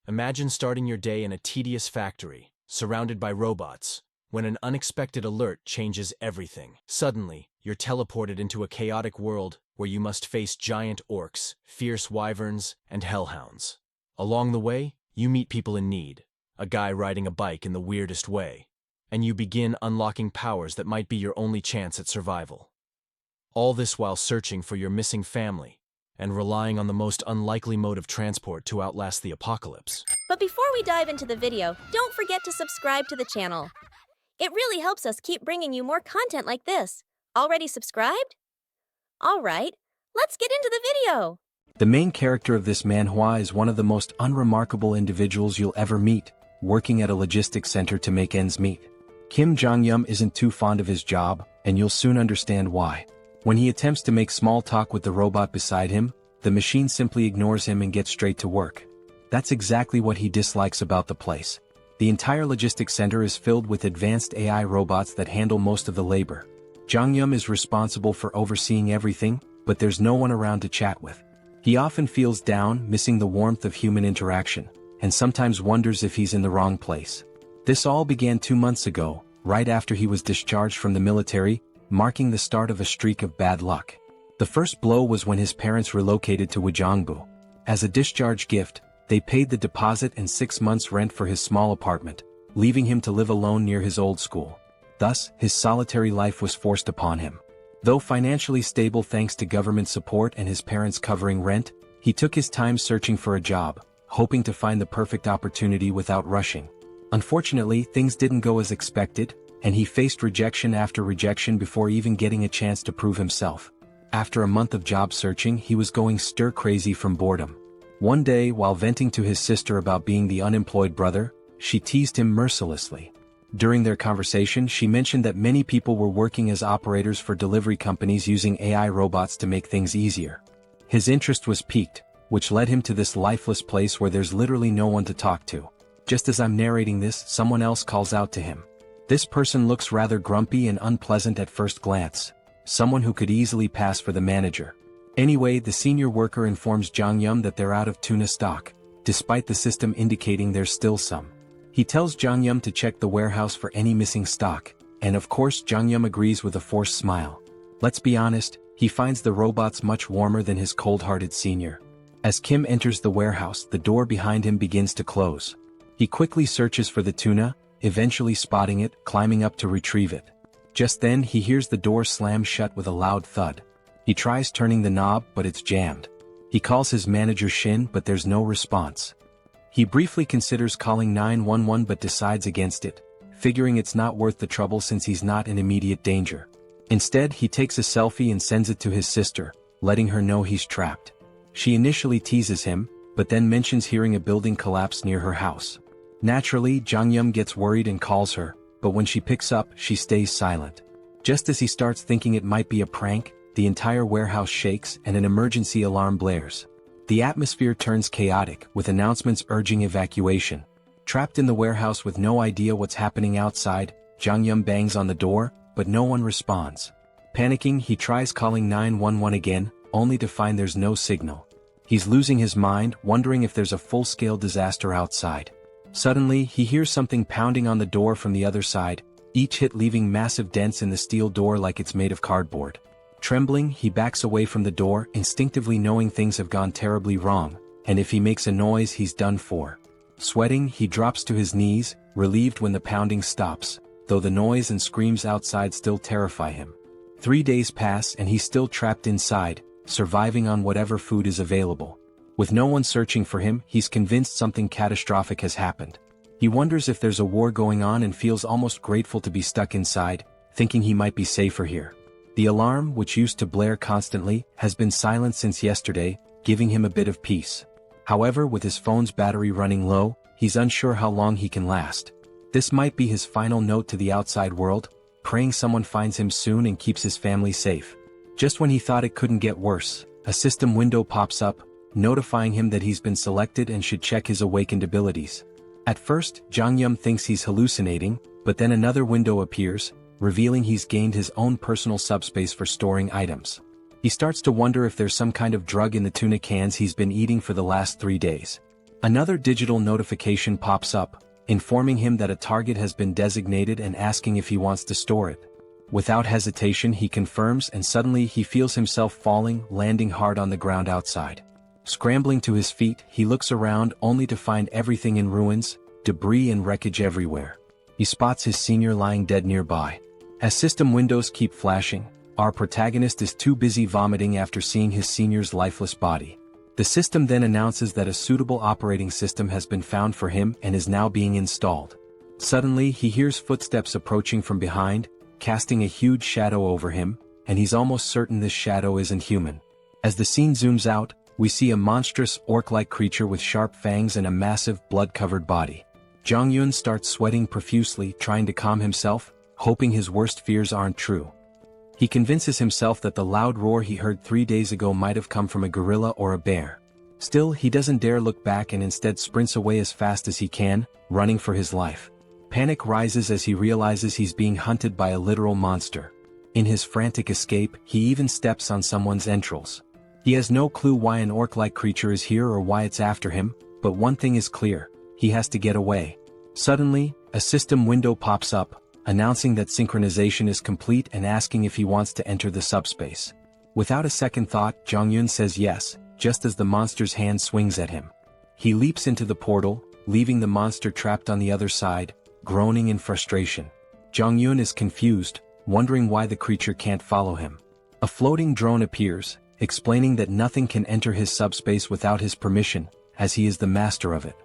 Imagine starting your day in a tedious factory, surrounded by robots, when an unexpected alert changes everything. Suddenly, you're teleported into a chaotic world where you must face giant orcs, fierce wyverns, and hellhounds. Along the way, you meet people in need, a guy riding a bike in the weirdest way, and you begin unlocking powers that might be your only chance at survival. All this while searching for your missing family and relying on the most unlikely mode of transport to outlast the apocalypse. But before we dive into the video, don't forget to subscribe to the channel. It really helps us keep bringing you more content like this. Already subscribed? Alright, let's get into the video! The main character of this manhwa is one of the most unremarkable individuals you'll ever meet, working at a logistics center to make ends meet. Kim Jeong-gyeom isn't too fond of his job, and you'll soon understand why. When he attempts to make small talk with the robot beside him, the machine simply ignores him and gets straight to work. That's exactly what he dislikes about the place. The entire logistics center is filled with advanced AI robots that handle most of the labor. Jeong-gyeom is responsible for overseeing everything, but there's no one around to chat with. He often feels down, missing the warmth of human interaction, and sometimes wonders if he's in the wrong place. This all began 2 months ago, right after he was discharged from the military, marking the start of a streak of bad luck. The first blow was when his parents relocated to Wojongbu. As a discharge gift, they paid the deposit and 6 months' rent for his small apartment, leaving him to live alone near his old school. Thus, his solitary life was forced upon him. Though financially stable thanks to government support and his parents covering rent, he took his time searching for a job, hoping to find the perfect opportunity without rushing. Unfortunately, things didn't go as expected, and he faced rejection after rejection before even getting a chance to prove himself. After a month of job searching, he was going stir-crazy from boredom. One day, while venting to his sister about being the unemployed brother, she teased him mercilessly. During their conversation, she mentioned that many people were working as operators for delivery companies using AI robots to make things easier. His interest was piqued, which led him to this lifeless place where there's literally no one to talk to. Just as I'm narrating this, someone else calls out to him. This person looks rather grumpy and unpleasant at first glance. Someone who could easily pass for the manager. Anyway, the senior worker informs Jeong-gyeom that they're out of tuna stock, despite the system indicating there's still some. He tells Jeong-gyeom to check the warehouse for any missing stock, and of course Jeong-gyeom agrees with a forced smile. Let's be honest, he finds the robots much warmer than his cold-hearted senior. As Kim enters the warehouse, the door behind him begins to close. He quickly searches for the tuna, eventually spotting it, climbing up to retrieve it. Just then he hears the door slam shut with a loud thud. He tries turning the knob, but it's jammed. He calls his manager Shin, but there's no response. He briefly considers calling 911 but decides against it, figuring it's not worth the trouble since he's not in immediate danger. Instead, he takes a selfie and sends it to his sister, letting her know he's trapped. She initially teases him, but then mentions hearing a building collapse near her house. Naturally, Jeong-gyeom gets worried and calls her, but when she picks up, she stays silent. Just as he starts thinking it might be a prank, the entire warehouse shakes and an emergency alarm blares. The atmosphere turns chaotic, with announcements urging evacuation. Trapped in the warehouse with no idea what's happening outside, Jeong-gyeom bangs on the door, but no one responds. Panicking, he tries calling 911 again, only to find there's no signal. He's losing his mind, wondering if there's a full-scale disaster outside. Suddenly, he hears something pounding on the door from the other side, each hit leaving massive dents in the steel door like it's made of cardboard. Trembling, he backs away from the door, instinctively knowing things have gone terribly wrong, and if he makes a noise he's done for. Sweating, he drops to his knees, relieved when the pounding stops, though the noise and screams outside still terrify him. 3 days pass and he's still trapped inside, surviving on whatever food is available. With no one searching for him, he's convinced something catastrophic has happened. He wonders if there's a war going on and feels almost grateful to be stuck inside, thinking he might be safer here. The alarm, which used to blare constantly, has been silent since yesterday, giving him a bit of peace. However, with his phone's battery running low, he's unsure how long he can last. This might be his final note to the outside world, praying someone finds him soon and keeps his family safe. Just when he thought it couldn't get worse, a system window pops up, notifying him that he's been selected and should check his awakened abilities. At first, Jeong-gyeom thinks he's hallucinating, but then another window appears, revealing he's gained his own personal subspace for storing items. He starts to wonder if there's some kind of drug in the tuna cans he's been eating for the last 3 days. Another digital notification pops up, informing him that a target has been designated and asking if he wants to store it. Without hesitation he confirms, and suddenly he feels himself falling, landing hard on the ground outside. Scrambling to his feet, he looks around only to find everything in ruins, debris and wreckage everywhere. He spots his senior lying dead nearby. As system windows keep flashing, our protagonist is too busy vomiting after seeing his senior's lifeless body. The system then announces that a suitable operating system has been found for him and is now being installed. Suddenly he hears footsteps approaching from behind, casting a huge shadow over him, and he's almost certain this shadow isn't human. As the scene zooms out, we see a monstrous orc-like creature with sharp fangs and a massive blood-covered body. Jong-yun starts sweating profusely, trying to calm himself, hoping his worst fears aren't true. He convinces himself that the loud roar he heard 3 days ago might have come from a gorilla or a bear. Still, he doesn't dare look back and instead sprints away as fast as he can, running for his life. Panic rises as he realizes he's being hunted by a literal monster. In his frantic escape, he even steps on someone's entrails. He has no clue why an orc-like creature is here or why it's after him, but one thing is clear: he has to get away. Suddenly, a system window pops up, announcing that synchronization is complete and asking if he wants to enter the subspace. Without a second thought, Jong-yun says yes, just as the monster's hand swings at him. He leaps into the portal, leaving the monster trapped on the other side, groaning in frustration. Jong-yun is confused, wondering why the creature can't follow him. A floating drone appears, explaining that nothing can enter his subspace without his permission, as he is the master of it.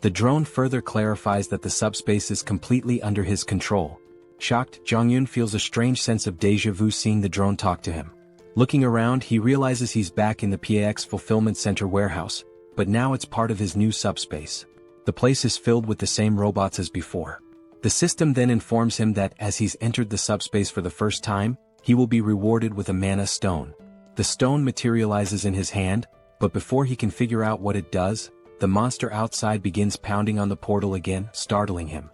The drone further clarifies that the subspace is completely under his control. Shocked, Jong-yun feels a strange sense of déjà vu seeing the drone talk to him. Looking around, he realizes he's back in the PAX Fulfillment Center warehouse, but now it's part of his new subspace. The place is filled with the same robots as before. The system then informs him that as he's entered the subspace for the first time, he will be rewarded with a mana stone. The stone materializes in his hand, but before he can figure out what it does, the monster outside begins pounding on the portal again, startling him.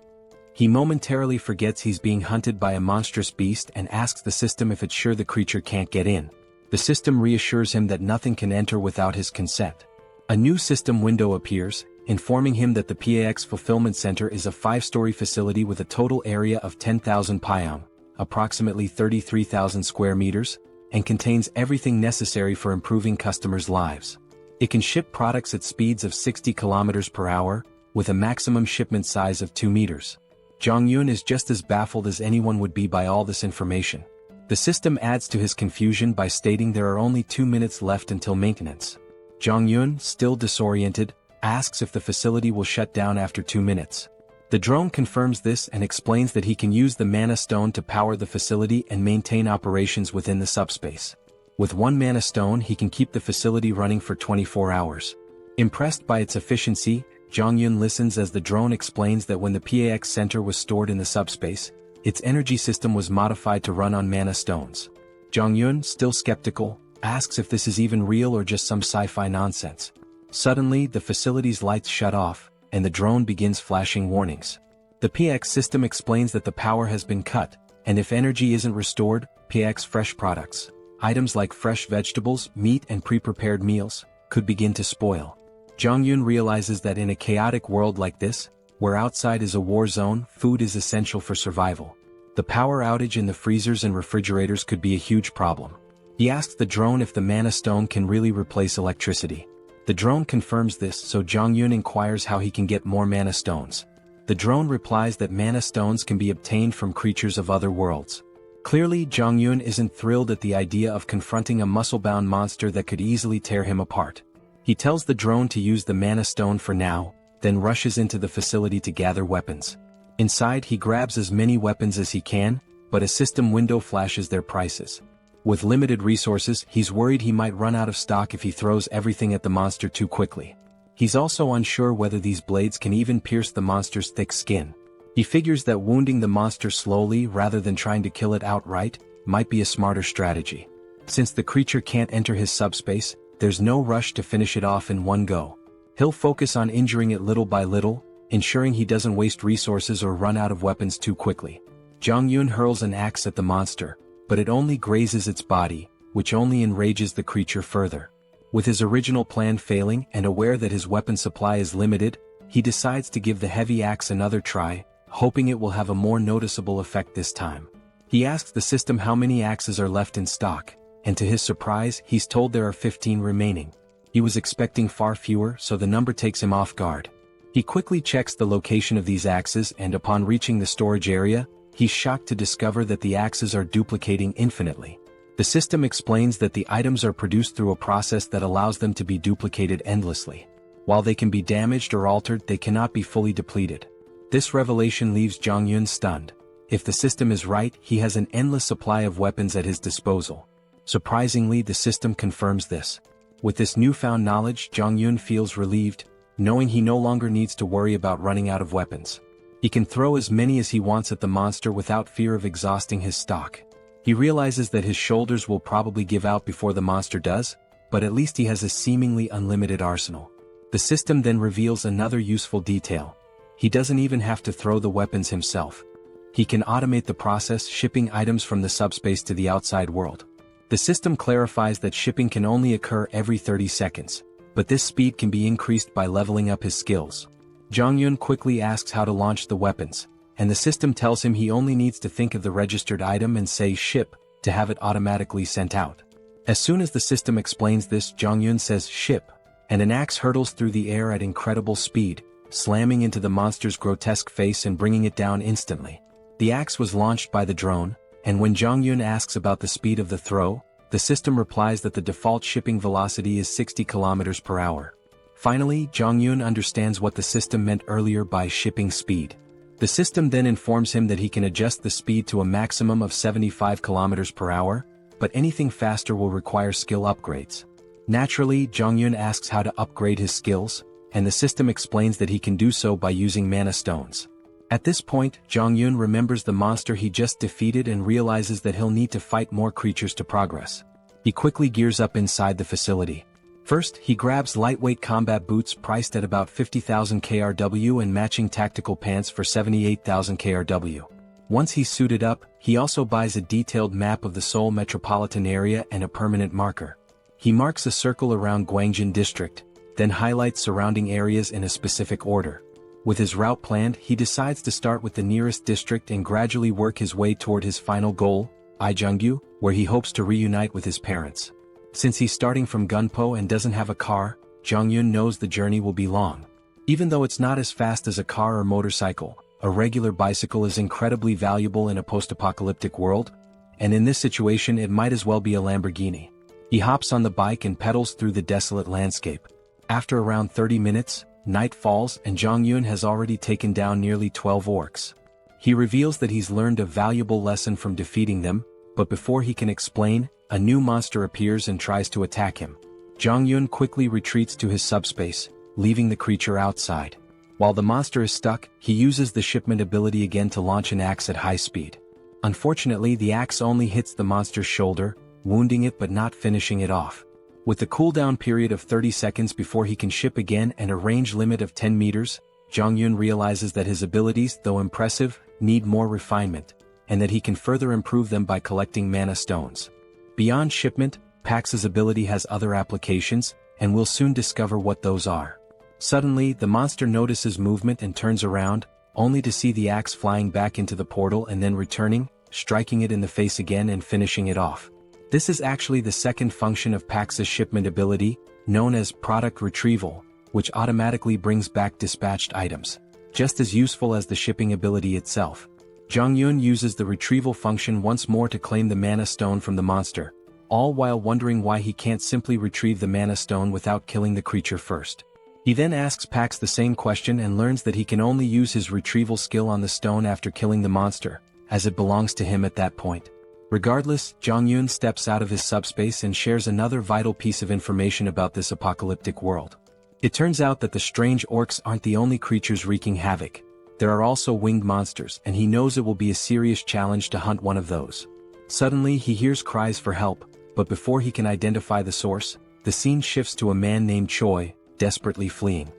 He momentarily forgets he's being hunted by a monstrous beast and asks the system if it's sure the creature can't get in. The system reassures him that nothing can enter without his consent. A new system window appears, informing him that the PAX Fulfillment Center is a 5-story facility with a total area of 10,000 pyeong, approximately 33,000 square meters, and contains everything necessary for improving customers' lives. It can ship products at speeds of 60 kilometers per hour, with a maximum shipment size of 2 meters. Jong-yun is just as baffled as anyone would be by all this information. The system adds to his confusion by stating there are only 2 minutes left until maintenance. Jong-yun, still disoriented, asks if the facility will shut down after 2 minutes. The drone confirms this and explains that he can use the mana stone to power the facility and maintain operations within the subspace. With 1 mana stone he can keep the facility running for 24 hours. Impressed by its efficiency, Jong-yun listens as the drone explains that when the PAX Center was stored in the subspace, its energy system was modified to run on mana stones. Jong-yun, still skeptical, asks if this is even real or just some sci-fi nonsense. Suddenly, the facility's lights shut off, and the drone begins flashing warnings. The PX system explains that the power has been cut, and if energy isn't restored, PX fresh products, items like fresh vegetables, meat and pre-prepared meals, could begin to spoil. Jong-yun realizes that in a chaotic world like this, where outside is a war zone, food is essential for survival. The power outage in the freezers and refrigerators could be a huge problem. He asks the drone if the mana stone can really replace electricity. The drone confirms this, so Jong-yun inquires how he can get more mana stones. The drone replies that mana stones can be obtained from creatures of other worlds. Clearly, Jong-yun isn't thrilled at the idea of confronting a muscle-bound monster that could easily tear him apart. He tells the drone to use the mana stone for now, then rushes into the facility to gather weapons. Inside he grabs as many weapons as he can, but a system window flashes their prices. With limited resources, he's worried he might run out of stock if he throws everything at the monster too quickly. He's also unsure whether these blades can even pierce the monster's thick skin. He figures that wounding the monster slowly rather than trying to kill it outright might be a smarter strategy. Since the creature can't enter his subspace, there's no rush to finish it off in one go. He'll focus on injuring it little by little, ensuring he doesn't waste resources or run out of weapons too quickly. Jong-yun hurls an axe at the monster, but it only grazes its body, which only enrages the creature further. With his original plan failing and aware that his weapon supply is limited, he decides to give the heavy axe another try, hoping it will have a more noticeable effect this time. He asks the system how many axes are left in stock, and to his surprise, he's told there are 15 remaining. He was expecting far fewer, so the number takes him off guard. He quickly checks the location of these axes, and upon reaching the storage area, he's shocked to discover that the axes are duplicating infinitely. The system explains that the items are produced through a process that allows them to be duplicated endlessly. While they can be damaged or altered, they cannot be fully depleted. This revelation leaves Jeong-gyeom stunned. If the system is right, he has an endless supply of weapons at his disposal. Surprisingly, the system confirms this. With this newfound knowledge, Jeong-gyeom feels relieved, knowing he no longer needs to worry about running out of weapons. He can throw as many as he wants at the monster without fear of exhausting his stock. He realizes that his shoulders will probably give out before the monster does, but at least he has a seemingly unlimited arsenal. The system then reveals another useful detail. He doesn't even have to throw the weapons himself. He can automate the process, shipping items from the subspace to the outside world. The system clarifies that shipping can only occur every 30 seconds, but this speed can be increased by leveling up his skills. Jeong-gyeom quickly asks how to launch the weapons, and the system tells him he only needs to think of the registered item and say ship to have it automatically sent out. As soon as the system explains this, Jeong-gyeom says ship, and an axe hurtles through the air at incredible speed, slamming into the monster's grotesque face and bringing it down instantly. The axe was launched by the drone, and when Jeong-gyeom asks about the speed of the throw, the system replies that the default shipping velocity is 60 km per hour. Finally, Jeong-gyeom understands what the system meant earlier by shipping speed. The system then informs him that he can adjust the speed to a maximum of 75 km per hour, but anything faster will require skill upgrades. Naturally, Jeong-gyeom asks how to upgrade his skills, and the system explains that he can do so by using mana stones. At this point, Jeong-gyeom remembers the monster he just defeated and realizes that he'll need to fight more creatures to progress. He quickly gears up inside the facility. First, he grabs lightweight combat boots priced at about 50,000 KRW and matching tactical pants for 78,000 KRW. Once he's suited up, he also buys a detailed map of the Seoul metropolitan area and a permanent marker. He marks a circle around Gwangjin district, then highlights surrounding areas in a specific order. With his route planned, he decides to start with the nearest district and gradually work his way toward his final goal, Ijeonggu, where he hopes to reunite with his parents. Since he's starting from Gunpo and doesn't have a car, Jeong-gyeom knows the journey will be long. Even though it's not as fast as a car or motorcycle, a regular bicycle is incredibly valuable in a post-apocalyptic world, and in this situation it might as well be a Lamborghini. He hops on the bike and pedals through the desolate landscape. After around 30 minutes, night falls and Jeong-gyeom has already taken down nearly 12 orcs. He reveals that he's learned a valuable lesson from defeating them, but before he can explain, a new monster appears and tries to attack him. Jeong-gyeom quickly retreats to his subspace, leaving the creature outside. While the monster is stuck, he uses the shipment ability again to launch an axe at high speed. Unfortunately, the axe only hits the monster's shoulder, wounding it but not finishing it off. With a cooldown period of 30 seconds before he can ship again and a range limit of 10 meters, Jeong-gyeom realizes that his abilities, though impressive, need more refinement, and that he can further improve them by collecting mana stones. Beyond shipment, Pax's ability has other applications, and we'll soon discover what those are. Suddenly, the monster notices movement and turns around, only to see the axe flying back into the portal and then returning, striking it in the face again and finishing it off. This is actually the second function of Pax's shipment ability, known as product retrieval, which automatically brings back dispatched items, just as useful as the shipping ability itself. Jeong-gyeom uses the retrieval function once more to claim the mana stone from the monster, all while wondering why he can't simply retrieve the mana stone without killing the creature first. He then asks Pax the same question and learns that he can only use his retrieval skill on the stone after killing the monster, as it belongs to him at that point. Regardless, Jeong-gyeom steps out of his subspace and shares another vital piece of information about this apocalyptic world. It turns out that the strange orcs aren't the only creatures wreaking havoc. There are also winged monsters, and he knows it will be a serious challenge to hunt one of those. Suddenly, he hears cries for help, but before he can identify the source, the scene shifts to a man named Choi, desperately fleeing.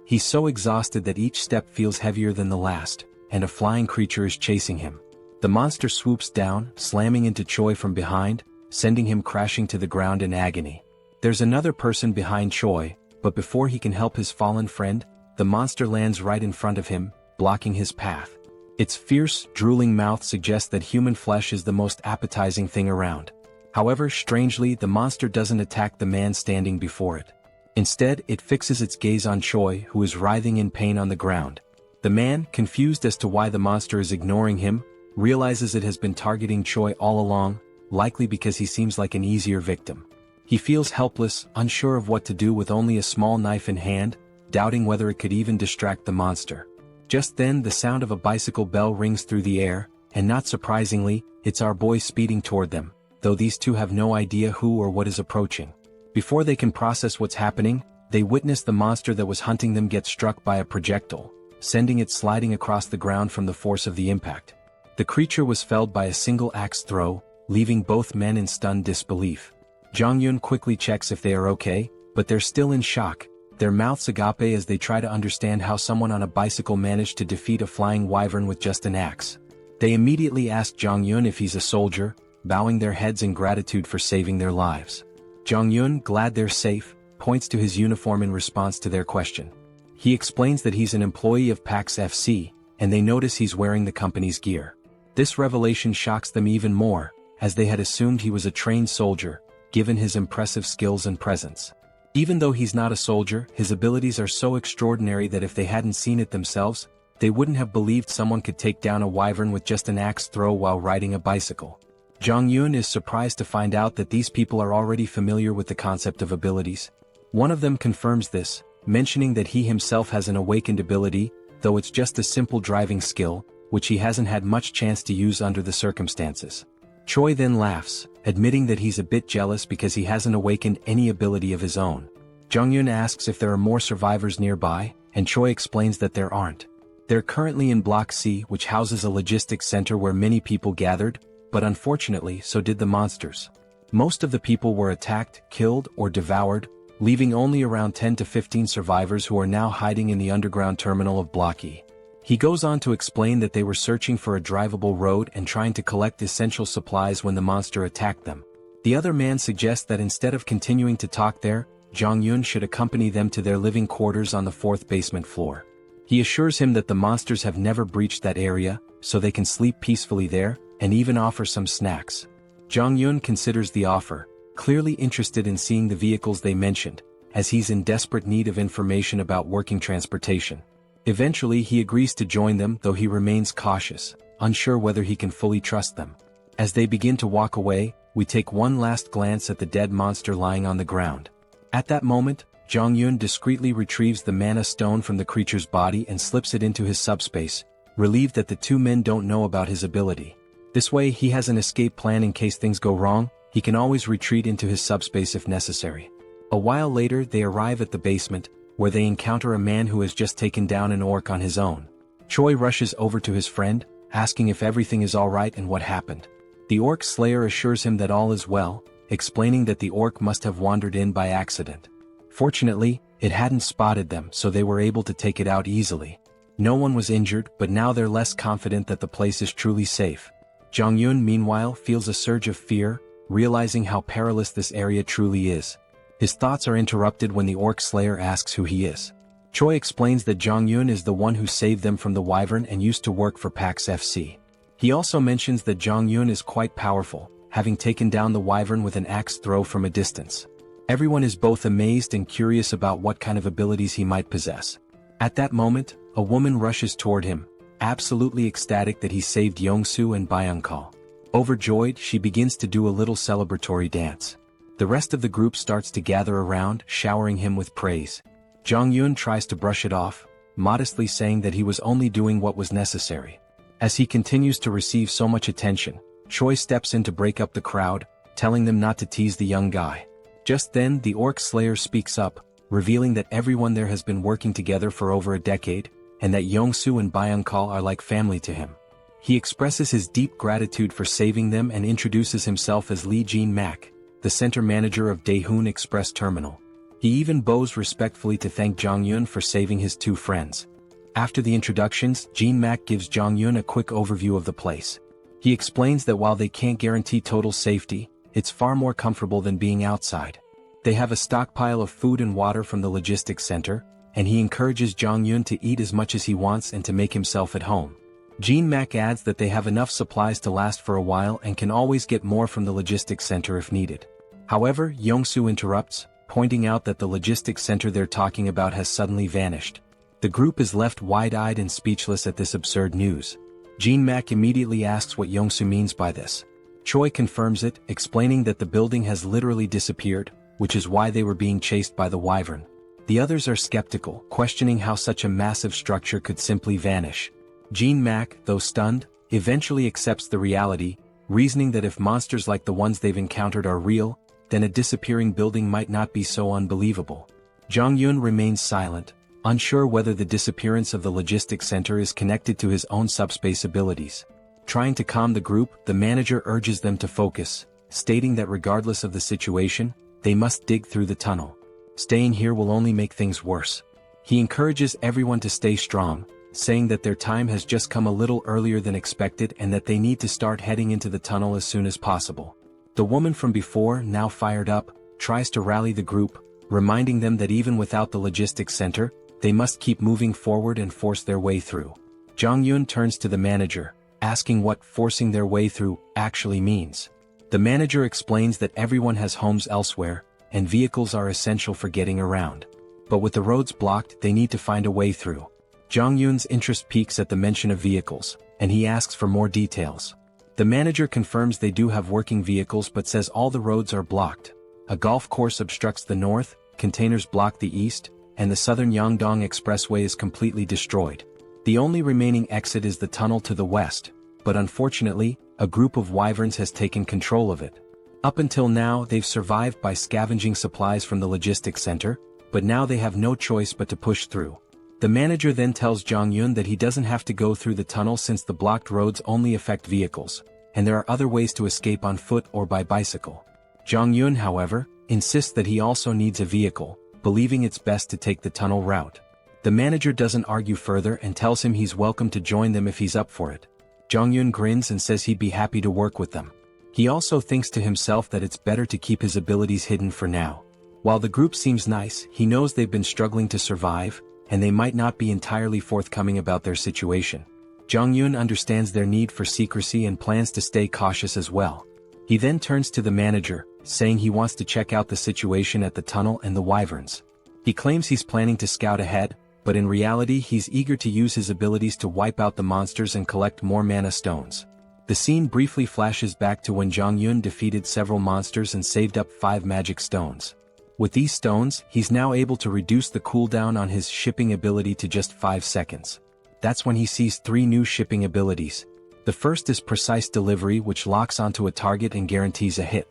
He's so exhausted that each step feels heavier than the last, and a flying creature is chasing him. The monster swoops down, slamming into Choi from behind, sending him crashing to the ground in agony. There's another person behind Choi, but before he can help his fallen friend, the monster lands right in front of him, blocking his path. Its fierce, drooling mouth suggests that human flesh is the most appetizing thing around. However, strangely, the monster doesn't attack the man standing before it. Instead, it fixes its gaze on Choi, who is writhing in pain on the ground. The man, confused as to why the monster is ignoring him, realizes it has been targeting Choi all along, likely because he seems like an easier victim. He feels helpless, unsure of what to do with only a small knife in hand, doubting whether it could even distract the monster. Just then, the sound of a bicycle bell rings through the air, and not surprisingly, it's our boy speeding toward them, though these two have no idea who or what is approaching. Before they can process what's happening, they witness the monster that was hunting them get struck by a projectile, sending it sliding across the ground from the force of the impact. The creature was felled by a single axe throw, leaving both men in stunned disbelief. Jong-yeon quickly checks if they are okay, but they're still in shock, their mouths agape as they try to understand how someone on a bicycle managed to defeat a flying wyvern with just an axe. They immediately ask Jong-yeon if he's a soldier, bowing their heads in gratitude for saving their lives. Jong-yeon, glad they're safe, points to his uniform in response to their question. He explains that he's an employee of PAX FC, and they notice he's wearing the company's gear. This revelation shocks them even more, as they had assumed he was a trained soldier, given his impressive skills and presence. Even though he's not a soldier, his abilities are so extraordinary that if they hadn't seen it themselves, they wouldn't have believed someone could take down a wyvern with just an axe throw while riding a bicycle. Jong-yeon is surprised to find out that these people are already familiar with the concept of abilities. One of them confirms this, mentioning that he himself has an awakened ability, though it's just a simple driving skill, which he hasn't had much chance to use under the circumstances. Choi then laughs, admitting that he's a bit jealous because he hasn't awakened any ability of his own. Jong-yeon asks if there are more survivors nearby, and Choi explains that there aren't. They're currently in Block C, which houses a logistics center where many people gathered, but unfortunately so did the monsters. Most of the people were attacked, killed, or devoured, leaving only around 10 to 15 survivors who are now hiding in the underground terminal of Block E. He goes on to explain that they were searching for a drivable road and trying to collect essential supplies when the monster attacked them. The other man suggests that instead of continuing to talk there, Jong-yeon should accompany them to their living quarters on the 4th basement floor. He assures him that the monsters have never breached that area, so they can sleep peacefully there, and even offer some snacks. Jong-yeon considers the offer, clearly interested in seeing the vehicles they mentioned, as he's in desperate need of information about working transportation. Eventually he agrees to join them, though he remains cautious, unsure whether he can fully trust them. As they begin to walk away, we take one last glance at the dead monster lying on the ground. At that moment, Jong-yeon discreetly retrieves the mana stone from the creature's body and slips it into his subspace, relieved that the two men don't know about his ability. This way he has an escape plan in case things go wrong. He can always retreat into his subspace if necessary. A while later they arrive at the basement, where they encounter a man who has just taken down an orc on his own. Choi rushes over to his friend, asking if everything is alright and what happened. The orc slayer assures him that all is well, explaining that the orc must have wandered in by accident. Fortunately, it hadn't spotted them, so they were able to take it out easily. No one was injured, but now they're less confident that the place is truly safe. Jong-yeon meanwhile feels a surge of fear, realizing how perilous this area truly is. His thoughts are interrupted when the orc slayer asks who he is. Choi explains that Jong-yeon is the one who saved them from the wyvern and used to work for PAX FC. He also mentions that Jong-yeon is quite powerful, having taken down the wyvern with an axe throw from a distance. Everyone is both amazed and curious about what kind of abilities he might possess. At that moment, a woman rushes toward him, absolutely ecstatic that he saved Yongsu and Byung-kal. Overjoyed, she begins to do a little celebratory dance. The rest of the group starts to gather around, showering him with praise. Jong-yeon tries to brush it off, modestly saying that he was only doing what was necessary. As he continues to receive so much attention, Choi steps in to break up the crowd, telling them not to tease the young guy. Just then, the orc slayer speaks up, revealing that everyone there has been working together for over a decade, and that Yongsu and Byung-kal are like family to him. He expresses his deep gratitude for saving them and introduces himself as Lee Jin-mak, the center manager of Daehoon Express Terminal. He even bows respectfully to thank Jong-yeon for saving his two friends. After the introductions, Jin-mak gives Jong-yeon a quick overview of the place. He explains that while they can't guarantee total safety, it's far more comfortable than being outside. They have a stockpile of food and water from the logistics center, and he encourages Jong-yun to eat as much as he wants and to make himself at home. Jean-mak adds that they have enough supplies to last for a while and can always get more from the logistics center if needed. However, Yong-soo interrupts, pointing out that the logistics center they're talking about has suddenly vanished. The group is left wide-eyed and speechless at this absurd news. Jean-mak immediately asks what Yong-soo means by this. Choi confirms it, explaining that the building has literally disappeared, which is why they were being chased by the wyvern. The others are skeptical, questioning how such a massive structure could simply vanish. Jean-mak, though stunned, eventually accepts the reality, reasoning that if monsters like the ones they've encountered are real, then a disappearing building might not be so unbelievable. Jong-yun remains silent, unsure whether the disappearance of the logistics center is connected to his own subspace abilities. Trying to calm the group, the manager urges them to focus, stating that regardless of the situation, they must dig through the tunnel. Staying here will only make things worse. He encourages everyone to stay strong, saying that their time has just come a little earlier than expected and that they need to start heading into the tunnel as soon as possible. The woman from before, now fired up, tries to rally the group, reminding them that even without the logistics center, they must keep moving forward and force their way through. Jong-yun turns to the manager, asking what forcing their way through actually means. The manager explains that everyone has homes elsewhere, and vehicles are essential for getting around. But with the roads blocked, they need to find a way through. Jong-yun's interest peaks at the mention of vehicles, and he asks for more details. The manager confirms they do have working vehicles but says all the roads are blocked. A golf course obstructs the north, containers block the east, and the southern Yangdong Expressway is completely destroyed. The only remaining exit is the tunnel to the west, but unfortunately, a group of wyverns has taken control of it. Up until now, they've survived by scavenging supplies from the logistics center, but now they have no choice but to push through. The manager then tells Jong-yun that he doesn't have to go through the tunnel since the blocked roads only affect vehicles, and there are other ways to escape on foot or by bicycle. Jong-yun, however, insists that he also needs a vehicle, believing it's best to take the tunnel route. The manager doesn't argue further and tells him he's welcome to join them if he's up for it. Jong-yun grins and says he'd be happy to work with them. He also thinks to himself that it's better to keep his abilities hidden for now. While the group seems nice, he knows they've been struggling to survive, and they might not be entirely forthcoming about their situation. Jong-yun understands their need for secrecy and plans to stay cautious as well. He then turns to the manager, saying he wants to check out the situation at the tunnel and the wyverns. He claims he's planning to scout ahead, but in reality he's eager to use his abilities to wipe out the monsters and collect more mana stones. The scene briefly flashes back to when Jong-yun defeated several monsters and saved up 5 magic stones. With these stones, he's now able to reduce the cooldown on his shipping ability to just 5 seconds. That's when he sees 3 new shipping abilities. The first is precise delivery, which locks onto a target and guarantees a hit.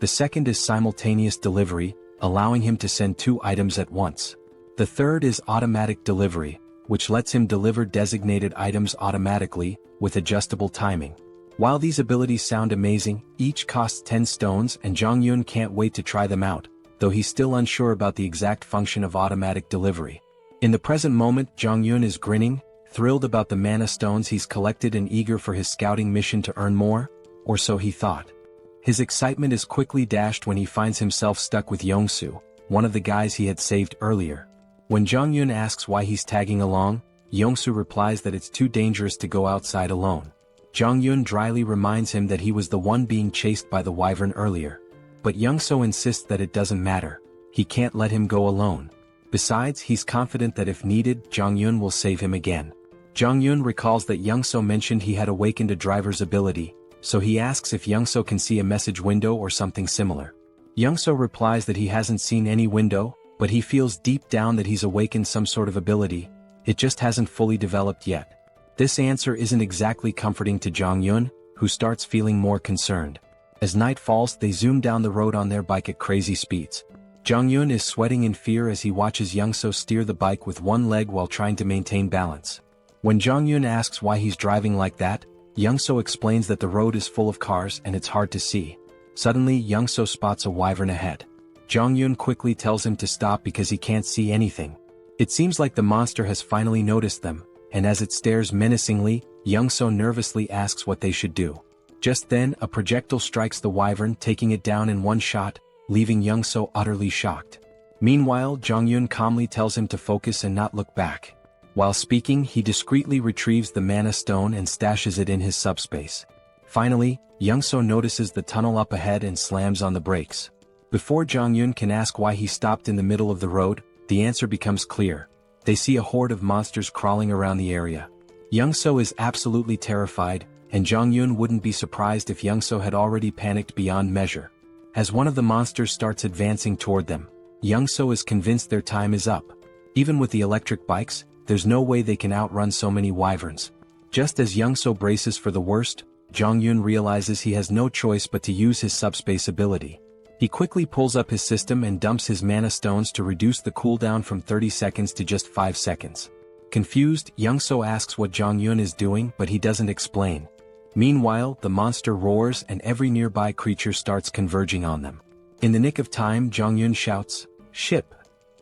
The second is simultaneous delivery, allowing him to send 2 items at once. The third is automatic delivery, which lets him deliver designated items automatically, with adjustable timing. While these abilities sound amazing, each costs 10 stones and Jong-yun can't wait to try them out, though he's still unsure about the exact function of automatic delivery. In the present moment, Jong-yun is grinning, thrilled about the mana stones he's collected and eager for his scouting mission to earn more, or so he thought. His excitement is quickly dashed when he finds himself stuck with Yong-soo, one of the guys he had saved earlier. When Jong-yun asks why he's tagging along, Yong-soo replies that it's too dangerous to go outside alone. Jong-yun dryly reminds him that he was the one being chased by the wyvern earlier. But Yong-soo insists that it doesn't matter. He can't let him go alone. Besides, he's confident that if needed, Jong-yun will save him again. Jong-yun recalls that Yong-soo mentioned he had awakened a driver's ability, so he asks if Yong-soo can see a message window or something similar. Yong-soo replies that he hasn't seen any window, but he feels deep down that he's awakened some sort of ability. It just hasn't fully developed yet. This answer isn't exactly comforting to Jong-yun, who starts feeling more concerned. As night falls, they zoom down the road on their bike at crazy speeds. Jong-yun is sweating in fear as he watches Yong-soo steer the bike with one leg while trying to maintain balance. When Jong-yun asks why he's driving like that, Yong-soo explains that the road is full of cars and it's hard to see. Suddenly, Yong-soo spots a wyvern ahead. Jong-yun quickly tells him to stop because he can't see anything. It seems like the monster has finally noticed them, and as it stares menacingly, Yong-soo nervously asks what they should do. Just then, a projectile strikes the wyvern, taking it down in one shot, leaving Young-so utterly shocked. Meanwhile, Jong-yun calmly tells him to focus and not look back. While speaking, he discreetly retrieves the mana stone and stashes it in his subspace. Finally, Young-so notices the tunnel up ahead and slams on the brakes. Before Jong-yun can ask why he stopped in the middle of the road, the answer becomes clear. They see a horde of monsters crawling around the area. Young-so is absolutely terrified, and Jong-yun wouldn't be surprised if Young-so had already panicked beyond measure. As one of the monsters starts advancing toward them, Young-so is convinced their time is up. Even with the electric bikes, there's no way they can outrun so many wyverns. Just as Young-so braces for the worst, Jong-yun realizes he has no choice but to use his subspace ability. He quickly pulls up his system and dumps his mana stones to reduce the cooldown from 30 seconds to just 5 seconds. Confused, Young-so asks what Jong-yun is doing, but he doesn't explain. Meanwhile, the monster roars and every nearby creature starts converging on them. In the nick of time, Jong-yun shouts, "Ship!"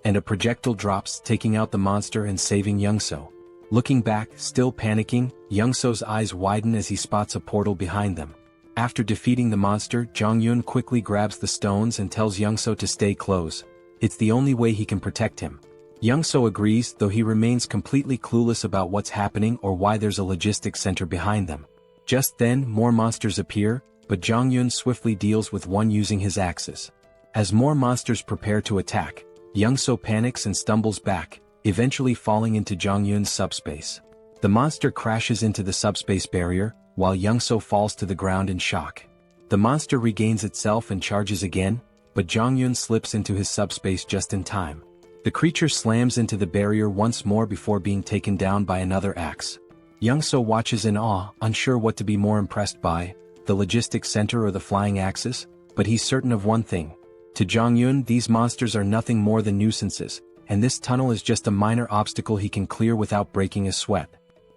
and a projectile drops, taking out the monster and saving Young-so. Looking back, still panicking, Young-so's eyes widen as he spots a portal behind them. After defeating the monster, Jong-yun quickly grabs the stones and tells Young-so to stay close. It's the only way he can protect him. Young-so agrees, though he remains completely clueless about what's happening or why there's a logistics center behind them. Just then, more monsters appear, but Jong-yun swiftly deals with one using his axes. As more monsters prepare to attack, Young-so panics and stumbles back, eventually falling into Jong-yun's subspace. The monster crashes into the subspace barrier, while Young-so falls to the ground in shock. The monster regains itself and charges again, but Jong-yun slips into his subspace just in time. The creature slams into the barrier once more before being taken down by another axe. Young-so watches in awe, unsure what to be more impressed by, the logistics center or the flying axes, but he's certain of one thing. To Jong-yun, these monsters are nothing more than nuisances, and this tunnel is just a minor obstacle he can clear without breaking a sweat.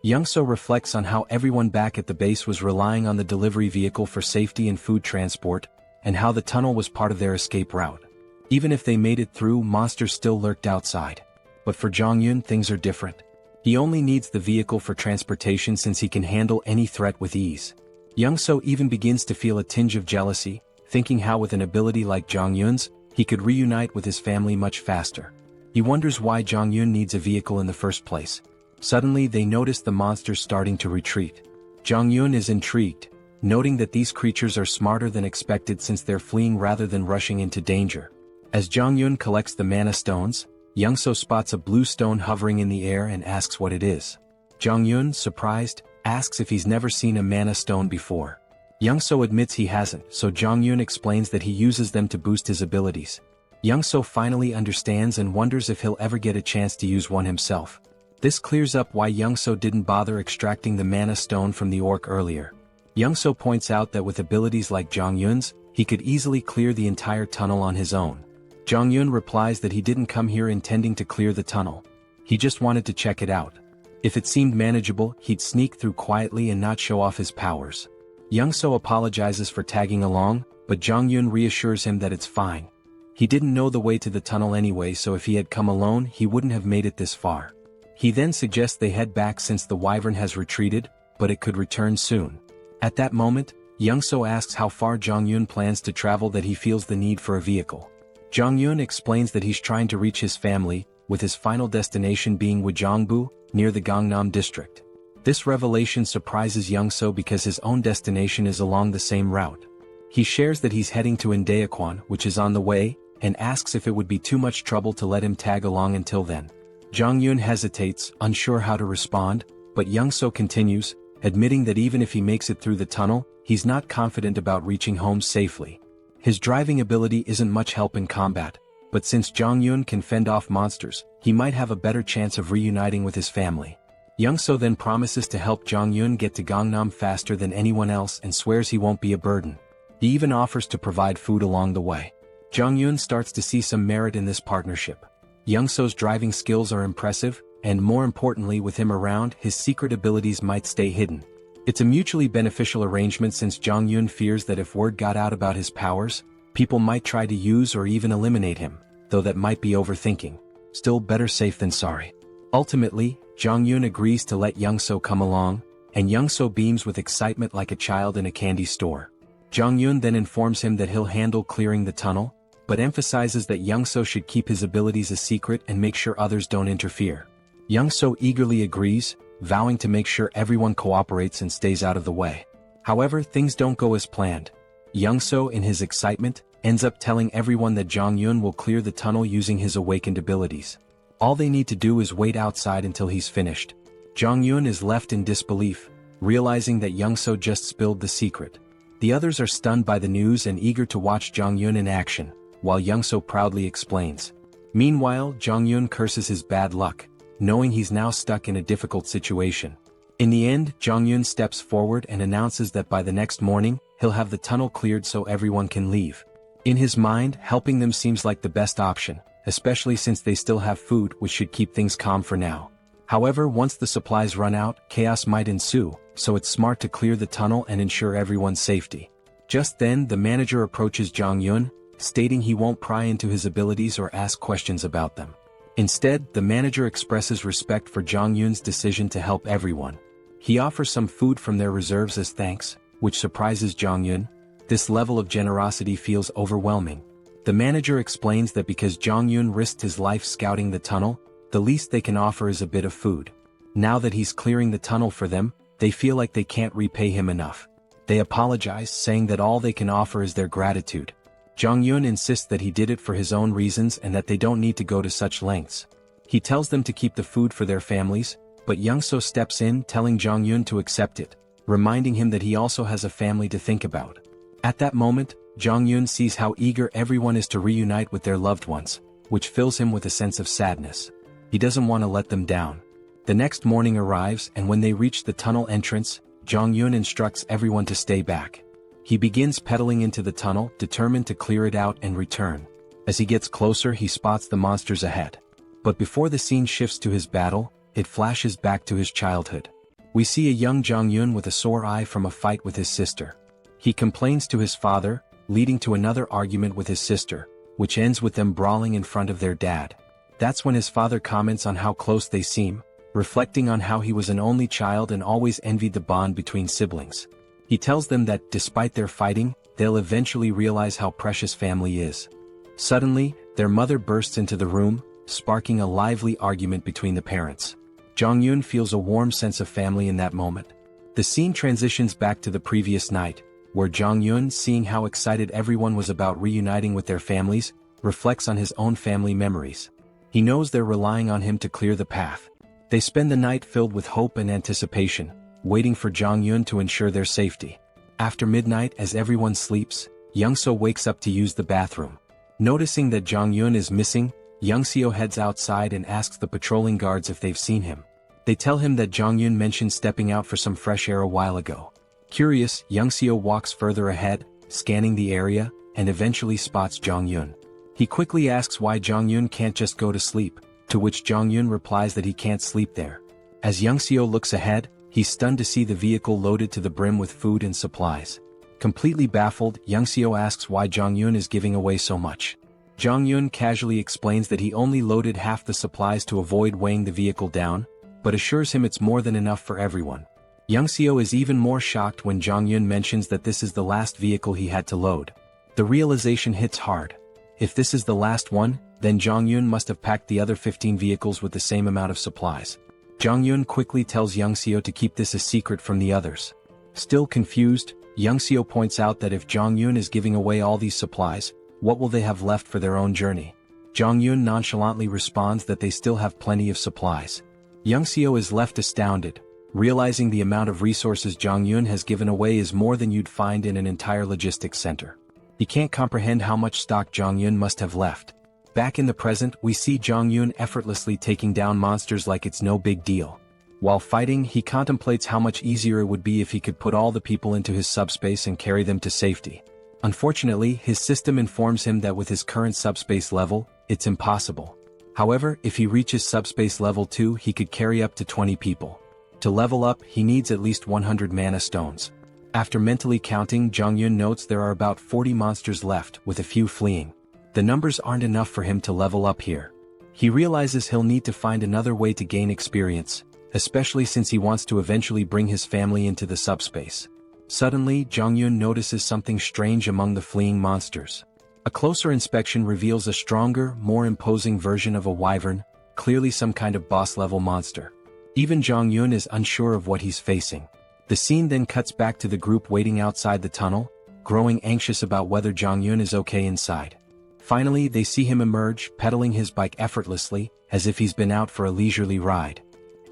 Young-so reflects on how everyone back at the base was relying on the delivery vehicle for safety and food transport, and how the tunnel was part of their escape route. Even if they made it through, monsters still lurked outside. But for Jong-yun, things are different. He only needs the vehicle for transportation since he can handle any threat with ease. Young-so even begins to feel a tinge of jealousy, thinking how with an ability like Jong-yun's, he could reunite with his family much faster. He wonders why Jong-yun needs a vehicle in the first place. Suddenly they notice the monsters starting to retreat. Jong-yun is intrigued, noting that these creatures are smarter than expected since they're fleeing rather than rushing into danger. As Jong-yun collects the mana stones, Young-so spots a blue stone hovering in the air and asks what it is. Jong-yun, surprised, asks if he's never seen a mana stone before. Young-so admits he hasn't, so Jong-yun explains that he uses them to boost his abilities. Young-so finally understands and wonders if he'll ever get a chance to use one himself. This clears up why Young-so didn't bother extracting the mana stone from the orc earlier. Young-so points out that with abilities like Jong-yun's, he could easily clear the entire tunnel on his own. Jong-yun replies that he didn't come here intending to clear the tunnel. He just wanted to check it out. If it seemed manageable, he'd sneak through quietly and not show off his powers. Young-so apologizes for tagging along, but Jong-yun reassures him that it's fine. He didn't know the way to the tunnel anyway, so if he had come alone, he wouldn't have made it this far. He then suggests they head back since the wyvern has retreated, but it could return soon. At that moment, Young-so asks how far Jong-yun plans to travel that he feels the need for a vehicle. Jong-yun explains that he's trying to reach his family, with his final destination being Wojongbu, near the Gangnam district. This revelation surprises Young-so because his own destination is along the same route. He shares that he's heading to Indaequan, which is on the way, and asks if it would be too much trouble to let him tag along until then. Jong-yun hesitates, unsure how to respond, but Young-so continues, admitting that even if he makes it through the tunnel, he's not confident about reaching home safely. His driving ability isn't much help in combat, but since Jong-yun can fend off monsters, he might have a better chance of reuniting with his family. Young-so then promises to help Jong-yun get to Gangnam faster than anyone else and swears he won't be a burden. He even offers to provide food along the way. Jong-yun starts to see some merit in this partnership. Young-so's driving skills are impressive, and more importantly, with him around, his secret abilities might stay hidden. It's a mutually beneficial arrangement since Jong-yun fears that if word got out about his powers, people might try to use or even eliminate him, though that might be overthinking. Still, better safe than sorry. Ultimately, Jong-yun agrees to let Young-so come along, and Young-so beams with excitement like a child in a candy store. Jong-yun then informs him that he'll handle clearing the tunnel, but emphasizes that Young-so should keep his abilities a secret and make sure others don't interfere. Young-so eagerly agrees, vowing to make sure everyone cooperates and stays out of the way. However, things don't go as planned. Young-so, in his excitement, ends up telling everyone that Jong-yun will clear the tunnel using his awakened abilities. All they need to do is wait outside until he's finished. Jong-yun is left in disbelief, realizing that Young-so just spilled the secret. The others are stunned by the news and eager to watch Jong-yun in action, while Young-so proudly explains. Meanwhile, Jong-yun curses his bad luck, knowing he's now stuck in a difficult situation. In the end, Jong-yun steps forward and announces that by the next morning, he'll have the tunnel cleared so everyone can leave. In his mind, helping them seems like the best option, especially since they still have food, which should keep things calm for now. However, once the supplies run out, chaos might ensue, so it's smart to clear the tunnel and ensure everyone's safety. Just then, the manager approaches Jong-yun, stating he won't pry into his abilities or ask questions about them. Instead, the manager expresses respect for Jong-yun's decision to help everyone. He offers some food from their reserves as thanks, which surprises Jong-yun. This level of generosity feels overwhelming. The manager explains that because Jong-yun risked his life scouting the tunnel, the least they can offer is a bit of food. Now that he's clearing the tunnel for them, they feel like they can't repay him enough. They apologize, saying that all they can offer is their gratitude. Jong-yun insists that he did it for his own reasons and that they don't need to go to such lengths. He tells them to keep the food for their families, but Young-so steps in, telling Jong-yun to accept it, reminding him that he also has a family to think about. At that moment, Jong-yun sees how eager everyone is to reunite with their loved ones, which fills him with a sense of sadness. He doesn't want to let them down. The next morning arrives, and when they reach the tunnel entrance, Jong-yun instructs everyone to stay back. He begins pedaling into the tunnel, determined to clear it out and return. As he gets closer, he spots the monsters ahead. But before the scene shifts to his battle, it flashes back to his childhood. We see a young Jong-yun with a sore eye from a fight with his sister. He complains to his father, leading to another argument with his sister, which ends with them brawling in front of their dad. That's when his father comments on how close they seem, reflecting on how he was an only child and always envied the bond between siblings. He tells them that, despite their fighting, they'll eventually realize how precious family is. Suddenly, their mother bursts into the room, sparking a lively argument between the parents. Jong-yun feels a warm sense of family in that moment. The scene transitions back to the previous night, where Jong-yun, seeing how excited everyone was about reuniting with their families, reflects on his own family memories. He knows they're relying on him to clear the path. They spend the night filled with hope and anticipation, waiting for Jong-yun to ensure their safety. After midnight, as everyone sleeps, Young-so wakes up to use the bathroom. Noticing that Jong-yun is missing, Young-seo heads outside and asks the patrolling guards if they've seen him. They tell him that Jong-yun mentioned stepping out for some fresh air a while ago. Curious, Young-seo walks further ahead, scanning the area, and eventually spots Jong-yun. He quickly asks why Jong-yun can't just go to sleep, to which Jong-yun replies that he can't sleep there. As Young-seo looks ahead, he's stunned to see the vehicle loaded to the brim with food and supplies. Completely baffled, Young-seo asks why Jong-yun is giving away so much. Jong-yun casually explains that he only loaded half the supplies to avoid weighing the vehicle down, but assures him it's more than enough for everyone. Young-seo is even more shocked when Jong-yun mentions that this is the last vehicle he had to load. The realization hits hard. If this is the last one, then Jong-yun must have packed the other 15 vehicles with the same amount of supplies. Jong-yun quickly tells Young-seo to keep this a secret from the others. Still confused, Young-seo points out that if Jong-yun is giving away all these supplies, what will they have left for their own journey? Jong-yun nonchalantly responds that they still have plenty of supplies. Young-seo is left astounded, realizing the amount of resources Jong-yun has given away is more than you'd find in an entire logistics center. He can't comprehend how much stock Jong-yun must have left. Back in the present, we see Jong-yun effortlessly taking down monsters like it's no big deal. While fighting, he contemplates how much easier it would be if he could put all the people into his subspace and carry them to safety. Unfortunately, his system informs him that with his current subspace level, it's impossible. However, if he reaches subspace level 2, he could carry up to 20 people. To level up, he needs at least 100 mana stones. After mentally counting, Jong-yun notes there are about 40 monsters left, with a few fleeing. The numbers aren't enough for him to level up here. He realizes he'll need to find another way to gain experience, especially since he wants to eventually bring his family into the subspace. Suddenly, Jong-yun notices something strange among the fleeing monsters. A closer inspection reveals a stronger, more imposing version of a wyvern, clearly some kind of boss-level monster. Even Jong-yeon is unsure of what he's facing. The scene then cuts back to the group waiting outside the tunnel, growing anxious about whether Jong-yeon is okay inside. Finally, they see him emerge, pedaling his bike effortlessly, as if he's been out for a leisurely ride.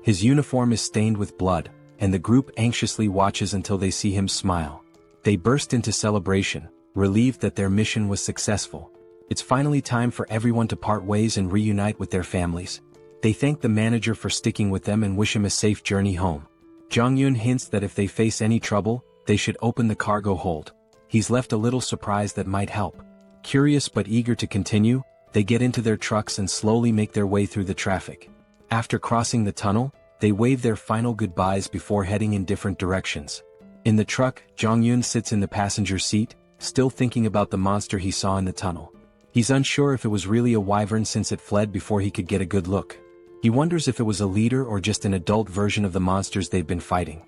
His uniform is stained with blood, and the group anxiously watches until they see him smile. They burst into celebration, relieved that their mission was successful. It's finally time for everyone to part ways and reunite with their families. They thank the manager for sticking with them and wish him a safe journey home. Jong-yeon hints that if they face any trouble, they should open the cargo hold. He's left a little surprise that might help. Curious but eager to continue, they get into their trucks and slowly make their way through the traffic. After crossing the tunnel, they wave their final goodbyes before heading in different directions. In the truck, Jong-yeon sits in the passenger seat, still thinking about the monster he saw in the tunnel. He's unsure if it was really a wyvern since it fled before he could get a good look. He wonders if it was a leader or just an adult version of the monsters they've been fighting.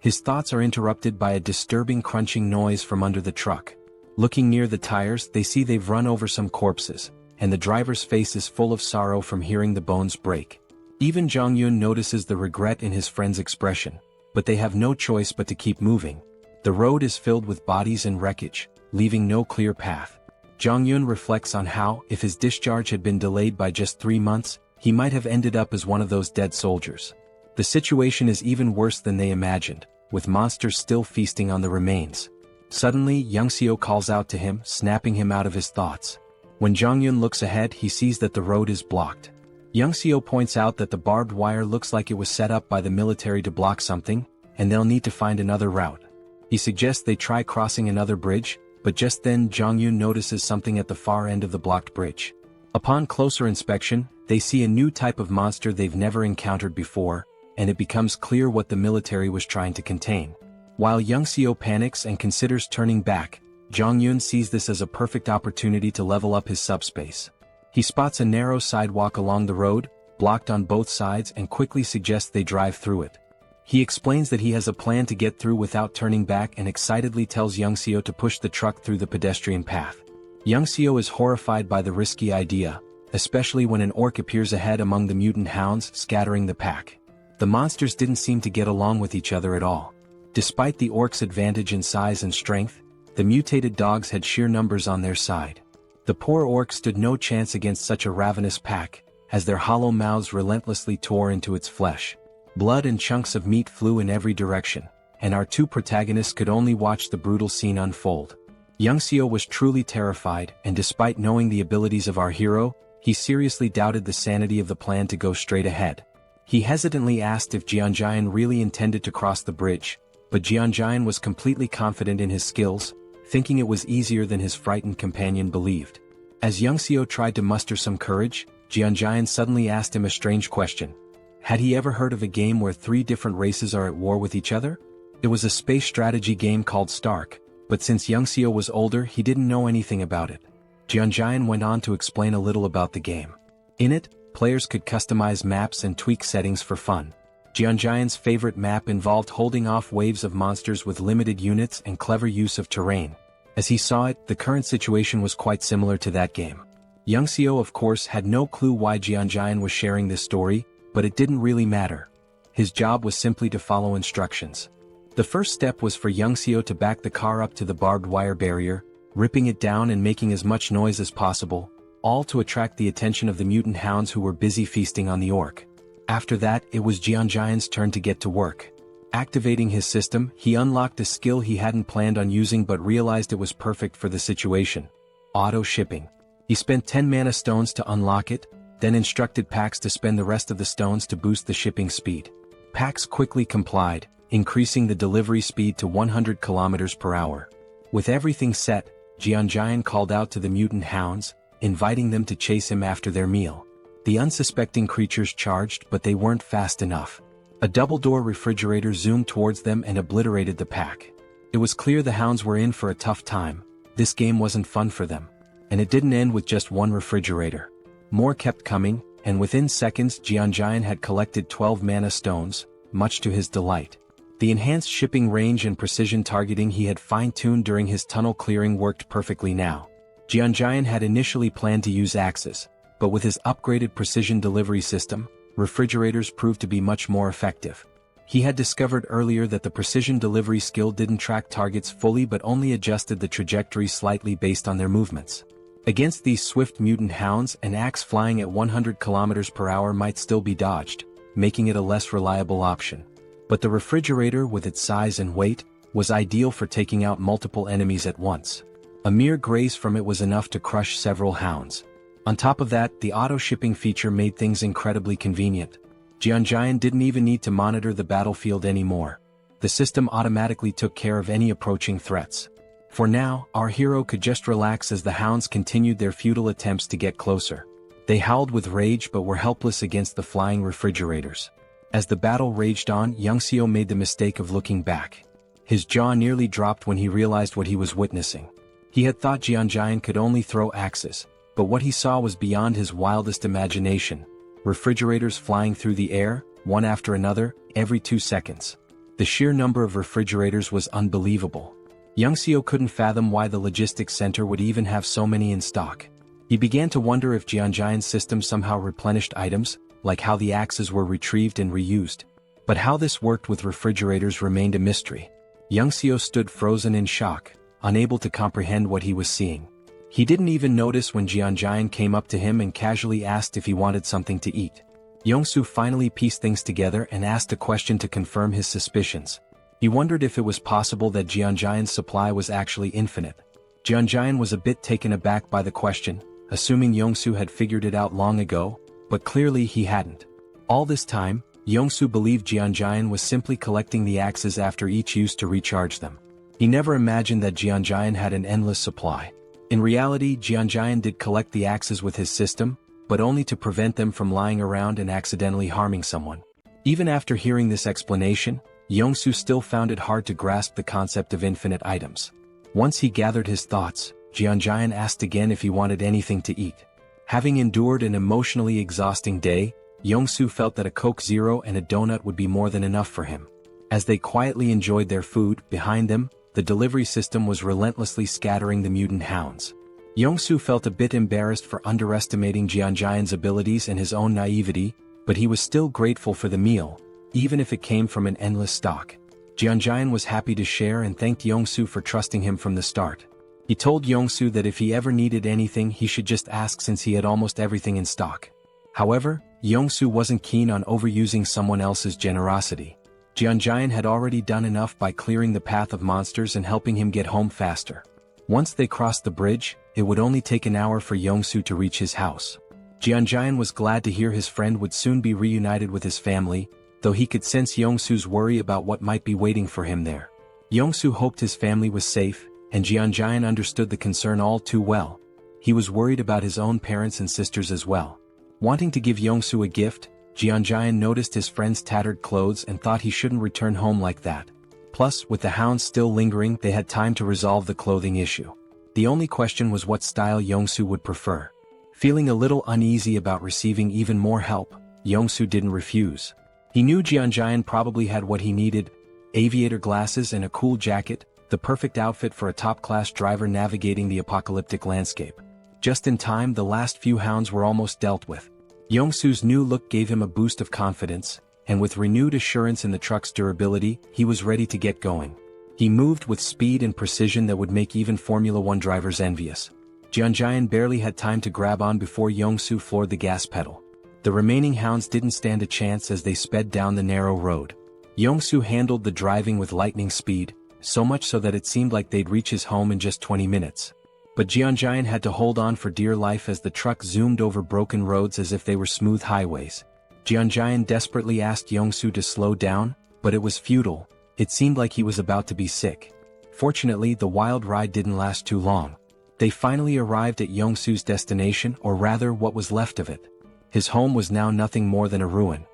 His thoughts are interrupted by a disturbing crunching noise from under the truck. Looking near the tires, they see they've run over some corpses, and the driver's face is full of sorrow from hearing the bones break. Even Jong-yeon notices the regret in his friend's expression, but they have no choice but to keep moving. The road is filled with bodies and wreckage, leaving no clear path. Jong-yeon reflects on how, if his discharge had been delayed by just 3 months, he might have ended up as one of those dead soldiers. The situation is even worse than they imagined, with monsters still feasting on the remains. Suddenly, Young-seo calls out to him, snapping him out of his thoughts. When Jong-yeon looks ahead, he sees that the road is blocked. Young-seo points out that the barbed wire looks like it was set up by the military to block something, and they'll need to find another route. He suggests they try crossing another bridge, but just then Jong-yeon notices something at the far end of the blocked bridge. Upon closer inspection, they see a new type of monster they've never encountered before, and it becomes clear what the military was trying to contain. While Young-seo panics and considers turning back, Jong-yeon sees this as a perfect opportunity to level up his subspace. He spots a narrow sidewalk along the road, blocked on both sides, and quickly suggests they drive through it. He explains that he has a plan to get through without turning back and excitedly tells Young-seo to push the truck through the pedestrian path. Young-seo is horrified by the risky idea, especially when an orc appears ahead among the mutant hounds, scattering the pack. The monsters didn't seem to get along with each other at all. Despite the orcs' advantage in size and strength, the mutated dogs had sheer numbers on their side. The poor orcs stood no chance against such a ravenous pack, as their hollow mouths relentlessly tore into its flesh. Blood and chunks of meat flew in every direction, and our two protagonists could only watch the brutal scene unfold. Young-seo was truly terrified, and despite knowing the abilities of our hero, he seriously doubted the sanity of the plan to go straight ahead. He hesitantly asked if Jeonjaen really intended to cross the bridge, but Jeonjaen was completely confident in his skills, thinking it was easier than his frightened companion believed. As Young-seo tried to muster some courage, Jeonjaen suddenly asked him a strange question. Had he ever heard of a game where 3 different races are at war with each other? It was a space strategy game called Stark, but since Young-seo was older, he didn't know anything about it. Jeonjaen went on to explain a little about the game. In it, players could customize maps and tweak settings for fun. Jeonjaen's favorite map involved holding off waves of monsters with limited units and clever use of terrain. As he saw it, the current situation was quite similar to that game. Young-seo of course had no clue why Jeonjaen was sharing this story, but it didn't really matter. His job was simply to follow instructions. The first step was for Young-seo to back the car up to the barbed wire barrier, ripping it down and making as much noise as possible, all to attract the attention of the mutant hounds who were busy feasting on the orc. After that, it was Jeonjaen's turn to get to work. Activating his system, he unlocked a skill he hadn't planned on using but realized it was perfect for the situation. Auto shipping. He spent 10 mana stones to unlock it, then instructed Pax to spend the rest of the stones to boost the shipping speed. Pax quickly complied, increasing the delivery speed to 100 km per hour. With everything set, Jeonjaen called out to the mutant hounds, inviting them to chase him after their meal. The unsuspecting creatures charged, but they weren't fast enough. A double-door refrigerator zoomed towards them and obliterated the pack. It was clear the hounds were in for a tough time. This game wasn't fun for them. And it didn't end with just one refrigerator. More kept coming, and within seconds Jeonjaen had collected 12 mana stones, much to his delight. The enhanced shipping range and precision targeting he had fine-tuned during his tunnel clearing worked perfectly now. Jeonjaen had initially planned to use axes, but with his upgraded precision delivery system, refrigerators proved to be much more effective. He had discovered earlier that the precision delivery skill didn't track targets fully but only adjusted the trajectory slightly based on their movements. Against these swift mutant hounds, an axe flying at 100 km per hour might still be dodged, making it a less reliable option. But the refrigerator, with its size and weight, was ideal for taking out multiple enemies at once. A mere graze from it was enough to crush several hounds. On top of that, the auto-shipping feature made things incredibly convenient. Jeonjaen didn't even need to monitor the battlefield anymore. The system automatically took care of any approaching threats. For now, our hero could just relax as the hounds continued their futile attempts to get closer. They howled with rage but were helpless against the flying refrigerators. As the battle raged on, Youngseo made the mistake of looking back. His jaw nearly dropped when he realized what he was witnessing. He had thought Jeonjaen could only throw axes, but what he saw was beyond his wildest imagination. Refrigerators flying through the air, one after another, every 2 seconds. The sheer number of refrigerators was unbelievable. Youngseo couldn't fathom why the logistics center would even have so many in stock. He began to wonder if Jeonjaen's system somehow replenished items, like how the axes were retrieved and reused. But how this worked with refrigerators remained a mystery. Youngseo stood frozen in shock, unable to comprehend what he was seeing. He didn't even notice when Jeonjaen came up to him and casually asked if he wanted something to eat. Yongsoo finally pieced things together and asked a question to confirm his suspicions. He wondered if it was possible that Jeonjaen's supply was actually infinite. Jeonjaen was a bit taken aback by the question, assuming Yongsoo had figured it out long ago, but clearly he hadn't. All this time, Yongsoo believed Jeonjaen was simply collecting the axes after each use to recharge them. He never imagined that Jeonjaen had an endless supply. In reality, Jeonjaen did collect the axes with his system, but only to prevent them from lying around and accidentally harming someone. Even after hearing this explanation, Yongsoo still found it hard to grasp the concept of infinite items. Once he gathered his thoughts, Jeonjaen asked again if he wanted anything to eat. Having endured an emotionally exhausting day, Yongsoo felt that a Coke Zero and a donut would be more than enough for him. As they quietly enjoyed their food, behind them, the delivery system was relentlessly scattering the mutant hounds. Yongsoo felt a bit embarrassed for underestimating Jeonjaen's abilities and his own naivety, but he was still grateful for the meal, even if it came from an endless stock. Jeonjaen was happy to share and thanked Yongsoo for trusting him from the start. He told Yongsoo that if he ever needed anything he should just ask since he had almost everything in stock. However, Yongsoo wasn't keen on overusing someone else's generosity. Jeonjaen had already done enough by clearing the path of monsters and helping him get home faster. Once they crossed the bridge, it would only take an hour for Yongsoo to reach his house. Jeonjaen was glad to hear his friend would soon be reunited with his family, though he could sense Yongsoo's worry about what might be waiting for him there. Yongsoo hoped his family was safe, and Jeonjaen understood the concern all too well. He was worried about his own parents and sisters as well. Wanting to give Yongsoo a gift, Jeonjaen noticed his friend's tattered clothes and thought he shouldn't return home like that. Plus, with the hounds still lingering, they had time to resolve the clothing issue. The only question was what style Yongsoo would prefer. Feeling a little uneasy about receiving even more help, Yongsoo didn't refuse. He knew Jeonjaen probably had what he needed: aviator glasses and a cool jacket, the perfect outfit for a top-class driver navigating the apocalyptic landscape. Just in time, the last few hounds were almost dealt with. Yongsoo's new look gave him a boost of confidence, and with renewed assurance in the truck's durability, he was ready to get going. He moved with speed and precision that would make even Formula One drivers envious. Jeonjaen barely had time to grab on before Yongsoo floored the gas pedal. The remaining hounds didn't stand a chance as they sped down the narrow road. Yongsoo handled the driving with lightning speed, so much so that it seemed like they'd reach his home in just 20 minutes. But Jeonjaen had to hold on for dear life as the truck zoomed over broken roads as if they were smooth highways. Jeonjaen desperately asked Yongsoo to slow down, but it was futile. It seemed like he was about to be sick. Fortunately, the wild ride didn't last too long. They finally arrived at Yongsoo's destination, or rather what was left of it. His home was now nothing more than a ruin.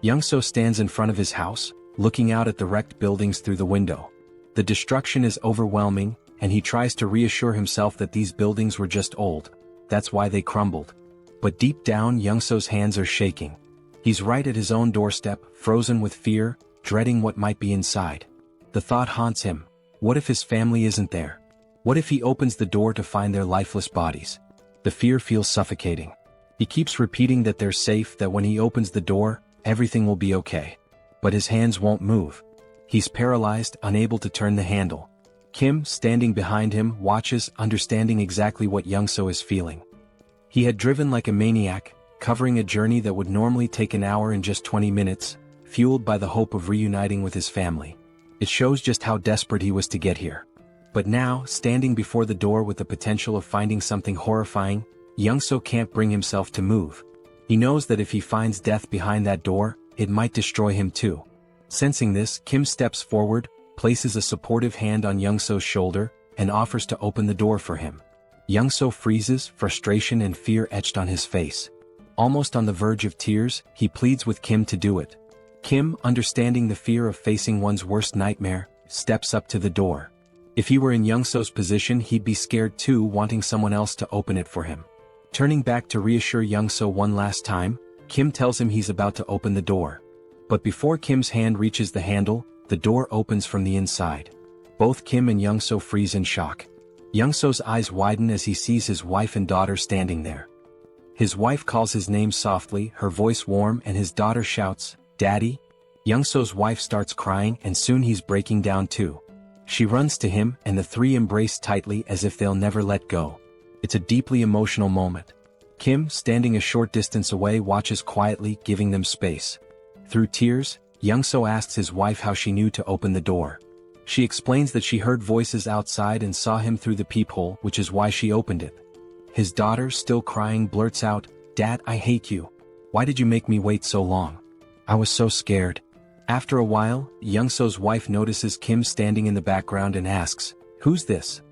Yongsoo stands in front of his house, looking out at the wrecked buildings through the window. The destruction is overwhelming, and he tries to reassure himself that these buildings were just old. That's why they crumbled. But deep down, Yongsoo's hands are shaking. He's right at his own doorstep, frozen with fear, dreading what might be inside. The thought haunts him: what if his family isn't there? What if he opens the door to find their lifeless bodies? The fear feels suffocating. He keeps repeating that they're safe, that when he opens the door, everything will be okay. But his hands won't move. He's paralyzed, unable to turn the handle. Kim, standing behind him, watches, understanding exactly what Young-so is feeling. He had driven like a maniac, covering a journey that would normally take an hour in just 20 minutes, fueled by the hope of reuniting with his family. It shows just how desperate he was to get here. But now, standing before the door with the potential of finding something horrifying, Young-so can't bring himself to move. He knows that if he finds death behind that door, it might destroy him too. Sensing this, Kim steps forward, places a supportive hand on Young-so's shoulder, and offers to open the door for him. Young-so freezes, frustration and fear etched on his face. Almost on the verge of tears, he pleads with Kim to do it. Kim, understanding the fear of facing one's worst nightmare, steps up to the door. If he were in Young-so's position, he'd be scared too, wanting someone else to open it for him. Turning back to reassure Young-so one last time, Kim tells him he's about to open the door. But before Kim's hand reaches the handle, the door opens from the inside. Both Kim and Young-so freeze in shock. Young-so's eyes widen as he sees his wife and daughter standing there. His wife calls his name softly, her voice warm, and his daughter shouts, "Daddy?" Young-so's wife starts crying, and soon he's breaking down too. She runs to him, and the three embrace tightly as if they'll never let go. It's a deeply emotional moment. Kim, standing a short distance away, watches quietly, giving them space. Through tears, Young-so asks his wife how she knew to open the door. She explains that she heard voices outside and saw him through the peephole, which is why she opened it. His daughter, still crying, blurts out, "Dad, I hate you. Why did you make me wait so long? I was so scared." After a while, Young-so's wife notices Kim standing in the background and asks, "Who's this?"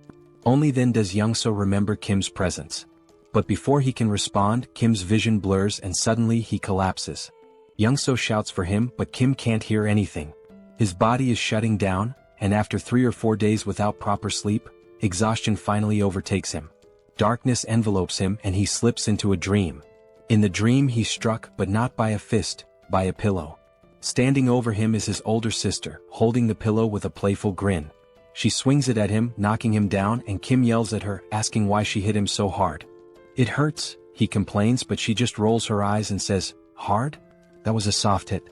Only then does Young-so remember Kim's presence. But before he can respond, Kim's vision blurs and suddenly he collapses. Young-so shouts for him, but Kim can't hear anything. His body is shutting down, and after 3 or 4 days without proper sleep, exhaustion finally overtakes him. Darkness envelopes him and he slips into a dream. In the dream he's struck, but not by a fist, by a pillow. Standing over him is his older sister, holding the pillow with a playful grin. She swings it at him, knocking him down, and Kim yells at her, asking why she hit him so hard. "It hurts," he complains, but she just rolls her eyes and says, "Hard? That was a soft hit.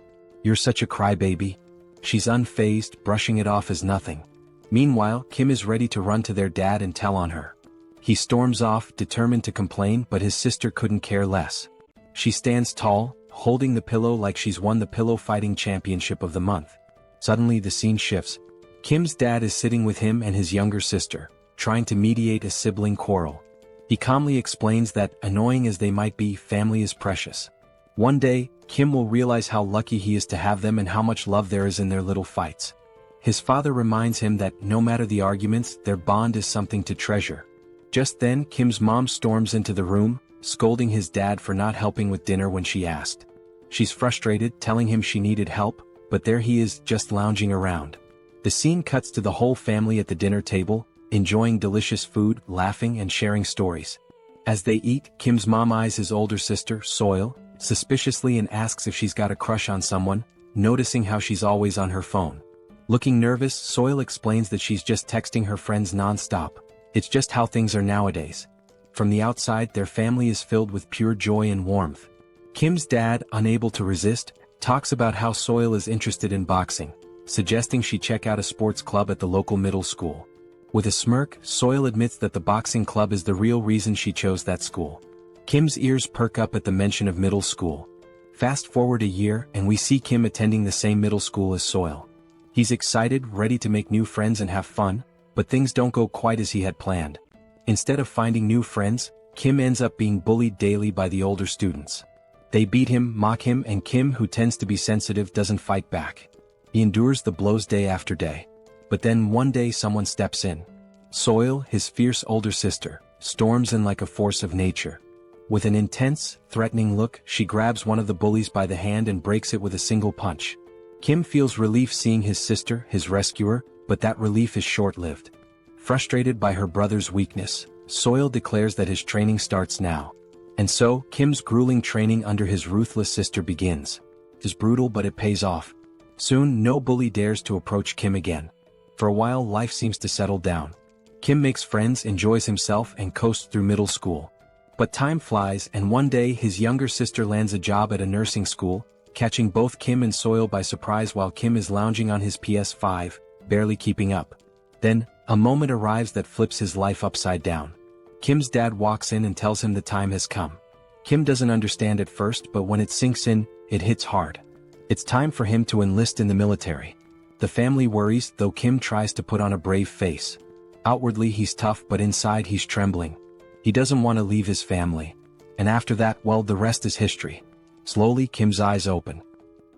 You're such a crybaby." She's unfazed, brushing it off as nothing. Meanwhile, Kim is ready to run to their dad and tell on her. He storms off, determined to complain, but his sister couldn't care less. She stands tall, holding the pillow like she's won the pillow fighting championship of the month. Suddenly the scene shifts. Kim's dad is sitting with him and his younger sister, trying to mediate a sibling quarrel. He calmly explains that, annoying as they might be, family is precious. One day, Kim will realize how lucky he is to have them and how much love there is in their little fights. His father reminds him that, no matter the arguments, their bond is something to treasure. Just then, Kim's mom storms into the room, scolding his dad for not helping with dinner when she asked. She's frustrated, telling him she needed help, but there he is, just lounging around. The scene cuts to the whole family at the dinner table, enjoying delicious food, laughing and sharing stories. As they eat, Kim's mom eyes his older sister, Seoul, suspiciously and asks if she's got a crush on someone, noticing how she's always on her phone. Looking nervous, Seoul explains that she's just texting her friends non-stop. It's just how things are nowadays. From the outside, their family is filled with pure joy and warmth. Kim's dad, unable to resist, talks about how Seoul is interested in boxing, suggesting she check out a sports club at the local middle school. With a smirk, Seoul admits that the boxing club is the real reason she chose that school. Kim's ears perk up at the mention of middle school. Fast forward a year, and we see Kim attending the same middle school as Seoul. He's excited, ready to make new friends and have fun, but things don't go quite as he had planned. Instead of finding new friends, Kim ends up being bullied daily by the older students. They beat him, mock him, and Kim, who tends to be sensitive, doesn't fight back. He endures the blows day after day. But then one day someone steps in. Seoul, his fierce older sister, storms in like a force of nature. With an intense, threatening look, she grabs one of the bullies by the hand and breaks it with a single punch. Kim feels relief seeing his sister, his rescuer, but that relief is short-lived. Frustrated by her brother's weakness, Seoul declares that his training starts now. And so, Kim's grueling training under his ruthless sister begins. It's brutal, but it pays off. Soon, no bully dares to approach Kim again. For a while, life seems to settle down. Kim makes friends, enjoys himself, and coasts through middle school. But time flies, and one day his younger sister lands a job at a nursing school, catching both Kim and Seoul by surprise while Kim is lounging on his PS5, barely keeping up. Then, a moment arrives that flips his life upside down. Kim's dad walks in and tells him the time has come. Kim doesn't understand at first, but when it sinks in, it hits hard. It's time for him to enlist in the military. The family worries, though Kim tries to put on a brave face. Outwardly he's tough, but inside he's trembling. He doesn't want to leave his family. And after that, well, the rest is history. Slowly, Kim's eyes open.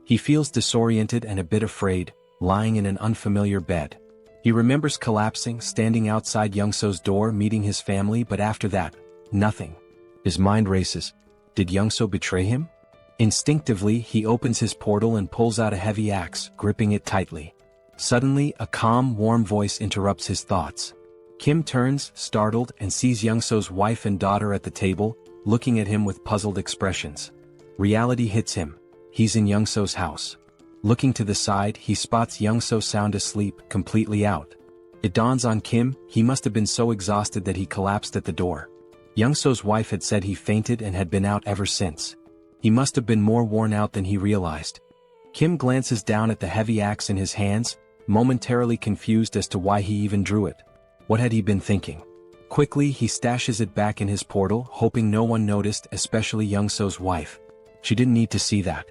He feels disoriented and a bit afraid, lying in an unfamiliar bed. He remembers collapsing, standing outside Youngso's door, meeting his family, but after that, nothing. His mind races. Did Youngso betray him? Instinctively, he opens his portal and pulls out a heavy axe, gripping it tightly. Suddenly, a calm, warm voice interrupts his thoughts. Kim turns, startled, and sees Youngso's wife and daughter at the table, looking at him with puzzled expressions. Reality hits him. He's in Youngso's house. Looking to the side, he spots Youngso sound asleep, completely out. It dawns on Kim, he must have been so exhausted that he collapsed at the door. Youngso's wife had said he fainted and had been out ever since. He must have been more worn out than he realized. Kim glances down at the heavy axe in his hands, momentarily confused as to why he even drew it. What had he been thinking? Quickly, he stashes it back in his portal, hoping no one noticed, especially Youngso's wife. She didn't need to see that.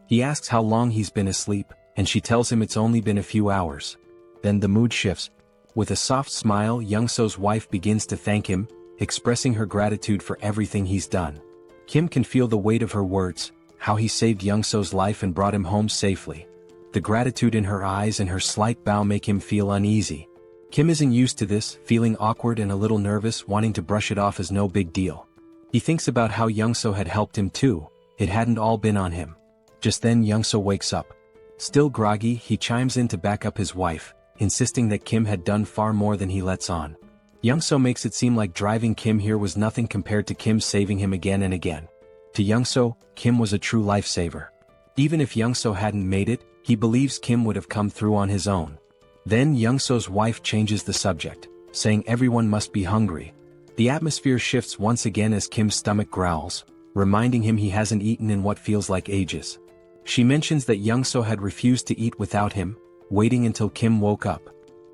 He asks how long he's been asleep, and she tells him it's only been a few hours. Then the mood shifts. With a soft smile, Youngso's wife begins to thank him, expressing her gratitude for everything he's done. Kim can feel the weight of her words, how he saved Youngso's life and brought him home safely. The gratitude in her eyes and her slight bow make him feel uneasy. Kim isn't used to this, feeling awkward and a little nervous, wanting to brush it off as no big deal. He thinks about how Youngso had helped him too. It hadn't all been on him. Just then Youngso wakes up. Still groggy, he chimes in to back up his wife, insisting that Kim had done far more than he lets on. Youngso makes it seem like driving Kim here was nothing compared to Kim saving him again and again. To Youngso, Kim was a true lifesaver. Even if Youngso hadn't made it, he believes Kim would have come through on his own. Then Youngso's wife changes the subject, saying everyone must be hungry. The atmosphere shifts once again as Kim's stomach growls, reminding him he hasn't eaten in what feels like ages. She mentions that Youngso had refused to eat without him, waiting until Kim woke up.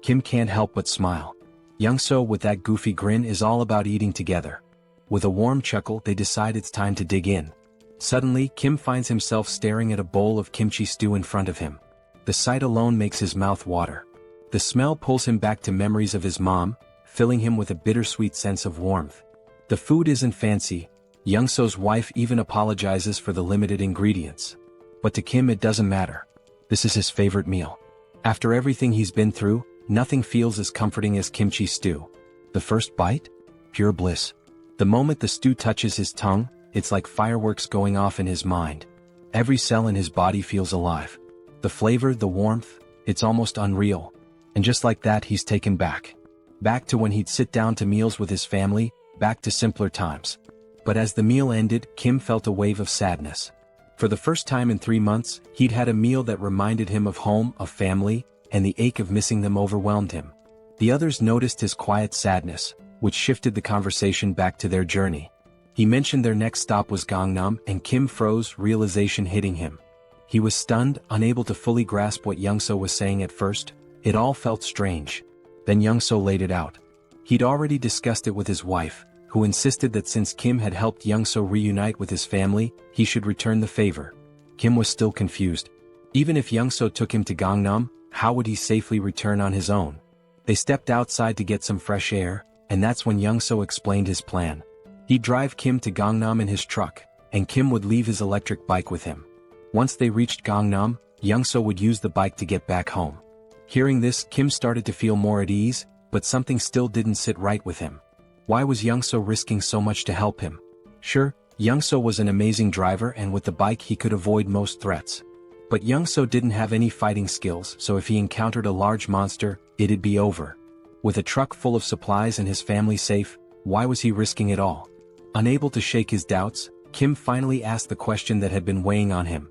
Kim can't help but smile. Youngso, with that goofy grin, is all about eating together. With a warm chuckle, they decide it's time to dig in. Suddenly, Kim finds himself staring at a bowl of kimchi stew in front of him. The sight alone makes his mouth water. The smell pulls him back to memories of his mom, filling him with a bittersweet sense of warmth. The food isn't fancy. Youngso's wife even apologizes for the limited ingredients. But to Kim it doesn't matter. This is his favorite meal. After everything he's been through, nothing feels as comforting as kimchi stew. The first bite? Pure bliss. The moment the stew touches his tongue, it's like fireworks going off in his mind. Every cell in his body feels alive. The flavor, the warmth, it's almost unreal. And just like that, he's taken back. Back to when he'd sit down to meals with his family, back to simpler times. But as the meal ended, Kim felt a wave of sadness. For the first time in 3 months, he'd had a meal that reminded him of home, of family, and the ache of missing them overwhelmed him. The others noticed his quiet sadness, which shifted the conversation back to their journey. He mentioned their next stop was Gangnam, and Kim froze, realization hitting him. He was stunned, unable to fully grasp what Youngso was saying at first. It all felt strange. Then Youngso laid it out. He'd already discussed it with his wife, who insisted that since Kim had helped Youngso reunite with his family, he should return the favor. Kim was still confused. Even if Youngso took him to Gangnam, how would he safely return on his own? They stepped outside to get some fresh air, and that's when Youngso explained his plan. He'd drive Kim to Gangnam in his truck, and Kim would leave his electric bike with him. Once they reached Gangnam, Youngso would use the bike to get back home. Hearing this, Kim started to feel more at ease, but something still didn't sit right with him. Why was Youngso risking so much to help him? Sure, Youngso was an amazing driver, and with the bike he could avoid most threats. But Youngso didn't have any fighting skills, so if he encountered a large monster, it'd be over. With a truck full of supplies and his family safe, why was he risking it all? Unable to shake his doubts, Kim finally asked the question that had been weighing on him.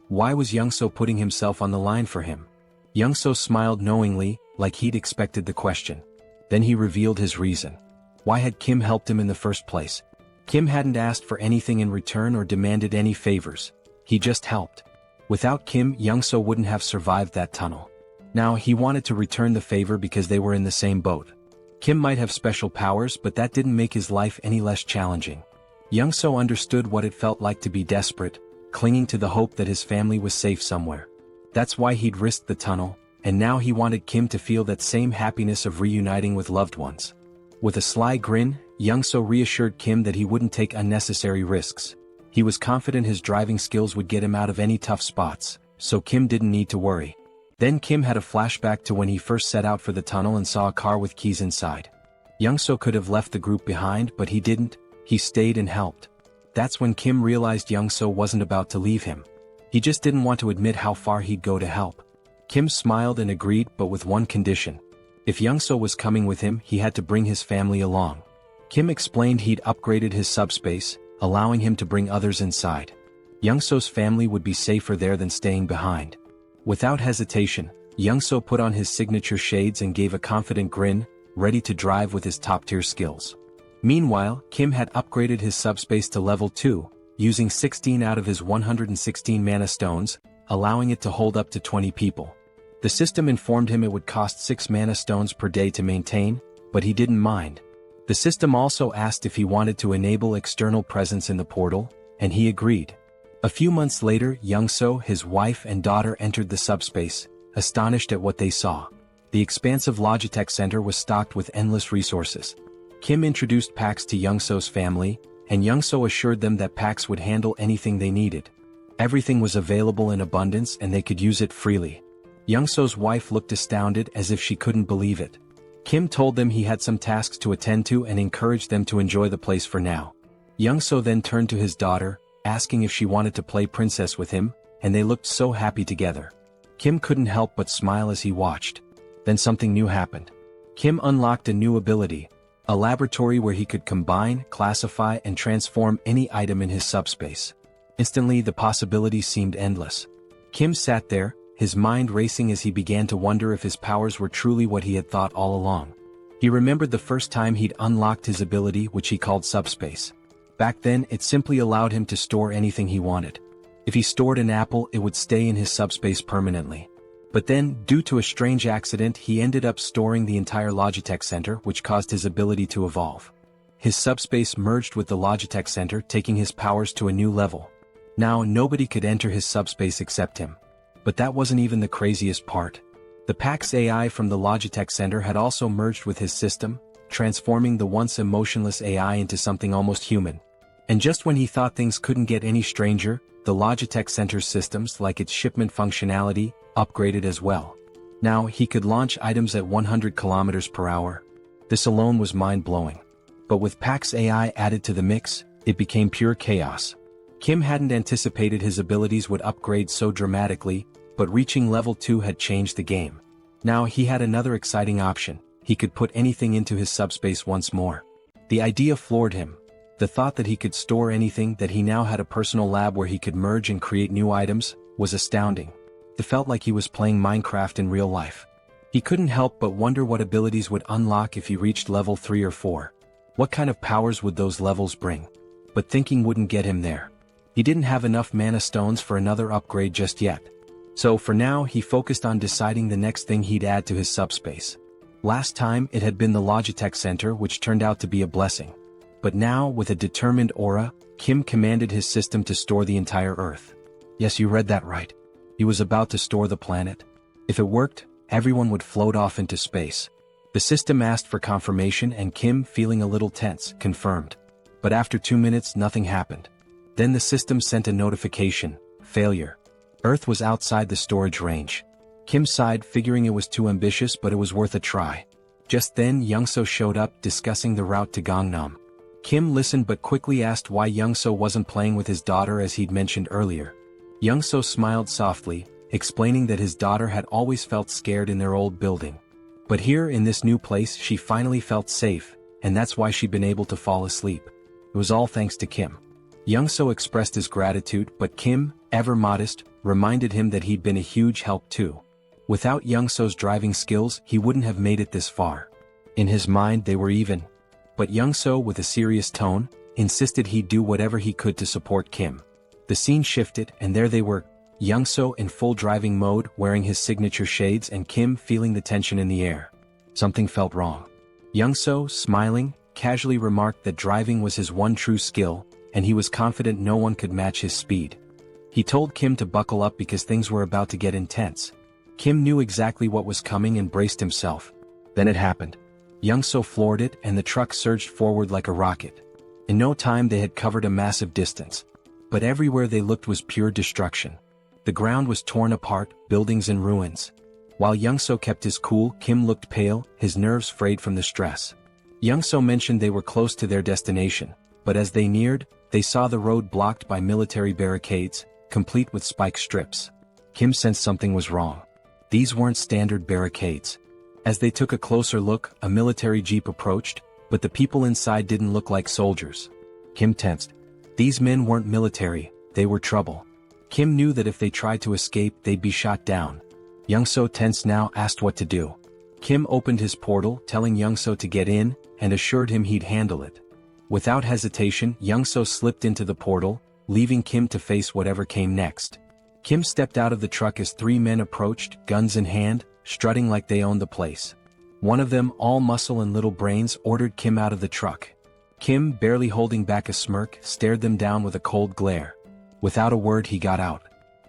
Why was Youngso putting himself on the line for him? Youngso smiled knowingly, like he'd expected the question. Then he revealed his reason. Why had Kim helped him in the first place? Kim hadn't asked for anything in return or demanded any favors. He just helped. Without Kim, Youngso wouldn't have survived that tunnel. Now, he wanted to return the favor because they were in the same boat. Kim might have special powers, but that didn't make his life any less challenging. Youngso understood what it felt like to be desperate, clinging to the hope that his family was safe somewhere. That's why he'd risked the tunnel, and now he wanted Kim to feel that same happiness of reuniting with loved ones. With a sly grin, Youngso reassured Kim that he wouldn't take unnecessary risks. He was confident his driving skills would get him out of any tough spots, so Kim didn't need to worry. Then Kim had a flashback to when he first set out for the tunnel and saw a car with keys inside. Youngso could have left the group behind, but he didn't. He stayed and helped. That's when Kim realized Youngso wasn't about to leave him. He just didn't want to admit how far he'd go to help. Kim smiled and agreed, but with one condition. If Youngso was coming with him, he had to bring his family along. Kim explained he'd upgraded his subspace, allowing him to bring others inside. Youngso's family would be safer there than staying behind. Without hesitation, Youngso put on his signature shades and gave a confident grin, ready to drive with his top-tier skills. Meanwhile, Kim had upgraded his subspace to level 2, using 16 out of his 116 mana stones, allowing it to hold up to 20 people. The system informed him it would cost 6 mana stones per day to maintain, but he didn't mind. The system also asked if he wanted to enable external presence in the portal, and he agreed. A few months later, Youngso, his wife and daughter entered the subspace, astonished at what they saw. The expansive Logitech Center was stocked with endless resources. Kim introduced PAX to Youngso's family, and Youngso assured them that PAX would handle anything they needed. Everything was available in abundance and they could use it freely. Youngso's wife looked astounded as if she couldn't believe it. Kim told them he had some tasks to attend to and encouraged them to enjoy the place for now. Youngso then turned to his daughter, asking if she wanted to play princess with him, and they looked so happy together. Kim couldn't help but smile as he watched. Then something new happened. Kim unlocked a new ability, a laboratory where he could combine, classify, and transform any item in his subspace. Instantly, the possibilities seemed endless. Kim sat there, his mind racing as he began to wonder if his powers were truly what he had thought all along. He remembered the first time he'd unlocked his ability, which he called subspace. Back then, it simply allowed him to store anything he wanted. If he stored an apple, it would stay in his subspace permanently. But then, due to a strange accident, he ended up storing the entire Logitech Center, which caused his ability to evolve. His subspace merged with the Logitech Center, taking his powers to a new level. Now, nobody could enter his subspace except him. But that wasn't even the craziest part. The PAX AI from the Logitech Center had also merged with his system, transforming the once emotionless AI into something almost human. And just when he thought things couldn't get any stranger, the Logitech Center's systems, like its shipment functionality, upgraded as well. Now, he could launch items at 100 kilometers per hour. This alone was mind-blowing. But with PAX AI added to the mix, it became pure chaos. Kim hadn't anticipated his abilities would upgrade so dramatically, but reaching level 2 had changed the game. Now he had another exciting option. He could put anything into his subspace once more. The idea floored him. The thought that he could store anything, that he now had a personal lab where he could merge and create new items, was astounding. It felt like he was playing Minecraft in real life. He couldn't help but wonder what abilities would unlock if he reached level 3 or 4. What kind of powers would those levels bring? But thinking wouldn't get him there. He didn't have enough mana stones for another upgrade just yet. So for now, he focused on deciding the next thing he'd add to his subspace. Last time, it had been the Logitech Center, which turned out to be a blessing. But now, with a determined aura, Kim commanded his system to store the entire Earth. Yes, you read that right. He was about to store the planet. If it worked, everyone would float off into space. The system asked for confirmation and Kim, feeling a little tense, confirmed. But after 2 minutes, nothing happened. Then the system sent a notification: failure. Earth was outside the storage range. Kim sighed, figuring it was too ambitious, but it was worth a try. Just then, Youngso showed up, discussing the route to Gangnam. Kim listened but quickly asked why Youngso wasn't playing with his daughter as he'd mentioned earlier. Youngso smiled softly, explaining that his daughter had always felt scared in their old building. But here in this new place she finally felt safe, and that's why she'd been able to fall asleep. It was all thanks to Kim. Youngso expressed his gratitude, but Kim, ever modest, reminded him that he'd been a huge help too. Without Youngso's driving skills, he wouldn't have made it this far. In his mind they were even. But Young-so, with a serious tone, insisted he'd do whatever he could to support Kim. The scene shifted, and there they were, Young-so in full driving mode wearing his signature shades and Kim feeling the tension in the air. Something felt wrong. Young-so, smiling, casually remarked that driving was his one true skill, and he was confident no one could match his speed. He told Kim to buckle up because things were about to get intense. Kim knew exactly what was coming and braced himself. Then it happened. Young-so floored it and the truck surged forward like a rocket. In no time they had covered a massive distance. But everywhere they looked was pure destruction. The ground was torn apart, buildings in ruins. While Young-so kept his cool, Kim looked pale, his nerves frayed from the stress. Young-so mentioned they were close to their destination, but as they neared, they saw the road blocked by military barricades, complete with spike strips. Kim sensed something was wrong. These weren't standard barricades. As they took a closer look, a military jeep approached, but the people inside didn't look like soldiers. Kim tensed. These men weren't military, they were trouble. Kim knew that if they tried to escape they'd be shot down. Young-so, tense now, asked what to do. Kim opened his portal, telling Young-so to get in, and assured him he'd handle it. Without hesitation, Young-so slipped into the portal, leaving Kim to face whatever came next. Kim stepped out of the truck as three men approached, guns in hand, strutting like they owned the place. One of them, all muscle and little brains, ordered Kim out of the truck. Kim, barely holding back a smirk, stared them down with a cold glare. Without a word he got out.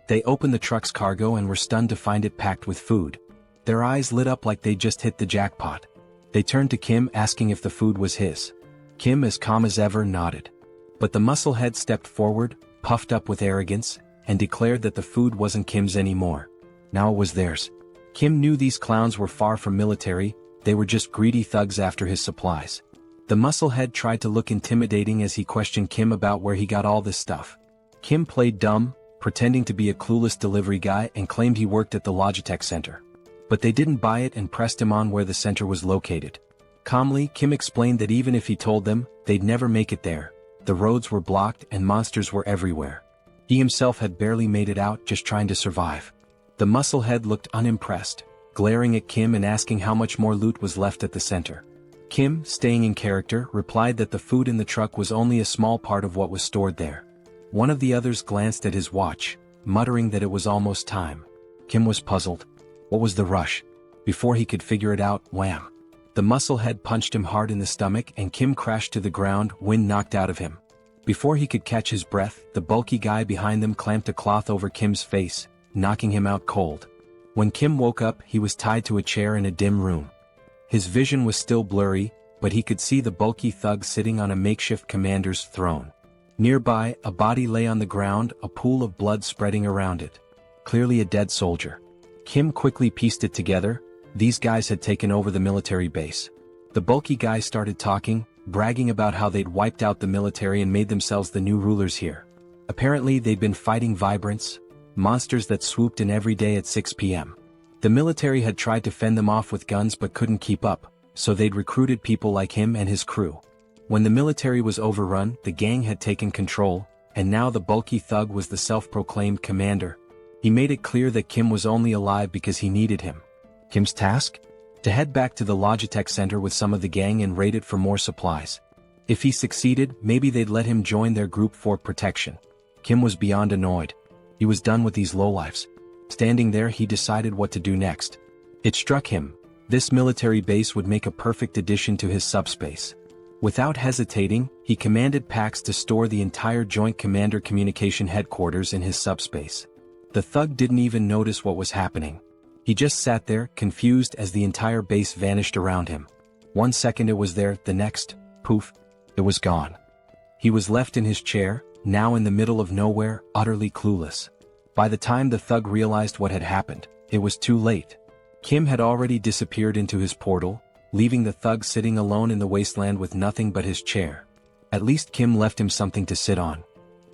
They opened the truck's cargo and were stunned to find it packed with food. Their eyes lit up like they'd just hit the jackpot. They turned to Kim asking if the food was his. Kim, as calm as ever, nodded. But the musclehead stepped forward, puffed up with arrogance, and declared that the food wasn't Kim's anymore. Now it was theirs. Kim knew these clowns were far from military, they were just greedy thugs after his supplies. The musclehead tried to look intimidating as he questioned Kim about where he got all this stuff. Kim played dumb, pretending to be a clueless delivery guy and claimed he worked at the Logitech Center. But they didn't buy it and pressed him on where the center was located. Calmly, Kim explained that even if he told them, they'd never make it there. The roads were blocked and monsters were everywhere. He himself had barely made it out, just trying to survive. The musclehead looked unimpressed, glaring at Kim and asking how much more loot was left at the center. Kim, staying in character, replied that the food in the truck was only a small part of what was stored there. One of the others glanced at his watch, muttering that it was almost time. Kim was puzzled. What was the rush? Before he could figure it out, wham! The musclehead punched him hard in the stomach and Kim crashed to the ground, wind knocked out of him. Before he could catch his breath, the bulky guy behind them clamped a cloth over Kim's face, knocking him out cold. When Kim woke up, he was tied to a chair in a dim room. His vision was still blurry, but he could see the bulky thug sitting on a makeshift commander's throne. Nearby, a body lay on the ground, a pool of blood spreading around it. Clearly a dead soldier. Kim quickly pieced it together. These guys had taken over the military base. The bulky guy started talking, bragging about how they'd wiped out the military and made themselves the new rulers here. Apparently they'd been fighting vibrants, monsters that swooped in every day at 6 p.m. The military had tried to fend them off with guns but couldn't keep up, so they'd recruited people like him and his crew. When the military was overrun, the gang had taken control, and now the bulky thug was the self-proclaimed commander. He made it clear that Kim was only alive because he needed him. Kim's task? To head back to the Logitech Center with some of the gang and raid it for more supplies. If he succeeded, maybe they'd let him join their group for protection. Kim was beyond annoyed. He was done with these lowlifes. Standing there, he decided what to do next. It struck him. This military base would make a perfect addition to his subspace. Without hesitating, he commanded Pax to store the entire Joint Commander Communication Headquarters in his subspace. The thug didn't even notice what was happening. He just sat there, confused as the entire base vanished around him. 1 second it was there, the next, poof, it was gone. He was left in his chair, now in the middle of nowhere, utterly clueless. By the time the thug realized what had happened, it was too late. Kim had already disappeared into his portal, leaving the thug sitting alone in the wasteland with nothing but his chair. At least Kim left him something to sit on.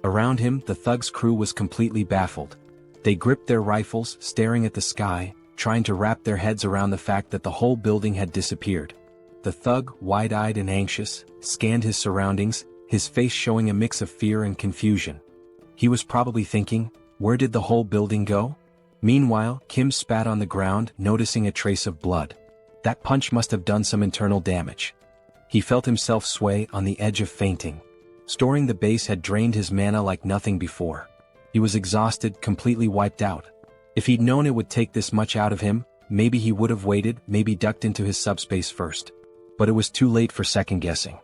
Around him, the thug's crew was completely baffled. They gripped their rifles, staring at the sky, trying to wrap their heads around the fact that the whole building had disappeared. The thug, wide-eyed and anxious, scanned his surroundings, his face showing a mix of fear and confusion. He was probably thinking, where did the whole building go? Meanwhile, Kim spat on the ground, noticing a trace of blood. That punch must have done some internal damage. He felt himself sway on the edge of fainting. Storing the base had drained his mana like nothing before. He was exhausted, completely wiped out. If he'd known it would take this much out of him, maybe he would have waited, maybe ducked into his subspace first. But it was too late for second-guessing.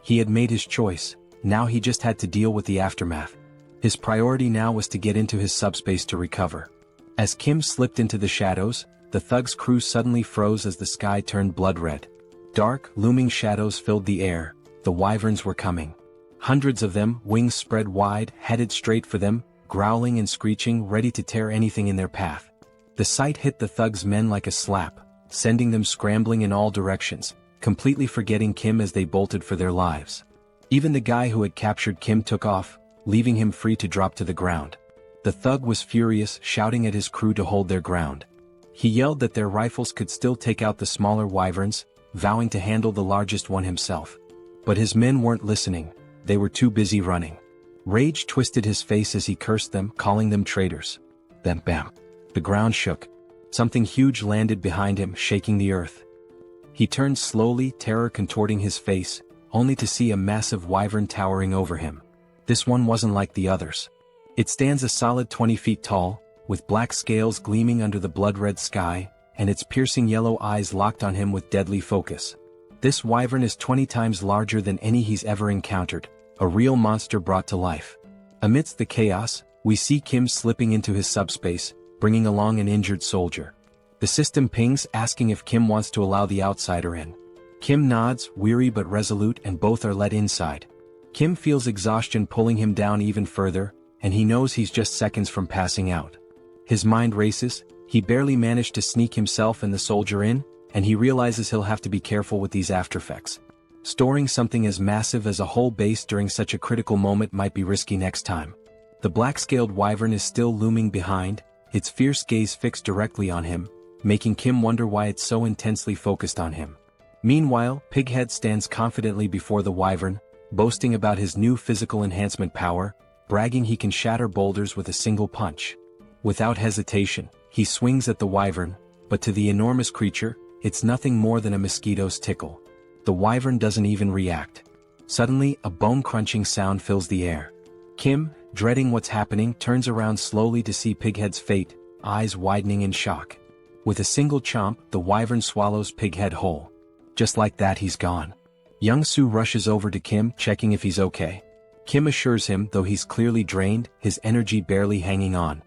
He had made his choice, now he just had to deal with the aftermath. His priority now was to get into his subspace to recover. As Kim slipped into the shadows, the thug's crew suddenly froze as the sky turned blood-red. Dark, looming shadows filled the air. The wyverns were coming. Hundreds of them, wings spread wide, headed straight for them, growling and screeching, ready to tear anything in their path. The sight hit the thug's men like a slap, sending them scrambling in all directions, completely forgetting Kim as they bolted for their lives. Even the guy who had captured Kim took off, leaving him free to drop to the ground. The thug was furious, shouting at his crew to hold their ground. He yelled that their rifles could still take out the smaller wyverns, vowing to handle the largest one himself. But his men weren't listening, they were too busy running. Rage twisted his face as he cursed them, calling them traitors. Then bam. The ground shook. Something huge landed behind him, shaking the earth. He turned slowly, terror contorting his face, only to see a massive wyvern towering over him. This one wasn't like the others. It stands a solid 20 feet tall, with black scales gleaming under the blood-red sky, and its piercing yellow eyes locked on him with deadly focus. This wyvern is 20 times larger than any he's ever encountered, a real monster brought to life. Amidst the chaos, we see Kim slipping into his subspace, bringing along an injured soldier. The system pings asking if Kim wants to allow the outsider in. Kim nods, weary but resolute, and both are let inside. Kim feels exhaustion pulling him down even further, and he knows he's just seconds from passing out. His mind races, he barely managed to sneak himself and the soldier in, and he realizes he'll have to be careful with these aftereffects. Storing something as massive as a whole base during such a critical moment might be risky next time. The black-scaled wyvern is still looming behind, its fierce gaze fixed directly on him, making Kim wonder why it's so intensely focused on him. Meanwhile, Pighead stands confidently before the wyvern, boasting about his new physical enhancement power, bragging he can shatter boulders with a single punch. Without hesitation, he swings at the wyvern, but to the enormous creature, it's nothing more than a mosquito's tickle. The wyvern doesn't even react. Suddenly, a bone-crunching sound fills the air. Kim, dreading what's happening, turns around slowly to see Pighead's fate, eyes widening in shock. With a single chomp, the wyvern swallows Pighead whole. Just like that, he's gone. Young-soo rushes over to Kim, checking if he's okay. Kim assures him, though he's clearly drained, his energy barely hanging on.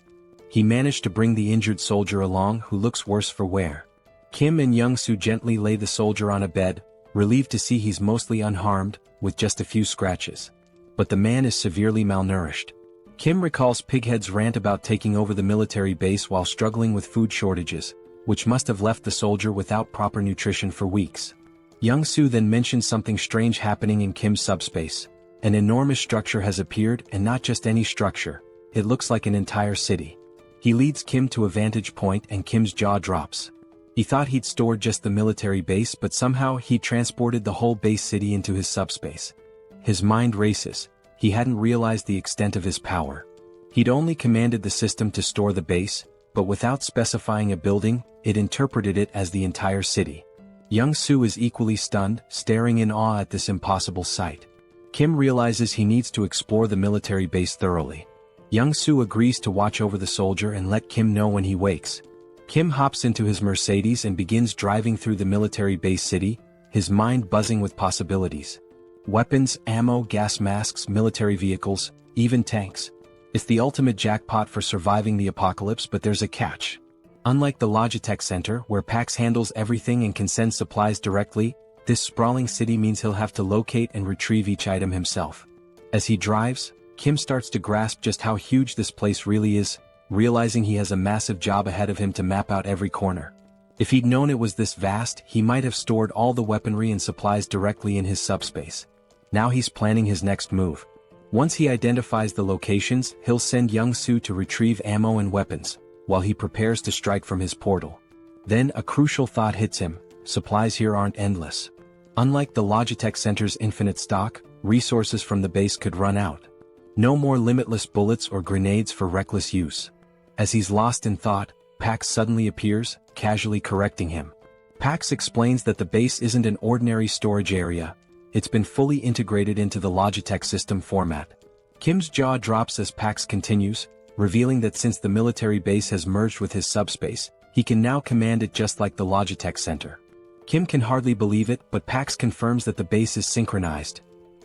He managed to bring the injured soldier along, who looks worse for wear. Kim and Young-soo gently lay the soldier on a bed, relieved to see he's mostly unharmed, with just a few scratches. But the man is severely malnourished. Kim recalls Pighead's rant about taking over the military base while struggling with food shortages, which must have left the soldier without proper nutrition for weeks. Young-soo then mentions something strange happening in Kim's subspace. An enormous structure has appeared, and not just any structure, it looks like an entire city. He leads Kim to a vantage point and Kim's jaw drops. He thought he'd stored just the military base, but somehow he transported the whole base city into his subspace. His mind races, he hadn't realized the extent of his power. He'd only commanded the system to store the base, but without specifying a building, it interpreted it as the entire city. Young-soo is equally stunned, staring in awe at this impossible sight. Kim realizes he needs to explore the military base thoroughly. Young-soo agrees to watch over the soldier and let Kim know when he wakes. Kim hops into his Mercedes and begins driving through the military base city, his mind buzzing with possibilities. Weapons, ammo, gas masks, military vehicles, even tanks. It's the ultimate jackpot for surviving the apocalypse, but there's a catch. Unlike the Logitech Center, where PAX handles everything and can send supplies directly, this sprawling city means he'll have to locate and retrieve each item himself. As he drives, Kim starts to grasp just how huge this place really is, realizing he has a massive job ahead of him to map out every corner. If he'd known it was this vast, he might have stored all the weaponry and supplies directly in his subspace. Now he's planning his next move. Once he identifies the locations, he'll send Young-soo to retrieve ammo and weapons, while he prepares to strike from his portal. Then a crucial thought hits him: supplies here aren't endless. Unlike the Logitech Center's infinite stock, resources from the base could run out. No more limitless bullets or grenades for reckless use. As he's lost in thought, Pax suddenly appears, casually correcting him. Pax explains that the base isn't an ordinary storage area, it's been fully integrated into the Logitech system format. Kim's jaw drops as Pax continues, revealing that since the military base has merged with his subspace, he can now command it just like the Logitech Center. Kim can hardly believe it, but Pax confirms that the base is synchronized.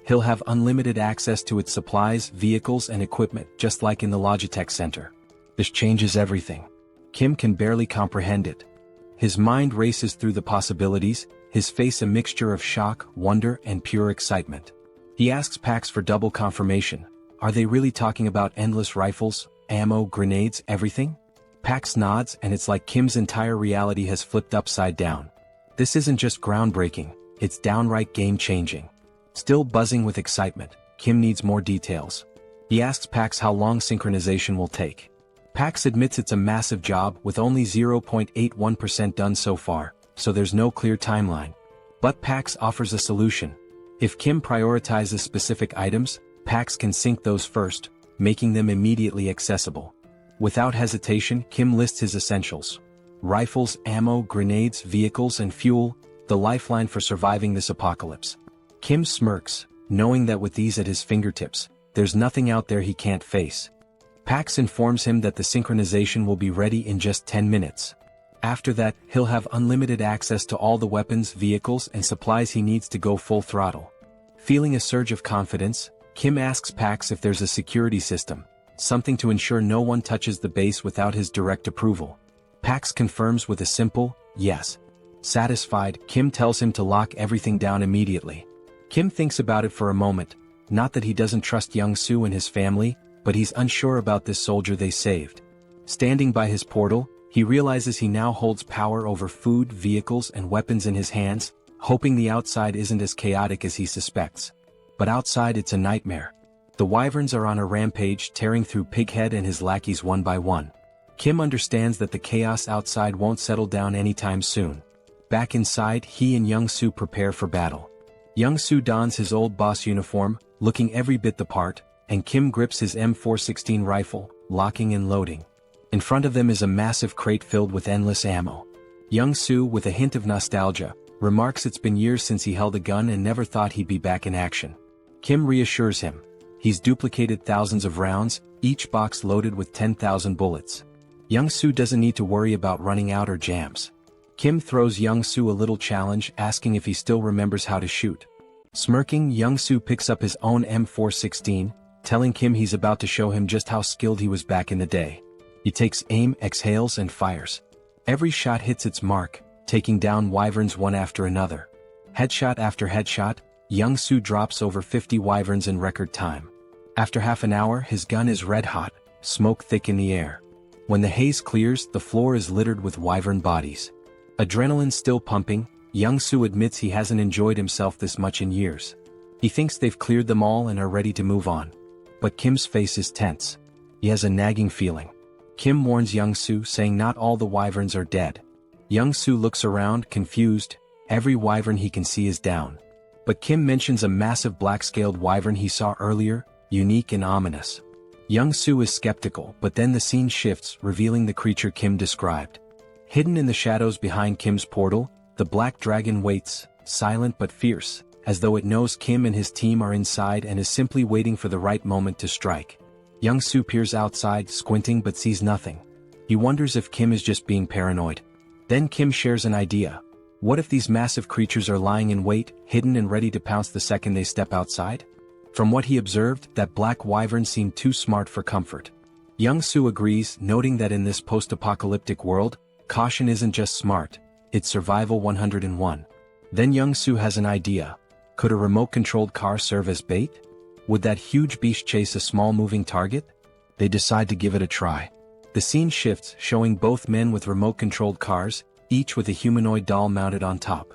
He'll have unlimited access to its supplies, vehicles and equipment just like in the Logitech Center. This changes everything. Kim can barely comprehend it. His mind races through the possibilities, his face a mixture of shock, wonder and pure excitement. He asks Pax for double confirmation. Are they really talking about endless rifles, ammo, grenades, everything? Pax nods and it's like Kim's entire reality has flipped upside down. This isn't just groundbreaking, it's downright game-changing. Still buzzing with excitement, Kim needs more details. He asks Pax how long synchronization will take. Pax admits it's a massive job with only 0.81% done so far, so there's no clear timeline. But Pax offers a solution. If Kim prioritizes specific items, Pax can sync those first, making them immediately accessible. Without hesitation, Kim lists his essentials. Rifles, ammo, grenades, vehicles and fuel, the lifeline for surviving this apocalypse. Kim smirks, knowing that with these at his fingertips, there's nothing out there he can't face. Pax informs him that the synchronization will be ready in just 10 minutes. After that, he'll have unlimited access to all the weapons, vehicles and supplies he needs to go full throttle. Feeling a surge of confidence, Kim asks Pax if there's a security system, something to ensure no one touches the base without his direct approval. Pax confirms with a simple, yes. Satisfied, Kim tells him to lock everything down immediately. Kim thinks about it for a moment, not that he doesn't trust Young-soo and his family, but he's unsure about this soldier they saved. Standing by his portal, he realizes he now holds power over food, vehicles and weapons in his hands, hoping the outside isn't as chaotic as he suspects. But outside it's a nightmare. The wyverns are on a rampage tearing through Pighead and his lackeys one by one. Kim understands that the chaos outside won't settle down anytime soon. Back inside, he and Young-soo prepare for battle. Young-soo dons his old boss uniform, looking every bit the part, and Kim grips his M416 rifle, locking and loading. In front of them is a massive crate filled with endless ammo. Young-soo, with a hint of nostalgia, remarks it's been years since he held a gun and never thought he'd be back in action. Kim reassures him. He's duplicated thousands of rounds, each box loaded with 10,000 bullets. Young-soo doesn't need to worry about running out or jams. Kim throws Young-soo a little challenge, asking if he still remembers how to shoot. Smirking, Young-soo picks up his own M416, telling Kim he's about to show him just how skilled he was back in the day. He takes aim, exhales and fires. Every shot hits its mark, taking down wyverns one after another. Headshot after headshot, Young-soo drops over 50 wyverns in record time. After half an hour, his gun is red hot, smoke thick in the air. When the haze clears, the floor is littered with wyvern bodies. Adrenaline still pumping, Young-soo admits he hasn't enjoyed himself this much in years. He thinks they've cleared them all and are ready to move on. But Kim's face is tense. He has a nagging feeling. Kim warns Young-soo, saying not all the wyverns are dead. Young-soo looks around, confused. Every wyvern he can see is down. But Kim mentions a massive black-scaled wyvern he saw earlier, unique and ominous. Young-soo is skeptical, but then the scene shifts, revealing the creature Kim described. Hidden in the shadows behind Kim's portal, the black dragon waits, silent but fierce, as though it knows Kim and his team are inside and is simply waiting for the right moment to strike. Young-soo peers outside, squinting but sees nothing. He wonders if Kim is just being paranoid. Then Kim shares an idea. What if these massive creatures are lying in wait, hidden and ready to pounce the second they step outside? From what he observed, that black wyvern seemed too smart for comfort. Young-soo agrees, noting that in this post-apocalyptic world, caution isn't just smart, it's survival 101. Then Young-soo has an idea. Could a remote-controlled car serve as bait? Would that huge beast chase a small moving target? They decide to give it a try. The scene shifts, showing both men with remote-controlled cars, each with a humanoid doll mounted on top.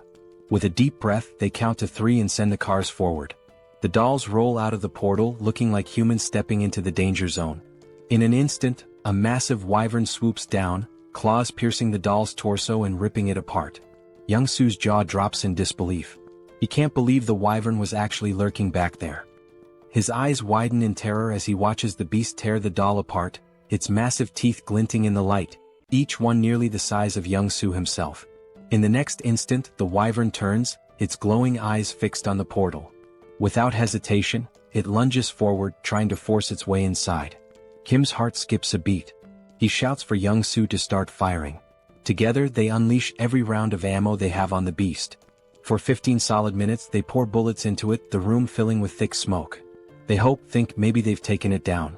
With a deep breath, they count to 3 and send the cars forward. The dolls roll out of the portal, looking like humans stepping into the danger zone. In an instant, a massive wyvern swoops down, claws piercing the doll's torso and ripping it apart. Young-soo's jaw drops in disbelief. He can't believe the wyvern was actually lurking back there. His eyes widen in terror as he watches the beast tear the doll apart, its massive teeth glinting in the light, each one nearly the size of Young-soo himself. In the next instant, the wyvern turns, its glowing eyes fixed on the portal. Without hesitation, it lunges forward, trying to force its way inside. Kim's heart skips a beat. He shouts for Young-soo to start firing. Together, they unleash every round of ammo they have on the beast. For 15 solid minutes, they pour bullets into it, the room filling with thick smoke. They think maybe they've taken it down.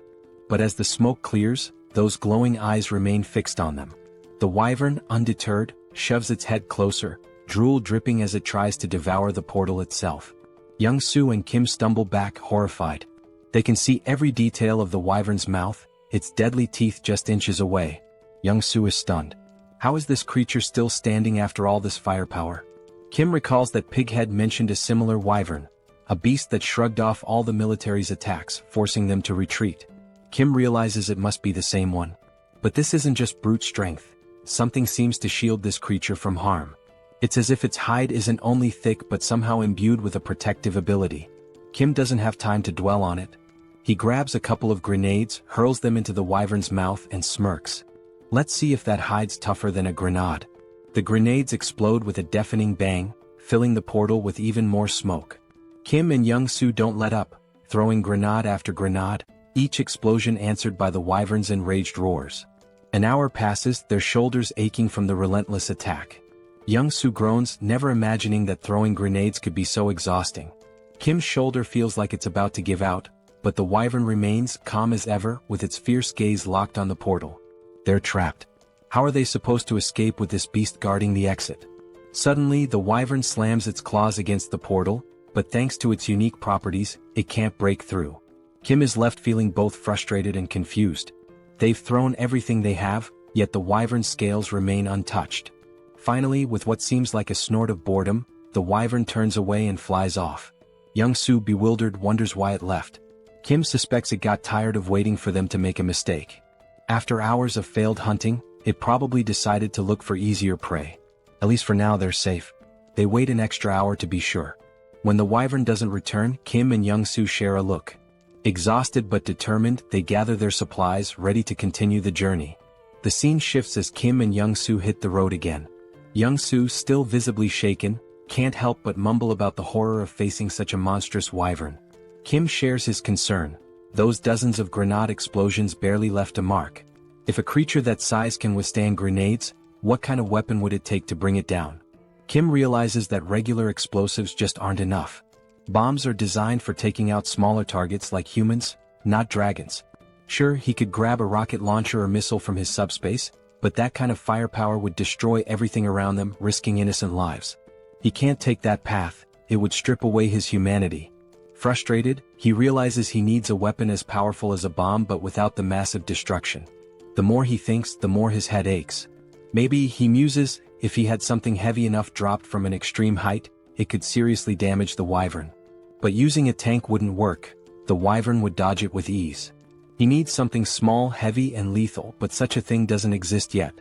But as the smoke clears, those glowing eyes remain fixed on them. The wyvern, undeterred, shoves its head closer, drool dripping as it tries to devour the portal itself. Young-soo and Kim stumble back, horrified. They can see every detail of the wyvern's mouth, its deadly teeth just inches away. Young-soo is stunned. How is this creature still standing after all this firepower? Kim recalls that Pighead mentioned a similar wyvern, a beast that shrugged off all the military's attacks, forcing them to retreat. Kim realizes it must be the same one. But this isn't just brute strength. Something seems to shield this creature from harm. It's as if its hide isn't only thick but somehow imbued with a protective ability. Kim doesn't have time to dwell on it. He grabs a couple of grenades, hurls them into the wyvern's mouth and smirks. Let's see if that hide's tougher than a grenade. The grenades explode with a deafening bang, filling the portal with even more smoke. Kim and Young-soo don't let up, throwing grenade after grenade, each explosion answered by the wyvern's enraged roars. An hour passes, their shoulders aching from the relentless attack. Young-soo groans, never imagining that throwing grenades could be so exhausting. Kim's shoulder feels like it's about to give out, but the wyvern remains calm as ever, with its fierce gaze locked on the portal. They're trapped. How are they supposed to escape with this beast guarding the exit? Suddenly, the wyvern slams its claws against the portal, but thanks to its unique properties, it can't break through. Kim is left feeling both frustrated and confused. They've thrown everything they have, yet the wyvern's scales remain untouched. Finally, with what seems like a snort of boredom, the wyvern turns away and flies off. Young-soo, bewildered, wonders why it left. Kim suspects it got tired of waiting for them to make a mistake. After hours of failed hunting, it probably decided to look for easier prey. At least for now they're safe. They wait an extra hour to be sure. When the wyvern doesn't return, Kim and Young-soo share a look. Exhausted but determined, they gather their supplies, ready to continue the journey. The scene shifts as Kim and Young-soo hit the road again. Young-soo, still visibly shaken, can't help but mumble about the horror of facing such a monstrous wyvern. Kim shares his concern. Those dozens of grenade explosions barely left a mark. If a creature that size can withstand grenades, what kind of weapon would it take to bring it down? Kim realizes that regular explosives just aren't enough. Bombs are designed for taking out smaller targets like humans, not dragons. Sure, he could grab a rocket launcher or missile from his subspace, but that kind of firepower would destroy everything around them, risking innocent lives. He can't take that path, it would strip away his humanity. Frustrated, he realizes he needs a weapon as powerful as a bomb but without the massive destruction. The more he thinks, the more his head aches. Maybe, he muses, if he had something heavy enough dropped from an extreme height, it could seriously damage the wyvern. But using a tank wouldn't work, the wyvern would dodge it with ease. He needs something small, heavy and lethal, but such a thing doesn't exist yet.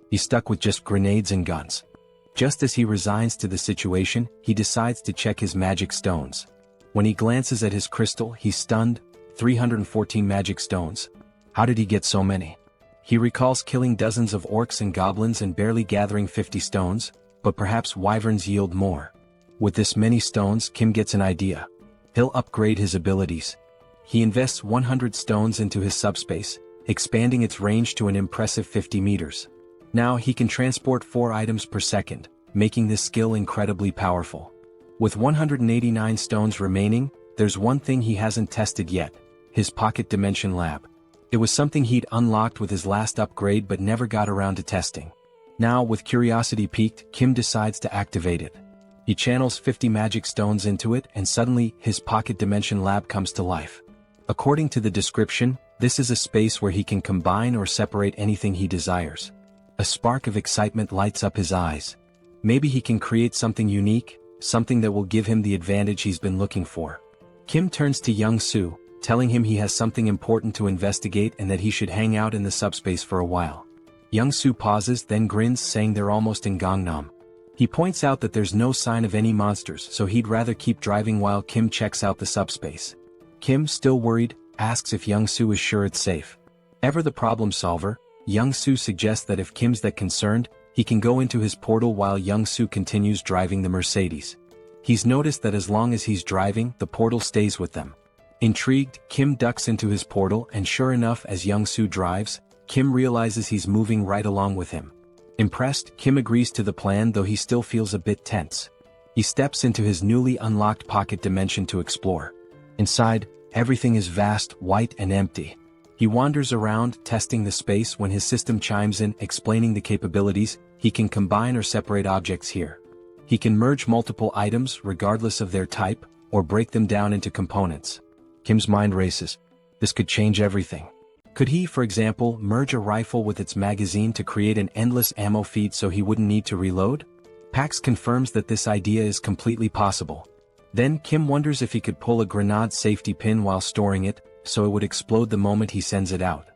He's stuck with just grenades and guns. Just as he resigns to the situation, he decides to check his magic stones. When he glances at his crystal, he's stunned. 314 magic stones. How did he get so many? He recalls killing dozens of orcs and goblins and barely gathering 50 stones, but perhaps wyverns yield more. With this many stones, Kim gets an idea. He'll upgrade his abilities. He invests 100 stones into his subspace, expanding its range to an impressive 50 meters. Now he can transport 4 items per second, making this skill incredibly powerful. With 189 stones remaining, there's one thing he hasn't tested yet: his pocket dimension lab. It was something he'd unlocked with his last upgrade but never got around to testing. Now, with curiosity piqued, Kim decides to activate it. He channels 50 magic stones into it and suddenly, his pocket dimension lab comes to life. According to the description, this is a space where he can combine or separate anything he desires. A spark of excitement lights up his eyes. Maybe he can create something unique, something that will give him the advantage he's been looking for. Kim turns to Young-soo, telling him he has something important to investigate and that he should hang out in the subspace for a while. Young-soo pauses, then grins, saying they're almost in Gangnam. He points out that there's no sign of any monsters, so he'd rather keep driving while Kim checks out the subspace. Kim, still worried, asks if Young-soo is sure it's safe. Ever the problem solver, Young-soo suggests that if Kim's that concerned, He can go into his portal while Young-soo continues driving the Mercedes. He's noticed that as long as he's driving, the portal stays with them. Intrigued, Kim ducks into his portal and sure enough, as Young-soo drives, Kim realizes he's moving right along with him. Impressed, Kim agrees to the plan, though he still feels a bit tense. He steps into his newly unlocked pocket dimension to explore. Inside, everything is vast, white and empty. He wanders around, testing the space, when his system chimes in, explaining the capabilities. He can combine or separate objects here. He can merge multiple items, regardless of their type, or break them down into components. Kim's mind races. This could change everything. Could he, for example, merge a rifle with its magazine to create an endless ammo feed so he wouldn't need to reload? Pax confirms that this idea is completely possible. Then Kim wonders if he could pull a grenade safety pin while storing it, so it would explode the moment he sends it out.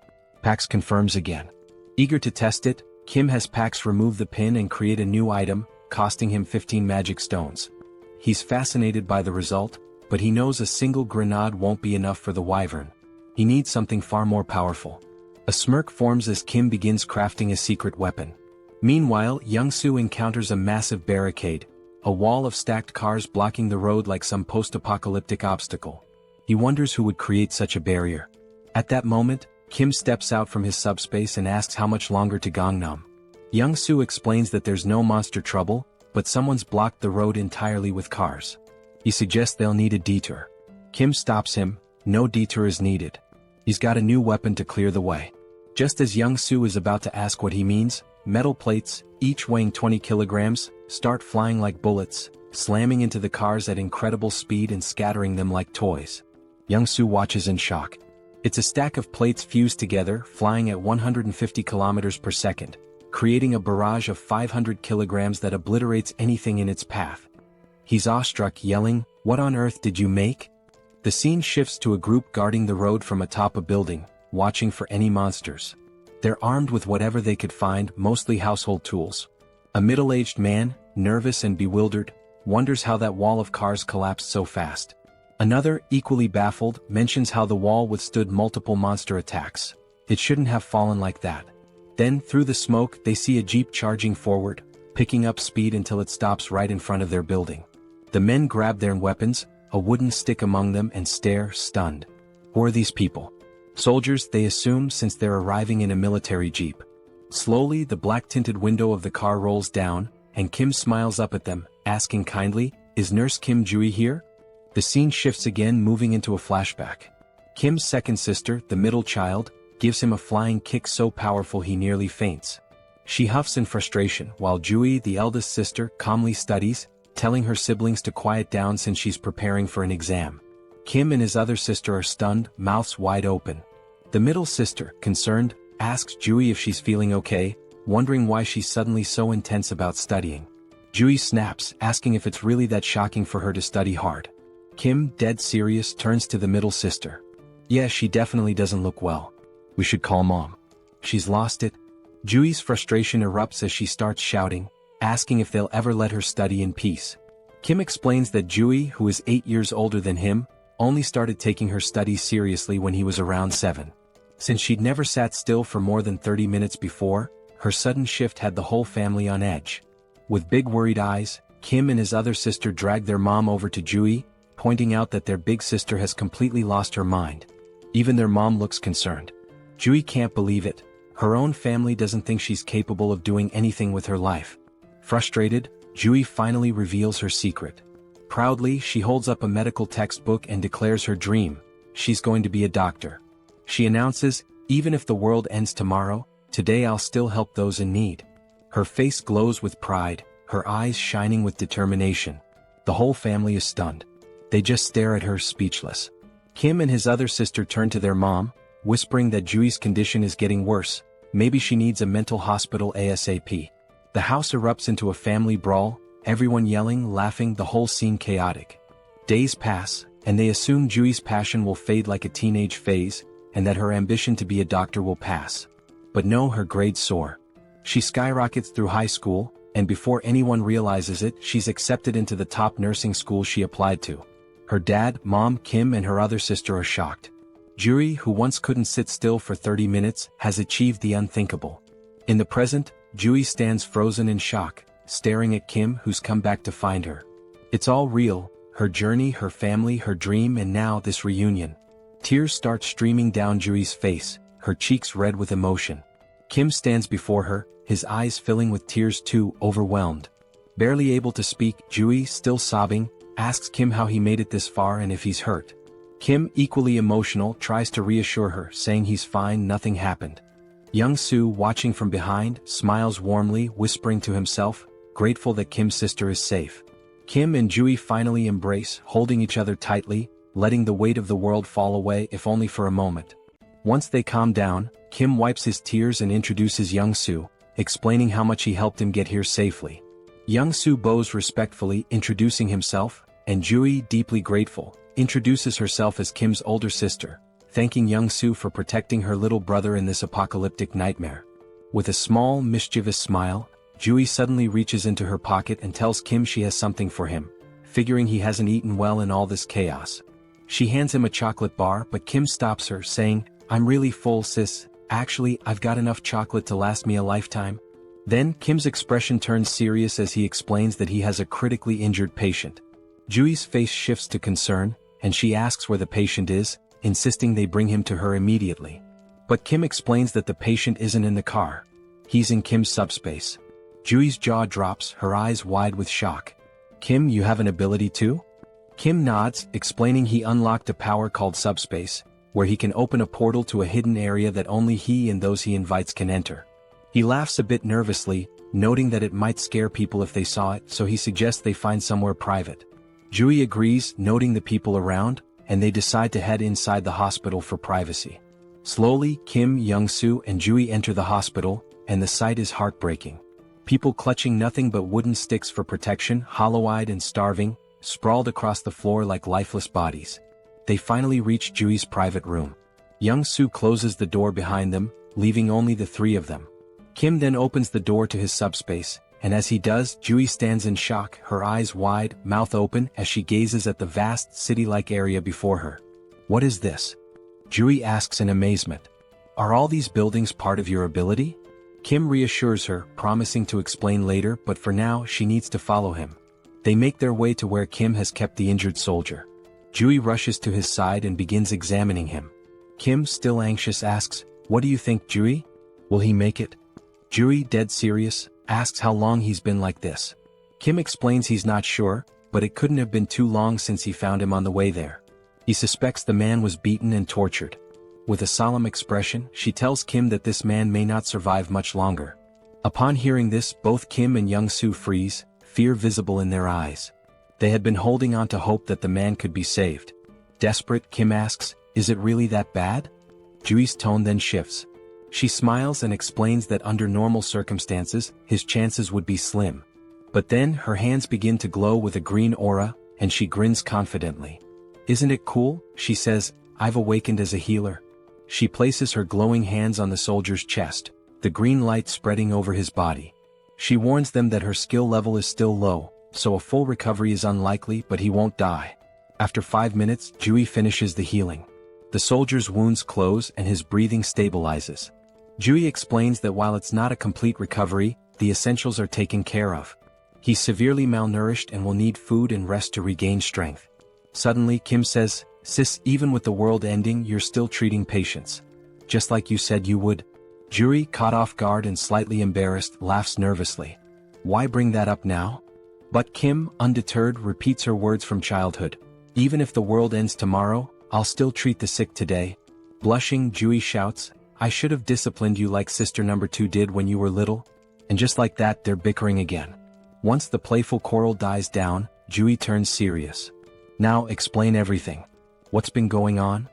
Pax confirms again. Eager to test it, Kim has Pax remove the pin and create a new item, costing him 15 magic stones. He's fascinated by the result, but he knows a single grenade won't be enough for the wyvern. He needs something far more powerful. A smirk forms as Kim begins crafting a secret weapon. Meanwhile, Young-soo encounters a massive barricade, a wall of stacked cars blocking the road like some post-apocalyptic obstacle. He wonders who would create such a barrier. At that moment, Kim steps out from his subspace and asks how much longer to Gangnam. Young-soo explains that there's no monster trouble, but someone's blocked the road entirely with cars. He suggests they'll need a detour. Kim stops him. No detour is needed. He's got a new weapon to clear the way. Just as Young-soo is about to ask what he means, metal plates, each weighing 20 kilograms, start flying like bullets, slamming into the cars at incredible speed and scattering them like toys. Young-soo watches in shock. It's a stack of plates fused together, flying at 150 kilometers per second, creating a barrage of 500 kilograms that obliterates anything in its path. He's awestruck, yelling, "What on earth did you make?" The scene shifts to a group guarding the road from atop a building, watching for any monsters. They're armed with whatever they could find, mostly household tools. A middle-aged man, nervous and bewildered, wonders how that wall of cars collapsed so fast. Another, equally baffled, mentions how the wall withstood multiple monster attacks. It shouldn't have fallen like that. Then, through the smoke, they see a jeep charging forward, picking up speed until it stops right in front of their building. The men grab their weapons, a wooden stick among them, and stare, stunned. Who are these people? Soldiers, they assume, since they're arriving in a military jeep. Slowly, the black-tinted window of the car rolls down, and Kim smiles up at them, asking kindly, "Is Nurse Kim Jui here?" The scene shifts again, moving into a flashback. Kim's second sister, the middle child, gives him a flying kick so powerful he nearly faints. She huffs in frustration, while Jui, the eldest sister, calmly studies, telling her siblings to quiet down since she's preparing for an exam. Kim and his other sister are stunned, mouths wide open. The middle sister, concerned, asks Jui if she's feeling okay, wondering why she's suddenly so intense about studying. Jui snaps, asking if it's really that shocking for her to study hard. Kim, dead serious, turns to the middle sister. "Yeah, she definitely doesn't look well. We should call Mom. She's lost it." Jui's frustration erupts as she starts shouting, asking if they'll ever let her study in peace. Kim explains that Jui, who is 8 years older than him, only started taking her studies seriously when he was around 7. Since she'd never sat still for more than 30 minutes before, her sudden shift had the whole family on edge. With big worried eyes, Kim and his other sister drag their mom over to Jui, pointing out that their big sister has completely lost her mind. Even their mom looks concerned. Jui can't believe it. Her own family doesn't think she's capable of doing anything with her life. Frustrated, Jui finally reveals her secret. Proudly, she holds up a medical textbook and declares her dream: she's going to be a doctor. She announces, "Even if the world ends tomorrow, today I'll still help those in need." Her face glows with pride, her eyes shining with determination. The whole family is stunned. They just stare at her, speechless. Kim and his other sister turn to their mom, whispering that Jui's condition is getting worse. Maybe she needs a mental hospital ASAP. The house erupts into a family brawl, everyone yelling, laughing, the whole scene chaotic. Days pass, and they assume Jui's passion will fade like a teenage phase, and that her ambition to be a doctor will pass. But no, her grades soar. She skyrockets through high school, and before anyone realizes it, she's accepted into the top nursing school she applied to. Her dad, mom, Kim, and her other sister are shocked. Juri, who once couldn't sit still for 30 minutes, has achieved the unthinkable. In the present, Jui stands frozen in shock, staring at Kim, who's come back to find her. It's all real, her journey, her family, her dream, and now this reunion. Tears start streaming down Jui's face, her cheeks red with emotion. Kim stands before her, his eyes filling with tears too, overwhelmed. Barely able to speak, Jui, still sobbing, asks Kim how he made it this far and if he's hurt. Kim, equally emotional, tries to reassure her, saying he's fine, nothing happened. Young-soo, watching from behind, smiles warmly, whispering to himself, grateful that Kim's sister is safe. Kim and Jui finally embrace, holding each other tightly, letting the weight of the world fall away, if only for a moment. Once they calm down, Kim wipes his tears and introduces Young-soo, explaining how much he helped him get here safely. Young-soo bows respectfully, introducing himself, and Jui, deeply grateful, introduces herself as Kim's older sister, thanking Young-soo for protecting her little brother in this apocalyptic nightmare. With a small, mischievous smile, Jui suddenly reaches into her pocket and tells Kim she has something for him, figuring he hasn't eaten well in all this chaos. She hands him a chocolate bar, but Kim stops her, saying, "I'm really full, sis. Actually, I've got enough chocolate to last me a lifetime." Then, Kim's expression turns serious as he explains that he has a critically injured patient. Jui's face shifts to concern, and she asks where the patient is, insisting they bring him to her immediately. But Kim explains that the patient isn't in the car. He's in Kim's subspace. Jui's jaw drops, her eyes wide with shock. "Kim, you have an ability too?" Kim nods, explaining he unlocked a power called subspace, where he can open a portal to a hidden area that only he and those he invites can enter. He laughs a bit nervously, noting that it might scare people if they saw it, so he suggests they find somewhere private. Jui agrees, noting the people around, and they decide to head inside the hospital for privacy. Slowly, Kim, Young-soo, and Jui enter the hospital, and the sight is heartbreaking. People clutching nothing but wooden sticks for protection, hollow-eyed and starving, sprawled across the floor like lifeless bodies. They finally reach Jui's private room. Young-soo closes the door behind them, leaving only the three of them. Kim then opens the door to his subspace, and as he does, Jui stands in shock, her eyes wide, mouth open, as she gazes at the vast, city-like area before her. "What is this?" Jui asks in amazement. "Are all these buildings part of your ability?" Kim reassures her, promising to explain later, but for now she needs to follow him. They make their way to where Kim has kept the injured soldier. Jui rushes to his side and begins examining him. Kim, still anxious, asks, "What do you think, Jui? Will he make it?" Jui, dead serious, asks how long he's been like this. Kim explains he's not sure, but it couldn't have been too long since he found him on the way there. He suspects the man was beaten and tortured. With a solemn expression, she tells Kim that this man may not survive much longer. Upon hearing this, both Kim and Young-soo freeze, fear visible in their eyes. They had been holding on to hope that the man could be saved. Desperate, Kim asks, "Is it really that bad?" Jui's tone then shifts. She smiles and explains that under normal circumstances, his chances would be slim. But then, her hands begin to glow with a green aura, and she grins confidently. "Isn't it cool?" she says, "I've awakened as a healer." She places her glowing hands on the soldier's chest, the green light spreading over his body. She warns them that her skill level is still low, so a full recovery is unlikely, but he won't die. After 5 minutes, Jui finishes the healing. The soldier's wounds close and his breathing stabilizes. Jui explains that while it's not a complete recovery, the essentials are taken care of. He's severely malnourished and will need food and rest to regain strength. Suddenly, Kim says, "Sis, even with the world ending, you're still treating patients. Just like you said you would." Jui, caught off guard and slightly embarrassed, laughs nervously. "Why bring that up now?" But Kim, undeterred, repeats her words from childhood. "Even if the world ends tomorrow, I'll still treat the sick today." Blushing, Jui shouts, "I should have disciplined you like sister number 2 did when you were little." And just like that, they're bickering again. Once the playful quarrel dies down, Jui turns serious. "Now, explain everything. What's been going on?"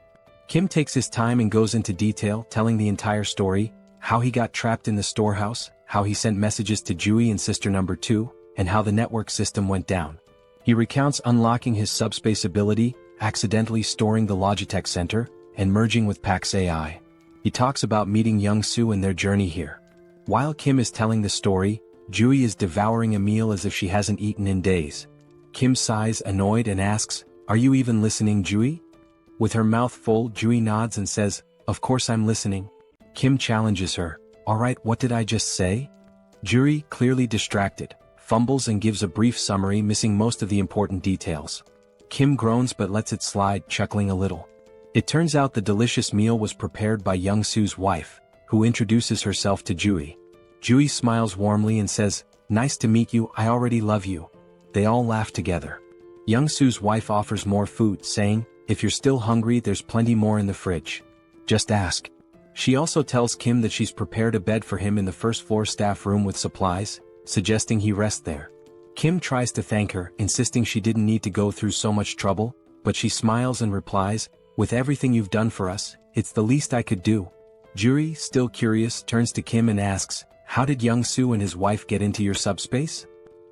Kim takes his time and goes into detail, telling the entire story, how he got trapped in the storehouse, how he sent messages to Jui and sister number 2, and how the network system went down. He recounts unlocking his subspace ability, accidentally storing the Logitech Center, and merging with Pax AI. He talks about meeting Young-soo and their journey here. While Kim is telling the story, Jui is devouring a meal as if she hasn't eaten in days. Kim sighs, annoyed, and asks, "Are you even listening, Jui?" With her mouth full, Jui nods and says, "Of course I'm listening." Kim challenges her, "Alright, what did I just say?" Juri, clearly distracted, fumbles and gives a brief summary missing most of the important details. Kim groans but lets it slide, chuckling a little. It turns out the delicious meal was prepared by Young-soo's wife, who introduces herself to Juri. Juri smiles warmly and says, "Nice to meet you, I already love you." They all laugh together. Young-soo's wife offers more food, saying, "If you're still hungry, there's plenty more in the fridge. Just ask." She also tells Kim that she's prepared a bed for him in the first-floor staff room with supplies, suggesting he rest there. Kim tries to thank her, insisting she didn't need to go through so much trouble, but she smiles and replies, "With everything you've done for us, it's the least I could do." Juri, still curious, turns to Kim and asks, "How did Young-soo and his wife get into your subspace?"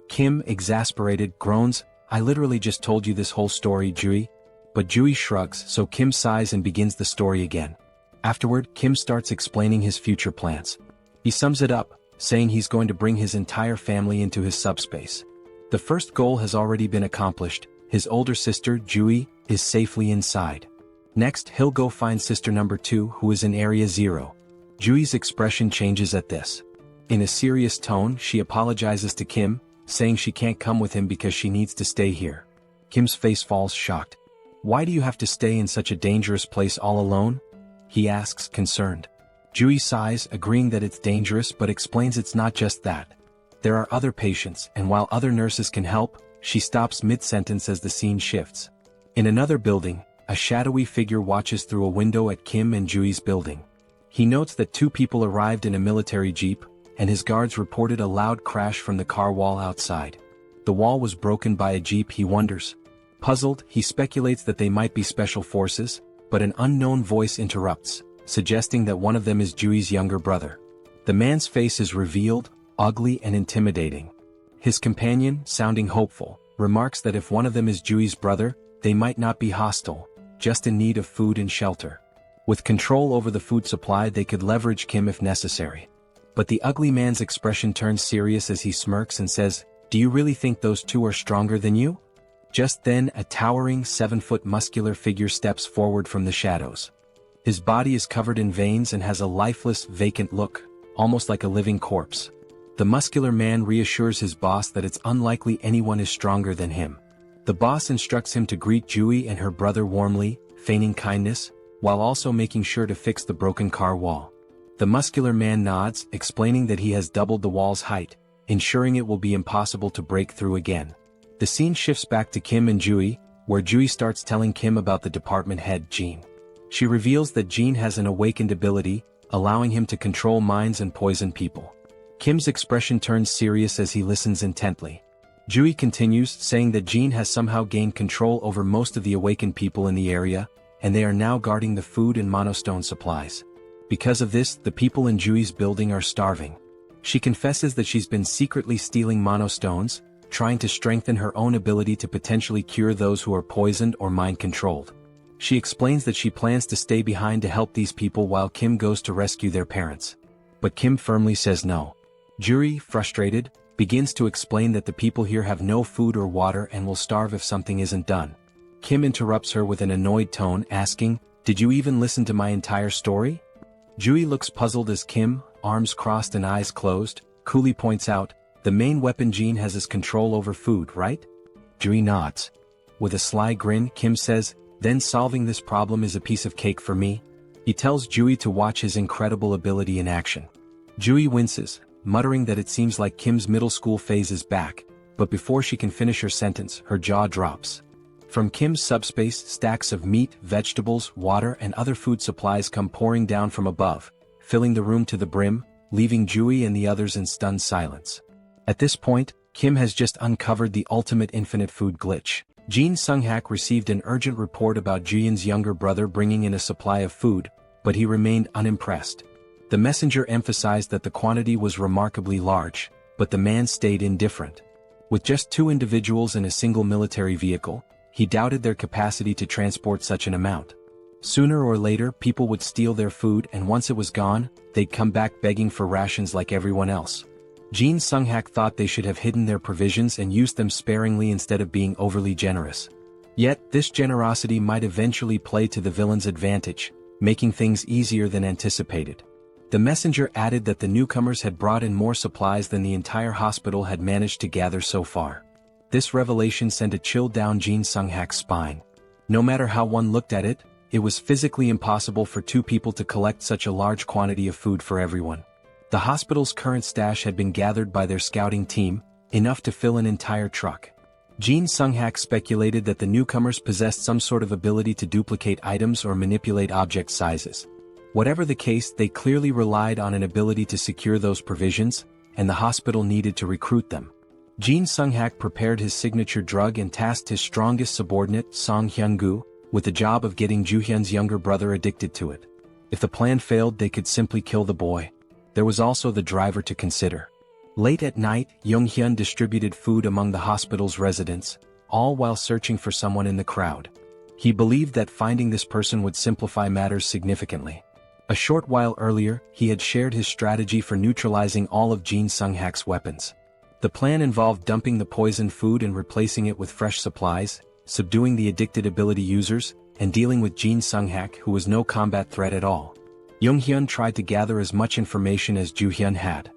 Kim, exasperated, groans, "I literally just told you this whole story, Juri." But Juri shrugs, so Kim sighs and begins the story again. Afterward, Kim starts explaining his future plans. He sums it up, saying he's going to bring his entire family into his subspace. The first goal has already been accomplished. His older sister, Juri, is safely inside. Next, he'll go find sister number 2, who is in Area 0. Juri's expression changes at this. In a serious tone, she apologizes to Kim, saying she can't come with him because she needs to stay here. Kim's face falls, shocked. "Why do you have to stay in such a dangerous place all alone?" he asks, concerned. Juri sighs, agreeing that it's dangerous, but explains it's not just that. There are other patients, and while other nurses can help, she stops mid-sentence as the scene shifts. In another building, a shadowy figure watches through a window at Kim and Juri's building. He notes that 2 people arrived in a military jeep, and his guards reported a loud crash from the car wall outside. The wall was broken by a jeep, he wonders. Puzzled, he speculates that they might be special forces, but an unknown voice interrupts, suggesting that one of them is Juri's younger brother. The man's face is revealed, ugly and intimidating. His companion, sounding hopeful, remarks that if one of them is Juri's brother, they might not be hostile, just in need of food and shelter. With control over the food supply, they could leverage Kim if necessary. But the ugly man's expression turns serious as he smirks and says, "Do you really think those 2 are stronger than you?" Just then, a towering 7-foot muscular figure steps forward from the shadows. His body is covered in veins and has a lifeless, vacant look, almost like a living corpse. The muscular man reassures his boss that it's unlikely anyone is stronger than him. The boss instructs him to greet Juri and her brother warmly, feigning kindness, while also making sure to fix the broken car wall. The muscular man nods, explaining that he has doubled the wall's height, ensuring it will be impossible to break through again. The scene shifts back to Kim and Juri, where Juri starts telling Kim about the department head, Jean. She reveals that Jean has an awakened ability, allowing him to control minds and poison people. Kim's expression turns serious as he listens intently. Juri continues, saying that Jean has somehow gained control over most of the awakened people in the area, and they are now guarding the food and monostone supplies. Because of this, the people in Juri's building are starving. She confesses that she's been secretly stealing monostones, trying to strengthen her own ability to potentially cure those who are poisoned or mind-controlled. She explains that she plans to stay behind to help these people while Kim goes to rescue their parents. But Kim firmly says no. Juri, frustrated, begins to explain that the people here have no food or water and will starve if something isn't done. Kim interrupts her with an annoyed tone, asking, "Did you even listen to my entire story?" Juri looks puzzled as Kim, arms crossed and eyes closed, coolly points out, "The main weapon Jean has is control over food, right?" Juri nods. With a sly grin, Kim says, "Then solving this problem is a piece of cake for me." He tells Juri to watch his incredible ability in action. Juri winces, muttering that it seems like Kim's middle school phase is back, but before she can finish her sentence, her jaw drops. From Kim's subspace, stacks of meat, vegetables, water and other food supplies come pouring down from above, filling the room to the brim, leaving Juri and the others in stunned silence. At this point, Kim has just uncovered the ultimate infinite food glitch. Jean Sung-hak received an urgent report about Jian's younger brother bringing in a supply of food, but he remained unimpressed. The messenger emphasized that the quantity was remarkably large, but the man stayed indifferent. With just 2 individuals in a single military vehicle, he doubted their capacity to transport such an amount. Sooner or later, people would steal their food, and once it was gone, they'd come back begging for rations like everyone else. Jean Sung-hak thought they should have hidden their provisions and used them sparingly instead of being overly generous. Yet, this generosity might eventually play to the villain's advantage, making things easier than anticipated. The messenger added that the newcomers had brought in more supplies than the entire hospital had managed to gather so far. This revelation sent a chill down Jin Sung-hak's spine. No matter how one looked at it, it was physically impossible for two people to collect such a large quantity of food for everyone. The hospital's current stash had been gathered by their scouting team, enough to fill an entire truck. Jin Sung-hak speculated that the newcomers possessed some sort of ability to duplicate items or manipulate object sizes. Whatever the case, they clearly relied on an ability to secure those provisions, and the hospital needed to recruit them. Jin Sung-hak prepared his signature drug and tasked his strongest subordinate, Song Hyun-gu, with the job of getting Joo-hyun's younger brother addicted to it. If the plan failed, they could simply kill the boy. There was also the driver to consider. Late at night, Yong-hyun distributed food among the hospital's residents, all while searching for someone in the crowd. He believed that finding this person would simplify matters significantly. A short while earlier, he had shared his strategy for neutralizing all of Jin Sung-hak's weapons. The plan involved dumping the poisoned food and replacing it with fresh supplies, subduing the addicted ability users, and dealing with Jin Sung-hak, who was no combat threat at all. Yong-hyun tried to gather as much information as Joo-hyun had.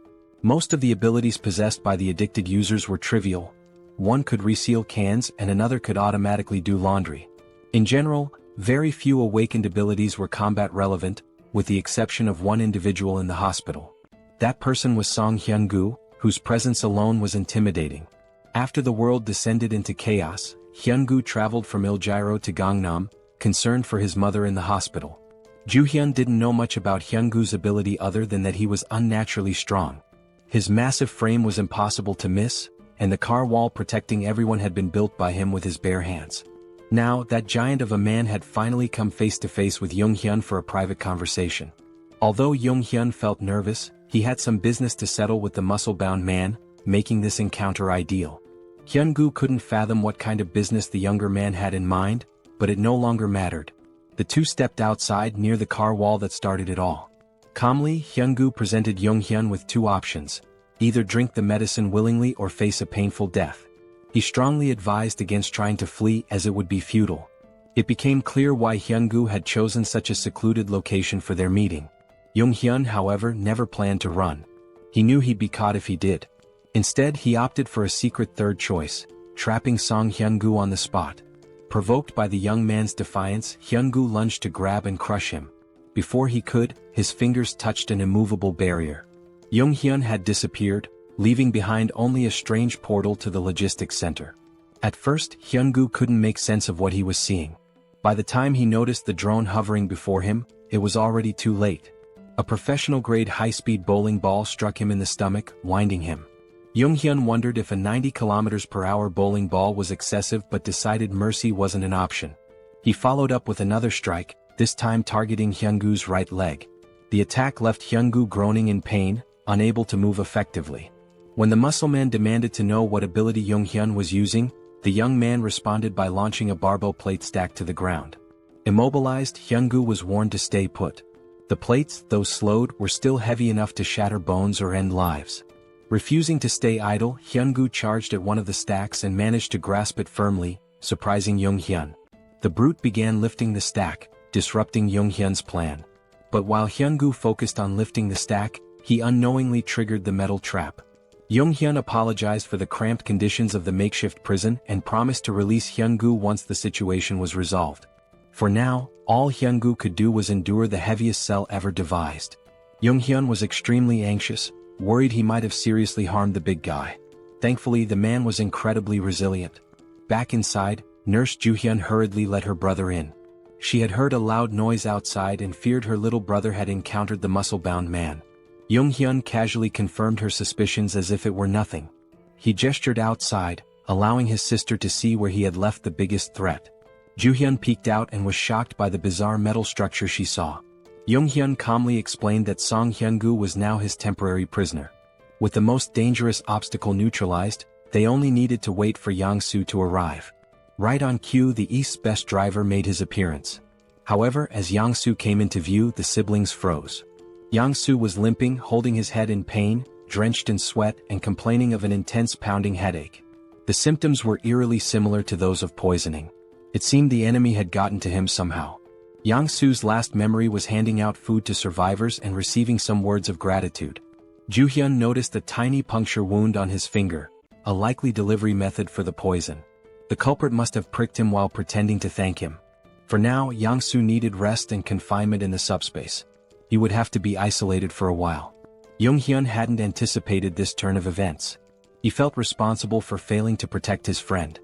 Most of the abilities possessed by the addicted users were trivial. One could reseal cans and another could automatically do laundry. In general, very few awakened abilities were combat relevant, with the exception of one individual in the hospital. That person was Song Hyun-gu, whose presence alone was intimidating. After the world descended into chaos, Hyun-gu traveled from Iljiro to Gangnam, concerned for his mother in the hospital. Joo-hyun didn't know much about Hyun-gu's ability other than that he was unnaturally strong. His massive frame was impossible to miss, and the car wall protecting everyone had been built by him with his bare hands. Now, that giant of a man had finally come face to face with Yong-hyun for a private conversation. Although Yong-hyun felt nervous, he had some business to settle with the muscle-bound man, making this encounter ideal. Hyun-gu couldn't fathom what kind of business the younger man had in mind, but it no longer mattered. The two stepped outside near the car wall that started it all. Calmly, Hyun-gu presented Yong-hyun with two options: either drink the medicine willingly or face a painful death. He strongly advised against trying to flee as it would be futile. It became clear why Hyun-gu had chosen such a secluded location for their meeting. Yong-hyun, however, never planned to run. He knew he'd be caught if he did. Instead, he opted for a secret third choice, trapping Song Hyun-gu on the spot. Provoked by the young man's defiance, Hyun-gu lunged to grab and crush him. Before he could, his fingers touched an immovable barrier. Yong-hyun had disappeared, leaving behind only a strange portal to the logistics center. At first, Hyun-gu couldn't make sense of what he was seeing. By the time he noticed the drone hovering before him, it was already too late. A professional-grade high-speed bowling ball struck him in the stomach, winding him. Yong-hyun wondered if a 90 km/h bowling ball was excessive but decided mercy wasn't an option. He followed up with another strike, this time targeting Hyun-gu's right leg. The attack left Hyun-gu groaning in pain, unable to move effectively. When the muscleman demanded to know what ability Yong-hyun was using, the young man responded by launching a barbell plate stack to the ground. Immobilized, Hyun-gu was warned to stay put. The plates, though slowed, were still heavy enough to shatter bones or end lives. Refusing to stay idle, Hyun-gu charged at one of the stacks and managed to grasp it firmly, surprising Yong-hyun. The brute began lifting the stack, disrupting Yong-hyun's plan. But while Hyun-gu focused on lifting the stack, he unknowingly triggered the metal trap. Yong-hyun apologized for the cramped conditions of the makeshift prison and promised to release Hyun-gu once the situation was resolved. For now, all Hyun-gu could do was endure the heaviest cell ever devised. Yong-hyun was extremely anxious, worried he might have seriously harmed the big guy. Thankfully, the man was incredibly resilient. Back inside, Nurse Joo-hyun hurriedly let her brother in. She had heard a loud noise outside and feared her little brother had encountered the muscle-bound man. Yong-hyun casually confirmed her suspicions as if it were nothing. He gestured outside, allowing his sister to see where he had left the biggest threat. Joo-hyun peeked out and was shocked by the bizarre metal structure she saw. Yong-hyun calmly explained that Song Hyun-gu was now his temporary prisoner. With the most dangerous obstacle neutralized, they only needed to wait for Yang-soo to arrive. Right on cue, the East's best driver made his appearance. However, as Yang-soo came into view, the siblings froze. Yang-soo was limping, holding his head in pain, drenched in sweat, and complaining of an intense pounding headache. The symptoms were eerily similar to those of poisoning. It seemed the enemy had gotten to him somehow. Yang-soo's last memory was handing out food to survivors and receiving some words of gratitude. Joo-hyun noticed a tiny puncture wound on his finger, a likely delivery method for the poison. The culprit must have pricked him while pretending to thank him. For now, Yang-soo needed rest and confinement in the subspace. He would have to be isolated for a while. Jung-hyun hadn't anticipated this turn of events. He felt responsible for failing to protect his friend.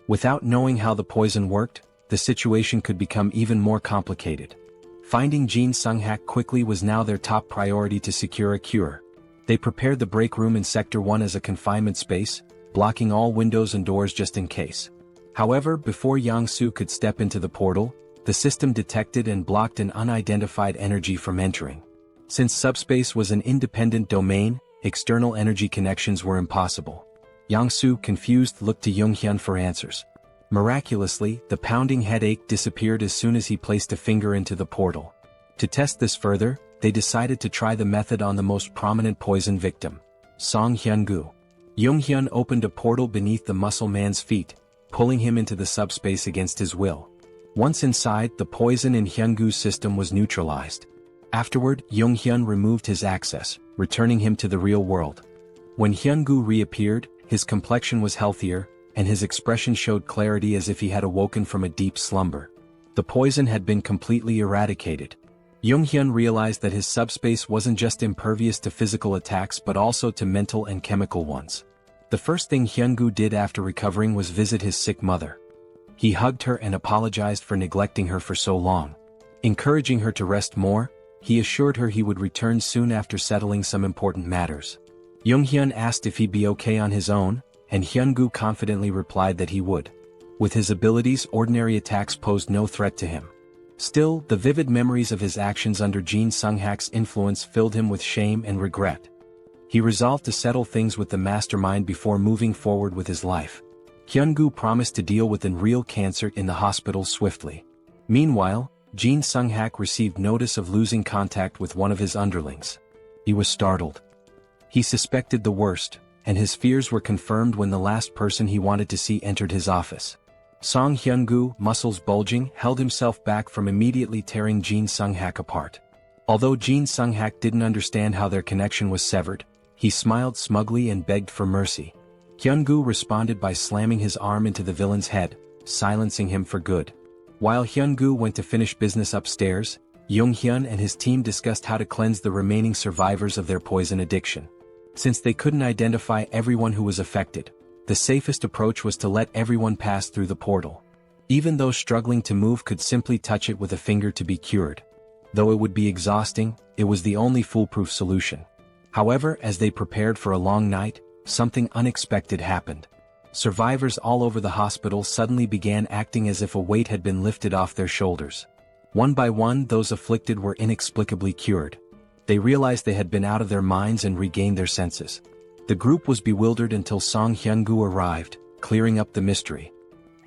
Without knowing how the poison worked, the situation could become even more complicated. Finding Jin Sung-hak quickly was now their top priority to secure a cure. They prepared the break room in Sector 1 as a confinement space, blocking all windows and doors just in case. However, before Yang-soo could step into the portal, the system detected and blocked an unidentified energy from entering. Since subspace was an independent domain, external energy connections were impossible. Yang-soo, confused, looked to Jung-hyun for answers. Miraculously, the pounding headache disappeared as soon as he placed a finger into the portal. To test this further, they decided to try the method on the most prominent poison victim, Song Hyun-gu. Jung-hyun opened a portal beneath the muscle man's feet, pulling him into the subspace against his will. Once inside, the poison in Hyun-gu's system was neutralized. Afterward, Jung-hyun removed his access, returning him to the real world. When Hyun-gu reappeared, his complexion was healthier, and his expression showed clarity as if he had awoken from a deep slumber. The poison had been completely eradicated. Jung-hyun realized that his subspace wasn't just impervious to physical attacks but also to mental and chemical ones. The first thing Hyun-gu did after recovering was visit his sick mother. He hugged her and apologized for neglecting her for so long. Encouraging her to rest more, he assured her he would return soon after settling some important matters. Jung-hyun asked if he'd be okay on his own, and Hyun-gu confidently replied that he would. With his abilities, ordinary attacks posed no threat to him. Still, the vivid memories of his actions under Jin Sung-hak's influence filled him with shame and regret. He resolved to settle things with the mastermind before moving forward with his life. Hyun-gu promised to deal with real cancer in the hospital swiftly. Meanwhile, Jin Sung-hak received notice of losing contact with one of his underlings. He was startled. He suspected the worst, and his fears were confirmed when the last person he wanted to see entered his office. Song Hyun-gu, muscles bulging, held himself back from immediately tearing Jin Sung-hak apart. Although Jin Sung-hak didn't understand how their connection was severed, he smiled smugly and begged for mercy. Hyun-gu responded by slamming his arm into the villain's head, silencing him for good. While Hyun-gu went to finish business upstairs, Jung-hyun and his team discussed how to cleanse the remaining survivors of their poison addiction. Since they couldn't identify everyone who was affected, the safest approach was to let everyone pass through the portal. Even those struggling to move could simply touch it with a finger to be cured. Though it would be exhausting, it was the only foolproof solution. However, as they prepared for a long night, something unexpected happened. Survivors all over the hospital suddenly began acting as if a weight had been lifted off their shoulders. One by one, those afflicted were inexplicably cured. They realized they had been out of their minds and regained their senses. The group was bewildered until Song Hyun-gu arrived, clearing up the mystery.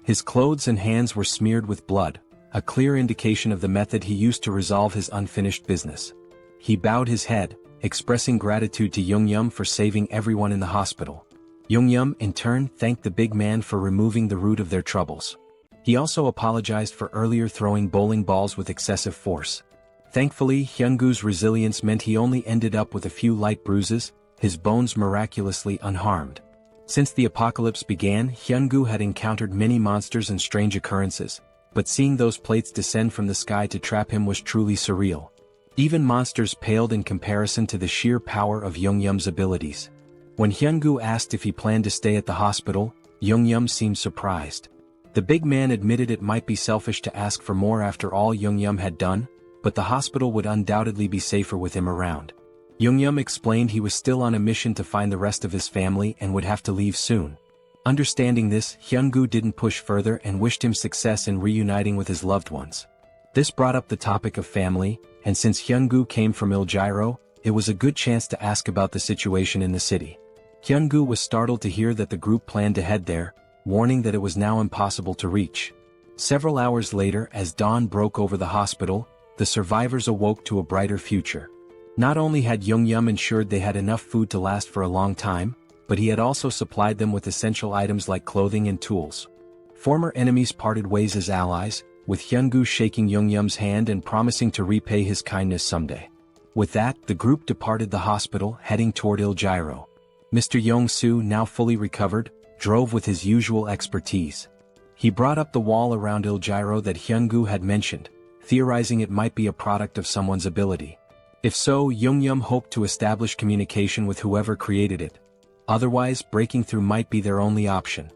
His clothes and hands were smeared with blood, a clear indication of the method he used to resolve his unfinished business. He bowed his head, expressing gratitude to Jung-hyun for saving everyone in the hospital. Jung-hyun, in turn, thanked the big man for removing the root of their troubles. He also apologized for earlier throwing bowling balls with excessive force. Thankfully, Hyun-gu's resilience meant he only ended up with a few light bruises, his bones miraculously unharmed. Since the apocalypse began, Hyun-gu had encountered many monsters and strange occurrences, but seeing those plates descend from the sky to trap him was truly surreal. Even monsters paled in comparison to the sheer power of Jung-hyun's abilities. When Hyun-gu asked if he planned to stay at the hospital, Jung-hyun seemed surprised. The big man admitted it might be selfish to ask for more after all Jung-hyun had done, but the hospital would undoubtedly be safer with him around. Jung-hyun explained he was still on a mission to find the rest of his family and would have to leave soon. Understanding this, Hyun-gu didn't push further and wished him success in reuniting with his loved ones. This brought up the topic of family, and since Hyun-gu came from Iljiro, it was a good chance to ask about the situation in the city. Hyun-gu was startled to hear that the group planned to head there, warning that it was now impossible to reach. Several hours later, as dawn broke over the hospital, the survivors awoke to a brighter future. Not only had Jung-hyun ensured they had enough food to last for a long time, but he had also supplied them with essential items like clothing and tools. Former enemies parted ways as allies, with Hyungu shaking Yoongyum's hand and promising to repay his kindness someday. With that, the group departed the hospital, heading toward Il-Gyro. Mr. Yong-soo, now fully recovered, drove with his usual expertise. He brought up the wall around Il-Gyro that Hyungu had mentioned, theorizing it might be a product of someone's ability. If so, Yoongyum hoped to establish communication with whoever created it. Otherwise, breaking through might be their only option.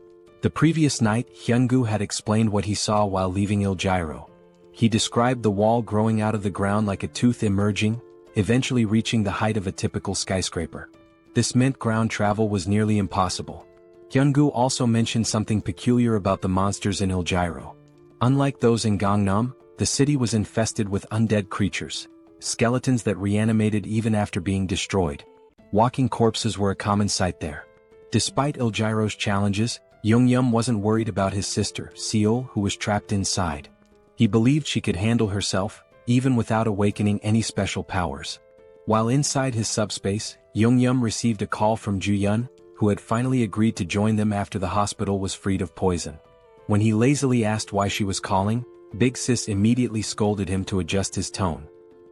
The previous night, Hyungu had explained what he saw while leaving Il-Gyro. He described the wall growing out of the ground like a tooth emerging, eventually reaching the height of a typical skyscraper. This meant ground travel was nearly impossible. Hyungu also mentioned something peculiar about the monsters in Il-Gyro. Unlike those in Gangnam, the city was infested with undead creatures, skeletons that reanimated even after being destroyed. Walking corpses were a common sight there. Despite Il-Gyro's challenges, Yoongyum wasn't worried about his sister, Seoul, who was trapped inside. He believed she could handle herself, even without awakening any special powers. While inside his subspace, Yoongyum received a call from Ju-yeon, who had finally agreed to join them after the hospital was freed of poison. When he lazily asked why she was calling, Big Sis immediately scolded him to adjust his tone.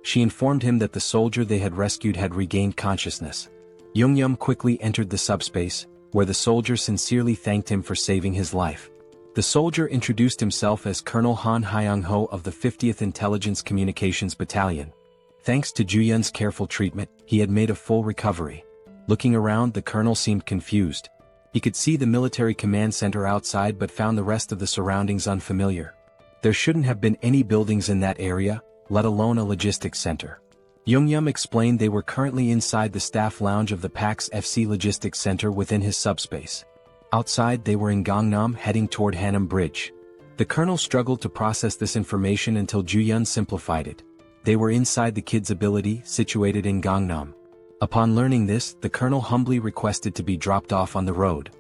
She informed him that the soldier they had rescued had regained consciousness. Yoongyum quickly entered the subspace, where the soldier sincerely thanked him for saving his life. The soldier introduced himself as Colonel Han Hyung-ho of the 50th Intelligence Communications Battalion. Thanks to Ju-yeon's careful treatment, he had made a full recovery. Looking around, the colonel seemed confused. He could see the military command center outside but found the rest of the surroundings unfamiliar. There shouldn't have been any buildings in that area, let alone a logistics center. Yoongyum explained they were currently inside the staff lounge of the PAX FC Logistics Center within his subspace. Outside, they were in Gangnam, heading toward Harem Bridge. The colonel struggled to process this information until Ju-yeon simplified it. They were inside the kid's ability, situated in Gangnam. Upon learning this, the colonel humbly requested to be dropped off on the road.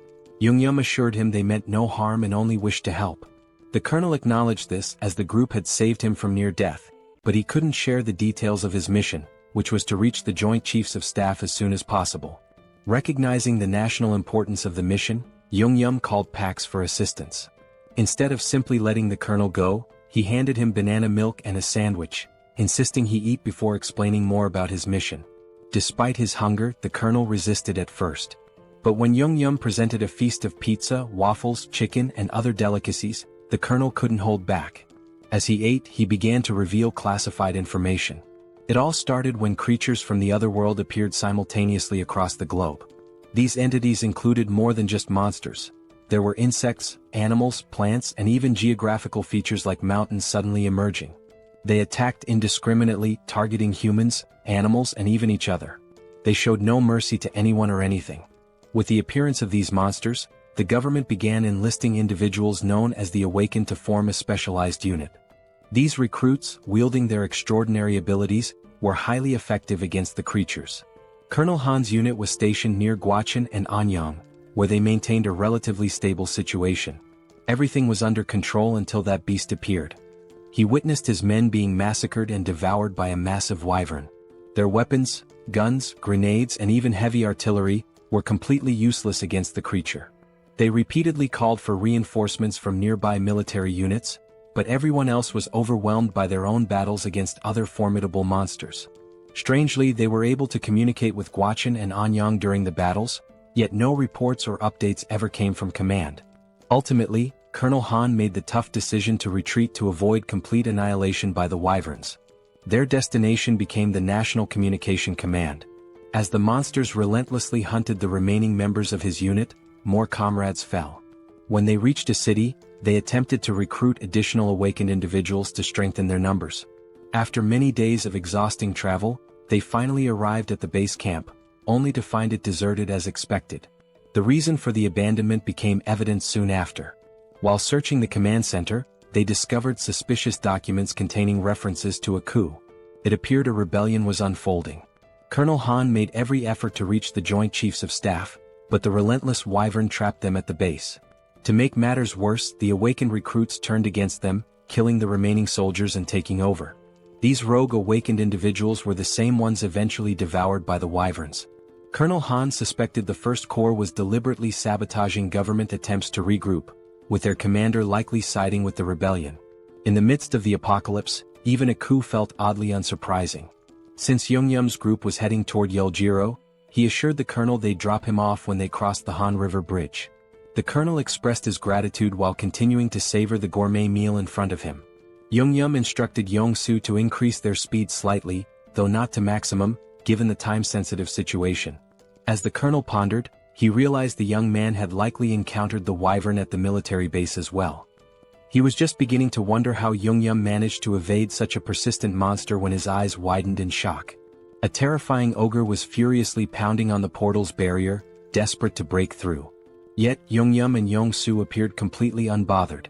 Yoongyum assured him they meant no harm and only wished to help. The colonel acknowledged this as the group had saved him from near death, but he couldn't share the details of his mission, which was to reach the Joint Chiefs of Staff as soon as possible. Recognizing the national importance of the mission, Yoongyum called PAX for assistance. Instead of simply letting the colonel go, he handed him banana milk and a sandwich, insisting he eat before explaining more about his mission. Despite his hunger, the colonel resisted at first. But when Yoongyum presented a feast of pizza, waffles, chicken, and other delicacies, the colonel couldn't hold back. As he ate, he began to reveal classified information. It all started when creatures from the other world appeared simultaneously across the globe. These entities included more than just monsters. There were insects, animals, plants, and even geographical features like mountains suddenly emerging. They attacked indiscriminately, targeting humans, animals, and even each other. They showed no mercy to anyone or anything. With the appearance of these monsters, the government began enlisting individuals known as the Awakened to form a specialized unit. These recruits, wielding their extraordinary abilities, were highly effective against the creatures. Colonel Han's unit was stationed near Gwacheon and Anyang, where they maintained a relatively stable situation. Everything was under control until that beast appeared. He witnessed his men being massacred and devoured by a massive wyvern. Their weapons, guns, grenades, and even heavy artillery were completely useless against the creature. They repeatedly called for reinforcements from nearby military units, but everyone else was overwhelmed by their own battles against other formidable monsters. Strangely, they were able to communicate with Gwacheon and Anyang during the battles, yet no reports or updates ever came from command. Ultimately, Colonel Han made the tough decision to retreat to avoid complete annihilation by the wyverns. Their destination became the National Communication Command. As the monsters relentlessly hunted the remaining members of his unit, more comrades fell. When they reached a city, they attempted to recruit additional awakened individuals to strengthen their numbers. After many days of exhausting travel, they finally arrived at the base camp, only to find it deserted as expected. The reason for the abandonment became evident soon after. While searching the command center, they discovered suspicious documents containing references to a coup. It appeared a rebellion was unfolding. Colonel Han made every effort to reach the Joint Chiefs of Staff, but the relentless wyvern trapped them at the base. To make matters worse, the awakened recruits turned against them, killing the remaining soldiers and taking over. These rogue awakened individuals were the same ones eventually devoured by the wyverns. Colonel Han suspected the First Corps was deliberately sabotaging government attempts to regroup, with their commander likely siding with the rebellion. In the midst of the apocalypse, even a coup felt oddly unsurprising. Since Jeong-gyeom's group was heading toward Yeoljiro, he assured the colonel they'd drop him off when they crossed the Han River Bridge. The colonel expressed his gratitude while continuing to savor the gourmet meal in front of him. Jeong-gyeom instructed Yong-soo to increase their speed slightly, though not to maximum, given the time-sensitive situation. As the colonel pondered, he realized the young man had likely encountered the wyvern at the military base as well. He was just beginning to wonder how Jeong-gyeom managed to evade such a persistent monster when his eyes widened in shock. A terrifying ogre was furiously pounding on the portal's barrier, desperate to break through. Yet Jeong-gyeom and Yong-soo appeared completely unbothered.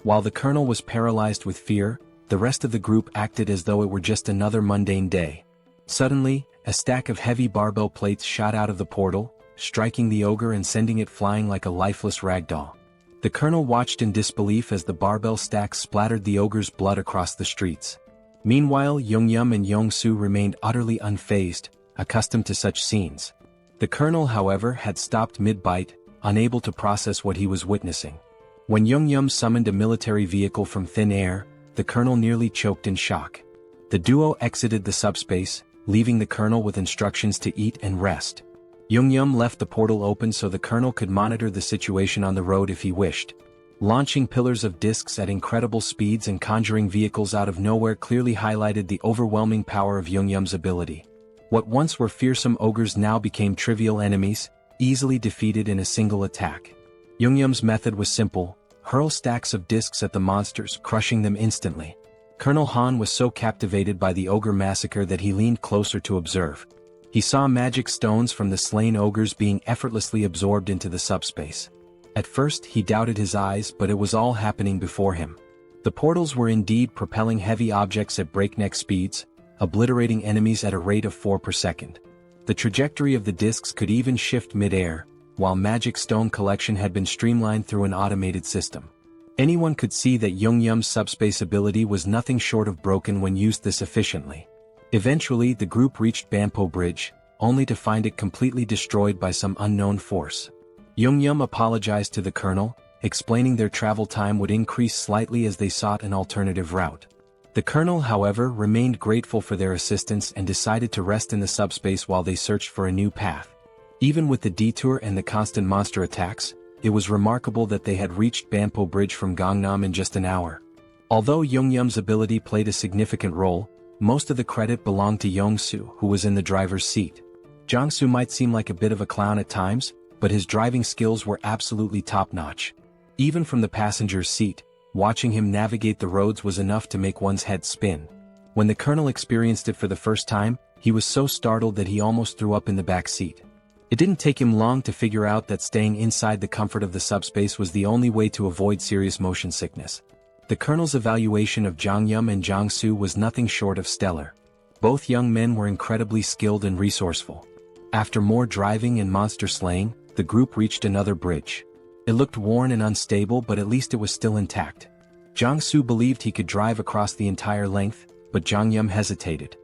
While the colonel was paralyzed with fear, the rest of the group acted as though it were just another mundane day. Suddenly, a stack of heavy barbell plates shot out of the portal, striking the ogre and sending it flying like a lifeless ragdoll. The colonel watched in disbelief as the barbell stacks splattered the ogre's blood across the streets. Meanwhile, Jeong-gyeom and Yong-soo remained utterly unfazed, accustomed to such scenes. The colonel, however, had stopped mid-bite, unable to process what he was witnessing. When Jeong-gyeom summoned a military vehicle from thin air, the colonel nearly choked in shock. The duo exited the subspace, leaving the colonel with instructions to eat and rest. Jeong-gyeom left the portal open so the colonel could monitor the situation on the road if he wished. Launching pillars of discs at incredible speeds and conjuring vehicles out of nowhere clearly highlighted the overwhelming power of Jeong-gyeom's ability. What once were fearsome ogres now became trivial enemies, easily defeated in a single attack. Jeong-gyeom's method was simple: hurl stacks of discs at the monsters, crushing them instantly. Colonel Han was so captivated by the ogre massacre that he leaned closer to observe. He saw magic stones from the slain ogres being effortlessly absorbed into the subspace. At first he doubted his eyes, but it was all happening before him. The portals were indeed propelling heavy objects at breakneck speeds, obliterating enemies at a rate of 4 per second. The trajectory of the discs could even shift mid-air, while magic stone collection had been streamlined through an automated system. Anyone could see that Jeong-gyeom's subspace ability was nothing short of broken when used this efficiently. Eventually the group reached Banpo Bridge, only to find it completely destroyed by some unknown force. Jeong-gyeom apologized to the colonel, explaining their travel time would increase slightly as they sought an alternative route. The colonel, however, remained grateful for their assistance and decided to rest in the subspace while they searched for a new path. Even with the detour and the constant monster attacks, it was remarkable that they had reached Banpo Bridge from Gangnam in just an hour. Although Jeong-gyeom's ability played a significant role, most of the credit belonged to Yong-soo, who was in the driver's seat. Jong-soo might seem like a bit of a clown at times, but his driving skills were absolutely top-notch. Even from the passenger's seat, watching him navigate the roads was enough to make one's head spin. When the colonel experienced it for the first time, he was so startled that he almost threw up in the back seat. It didn't take him long to figure out that staying inside the comfort of the subspace was the only way to avoid serious motion sickness. The colonel's evaluation of Jeong-gyeom and Jong-soo was nothing short of stellar. Both young men were incredibly skilled and resourceful. After more driving and monster slaying, the group reached another bridge. It looked worn and unstable, but at least it was still intact. Jong-soo believed he could drive across the entire length, but Jeong-gyeom hesitated.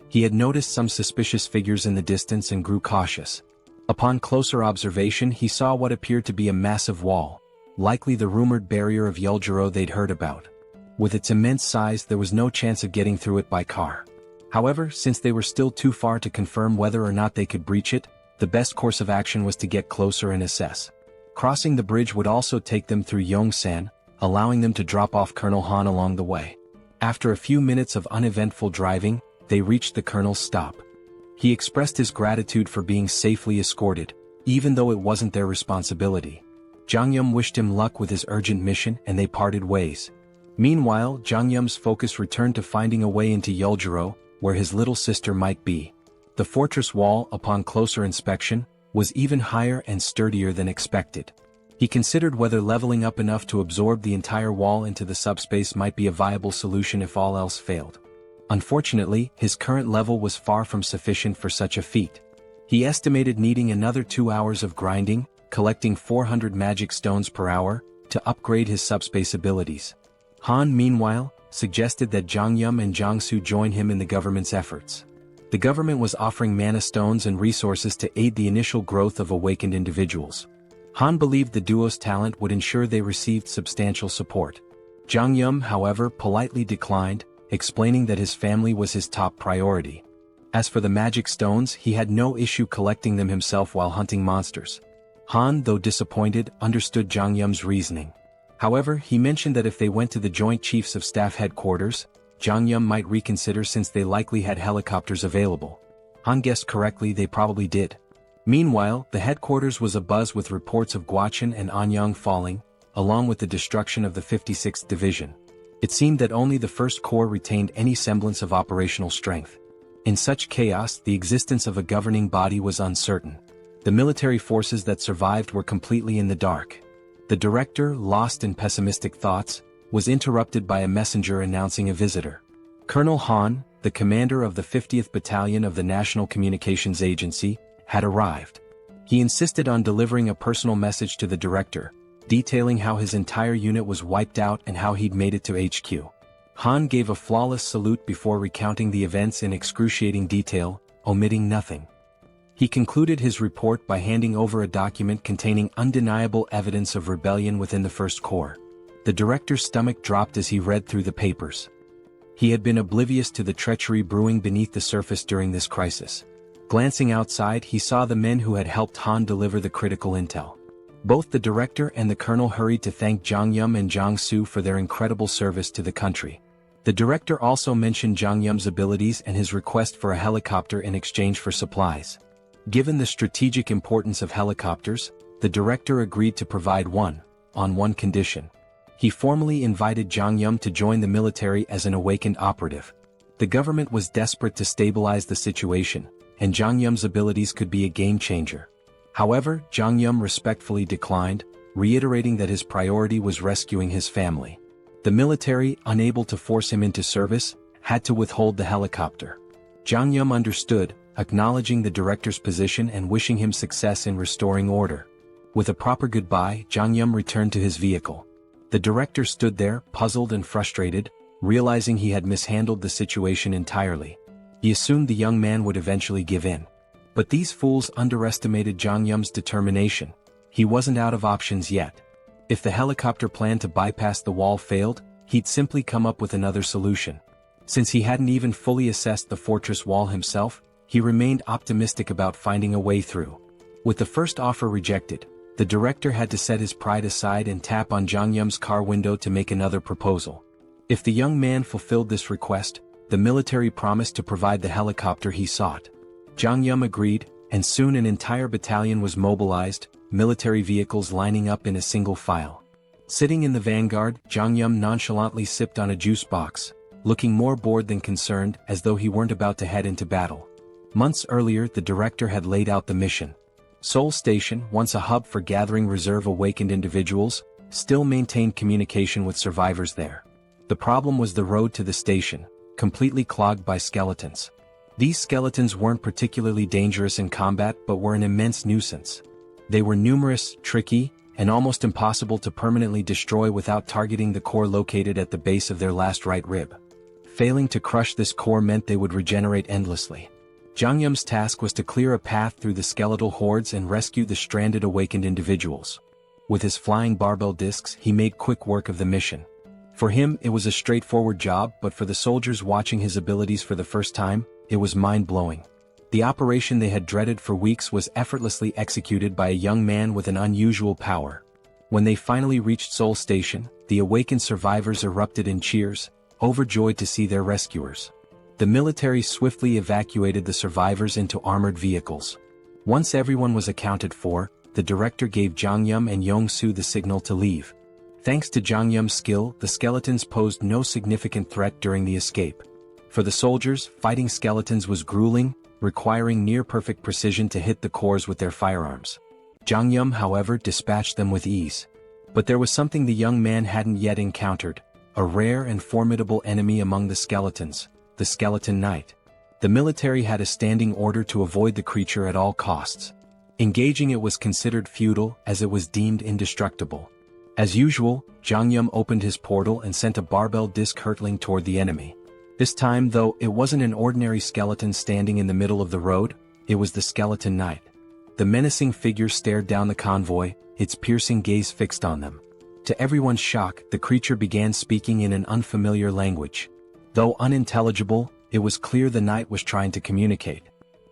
He had noticed some suspicious figures in the distance and grew cautious. Upon closer observation, he saw what appeared to be a massive wall, likely the rumored barrier of Yeoljiro they'd heard about. With its immense size, there was no chance of getting through it by car. However, since they were still too far to confirm whether or not they could breach it, the best course of action was to get closer and assess. Crossing the bridge would also take them through Yongsan, allowing them to drop off Colonel Han along the way. After a few minutes of uneventful driving, they reached the colonel's stop. He expressed his gratitude for being safely escorted, even though it wasn't their responsibility. Jeong-gyeom wished him luck with his urgent mission and they parted ways. Meanwhile, Jeong-gyeom's focus returned to finding a way into Yeoljiro, where his little sister might be. The fortress wall, upon closer inspection, was even higher and sturdier than expected. He considered whether leveling up enough to absorb the entire wall into the subspace might be a viable solution if all else failed. Unfortunately, his current level was far from sufficient for such a feat. He estimated needing another 2 hours of grinding, collecting 400 magic stones per hour, to upgrade his subspace abilities. Han, meanwhile, suggested that Jeong-gyeom and Jong-soo join him in the government's efforts. The government was offering mana stones and resources to aid the initial growth of awakened individuals. Han believed the duo's talent would ensure they received substantial support. Jeong-gyeom, however, politely declined, explaining that his family was his top priority. As for the magic stones, he had no issue collecting them himself while hunting monsters. Han, though disappointed, understood Jeong-gyeom's reasoning. However, he mentioned that if they went to the Joint Chiefs of Staff headquarters, Jeong-gyeom might reconsider since they likely had helicopters available. Han guessed correctly, they probably did. Meanwhile, the headquarters was abuzz with reports of Gwacheon and Anyang falling, along with the destruction of the 56th Division. It seemed that only the 1st Corps retained any semblance of operational strength. In such chaos, the existence of a governing body was uncertain. The military forces that survived were completely in the dark. The director, lost in pessimistic thoughts, was interrupted by a messenger announcing a visitor. Colonel Han, the commander of the 50th Battalion of the National Communications Agency, had arrived. He insisted on delivering a personal message to the director, detailing how his entire unit was wiped out and how he'd made it to HQ. Han gave a flawless salute before recounting the events in excruciating detail, omitting nothing. He concluded his report by handing over a document containing undeniable evidence of rebellion within the 1st Corps. The director's stomach dropped as he read through the papers. He had been oblivious to the treachery brewing beneath the surface during this crisis. Glancing outside, he saw the men who had helped Han deliver the critical intel. Both the director and the colonel hurried to thank Jeong-gyeom and Jong-soo for their incredible service to the country. The director also mentioned Jeong-gyeom's abilities and his request for a helicopter in exchange for supplies. Given the strategic importance of helicopters, the director agreed to provide one, on one condition. He formally invited Jeong-gyeom to join the military as an awakened operative. The government was desperate to stabilize the situation, and Jeong-gyeom's abilities could be a game-changer. However, Jeong-gyeom respectfully declined, reiterating that his priority was rescuing his family. The military, unable to force him into service, had to withhold the helicopter. Jeong-gyeom understood, acknowledging the director's position and wishing him success in restoring order. With a proper goodbye, Jeong-gyeom returned to his vehicle. The director stood there, puzzled and frustrated, realizing he had mishandled the situation entirely. He assumed the young man would eventually give in. But these fools underestimated Jeong-gyeom's determination. He wasn't out of options yet. If the helicopter plan to bypass the wall failed, he'd simply come up with another solution. Since he hadn't even fully assessed the fortress wall himself, he remained optimistic about finding a way through. With the first offer rejected, the director had to set his pride aside and tap on Jeong-gyeom's car window to make another proposal. If the young man fulfilled this request, the military promised to provide the helicopter he sought. Jeong-gyeom agreed, and soon an entire battalion was mobilized, military vehicles lining up in a single file. Sitting in the vanguard, Jeong-gyeom nonchalantly sipped on a juice box, looking more bored than concerned, as though he weren't about to head into battle. Months earlier, the director had laid out the mission. Seoul Station, once a hub for gathering reserve awakened individuals, still maintained communication with survivors there. The problem was the road to the station, completely clogged by skeletons. These skeletons weren't particularly dangerous in combat but were an immense nuisance. They were numerous, tricky, and almost impossible to permanently destroy without targeting the core located at the base of their last right rib. Failing to crush this core meant they would regenerate endlessly. Jeong-gyeom's task was to clear a path through the skeletal hordes and rescue the stranded awakened individuals. With his flying barbell discs, he made quick work of the mission. For him, it was a straightforward job, but for the soldiers watching his abilities for the first time, it was mind-blowing. The operation they had dreaded for weeks was effortlessly executed by a young man with an unusual power. When they finally reached Seoul Station, the awakened survivors erupted in cheers, overjoyed to see their rescuers. The military swiftly evacuated the survivors into armored vehicles. Once everyone was accounted for, the director gave Jeong-gyeom and Jong-soo the signal to leave. Thanks to Jeong-gyeom's skill, the skeletons posed no significant threat during the escape. For the soldiers, fighting skeletons was grueling, requiring near-perfect precision to hit the cores with their firearms. Jeong-gyeom, however, dispatched them with ease. But there was something the young man hadn't yet encountered, a rare and formidable enemy among the skeletons, the Skeleton Knight. The military had a standing order to avoid the creature at all costs. Engaging it was considered futile as it was deemed indestructible. As usual, Jeong-gyeom opened his portal and sent a barbell disc hurtling toward the enemy. This time, though, it wasn't an ordinary skeleton standing in the middle of the road, it was the Skeleton Knight. The menacing figure stared down the convoy, its piercing gaze fixed on them. To everyone's shock, the creature began speaking in an unfamiliar language. Though unintelligible, it was clear the knight was trying to communicate.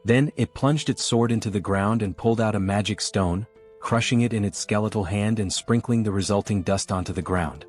Then, it plunged its sword into the ground and pulled out a magic stone, crushing it in its skeletal hand and sprinkling the resulting dust onto the ground.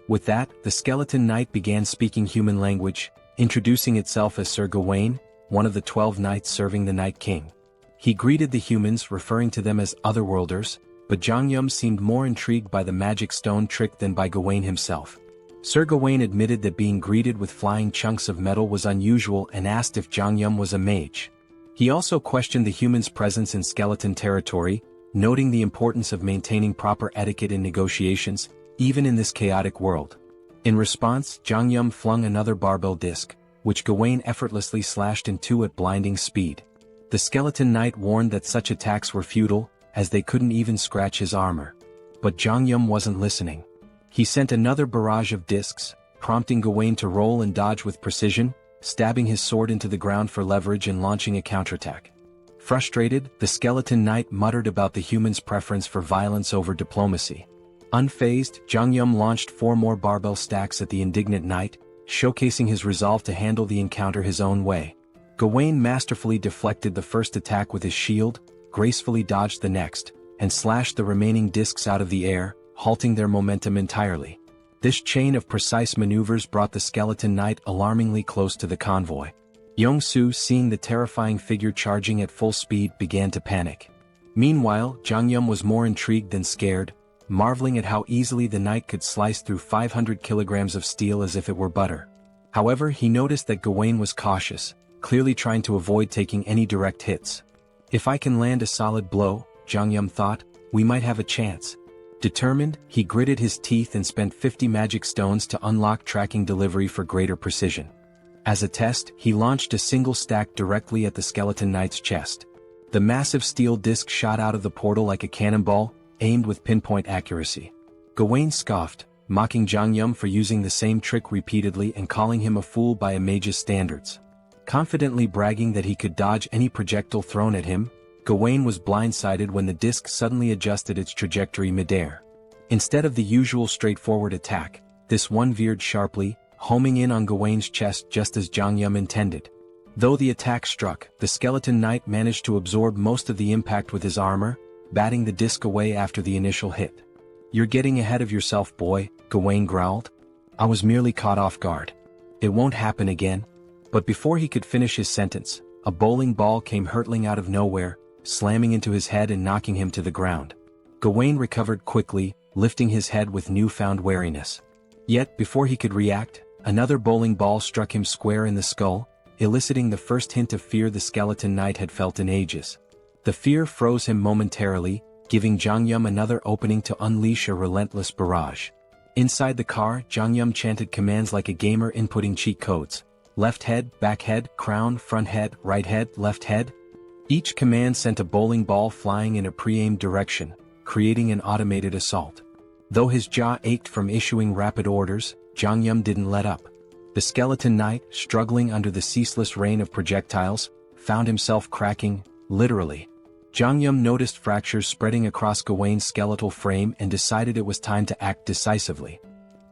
With that, the skeleton knight began speaking human language, introducing itself as Sir Gawain, one of the 12 knights serving the Night King. He greeted the humans, referring to them as otherworlders, but Jeong-gyeom seemed more intrigued by the magic stone trick than by Gawain himself. Sir Gawain admitted that being greeted with flying chunks of metal was unusual and asked if Jeong-gyeom was a mage. He also questioned the humans' presence in skeleton territory, noting the importance of maintaining proper etiquette in negotiations, even in this chaotic world. In response, Jeong-gyeom flung another barbell disc, which Gawain effortlessly slashed in two at blinding speed. The skeleton knight warned that such attacks were futile, as they couldn't even scratch his armor. But Jeong-gyeom wasn't listening. He sent another barrage of discs, prompting Gawain to roll and dodge with precision, stabbing his sword into the ground for leverage and launching a counterattack. Frustrated, the skeleton knight muttered about the human's preference for violence over diplomacy. Unfazed, Jeong-gyeom launched 4 more barbell stacks at the indignant knight, showcasing his resolve to handle the encounter his own way. Gawain masterfully deflected the first attack with his shield, gracefully dodged the next, and slashed the remaining discs out of the air, halting their momentum entirely. This chain of precise maneuvers brought the skeleton knight alarmingly close to the convoy. Yong-soo, seeing the terrifying figure charging at full speed, began to panic. Meanwhile, Jeong-gyeom was more intrigued than scared, marveling at how easily the knight could slice through 500 kilograms of steel as if it were butter. However, he noticed that Gawain was cautious, clearly trying to avoid taking any direct hits. If I can land a solid blow, Jeong-gyeom thought, we might have a chance. Determined, he gritted his teeth and spent 50 magic stones to unlock tracking delivery for greater precision. As a test, he launched a single stack directly at the skeleton knight's chest. The massive steel disc shot out of the portal like a cannonball, aimed with pinpoint accuracy. Gawain scoffed, mocking Jeong-gyeom for using the same trick repeatedly and calling him a fool by a mage's standards. Confidently bragging that he could dodge any projectile thrown at him, Gawain was blindsided when the disc suddenly adjusted its trajectory midair. Instead of the usual straightforward attack, this one veered sharply, homing in on Gawain's chest just as Jeong-gyeom intended. Though the attack struck, the skeleton knight managed to absorb most of the impact with his armor, batting the disc away after the initial hit. "You're getting ahead of yourself, boy," Gawain growled. "I was merely caught off guard. It won't happen again." But before he could finish his sentence, a bowling ball came hurtling out of nowhere, slamming into his head and knocking him to the ground. Gawain recovered quickly, lifting his head with newfound wariness. Yet, before he could react, another bowling ball struck him square in the skull, eliciting the first hint of fear the skeleton knight had felt in ages. The fear froze him momentarily, giving Jeong-gyeom another opening to unleash a relentless barrage. Inside the car, Jeong-gyeom chanted commands like a gamer inputting cheat codes. Left head, back head, crown, front head, right head, left head. Each command sent a bowling ball flying in a pre-aimed direction, creating an automated assault. Though his jaw ached from issuing rapid orders, Jeong-gyeom didn't let up. The skeleton knight, struggling under the ceaseless rain of projectiles, found himself cracking, literally. Jeong-gyeom noticed fractures spreading across Gawain's skeletal frame and decided it was time to act decisively.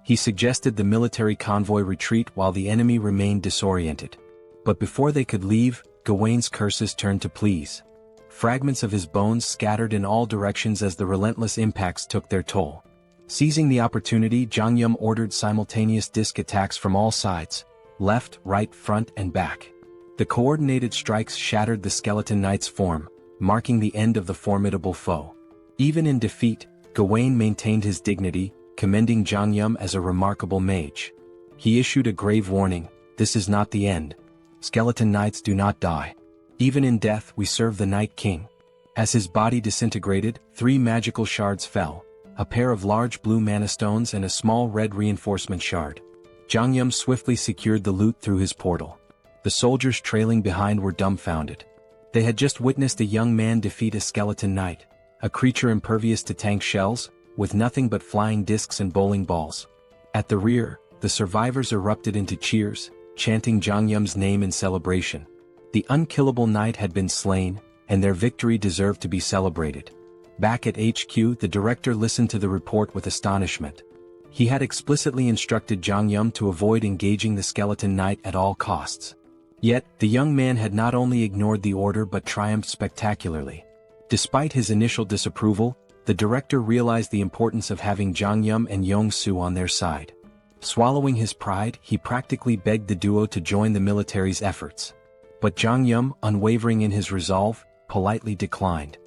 He suggested the military convoy retreat while the enemy remained disoriented. But before they could leave, Gawain's curses turned to pleas. Fragments of his bones scattered in all directions as the relentless impacts took their toll. Seizing the opportunity, Jeong-gyeom ordered simultaneous disc attacks from all sides, left, right, front, and back. The coordinated strikes shattered the skeleton knight's form, marking the end of the formidable foe. Even in defeat, Gawain maintained his dignity, commending Jeong-gyeom as a remarkable mage. He issued a grave warning: "This is not the end. Skeleton knights do not die. Even in death we serve the Night King." As his body disintegrated, 3 magical shards fell, a pair of large blue mana stones and a small red reinforcement shard. Jeong-gyeom swiftly secured the loot through his portal. The soldiers trailing behind were dumbfounded. They had just witnessed a young man defeat a skeleton knight, a creature impervious to tank shells, with nothing but flying discs and bowling balls. At the rear, the survivors erupted into cheers, chanting Jeong-gyeom's name in celebration. The unkillable knight had been slain, and their victory deserved to be celebrated. Back at HQ, the director listened to the report with astonishment. He had explicitly instructed Jeong-gyeom to avoid engaging the skeleton knight at all costs. Yet, the young man had not only ignored the order but triumphed spectacularly. Despite his initial disapproval, the director realized the importance of having Jeong-gyeom and Yong-soo on their side. Swallowing his pride, he practically begged the duo to join the military's efforts. But Jeong-gyeom, unwavering in his resolve, politely declined.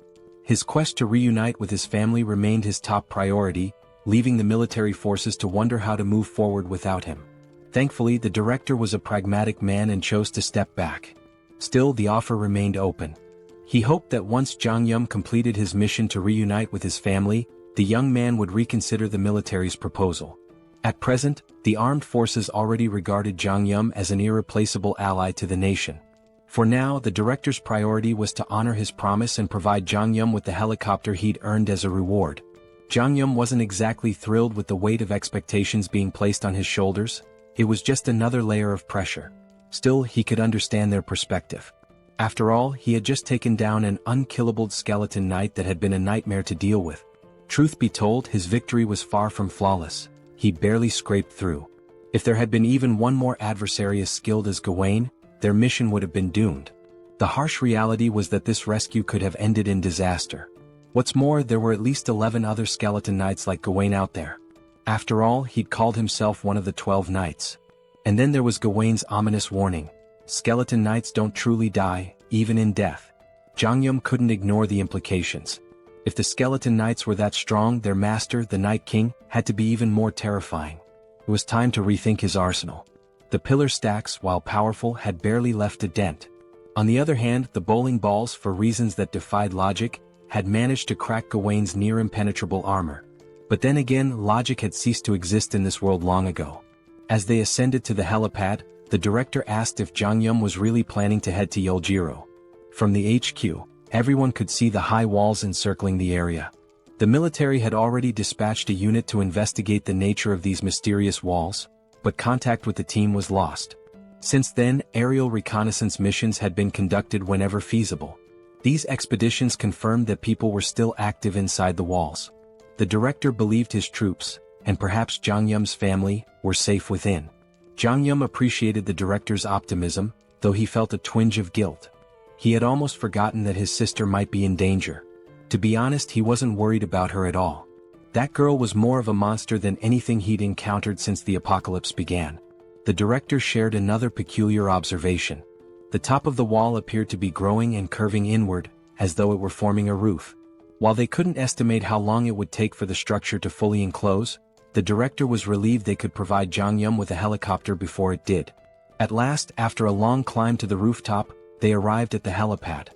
His quest to reunite with his family remained his top priority, leaving the military forces to wonder how to move forward without him. Thankfully, the director was a pragmatic man and chose to step back. Still, the offer remained open. He hoped that once Jeong-gyeom completed his mission to reunite with his family, the young man would reconsider the military's proposal. At present, the armed forces already regarded Jeong-gyeom as an irreplaceable ally to the nation. For now, the director's priority was to honor his promise and provide Jeong-gyeom with the helicopter he'd earned as a reward. Jeong-gyeom wasn't exactly thrilled with the weight of expectations being placed on his shoulders. It was just another layer of pressure. Still, he could understand their perspective. After all, he had just taken down an unkillable skeleton knight that had been a nightmare to deal with. Truth be told, his victory was far from flawless. He barely scraped through. If there had been even one more adversary as skilled as Gawain, their mission would have been doomed. The harsh reality was that this rescue could have ended in disaster. What's more, there were at least 11 other skeleton knights like Gawain out there. After all, he'd called himself one of the 12 knights. And then there was Gawain's ominous warning. Skeleton knights don't truly die, even in death. Jeong-gyeom couldn't ignore the implications. If the skeleton knights were that strong, their master, the Night King, had to be even more terrifying. It was time to rethink his arsenal. The pillar stacks, while powerful, had barely left a dent. On the other hand, the bowling balls, for reasons that defied logic, had managed to crack Gawain's near-impenetrable armor. But then again, logic had ceased to exist in this world long ago. As they ascended to the helipad, the director asked if Jeong-gyeom was really planning to head to Yeoljiro. From the HQ, everyone could see the high walls encircling the area. The military had already dispatched a unit to investigate the nature of these mysterious walls, but contact with the team was lost. Since then, aerial reconnaissance missions had been conducted whenever feasible. These expeditions confirmed that people were still active inside the walls. The director believed his troops, and perhaps Jeong-gyeom's family, were safe within. Jeong-gyeom appreciated the director's optimism, though he felt a twinge of guilt. He had almost forgotten that his sister might be in danger. To be honest, he wasn't worried about her at all. That girl was more of a monster than anything he'd encountered since the apocalypse began. The director shared another peculiar observation. The top of the wall appeared to be growing and curving inward, as though it were forming a roof. While they couldn't estimate how long it would take for the structure to fully enclose, the director was relieved they could provide Jeong-gyeom with a helicopter before it did. At last, after a long climb to the rooftop, they arrived at the helipad.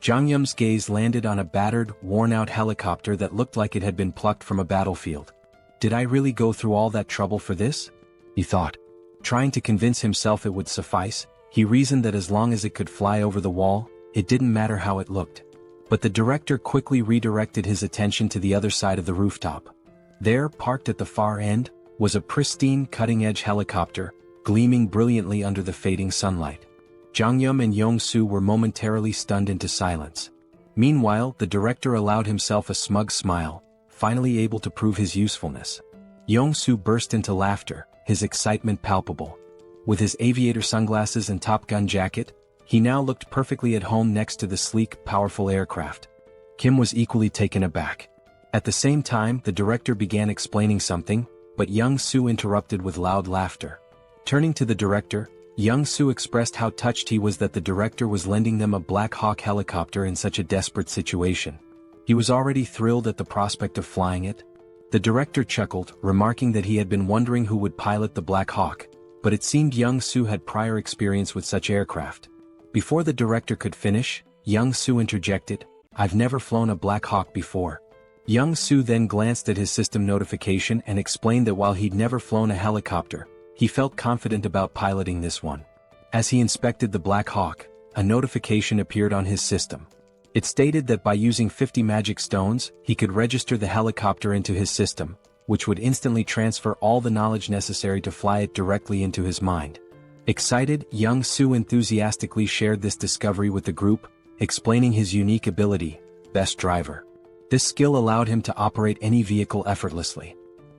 Jeong-gyeom's gaze landed on a battered, worn-out helicopter that looked like it had been plucked from a battlefield. Did I really go through all that trouble for this? He thought. Trying to convince himself it would suffice, he reasoned that as long as it could fly over the wall, it didn't matter how it looked. But the director quickly redirected his attention to the other side of the rooftop. There, parked at the far end, was a pristine cutting-edge helicopter, gleaming brilliantly under the fading sunlight. Jeong-gyeom and Yong-soo were momentarily stunned into silence. Meanwhile, the director allowed himself a smug smile, finally able to prove his usefulness. Yong-soo burst into laughter, his excitement palpable. With his aviator sunglasses and Top Gun jacket, he now looked perfectly at home next to the sleek, powerful aircraft. Kim was equally taken aback. At the same time, the director began explaining something, but Young-soo interrupted with loud laughter. Turning to the director, Young-soo expressed how touched he was that the director was lending them a Black Hawk helicopter in such a desperate situation. He was already thrilled at the prospect of flying it. The director chuckled, remarking that he had been wondering who would pilot the Black Hawk, but it seemed Young-soo had prior experience with such aircraft. Before the director could finish, Young-soo interjected, "I've never flown a Black Hawk before." Young-soo then glanced at his system notification and explained that while he'd never flown a helicopter, he felt confident about piloting this one. As he inspected the Black Hawk, a notification appeared on his system. It stated that by using 50 magic stones, he could register the helicopter into his system, which would instantly transfer all the knowledge necessary to fly it directly into his mind. Excited, Young-soo enthusiastically shared this discovery with the group, explaining his unique ability, Best Driver. This skill allowed him to operate any vehicle effortlessly.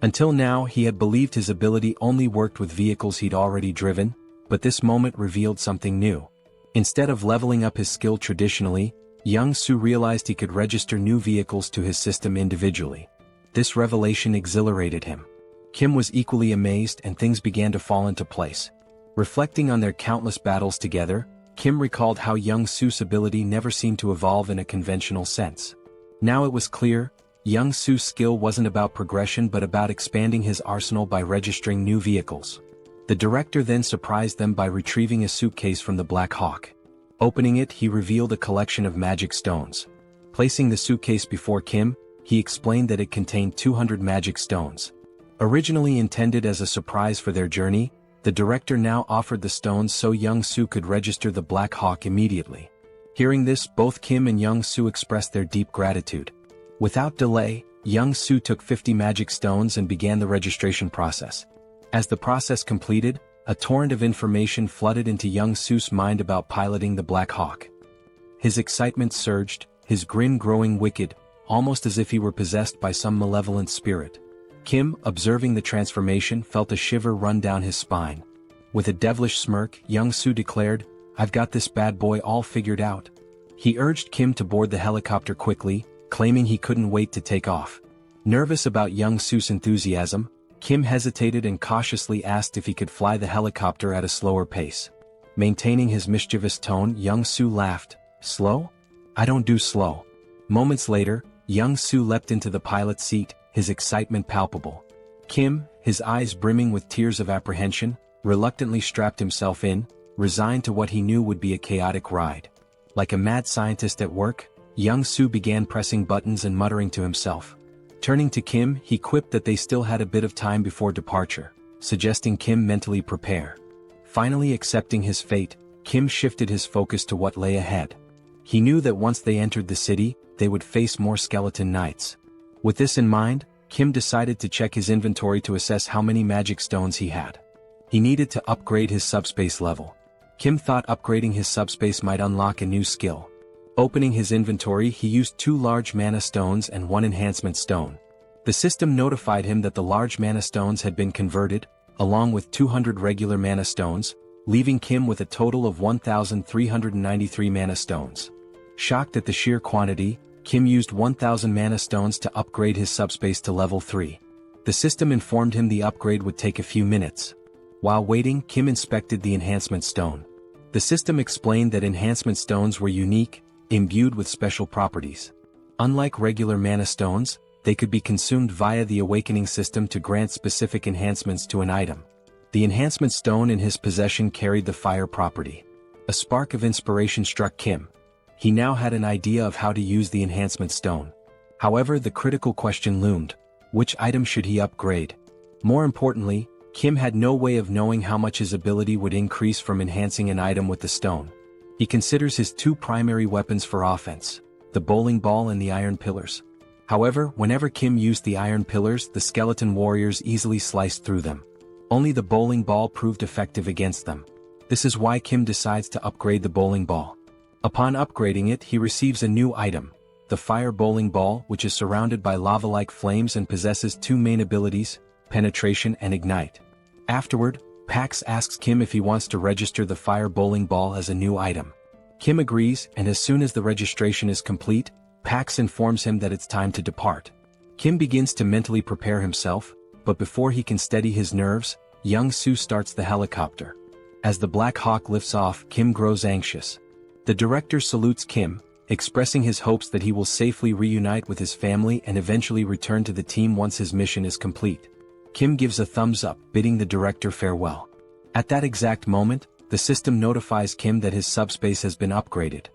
Until now he had believed his ability only worked with vehicles he'd already driven, but this moment revealed something new. Instead of leveling up his skill traditionally, Young-soo realized he could register new vehicles to his system individually. This revelation exhilarated him. Kim was equally amazed and things began to fall into place. Reflecting on their countless battles together, Kim recalled how Young-soo's ability never seemed to evolve in a conventional sense. Now it was clear, Young-soo's skill wasn't about progression but about expanding his arsenal by registering new vehicles. The director then surprised them by retrieving a suitcase from the Black Hawk. Opening it, he revealed a collection of magic stones. Placing the suitcase before Kim, he explained that it contained 200 magic stones. Originally intended as a surprise for their journey, the director now offered the stones so Young-soo could register the Black Hawk immediately. Hearing this, both Kim and Young-soo expressed their deep gratitude. Without delay, Young-soo took 50 magic stones and began the registration process. As the process completed, a torrent of information flooded into Young-soo's mind about piloting the Black Hawk. His excitement surged, his grin growing wicked, almost as if he were possessed by some malevolent spirit. Kim, observing the transformation, felt a shiver run down his spine. With a devilish smirk, Young-soo declared, "I've got this bad boy all figured out." He urged Kim to board the helicopter quickly, claiming he couldn't wait to take off. Nervous about Young-soo's enthusiasm, Kim hesitated and cautiously asked if he could fly the helicopter at a slower pace. Maintaining his mischievous tone, Young-soo laughed. "Slow? I don't do slow." Moments later, Young-soo leapt into the pilot's seat, his excitement palpable. Kim, his eyes brimming with tears of apprehension, reluctantly strapped himself in, resigned to what he knew would be a chaotic ride. Like a mad scientist at work, Young-soo began pressing buttons and muttering to himself. Turning to Kim, he quipped that they still had a bit of time before departure, suggesting Kim mentally prepare. Finally accepting his fate, Kim shifted his focus to what lay ahead. He knew that once they entered the city, they would face more skeleton knights. With this in mind, Kim decided to check his inventory to assess how many magic stones he had. He needed to upgrade his subspace level. Kim thought upgrading his subspace might unlock a new skill. Opening his inventory, he used 2 large mana stones and 1 enhancement stone. The system notified him that the large mana stones had been converted, along with 200 regular mana stones, leaving Kim with a total of 1,393 mana stones. Shocked at the sheer quantity, Kim used 1,000 mana stones to upgrade his subspace to level 3. The system informed him the upgrade would take a few minutes. While waiting, Kim inspected the enhancement stone. The system explained that enhancement stones were unique, imbued with special properties. Unlike regular mana stones, they could be consumed via the awakening system to grant specific enhancements to an item. The enhancement stone in his possession carried the fire property. A spark of inspiration struck Kim. He now had an idea of how to use the enhancement stone. However, the critical question loomed: which item should he upgrade? More importantly, Kim had no way of knowing how much his ability would increase from enhancing an item with the stone. He considers his 2 primary weapons for offense, the bowling ball and the iron pillars. However, whenever Kim used the iron pillars, the skeleton warriors easily sliced through them. Only the bowling ball proved effective against them. This is why Kim decides to upgrade the bowling ball. Upon upgrading it, he receives a new item, the fire bowling ball, which is surrounded by lava-like flames and possesses 2 main abilities, penetration and ignite. Afterward, Pax asks Kim if he wants to register the fire bowling ball as a new item. Kim agrees, and as soon as the registration is complete, Pax informs him that it's time to depart. Kim begins to mentally prepare himself, but before he can steady his nerves, Young-soo starts the helicopter. As the Black Hawk lifts off, Kim grows anxious. The director salutes Kim, expressing his hopes that he will safely reunite with his family and eventually return to the team once his mission is complete. Kim gives a thumbs up, bidding the director farewell. At that exact moment, the system notifies Kim that his subspace has been upgraded.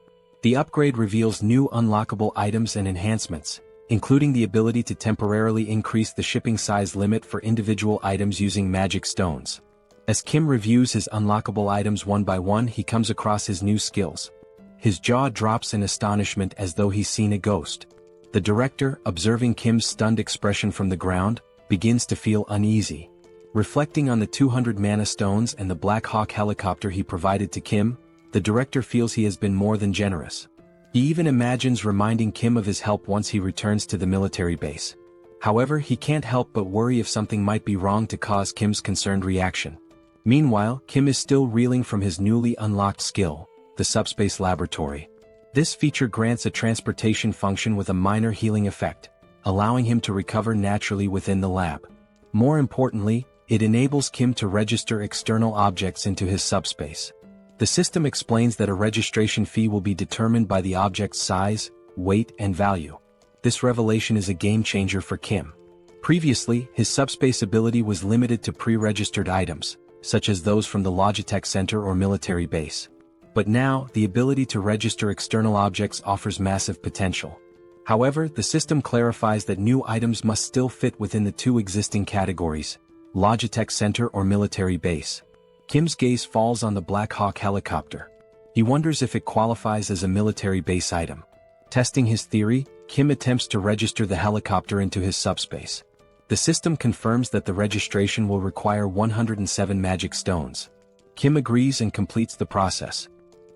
The upgrade reveals new unlockable items and enhancements, including the ability to temporarily increase the shipping size limit for individual items using magic stones. As Kim reviews his unlockable items one by one, he comes across his new skills. His jaw drops in astonishment as though he's seen a ghost. The director, observing Kim's stunned expression from the ground, begins to feel uneasy. Reflecting on the 200 mana stones and the Black Hawk helicopter he provided to Kim, the director feels he has been more than generous. He even imagines reminding Kim of his help once he returns to the military base. However, he can't help but worry if something might be wrong to cause Kim's concerned reaction. Meanwhile, Kim is still reeling from his newly unlocked skill, the SUBSPACE laboratory. This feature grants a transportation function with a minor healing effect, allowing him to recover naturally within the lab. More importantly, it enables Kim to register external objects into his subspace. The system explains that a registration fee will be determined by the object's size, weight, and value. This revelation is a game-changer for Kim. Previously, his subspace ability was limited to pre-registered items, such as those from the Logitech Center or military base. But now, the ability to register external objects offers massive potential. However, the system clarifies that new items must still fit within the two existing categories, Logitech Center or military base. Kim's gaze falls on the Black Hawk helicopter. He wonders if it qualifies as a military base item. Testing his theory, Kim attempts to register the helicopter into his subspace. The system confirms that the registration will require 107 magic stones. Kim agrees and completes the process.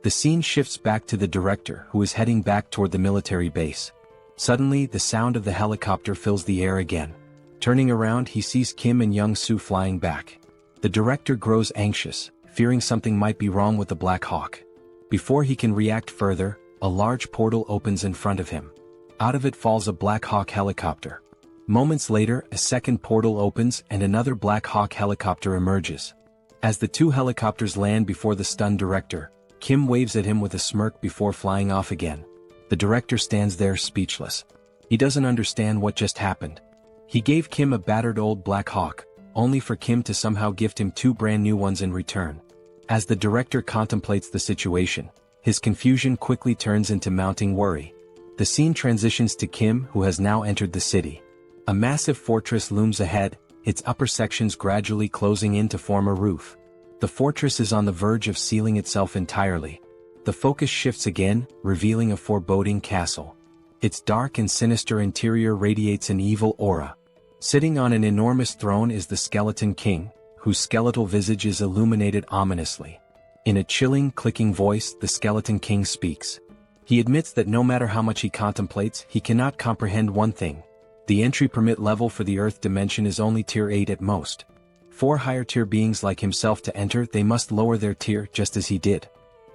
The scene shifts back to the director, who is heading back toward the military base. Suddenly, the sound of the helicopter fills the air again. Turning around, he sees Kim and Young-soo flying back. The director grows anxious, fearing something might be wrong with the Black Hawk. Before he can react further, a large portal opens in front of him. Out of it falls a Black Hawk helicopter. Moments later, a second portal opens and another Black Hawk helicopter emerges. As the two helicopters land before the stunned director, Kim waves at him with a smirk before flying off again. The director stands there speechless. He doesn't understand what just happened. He gave Kim a battered old Black Hawk, only for Kim to somehow gift him two brand new ones in return. As the director contemplates the situation, his confusion quickly turns into mounting worry. The scene transitions to Kim, who has now entered the city. A massive fortress looms ahead, its upper sections gradually closing in to form a roof. The fortress is on the verge of sealing itself entirely. The focus shifts again, revealing a foreboding castle. Its dark and sinister interior radiates an evil aura. Sitting on an enormous throne is the Skeleton King, whose skeletal visage is illuminated ominously. In a chilling, clicking voice, the Skeleton King speaks. He admits that no matter how much he contemplates, he cannot comprehend one thing. The entry permit level for the Earth dimension is only tier 8 at most. For higher tier beings like himself to enter, they must lower their tier just as he did.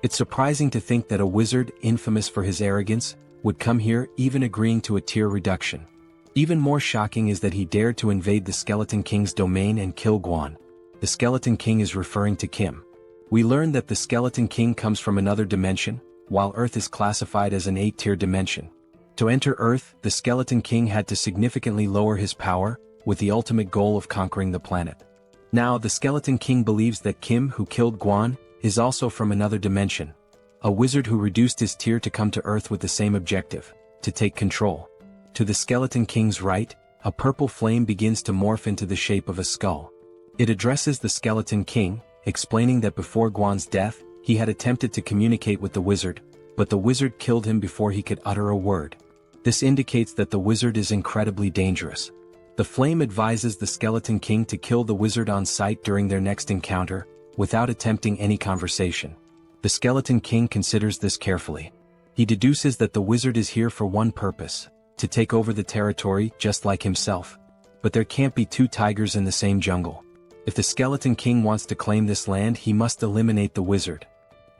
It's surprising to think that a wizard, infamous for his arrogance, would come here, even agreeing to a tier reduction. Even more shocking is that he dared to invade the Skeleton King's domain and kill Guan. The Skeleton King is referring to Kim. We learn that the Skeleton King comes from another dimension, while Earth is classified as an 8-tier dimension. To enter Earth, the Skeleton King had to significantly lower his power, with the ultimate goal of conquering the planet. Now, the Skeleton King believes that Kim, who killed Guan, is also from another dimension. A wizard who reduced his tier to come to Earth with the same objective, to take control. To the Skeleton King's right, a purple flame begins to morph into the shape of a skull. It addresses the Skeleton King, explaining that before Guan's death, he had attempted to communicate with the wizard, but the wizard killed him before he could utter a word. This indicates that the wizard is incredibly dangerous. The flame advises the Skeleton King to kill the wizard on sight during their next encounter, without attempting any conversation. The Skeleton King considers this carefully. He deduces that the wizard is here for one purpose, to take over the territory just like himself. But there can't be two tigers in the same jungle. If the Skeleton King wants to claim this land, he must eliminate the wizard.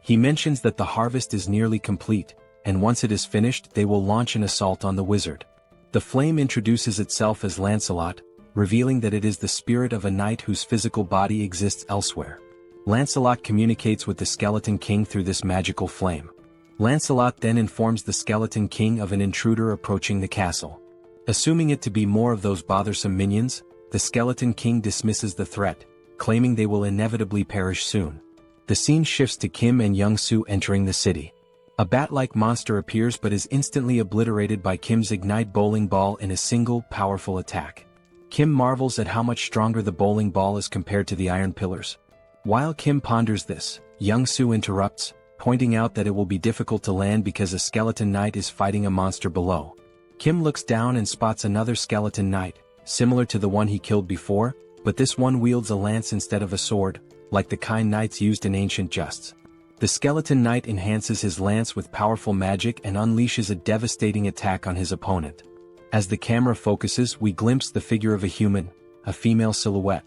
He mentions that the harvest is nearly complete, and once it is finished they will launch an assault on the wizard. The flame introduces itself as Lancelot, revealing that it is the spirit of a knight whose physical body exists elsewhere. Lancelot communicates with the Skeleton King through this magical flame. Lancelot then informs the Skeleton King of an intruder approaching the castle. Assuming it to be more of those bothersome minions, the Skeleton King dismisses the threat, claiming they will inevitably perish soon. The scene shifts to Kim and Young-soo entering the city. A bat-like monster appears but is instantly obliterated by Kim's Ignite bowling ball in a single, powerful attack. Kim marvels at how much stronger the bowling ball is compared to the iron pillars. While Kim ponders this, Young-soo interrupts, pointing out that it will be difficult to land because a skeleton knight is fighting a monster below. Kim looks down and spots another skeleton knight, similar to the one he killed before, but this one wields a lance instead of a sword, like the kind knights used in ancient justs. The skeleton knight enhances his lance with powerful magic and unleashes a devastating attack on his opponent. As the camera focuses, we glimpse the figure of a human, a female silhouette.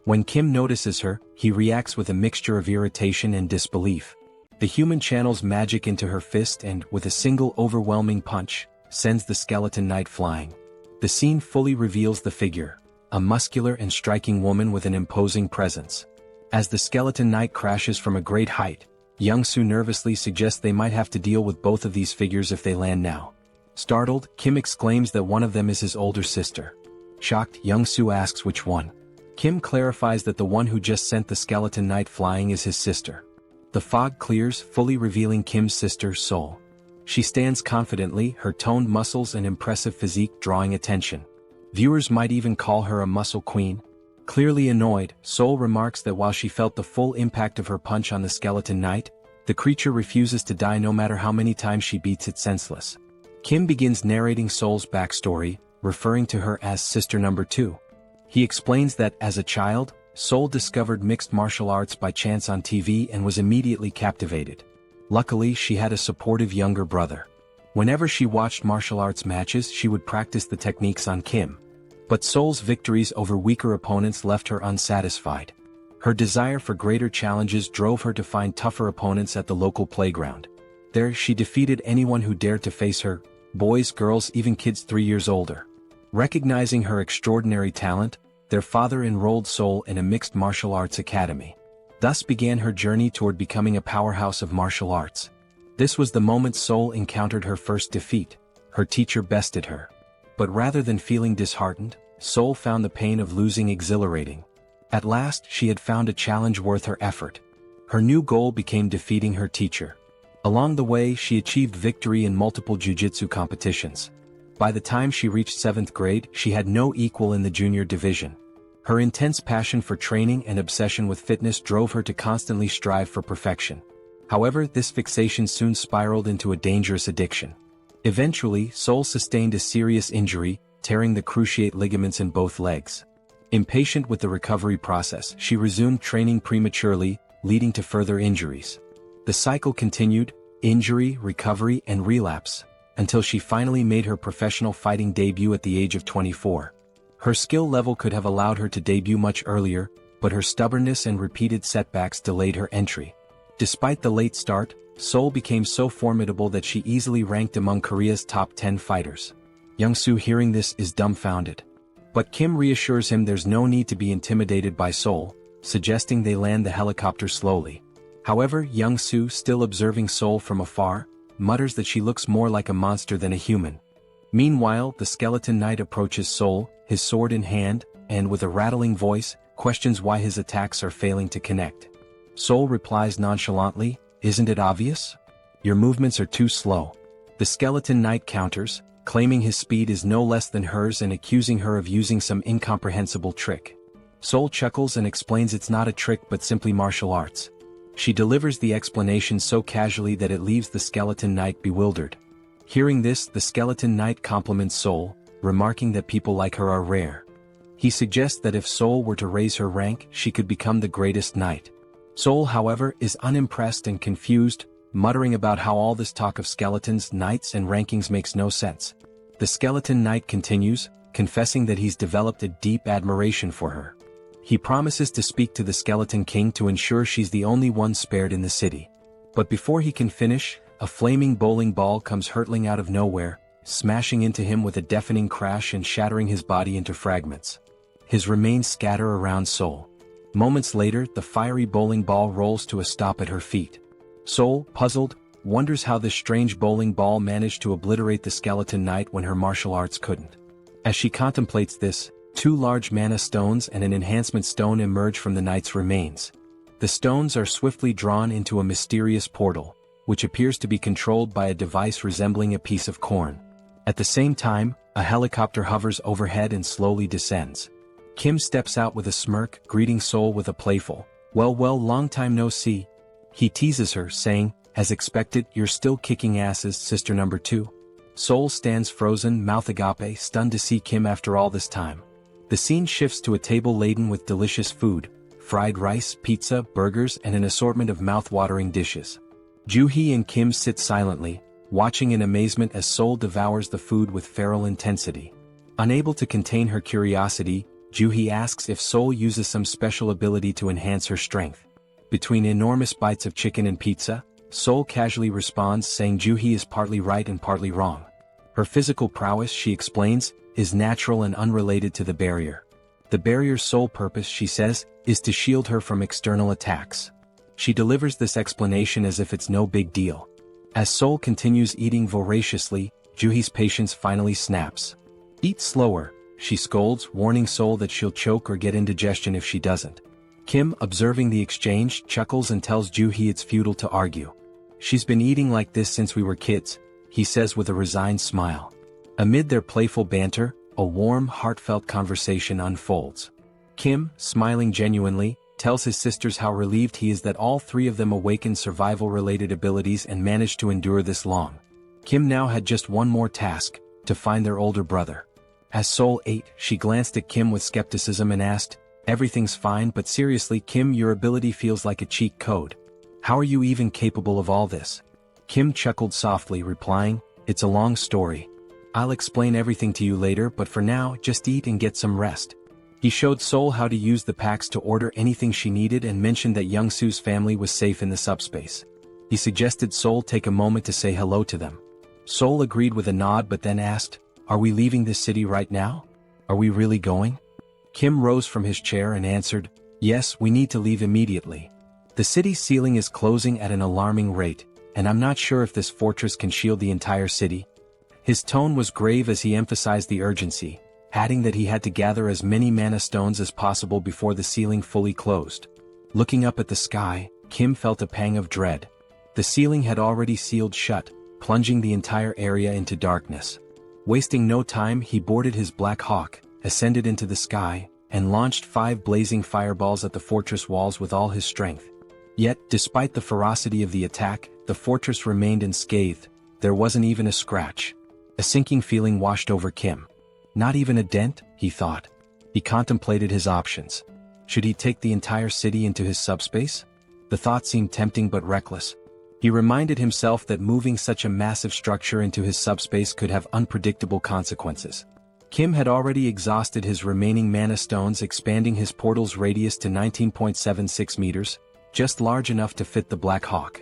When Kim notices her, he reacts with a mixture of irritation and disbelief. The human channels magic into her fist and, with a single overwhelming punch, sends the skeleton knight flying. The scene fully reveals the figure, a muscular and striking woman with an imposing presence. As the skeleton knight crashes from a great height, Young-soo nervously suggests they might have to deal with both of these figures if they land now. Startled, Kim exclaims that one of them is his older sister. Shocked, Young-soo asks which one. Kim clarifies that the one who just sent the skeleton knight flying is his sister. The fog clears, fully revealing Kim's sister, Seoul. She stands confidently, her toned muscles and impressive physique drawing attention. Viewers might even call her a muscle queen. Clearly annoyed, Seoul remarks that while she felt the full impact of her punch on the skeleton knight, the creature refuses to die no matter how many times she beats it senseless. Kim begins narrating Seoul's backstory, referring to her as Sister Number 2. He explains that, as a child, Seoul discovered mixed martial arts by chance on TV and was immediately captivated. Luckily, she had a supportive younger brother. Whenever she watched martial arts matches, she would practice the techniques on Kim. But Seoul's victories over weaker opponents left her unsatisfied. Her desire for greater challenges drove her to find tougher opponents at the local playground. There, she defeated anyone who dared to face her, boys, girls, even kids 3 years older. Recognizing her extraordinary talent, their father enrolled Seoul in a mixed martial arts academy. Thus began her journey toward becoming a powerhouse of martial arts. This was the moment Seoul encountered her first defeat. Her teacher bested her. But rather than feeling disheartened, Seoul found the pain of losing exhilarating. At last, she had found a challenge worth her effort. Her new goal became defeating her teacher. Along the way, she achieved victory in multiple jiu-jitsu competitions. By the time she reached 7th grade, she had no equal in the junior division. Her intense passion for training and obsession with fitness drove her to constantly strive for perfection. However, this fixation soon spiraled into a dangerous addiction. Eventually, Seoul sustained a serious injury, tearing the cruciate ligaments in both legs. Impatient with the recovery process, she resumed training prematurely, leading to further injuries. The cycle continued, injury, recovery, and relapse, until she finally made her professional fighting debut at the age of 24. Her skill level could have allowed her to debut much earlier, but her stubbornness and repeated setbacks delayed her entry. Despite the late start, Seoul became so formidable that she easily ranked among Korea's top 10 fighters. Young-soo, hearing this, is dumbfounded. But Kim reassures him there's no need to be intimidated by Seoul, suggesting they land the helicopter slowly. However, Young-soo, still observing Seoul from afar, mutters that she looks more like a monster than a human. Meanwhile, the skeleton knight approaches Seoul, his sword in hand, and with a rattling voice, questions why his attacks are failing to connect. Seoul replies nonchalantly, "Isn't it obvious? Your movements are too slow." The skeleton knight counters, claiming his speed is no less than hers and accusing her of using some incomprehensible trick. Seoul chuckles and explains it's not a trick but simply martial arts. She delivers the explanation so casually that it leaves the skeleton knight bewildered. Hearing this, the skeleton knight compliments Seoul, remarking that people like her are rare. He suggests that if Seoul were to raise her rank, she could become the greatest knight. Seoul, however, is unimpressed and confused, muttering about how all this talk of skeletons, knights, and rankings makes no sense. The skeleton knight continues, confessing that he's developed a deep admiration for her. He promises to speak to the Skeleton King to ensure she's the only one spared in the city. But before he can finish, a flaming bowling ball comes hurtling out of nowhere, smashing into him with a deafening crash and shattering his body into fragments. His remains scatter around Seoul. Moments later, the fiery bowling ball rolls to a stop at her feet. Seoul, puzzled, wonders how this strange bowling ball managed to obliterate the skeleton knight when her martial arts couldn't. As she contemplates this, 2 large mana stones and an enhancement stone emerge from the knight's remains. The stones are swiftly drawn into a mysterious portal, which appears to be controlled by a device resembling a piece of corn. At the same time, a helicopter hovers overhead and slowly descends. Kim steps out with a smirk, greeting Seoul with a playful, well, long time no see." He teases her, saying, "As expected, you're still kicking asses, Sister Number 2. Seoul stands frozen, mouth agape, stunned to see Kim after all this time. The scene shifts to a table laden with delicious food, fried rice, pizza, burgers, and an assortment of mouth-watering dishes. Joo-hee and Kim sit silently, watching in amazement as Seoul devours the food with feral intensity. Unable to contain her curiosity, Juhi asks if Seoul uses some special ability to enhance her strength. Between enormous bites of chicken and pizza, Seoul casually responds saying Juhi is partly right and partly wrong. Her physical prowess, she explains, is natural and unrelated to the barrier. The barrier's sole purpose, she says, is to shield her from external attacks. She delivers this explanation as if it's no big deal. As Seoul continues eating voraciously, Juhi's patience finally snaps. Eat slower, she scolds, warning Seoul that she'll choke or get indigestion if she doesn't. Kim, observing the exchange, chuckles and tells Juhi it's futile to argue. She's been eating like this since we were kids, he says with a resigned smile. Amid their playful banter, a warm, heartfelt conversation unfolds. Kim, smiling genuinely, tells his sisters how relieved he is that all three of them awakened survival-related abilities and managed to endure this long. Kim now had just one more task, to find their older brother. As Seoul ate, she glanced at Kim with skepticism and asked, "Everything's fine, but seriously, Kim, your ability feels like a cheat code. How are you even capable of all this?" Kim chuckled softly, replying, "It's a long story. I'll explain everything to you later, but for now, just eat and get some rest." He showed Seoul how to use the packs to order anything she needed and mentioned that Young-soo's family was safe in the subspace. He suggested Seoul take a moment to say hello to them. Seoul agreed with a nod but then asked, "Are we leaving this city right now? Are we really going?" Kim rose from his chair and answered, "Yes, we need to leave immediately. The city's ceiling is closing at an alarming rate, and I'm not sure if this fortress can shield the entire city." His tone was grave as he emphasized the urgency, adding that he had to gather as many mana stones as possible before the ceiling fully closed. Looking up at the sky, Kim felt a pang of dread. The ceiling had already sealed shut, plunging the entire area into darkness. Wasting no time, he boarded his Black Hawk, ascended into the sky, and launched 5 blazing fireballs at the fortress walls with all his strength. Yet, despite the ferocity of the attack, the fortress remained unscathed. There wasn't even a scratch. A sinking feeling washed over Kim. Not even a dent, he thought. He contemplated his options. Should he take the entire city into his subspace? The thought seemed tempting but reckless. He reminded himself that moving such a massive structure into his subspace could have unpredictable consequences. Kim had already exhausted his remaining mana stones, expanding his portal's radius to 19.76 meters, just large enough to fit the Black Hawk.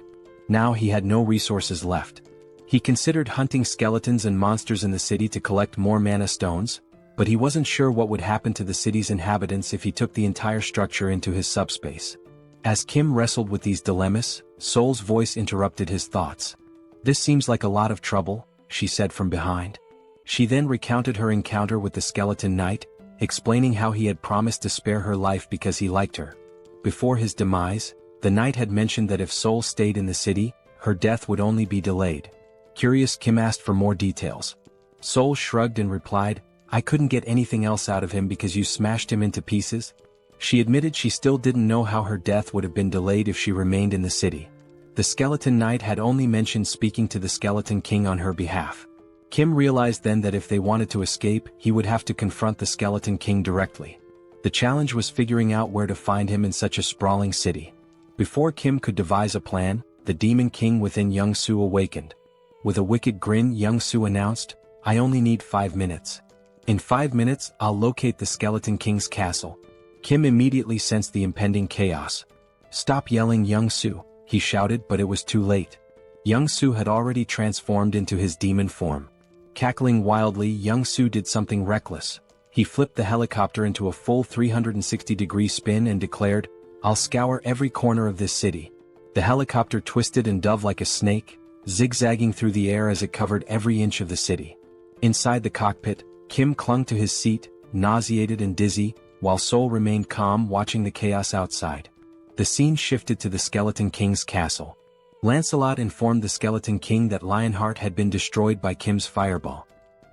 Now he had no resources left. He considered hunting skeletons and monsters in the city to collect more mana stones, but he wasn't sure what would happen to the city's inhabitants if he took the entire structure into his subspace. As Kim wrestled with these dilemmas, Seoul's voice interrupted his thoughts. "This seems like a lot of trouble," she said from behind. She then recounted her encounter with the skeleton knight, explaining how he had promised to spare her life because he liked her. Before his demise, the knight had mentioned that if Seoul stayed in the city, her death would only be delayed. Curious, Kim asked for more details. Seoul shrugged and replied, "I couldn't get anything else out of him because you smashed him into pieces." She admitted she still didn't know how her death would have been delayed if she remained in the city. The skeleton knight had only mentioned speaking to the skeleton king on her behalf. Kim realized then that if they wanted to escape, he would have to confront the skeleton king directly. The challenge was figuring out where to find him in such a sprawling city. Before Kim could devise a plan, the demon king within Young-soo awakened. With a wicked grin, Young-soo announced, "I only need 5 minutes. In 5 minutes, I'll locate the Skeleton King's castle." Kim immediately sensed the impending chaos. "Stop yelling, Young-soo," he shouted, but it was too late. Young-soo had already transformed into his demon form. Cackling wildly, Young-soo did something reckless. He flipped the helicopter into a full 360-degree spin and declared, "I'll scour every corner of this city." The helicopter twisted and dove like a snake, zigzagging through the air as it covered every inch of the city. Inside the cockpit, Kim clung to his seat, nauseated and dizzy, while Seoul remained calm watching the chaos outside. The scene shifted to the Skeleton King's castle. Lancelot informed the Skeleton King that Lionheart had been destroyed by Kim's fireball.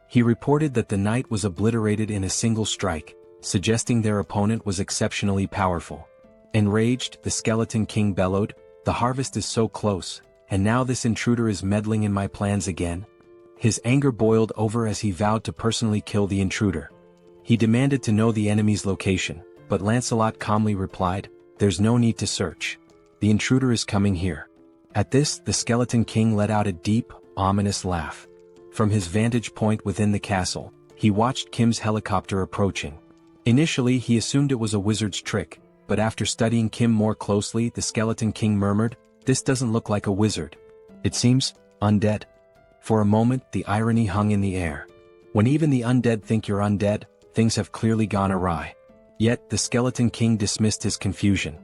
He reported that the knight was obliterated in a single strike, suggesting their opponent was exceptionally powerful. Enraged, the Skeleton King bellowed, "The harvest is so close, and now this intruder is meddling in my plans again." His anger boiled over as he vowed to personally kill the intruder. He demanded to know the enemy's location, but Lancelot calmly replied, "There's no need to search. The intruder is coming here." At this, the Skeleton King let out a deep, ominous laugh. From his vantage point within the castle, he watched Kim's helicopter approaching. Initially he assumed it was a wizard's trick, but after studying Kim more closely the Skeleton King murmured, "This doesn't look like a wizard. It seems undead." For a moment the irony hung in the air. When even the undead think you're undead, things have clearly gone awry. Yet the Skeleton King dismissed his confusion.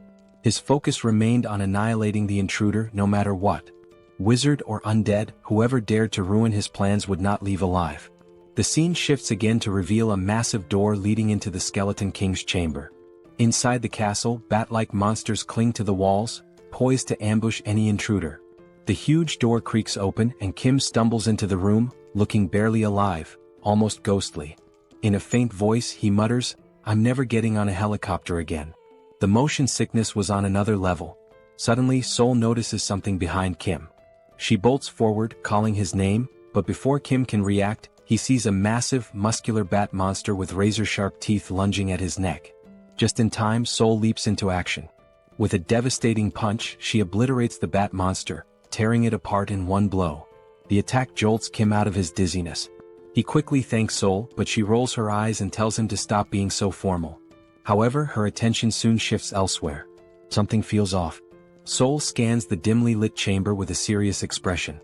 His focus remained on annihilating the intruder no matter what. Wizard or undead, whoever dared to ruin his plans would not leave alive. The scene shifts again to reveal a massive door leading into the Skeleton King's chamber. Inside the castle, bat-like monsters cling to the walls, poised to ambush any intruder. The huge door creaks open and Kim stumbles into the room, looking barely alive, almost ghostly. In a faint voice he mutters, "I'm never getting on a helicopter again." The motion sickness was on another level. Suddenly Seoul notices something behind Kim. She bolts forward, calling his name, but before Kim can react, he sees a massive, muscular bat monster with razor-sharp teeth lunging at his neck. Just in time Seoul leaps into action. With a devastating punch she obliterates the bat monster, tearing it apart in one blow. The attack jolts Kim out of his dizziness. He quickly thanks Seoul, but she rolls her eyes and tells him to stop being so formal. However, her attention soon shifts elsewhere. Something feels off. Seoul scans the dimly lit chamber with a serious expression.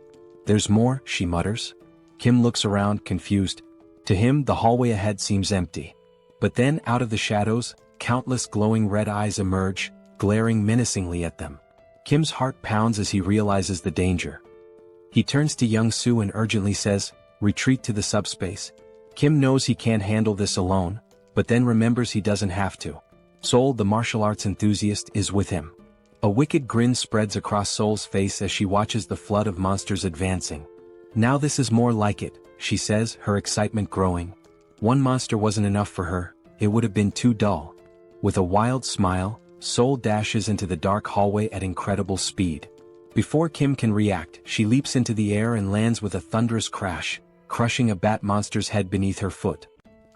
"There's more," she mutters. Kim looks around, confused. To him, the hallway ahead seems empty. But then, out of the shadows, countless glowing red eyes emerge, glaring menacingly at them. Kim's heart pounds as he realizes the danger. He turns to Young-soo and urgently says, "Retreat to the subspace." Kim knows he can't handle this alone, but then remembers he doesn't have to. Seoul, the martial arts enthusiast, is with him. A wicked grin spreads across Seoul's face as she watches the flood of monsters advancing. "Now this is more like it," she says, her excitement growing. One monster wasn't enough for her, it would have been too dull. With a wild smile, Seoul dashes into the dark hallway at incredible speed. Before Kim can react, she leaps into the air and lands with a thunderous crash, crushing a bat monster's head beneath her foot.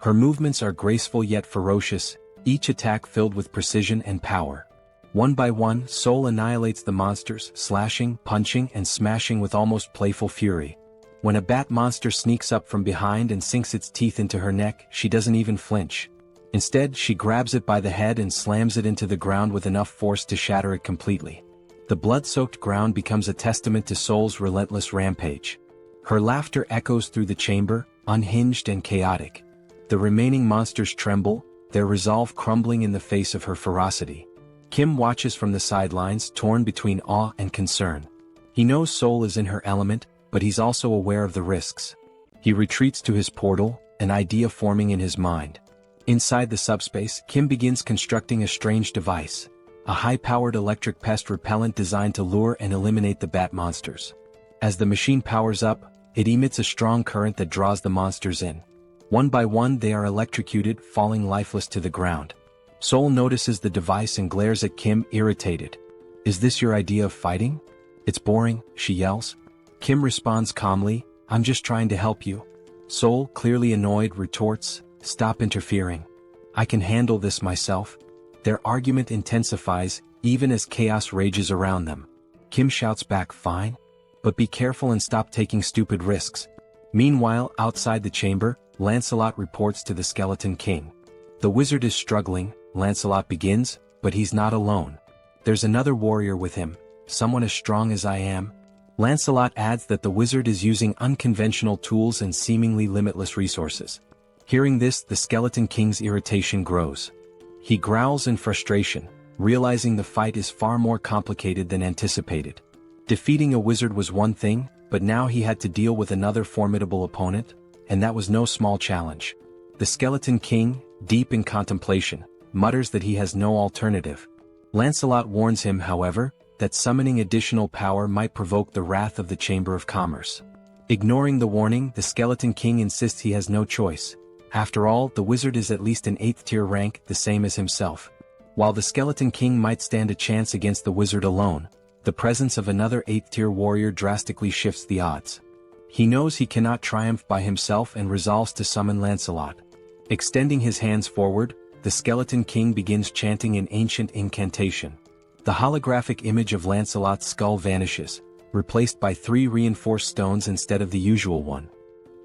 Her movements are graceful yet ferocious, each attack filled with precision and power. One by one, Seoul annihilates the monsters, slashing, punching, and smashing with almost playful fury. When a bat monster sneaks up from behind and sinks its teeth into her neck, she doesn't even flinch. Instead, she grabs it by the head and slams it into the ground with enough force to shatter it completely. The blood-soaked ground becomes a testament to Seoul's relentless rampage. Her laughter echoes through the chamber, unhinged and chaotic. The remaining monsters tremble, their resolve crumbling in the face of her ferocity. Kim watches from the sidelines, torn between awe and concern. He knows Seoul is in her element, but he's also aware of the risks. He retreats to his portal, an idea forming in his mind. Inside the subspace, Kim begins constructing a strange device, a high-powered electric pest repellent designed to lure and eliminate the bat monsters. As the machine powers up, it emits a strong current that draws the monsters in. One by one they are electrocuted, falling lifeless to the ground. Seoul notices the device and glares at Kim, irritated. "Is this your idea of fighting? It's boring," she yells. Kim responds calmly, "I'm just trying to help you." Seoul, clearly annoyed, retorts, "Stop interfering. I can handle this myself." Their argument intensifies, even as chaos rages around them. Kim shouts back, "Fine. But be careful and stop taking stupid risks." Meanwhile, outside the chamber, Lancelot reports to the Skeleton King. The wizard is struggling, Lancelot begins, but he's not alone. There's another warrior with him, someone as strong as I am. Lancelot adds that the wizard is using unconventional tools and seemingly limitless resources. Hearing this, the Skeleton King's irritation grows. He growls in frustration, realizing the fight is far more complicated than anticipated. Defeating a wizard was one thing, but now he had to deal with another formidable opponent, and that was no small challenge. The Skeleton King, deep in contemplation, mutters that he has no alternative. Lancelot warns him, however, that summoning additional power might provoke the wrath of the Chamber of Commerce. Ignoring the warning, the Skeleton King insists he has no choice. After all, the wizard is at least an 8th-tier rank, the same as himself. While the Skeleton King might stand a chance against the wizard alone, the presence of another 8th-tier warrior drastically shifts the odds. He knows he cannot triumph by himself and resolves to summon Lancelot. Extending his hands forward, the Skeleton King begins chanting an ancient incantation. The holographic image of Lancelot's skull vanishes, replaced by 3 reinforced stones instead of the usual one.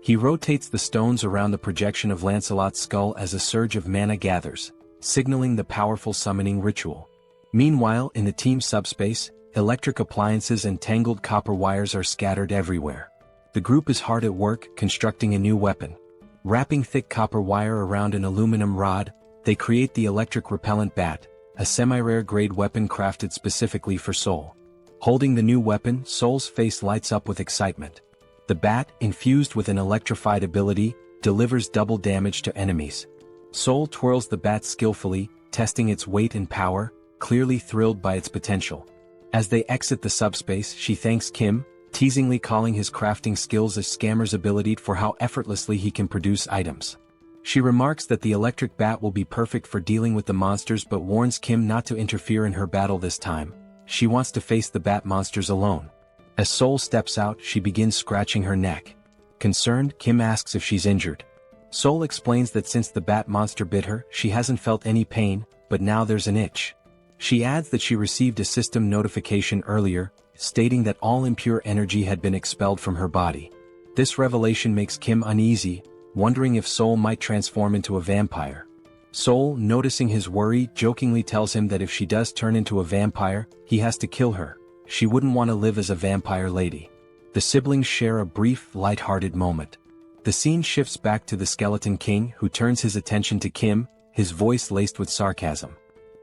He rotates the stones around the projection of Lancelot's skull as a surge of mana gathers, signaling the powerful summoning ritual. Meanwhile, in the team subspace, electric appliances and tangled copper wires are scattered everywhere. The group is hard at work constructing a new weapon. Wrapping thick copper wire around an aluminum rod, they create the electric repellent bat, a semi-rare grade weapon crafted specifically for Seoul. Holding the new weapon, Seoul's face lights up with excitement. The bat, infused with an electrified ability, delivers double damage to enemies. Seoul twirls the bat skillfully, testing its weight and power, clearly thrilled by its potential. As they exit the subspace, she thanks Kim, teasingly calling his crafting skills a scammer's ability for how effortlessly he can produce items. She remarks that the electric bat will be perfect for dealing with the monsters but warns Kim not to interfere in her battle this time. She wants to face the bat monsters alone. As Seoul steps out, she begins scratching her neck. Concerned, Kim asks if she's injured. Seoul explains that since the bat monster bit her, she hasn't felt any pain, but now there's an itch. She adds that she received a system notification earlier, stating that all impure energy had been expelled from her body. This revelation makes Kim uneasy, wondering if Seoul might transform into a vampire. Seoul, noticing his worry, jokingly tells him that if she does turn into a vampire, he has to kill her. She wouldn't want to live as a vampire lady. The siblings share a brief, light-hearted moment. The scene shifts back to the Skeleton King, who turns his attention to Kim, his voice laced with sarcasm.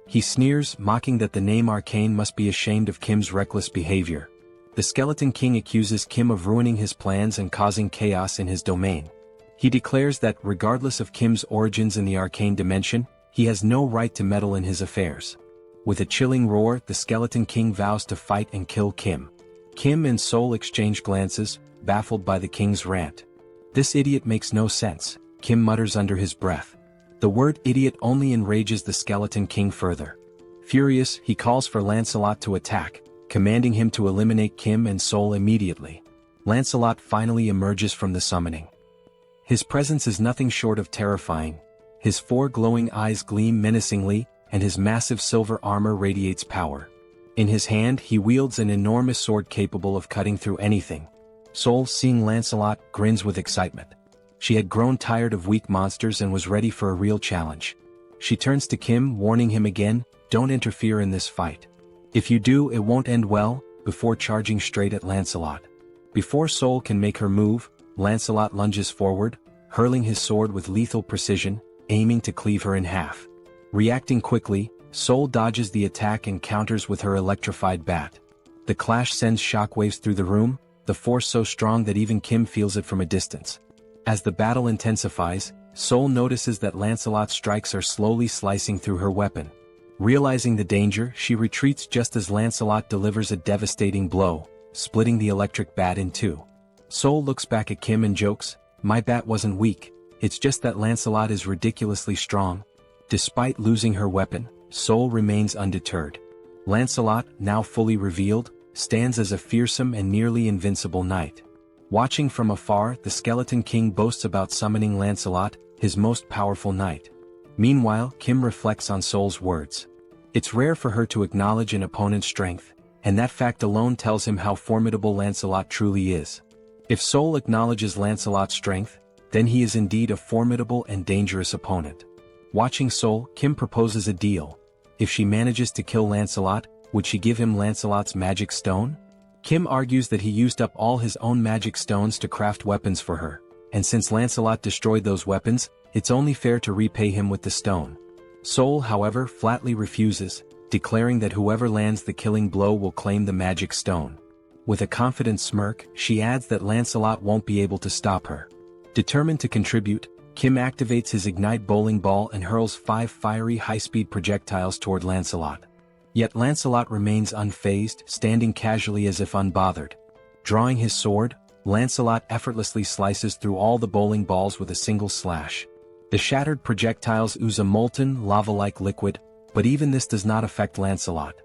He sneers, mocking that the name Arcane must be ashamed of Kim's reckless behavior. The Skeleton King accuses Kim of ruining his plans and causing chaos in his domain. He declares that, regardless of Kim's origins in the arcane dimension, he has no right to meddle in his affairs. With a chilling roar, the Skeleton King vows to fight and kill Kim. Kim and Seoul exchange glances, baffled by the king's rant. "This idiot makes no sense," Kim mutters under his breath. The word idiot only enrages the Skeleton King further. Furious, he calls for Lancelot to attack, commanding him to eliminate Kim and Seoul immediately. Lancelot finally emerges from the summoning. His presence is nothing short of terrifying. His 4 glowing eyes gleam menacingly, and his massive silver armor radiates power. In his hand, he wields an enormous sword capable of cutting through anything. Seoul, seeing Lancelot, grins with excitement. She had grown tired of weak monsters and was ready for a real challenge. She turns to Kim, warning him again, "Don't interfere in this fight. If you do, it won't end well," before charging straight at Lancelot. Before Seoul can make her move, Lancelot lunges forward, hurling his sword with lethal precision, aiming to cleave her in half. Reacting quickly, Seoul dodges the attack and counters with her electrified bat. The clash sends shockwaves through the room, the force so strong that even Kim feels it from a distance. As the battle intensifies, Seoul notices that Lancelot's strikes are slowly slicing through her weapon. Realizing the danger, she retreats just as Lancelot delivers a devastating blow, splitting the electric bat in two. Seoul looks back at Kim and jokes, "My bat wasn't weak, it's just that Lancelot is ridiculously strong." Despite losing her weapon, Seoul remains undeterred. Lancelot, now fully revealed, stands as a fearsome and nearly invincible knight. Watching from afar, the Skeleton King boasts about summoning Lancelot, his most powerful knight. Meanwhile, Kim reflects on Seoul's words. It's rare for her to acknowledge an opponent's strength, and that fact alone tells him how formidable Lancelot truly is. If Seoul acknowledges Lancelot's strength, then he is indeed a formidable and dangerous opponent. Watching Seoul, Kim proposes a deal. If she manages to kill Lancelot, would she give him Lancelot's magic stone? Kim argues that he used up all his own magic stones to craft weapons for her, and since Lancelot destroyed those weapons, it's only fair to repay him with the stone. Seoul, however, flatly refuses, declaring that whoever lands the killing blow will claim the magic stone. With a confident smirk, she adds that Lancelot won't be able to stop her. Determined to contribute, Kim activates his Ignite bowling ball and hurls 5 fiery high-speed projectiles toward Lancelot. Yet Lancelot remains unfazed, standing casually as if unbothered. Drawing his sword, Lancelot effortlessly slices through all the bowling balls with a single slash. The shattered projectiles ooze a molten, lava-like liquid, but even this does not affect Lancelot.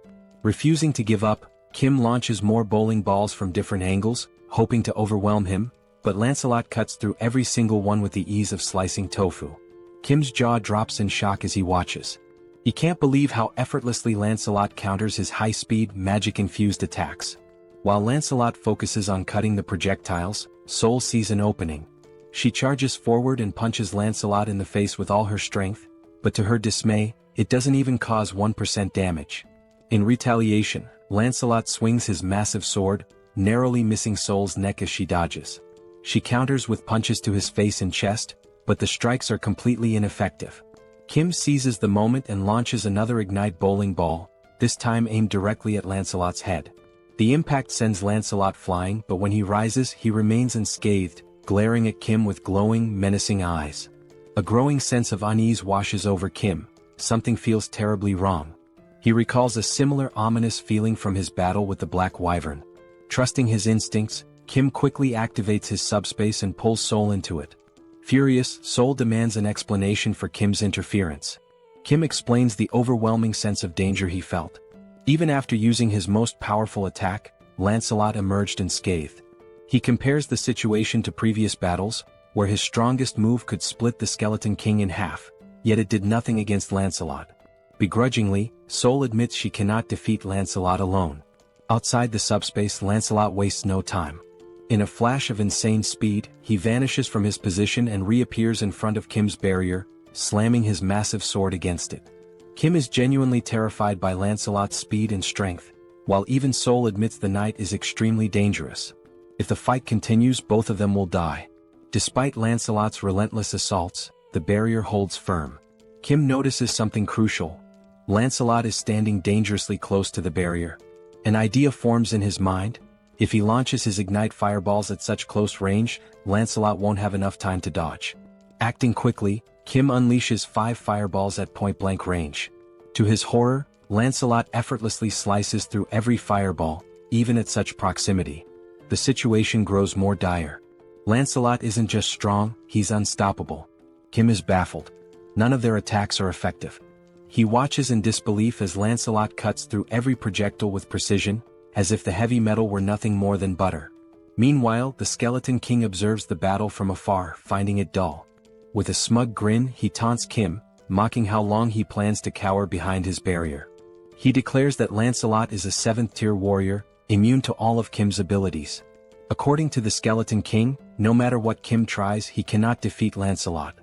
Refusing to give up, Kim launches more bowling balls from different angles, hoping to overwhelm him, but Lancelot cuts through every single one with the ease of slicing tofu. Kim's jaw drops in shock as he watches. He can't believe how effortlessly Lancelot counters his high-speed, magic-infused attacks. While Lancelot focuses on cutting the projectiles, Seoul sees an opening. She charges forward and punches Lancelot in the face with all her strength, but to her dismay, it doesn't even cause 1% damage. In retaliation, Lancelot swings his massive sword, narrowly missing Seoul's neck as she dodges. She counters with punches to his face and chest, but the strikes are completely ineffective. Kim seizes the moment and launches another ignite bowling ball, this time aimed directly at Lancelot's head. The impact sends Lancelot flying, but when he rises he remains unscathed, glaring at Kim with glowing, menacing eyes. A growing sense of unease washes over Kim. Something feels terribly wrong. He recalls a similar ominous feeling from his battle with the Black Wyvern. Trusting his instincts, Kim quickly activates his subspace and pulls Seoul into it. Furious, Seoul demands an explanation for Kim's interference. Kim explains the overwhelming sense of danger he felt. Even after using his most powerful attack, Lancelot emerged unscathed. He compares the situation to previous battles, where his strongest move could split the Skeleton King in half, yet it did nothing against Lancelot. Begrudgingly, Seoul admits she cannot defeat Lancelot alone. Outside the subspace, Lancelot wastes no time. In a flash of insane speed, he vanishes from his position and reappears in front of Kim's barrier, slamming his massive sword against it. Kim is genuinely terrified by Lancelot's speed and strength, while even Seoul admits the knight is extremely dangerous. If the fight continues, both of them will die. Despite Lancelot's relentless assaults, the barrier holds firm. Kim notices something crucial. Lancelot is standing dangerously close to the barrier. An idea forms in his mind. If he launches his ignite fireballs at such close range, Lancelot won't have enough time to dodge. Acting quickly, Kim unleashes 5 fireballs at point-blank range. To his horror, Lancelot effortlessly slices through every fireball, even at such proximity. The situation grows more dire. Lancelot isn't just strong, he's unstoppable. Kim is baffled. None of their attacks are effective. He watches in disbelief as Lancelot cuts through every projectile with precision, as if the heavy metal were nothing more than butter. Meanwhile, the Skeleton King observes the battle from afar, finding it dull. With a smug grin, he taunts Kim, mocking how long he plans to cower behind his barrier. He declares that Lancelot is a 7th-tier warrior, immune to all of Kim's abilities. According to the Skeleton King, no matter what Kim tries, he cannot defeat Lancelot.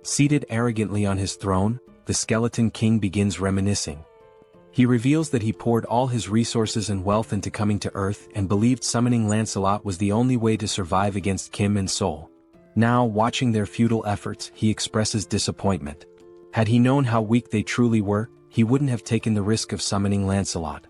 Seated arrogantly on his throne, the Skeleton King begins reminiscing. He reveals that he poured all his resources and wealth into coming to Earth and believed summoning Lancelot was the only way to survive against Kim and Seoul. Now, watching their futile efforts, he expresses disappointment. Had he known how weak they truly were, he wouldn't have taken the risk of summoning Lancelot.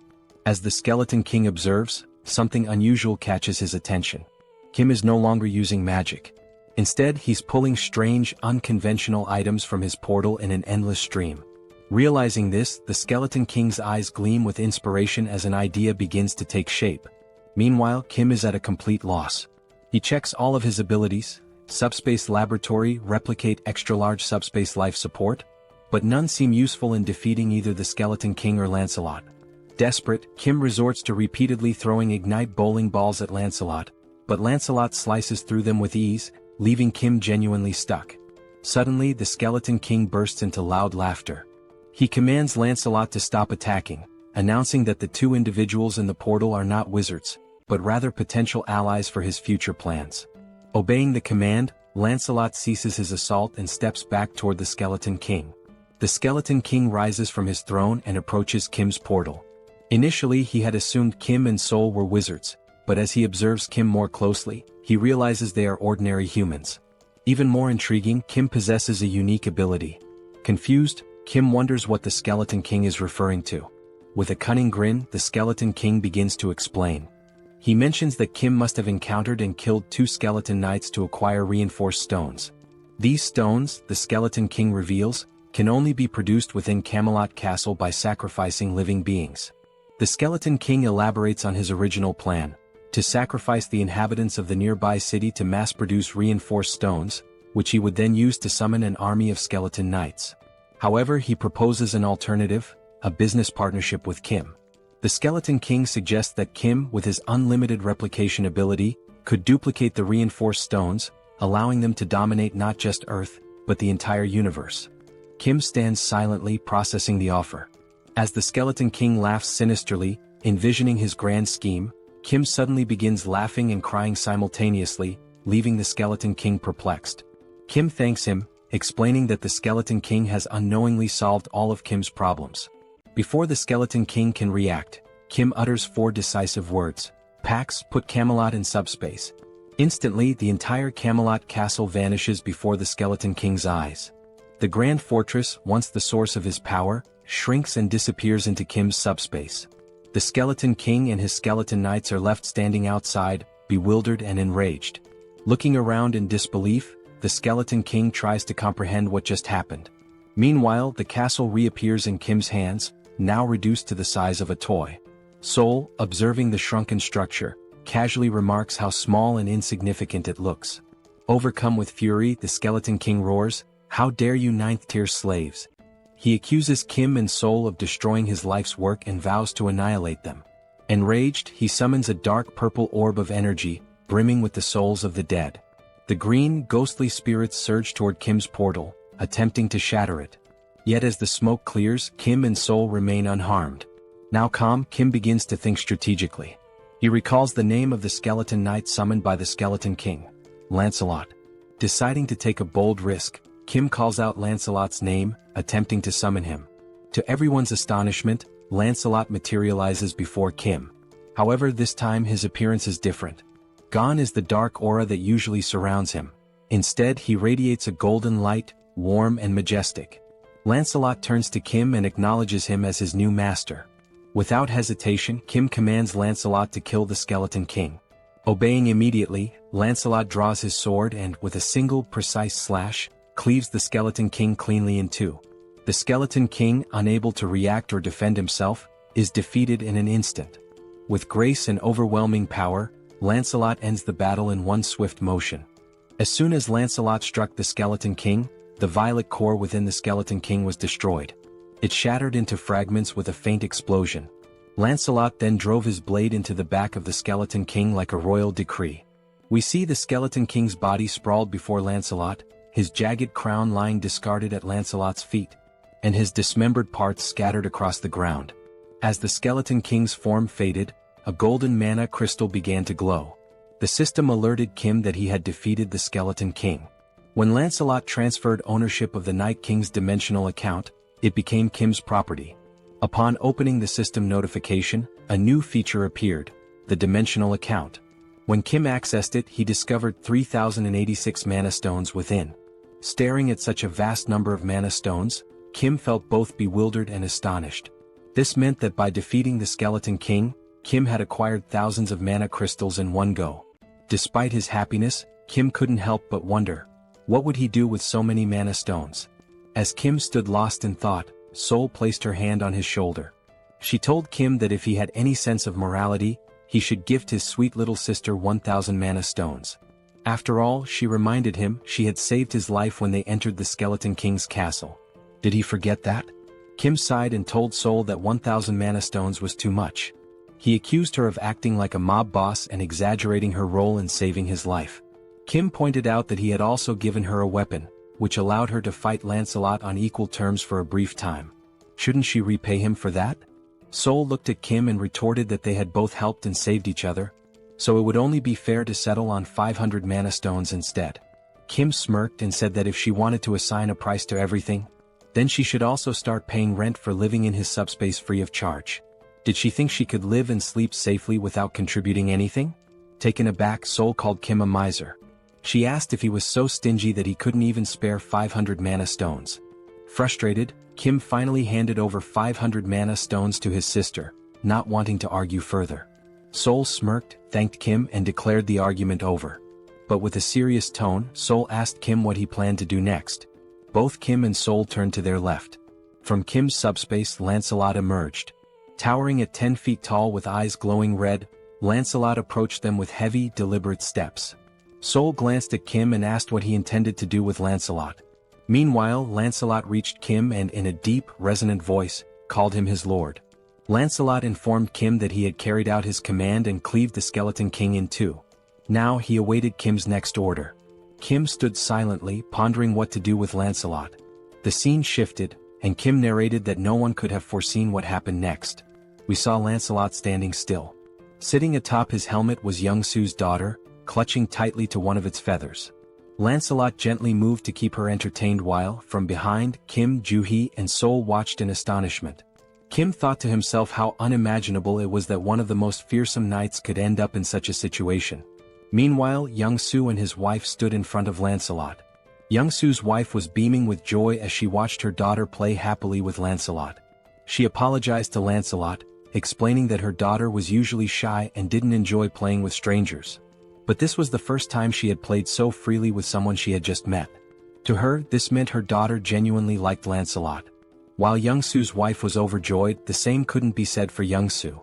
As the Skeleton King observes, something unusual catches his attention. Kim is no longer using magic. Instead, he's pulling strange, unconventional items from his portal in an endless stream. Realizing this, the Skeleton King's eyes gleam with inspiration as an idea begins to take shape. Meanwhile, Kim is at a complete loss. He checks all of his abilities: Subspace Laboratory, Replicate, Extra-Large Subspace Life Support, but none seem useful in defeating either the Skeleton King or Lancelot. Desperate, Kim resorts to repeatedly throwing ignite bowling balls at Lancelot, but Lancelot slices through them with ease, leaving Kim genuinely stuck. Suddenly, the Skeleton King bursts into loud laughter. He commands Lancelot to stop attacking, announcing that the 2 individuals in the portal are not wizards, but rather potential allies for his future plans. Obeying the command, Lancelot ceases his assault and steps back toward the Skeleton King. The Skeleton King rises from his throne and approaches Kim's portal. Initially, he had assumed Kim and Seoul were wizards, but as he observes Kim more closely, he realizes they are ordinary humans. Even more intriguing, Kim possesses a unique ability. Confused, Kim wonders what the Skeleton King is referring to. With a cunning grin, the Skeleton King begins to explain. He mentions that Kim must have encountered and killed 2 skeleton knights to acquire reinforced stones. These stones, the Skeleton King reveals, can only be produced within Camelot Castle by sacrificing living beings. The Skeleton King elaborates on his original plan: to sacrifice the inhabitants of the nearby city to mass-produce reinforced stones, which he would then use to summon an army of skeleton knights. However, he proposes an alternative: a business partnership with Kim. The Skeleton King suggests that Kim, with his unlimited replication ability, could duplicate the reinforced stones, allowing them to dominate not just Earth, but the entire universe. Kim stands silently processing the offer. As the Skeleton King laughs sinisterly, envisioning his grand scheme, Kim suddenly begins laughing and crying simultaneously, leaving the Skeleton King perplexed. Kim thanks him, explaining that the Skeleton King has unknowingly solved all of Kim's problems. Before the Skeleton King can react, Kim utters 4 decisive words. Pax, put Camelot in subspace. Instantly, the entire Camelot castle vanishes before the Skeleton King's eyes. The Grand Fortress, once the source of his power, shrinks and disappears into Kim's subspace. The Skeleton King and his skeleton knights are left standing outside, bewildered and enraged. Looking around in disbelief, the Skeleton King tries to comprehend what just happened. Meanwhile, the castle reappears in Kim's hands, now reduced to the size of a toy. Seoul, observing the shrunken structure, casually remarks how small and insignificant it looks. Overcome with fury, the Skeleton King roars, "How dare you 9th-tier slaves!" He accuses Kim and Seoul of destroying his life's work and vows to annihilate them. Enraged, he summons a dark purple orb of energy, brimming with the souls of the dead. The green, ghostly spirits surge toward Kim's portal, attempting to shatter it. Yet as the smoke clears, Kim and Seoul remain unharmed. Now calm, Kim begins to think strategically. He recalls the name of the skeleton knight summoned by the Skeleton King, Lancelot. Deciding to take a bold risk, Kim calls out Lancelot's name, attempting to summon him. To everyone's astonishment, Lancelot materializes before Kim. However, this time his appearance is different. Gone is the dark aura that usually surrounds him. Instead, he radiates a golden light, warm and majestic. Lancelot turns to Kim and acknowledges him as his new master. Without hesitation, Kim commands Lancelot to kill the Skeleton King. Obeying immediately, Lancelot draws his sword and, with a single, precise slash, cleaves the Skeleton King cleanly in two. The Skeleton King, unable to react or defend himself, is defeated in an instant. With grace and overwhelming power, Lancelot ends the battle in one swift motion. As soon as Lancelot struck the Skeleton King, the violet core within the Skeleton King was destroyed. It shattered into fragments with a faint explosion. Lancelot then drove his blade into the back of the Skeleton King like a royal decree. We see the Skeleton King's body sprawled before Lancelot, his jagged crown lying discarded at Lancelot's feet, and his dismembered parts scattered across the ground. As the Skeleton King's form faded, a golden mana crystal began to glow. The system alerted Kim that he had defeated the Skeleton King. When Lancelot transferred ownership of the Night King's dimensional account, it became Kim's property. Upon opening the system notification, a new feature appeared, the dimensional account. When Kim accessed it, he discovered 3,086 mana stones within. Staring at such a vast number of mana stones, Kim felt both bewildered and astonished. This meant that by defeating the Skeleton King, Kim had acquired thousands of mana crystals in one go. Despite his happiness, Kim couldn't help but wonder, what would he do with so many mana stones? As Kim stood lost in thought, Seoul placed her hand on his shoulder. She told Kim that if he had any sense of morality, he should gift his sweet little sister 1,000 mana stones. After all, she reminded him, she had saved his life when they entered the Skeleton King's castle. Did he forget that? Kim sighed and told Seoul that 1,000 mana stones was too much. He accused her of acting like a mob boss and exaggerating her role in saving his life. Kim pointed out that he had also given her a weapon, which allowed her to fight Lancelot on equal terms for a brief time. Shouldn't she repay him for that? Seoul looked at Kim and retorted that they had both helped and saved each other, so it would only be fair to settle on 500 mana stones instead. Kim smirked and said that if she wanted to assign a price to everything, then she should also start paying rent for living in his subspace free of charge. Did she think she could live and sleep safely without contributing anything? Taken aback, Seoul called Kim a miser. She asked if he was so stingy that he couldn't even spare 500 mana stones. Frustrated, Kim finally handed over 500 mana stones to his sister, not wanting to argue further. Seoul smirked, thanked Kim and declared the argument over. But with a serious tone, Seoul asked Kim what he planned to do next. Both Kim and Seoul turned to their left. From Kim's subspace, Lancelot emerged. Towering at 10 feet tall with eyes glowing red, Lancelot approached them with heavy, deliberate steps. Seoul glanced at Kim and asked what he intended to do with Lancelot. Meanwhile, Lancelot reached Kim and in a deep, resonant voice, called him his lord. Lancelot informed Kim that he had carried out his command and cleaved the Skeleton King in two. Now he awaited Kim's next order. Kim stood silently, pondering what to do with Lancelot. The scene shifted, and Kim narrated that no one could have foreseen what happened next. We saw Lancelot standing still. Sitting atop his helmet was Young-soo's daughter, clutching tightly to one of its feathers. Lancelot gently moved to keep her entertained while, from behind, Kim, Joo-hee, and Seoul watched in astonishment. Kim thought to himself how unimaginable it was that one of the most fearsome knights could end up in such a situation. Meanwhile, Young-soo and his wife stood in front of Lancelot. Young-soo's wife was beaming with joy as she watched her daughter play happily with Lancelot. She apologized to Lancelot, explaining that her daughter was usually shy and didn't enjoy playing with strangers. But this was the first time she had played so freely with someone she had just met. To her, this meant her daughter genuinely liked Lancelot. While Young-soo's wife was overjoyed, the same couldn't be said for Young-soo.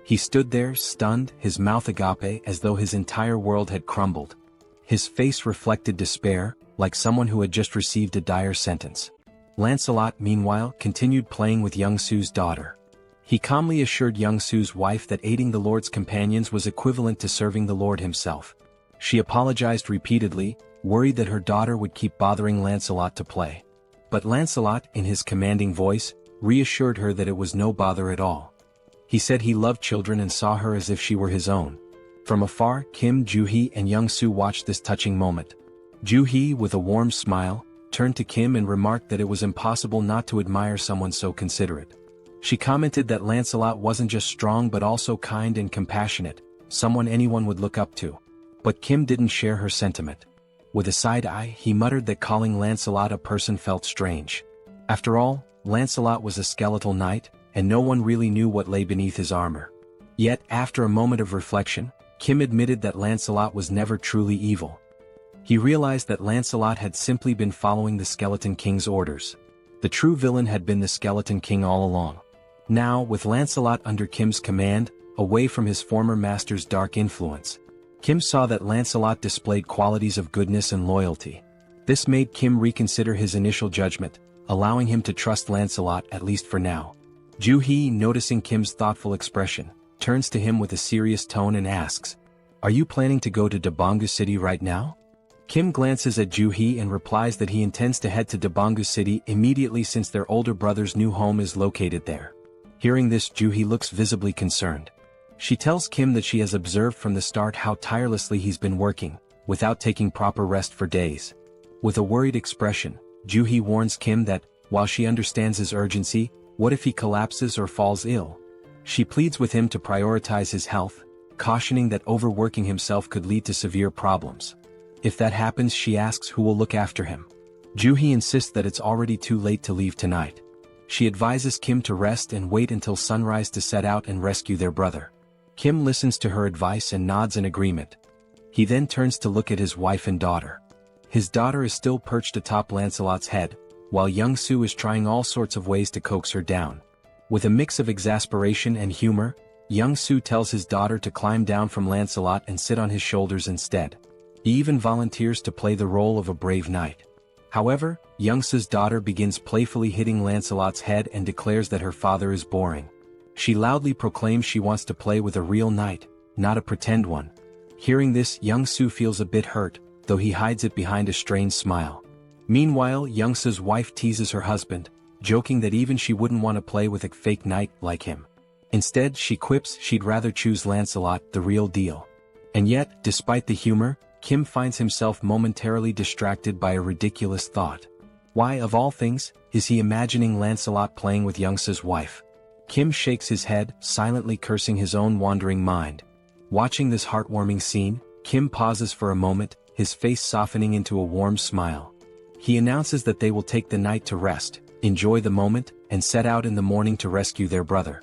He stood there, stunned, his mouth agape as though his entire world had crumbled. His face reflected despair, like someone who had just received a dire sentence. Lancelot, meanwhile, continued playing with Young-soo's daughter. He calmly assured Young-soo's wife that aiding the Lord's companions was equivalent to serving the Lord himself. She apologized repeatedly, worried that her daughter would keep bothering Lancelot to play. But Lancelot, in his commanding voice, reassured her that it was no bother at all. He said he loved children and saw her as if she were his own. From afar, Kim, Joo-hee, and Young-soo watched this touching moment. Joo-hee, with a warm smile, turned to Kim and remarked that it was impossible not to admire someone so considerate. She commented that Lancelot wasn't just strong but also kind and compassionate, someone anyone would look up to. But Kim didn't share her sentiment. With a side eye, he muttered that calling Lancelot a person felt strange. After all, Lancelot was a skeletal knight, and no one really knew what lay beneath his armor. Yet, after a moment of reflection, Kim admitted that Lancelot was never truly evil. He realized that Lancelot had simply been following the Skeleton King's orders. The true villain had been the Skeleton King all along. Now, with Lancelot under Kim's command, away from his former master's dark influence, Kim saw that Lancelot displayed qualities of goodness and loyalty. This made Kim reconsider his initial judgment, allowing him to trust Lancelot at least for now. Joo-hee, noticing Kim's thoughtful expression, turns to him with a serious tone and asks, "Are you planning to go to Daebongu City right now?" Kim glances at Joo-hee and replies that he intends to head to Daebongu City immediately since their older brother's new home is located there. Hearing this, Joo-hee looks visibly concerned. She tells Kim that she has observed from the start how tirelessly he's been working, without taking proper rest for days. With a worried expression, Joo-hee warns Kim that, while she understands his urgency, what if he collapses or falls ill? She pleads with him to prioritize his health, cautioning that overworking himself could lead to severe problems. If that happens, she asks who will look after him. Joo-hee insists that it's already too late to leave tonight. She advises Kim to rest and wait until sunrise to set out and rescue their brother. Kim listens to her advice and nods in agreement. He then turns to look at his wife and daughter. His daughter is still perched atop Lancelot's head, while Young-soo is trying all sorts of ways to coax her down. With a mix of exasperation and humor, Young-soo tells his daughter to climb down from Lancelot and sit on his shoulders instead. He even volunteers to play the role of a brave knight. However, Young-soo's daughter begins playfully hitting Lancelot's head and declares that her father is boring. She loudly proclaims she wants to play with a real knight, not a pretend one. Hearing this, Young-soo feels a bit hurt, though he hides it behind a strained smile. Meanwhile, Young-soo's wife teases her husband, joking that even she wouldn't want to play with a fake knight like him. Instead, she quips she'd rather choose Lancelot, the real deal. And yet, despite the humor, Kim finds himself momentarily distracted by a ridiculous thought. Why, of all things, is he imagining Lancelot playing with Young-soo's wife? Kim shakes his head, silently cursing his own wandering mind. Watching this heartwarming scene, Kim pauses for a moment, his face softening into a warm smile. He announces that they will take the night to rest, enjoy the moment, and set out in the morning to rescue their brother.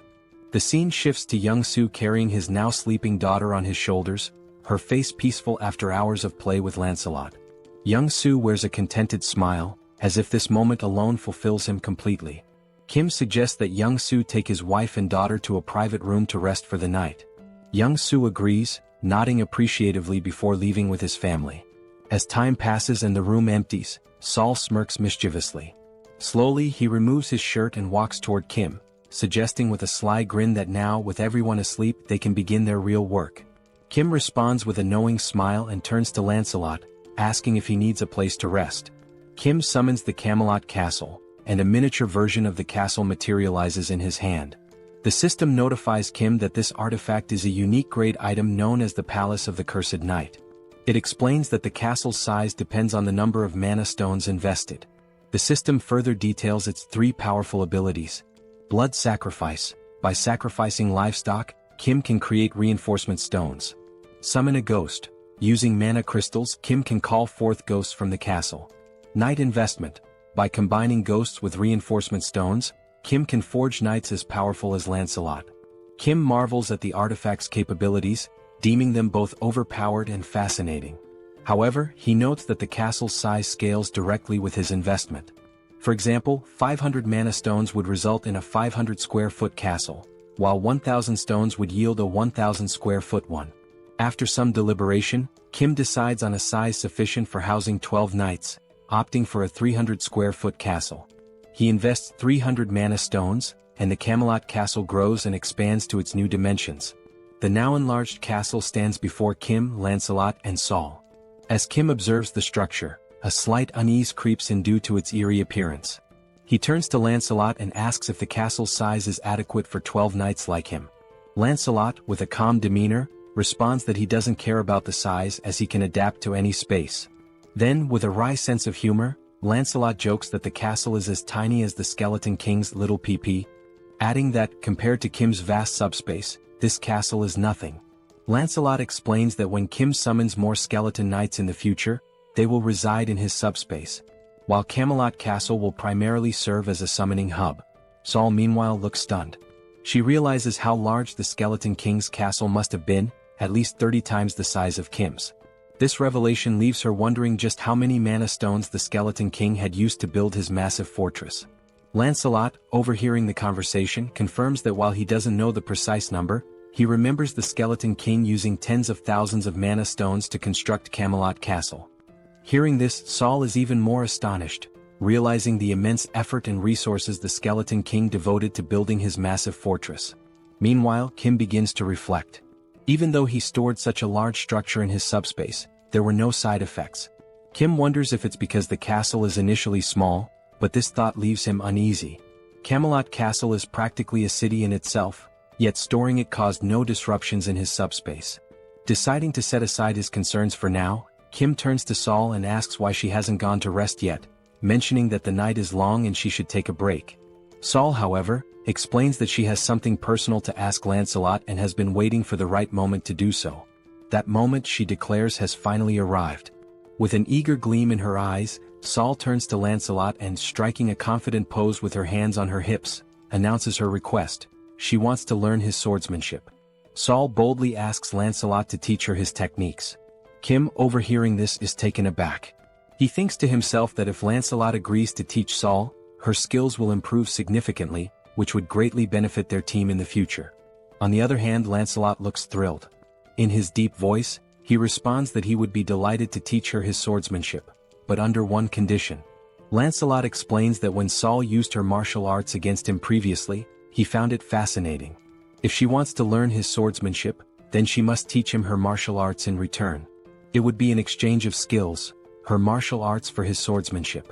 The scene shifts to Young-soo carrying his now sleeping daughter on his shoulders, her face peaceful after hours of play with Lancelot. Young-soo wears a contented smile, as if this moment alone fulfills him completely. Kim suggests that Young-soo take his wife and daughter to a private room to rest for the night. Young-soo agrees, nodding appreciatively before leaving with his family. As time passes and the room empties, Saul smirks mischievously. Slowly, he removes his shirt and walks toward Kim, suggesting with a sly grin that now, with everyone asleep, they can begin their real work. Kim responds with a knowing smile and turns to Lancelot, asking if he needs a place to rest. Kim summons the Camelot Castle, and a miniature version of the castle materializes in his hand. The system notifies Kim that this artifact is a unique grade item known as the Palace of the Cursed Knight. It explains that the castle's size depends on the number of mana stones invested. The system further details its 3 powerful abilities. Blood Sacrifice. By sacrificing livestock, Kim can create reinforcement stones. Summon a Ghost. Using mana crystals, Kim can call forth ghosts from the castle. Knight Investment. By combining ghosts with reinforcement stones, Kim can forge knights as powerful as Lancelot. Kim marvels at the artifact's capabilities, deeming them both overpowered and fascinating. However, he notes that the castle's size scales directly with his investment. For example, 500 mana stones would result in a 500 square foot castle, while 1,000 stones would yield a 1,000 square foot one. After some deliberation, Kim decides on a size sufficient for housing 12 knights, opting for a 300 square foot castle. He invests 300 mana stones, and the Camelot castle grows and expands to its new dimensions. The now enlarged castle stands before Kim, Lancelot, and Saul. As Kim observes the structure, a slight unease creeps in due to its eerie appearance. He turns to Lancelot and asks if the castle's size is adequate for 12 knights like him. Lancelot, with a calm demeanor, responds that he doesn't care about the size as he can adapt to any space. Then, with a wry sense of humor, Lancelot jokes that the castle is as tiny as the Skeleton King's little PP, adding that, compared to Kim's vast subspace, this castle is nothing. Lancelot explains that when Kim summons more skeleton knights in the future, they will reside in his subspace, while Camelot Castle will primarily serve as a summoning hub. Saul meanwhile looks stunned. She realizes how large the Skeleton King's castle must have been, at least 30 times the size of Kim's. This revelation leaves her wondering just how many mana stones the Skeleton King had used to build his massive fortress. Lancelot, overhearing the conversation, confirms that while he doesn't know the precise number, he remembers the Skeleton King using tens of thousands of mana stones to construct Camelot Castle. Hearing this, Saul is even more astonished, realizing the immense effort and resources the Skeleton King devoted to building his massive fortress. Meanwhile, Kim begins to reflect. Even though he stored such a large structure in his subspace, there were no side effects. Kim wonders if it's because the castle is initially small, but this thought leaves him uneasy. Camelot Castle is practically a city in itself, yet storing it caused no disruptions in his subspace. Deciding to set aside his concerns for now, Kim turns to Saul and asks why she hasn't gone to rest yet, mentioning that the night is long and she should take a break. Saul, however, explains that she has something personal to ask Lancelot and has been waiting for the right moment to do so. That moment, she declares, has finally arrived. With an eager gleam in her eyes, Saul turns to Lancelot and, striking a confident pose with her hands on her hips, announces her request. She wants to learn his swordsmanship. Saul boldly asks Lancelot to teach her his techniques. Kim, overhearing this, is taken aback. He thinks to himself that if Lancelot agrees to teach Saul, her skills will improve significantly, which would greatly benefit their team in the future. On the other hand, Lancelot looks thrilled. In his deep voice, he responds that he would be delighted to teach her his swordsmanship, but under one condition. Lancelot explains that when Saul used her martial arts against him previously, he found it fascinating. If she wants to learn his swordsmanship, then she must teach him her martial arts in return. It would be an exchange of skills, her martial arts for his swordsmanship.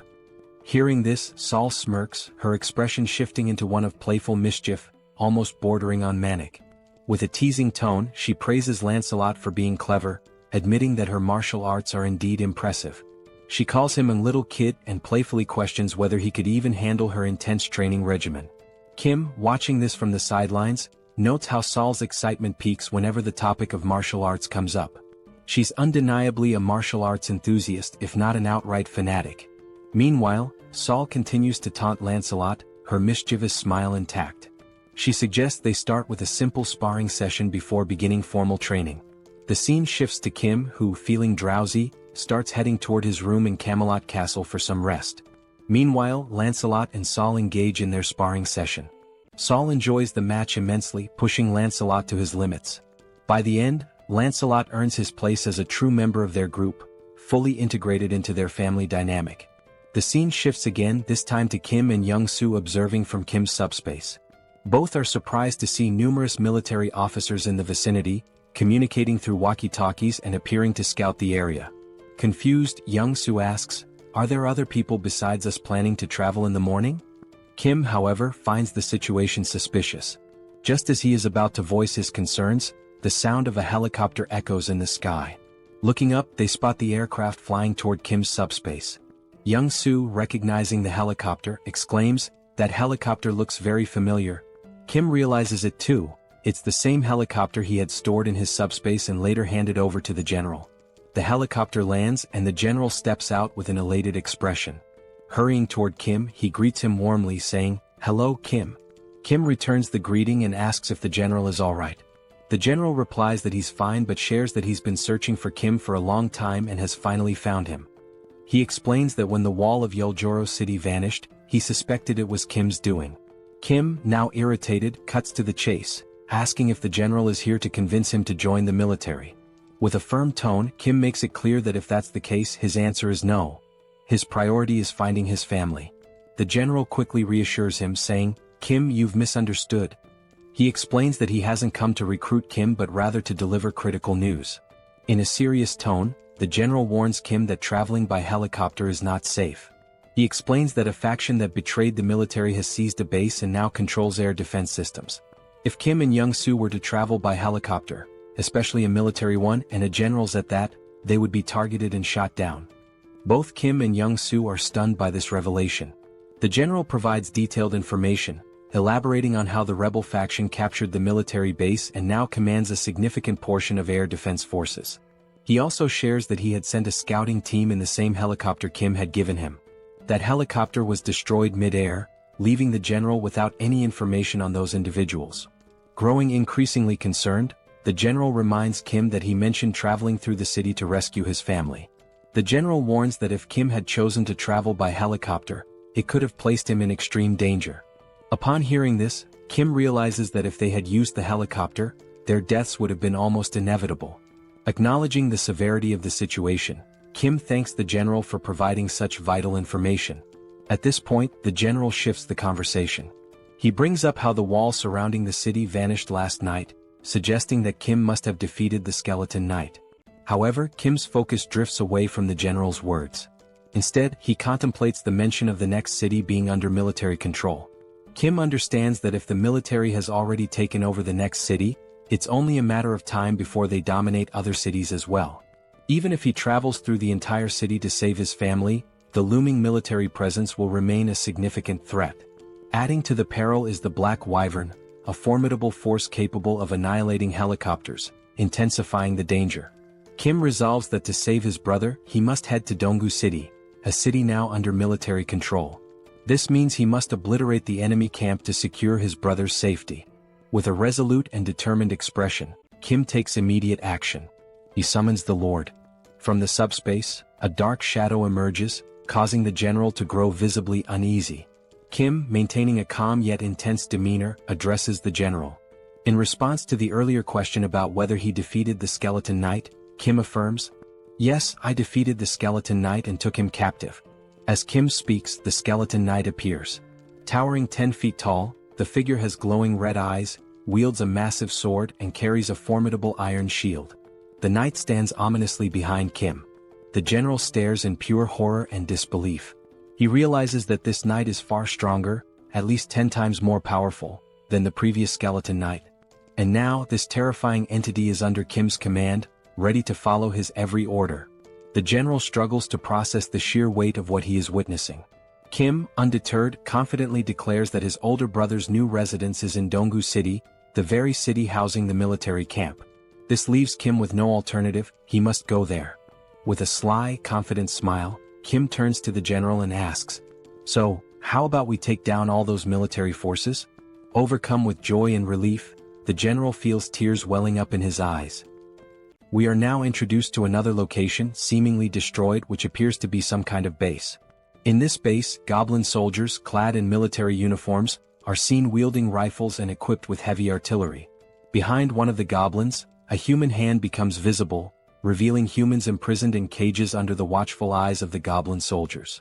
Hearing this, Saul smirks, her expression shifting into one of playful mischief, almost bordering on manic. With a teasing tone, she praises Lancelot for being clever, admitting that her martial arts are indeed impressive. She calls him a little kid and playfully questions whether he could even handle her intense training regimen. Kim, watching this from the sidelines, notes how Saul's excitement peaks whenever the topic of martial arts comes up. She's undeniably a martial arts enthusiast, if not an outright fanatic. Meanwhile, Saul continues to taunt Lancelot, her mischievous smile intact. She suggests they start with a simple sparring session before beginning formal training. The scene shifts to Kim, who, feeling drowsy, starts heading toward his room in Camelot Castle for some rest. Meanwhile, Lancelot and Saul engage in their sparring session. Saul enjoys the match immensely, pushing Lancelot to his limits. By the end, Lancelot earns his place as a true member of their group, fully integrated into their family dynamic. The scene shifts again, this time to Kim and Young-soo observing from Kim's subspace. Both are surprised to see numerous military officers in the vicinity, communicating through walkie-talkies and appearing to scout the area. Confused, Young-soo asks, "Are there other people besides us planning to travel in the morning?" Kim, however, finds the situation suspicious. Just as he is about to voice his concerns, the sound of a helicopter echoes in the sky. Looking up, they spot the aircraft flying toward Kim's subspace. Young-soo, recognizing the helicopter, exclaims, "That helicopter looks very familiar." Kim realizes it too. It's the same helicopter he had stored in his subspace and later handed over to the general. The helicopter lands and the general steps out with an elated expression. Hurrying toward Kim, he greets him warmly, saying, "Hello, Kim." Kim returns the greeting and asks if the general is alright. The general replies that he's fine but shares that he's been searching for Kim for a long time and has finally found him. He explains that when the wall of Yeoljoro City vanished, he suspected it was Kim's doing. Kim, now irritated, cuts to the chase, asking if the general is here to convince him to join the military. With a firm tone, Kim makes it clear that if that's the case, his answer is no. His priority is finding his family. The general quickly reassures him, saying, "Kim, you've misunderstood." He explains that he hasn't come to recruit Kim but rather to deliver critical news. In a serious tone, the general warns Kim that traveling by helicopter is not safe. He explains that a faction that betrayed the military has seized a base and now controls air defense systems. If Kim and Young-soo were to travel by helicopter, especially a military one and a general's at that, they would be targeted and shot down. Both Kim and Young-soo are stunned by this revelation. The general provides detailed information, elaborating on how the rebel faction captured the military base and now commands a significant portion of air defense forces. He also shares that he had sent a scouting team in the same helicopter Kim had given him. That helicopter was destroyed mid-air, leaving the general without any information on those individuals. Growing increasingly concerned, the general reminds Kim that he mentioned traveling through the city to rescue his family. The general warns that if Kim had chosen to travel by helicopter, it could have placed him in extreme danger. Upon hearing this, Kim realizes that if they had used the helicopter, their deaths would have been almost inevitable. Acknowledging the severity of the situation, Kim thanks the general for providing such vital information. At this point, the general shifts the conversation. He brings up how the wall surrounding the city vanished last night, suggesting that Kim must have defeated the Skeleton Knight. However, Kim's focus drifts away from the general's words. Instead, he contemplates the mention of the next city being under military control. Kim understands that if the military has already taken over the next city, it's only a matter of time before they dominate other cities as well. Even if he travels through the entire city to save his family, the looming military presence will remain a significant threat. Adding to the peril is the Black Wyvern, a formidable force capable of annihilating helicopters, intensifying the danger. Kim resolves that to save his brother, he must head to Donggu City, a city now under military control. This means he must obliterate the enemy camp to secure his brother's safety. With a resolute and determined expression, Kim takes immediate action. He summons the Lord. From the subspace, a dark shadow emerges, causing the general to grow visibly uneasy. Kim, maintaining a calm yet intense demeanor, addresses the general. In response to the earlier question about whether he defeated the Skeleton Knight, Kim affirms, "Yes, I defeated the Skeleton Knight and took him captive." As Kim speaks, the Skeleton Knight appears. Towering 10 feet tall, the figure has glowing red eyes, wields a massive sword and carries a formidable iron shield. The knight stands ominously behind Kim. The general stares in pure horror and disbelief. He realizes that this knight is far stronger, at least 10 times more powerful, than the previous Skeleton Knight. And now, this terrifying entity is under Kim's command, ready to follow his every order. The general struggles to process the sheer weight of what he is witnessing. Kim, undeterred, confidently declares that his older brother's new residence is in Donggu City, the very city housing the military camp. This leaves Kim with no alternative, he must go there. With a sly, confident smile, Kim turns to the general and asks, "So, how about we take down all those military forces?" Overcome with joy and relief, the general feels tears welling up in his eyes. We are now introduced to another location, seemingly destroyed, which appears to be some kind of base. In this base, goblin soldiers, clad in military uniforms, are seen wielding rifles and equipped with heavy artillery. Behind one of the goblins, a human hand becomes visible, revealing humans imprisoned in cages under the watchful eyes of the goblin soldiers.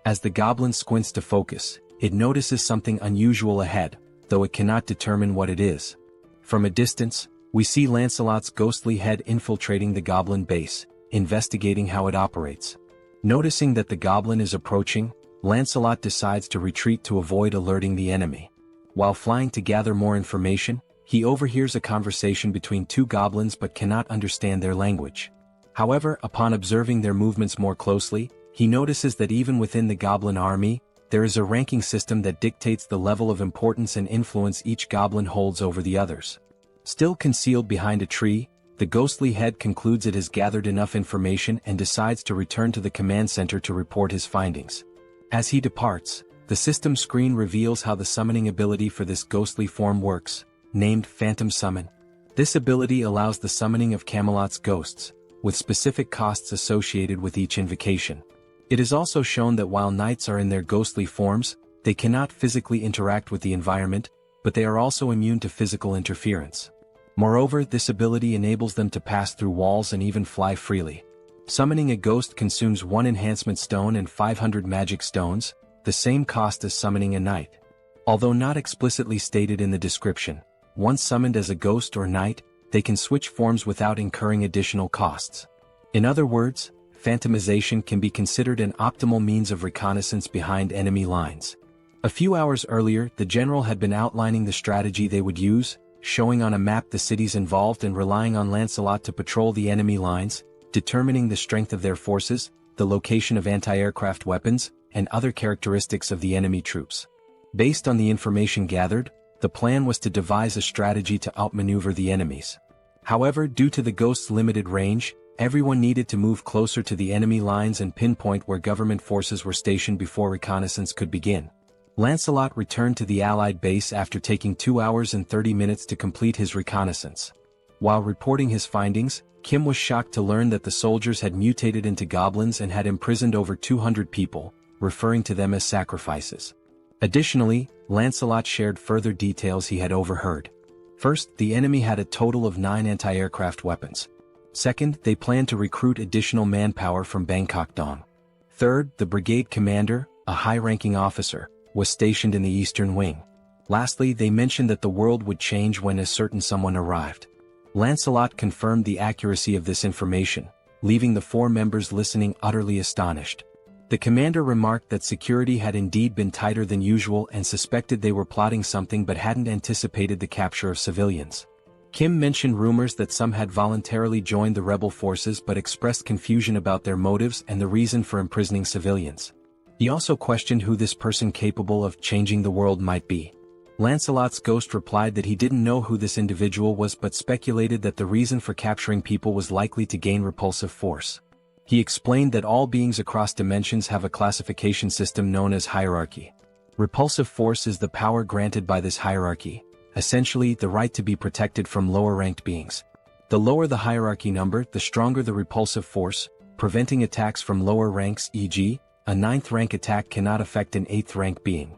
As the goblin squints to focus, it notices something unusual ahead, though it cannot determine what it is. From a distance, we see Lancelot's ghostly head infiltrating the goblin base, investigating how it operates. Noticing that the goblin is approaching, Lancelot decides to retreat to avoid alerting the enemy. While flying to gather more information, he overhears a conversation between two goblins but cannot understand their language. However, upon observing their movements more closely, he notices that even within the goblin army, there is a ranking system that dictates the level of importance and influence each goblin holds over the others. Still concealed behind a tree, the ghostly head concludes it has gathered enough information and decides to return to the command center to report his findings. As he departs, the system screen reveals how the summoning ability for this ghostly form works, named Phantom Summon. This ability allows the summoning of Camelot's ghosts, with specific costs associated with each invocation. It is also shown that while knights are in their ghostly forms, they cannot physically interact with the environment, but they are also immune to physical interference. Moreover, this ability enables them to pass through walls and even fly freely. Summoning a ghost consumes 1 enhancement stone and 500 magic stones, the same cost as summoning a knight. Although not explicitly stated in the description, once summoned as a ghost or knight, they can switch forms without incurring additional costs. In other words, phantomization can be considered an optimal means of reconnaissance behind enemy lines. A few hours earlier, the general had been outlining the strategy they would use, showing on a map the cities involved and relying on Lancelot to patrol the enemy lines, determining the strength of their forces, the location of anti-aircraft weapons, and other characteristics of the enemy troops. Based on the information gathered, the plan was to devise a strategy to outmaneuver the enemies. However, due to the ghost's limited range, everyone needed to move closer to the enemy lines and pinpoint where government forces were stationed before reconnaissance could begin. Lancelot returned to the Allied base after taking 2 hours and 30 minutes to complete his reconnaissance. While reporting his findings, Kim was shocked to learn that the soldiers had mutated into goblins and had imprisoned over 200 people, referring to them as sacrifices. Additionally, Lancelot shared further details he had overheard. First, the enemy had a total of 9 anti-aircraft weapons. Second, they planned to recruit additional manpower from Bangkok Dong. Third, the brigade commander, a high-ranking officer, was stationed in the eastern wing. Lastly, they mentioned that the world would change when a certain someone arrived. Lancelot confirmed the accuracy of this information, leaving the 4 members listening utterly astonished. The commander remarked that security had indeed been tighter than usual and suspected they were plotting something but hadn't anticipated the capture of civilians. Kim mentioned rumors that some had voluntarily joined the rebel forces but expressed confusion about their motives and the reason for imprisoning civilians. He also questioned who this person capable of changing the world might be. Lancelot's ghost replied that he didn't know who this individual was but speculated that the reason for capturing people was likely to gain repulsive force. He explained that all beings across dimensions have a classification system known as hierarchy. Repulsive force is the power granted by this hierarchy, essentially the right to be protected from lower-ranked beings. The lower the hierarchy number, the stronger the repulsive force, preventing attacks from lower ranks, e.g., a 9th rank attack cannot affect an 8th rank being.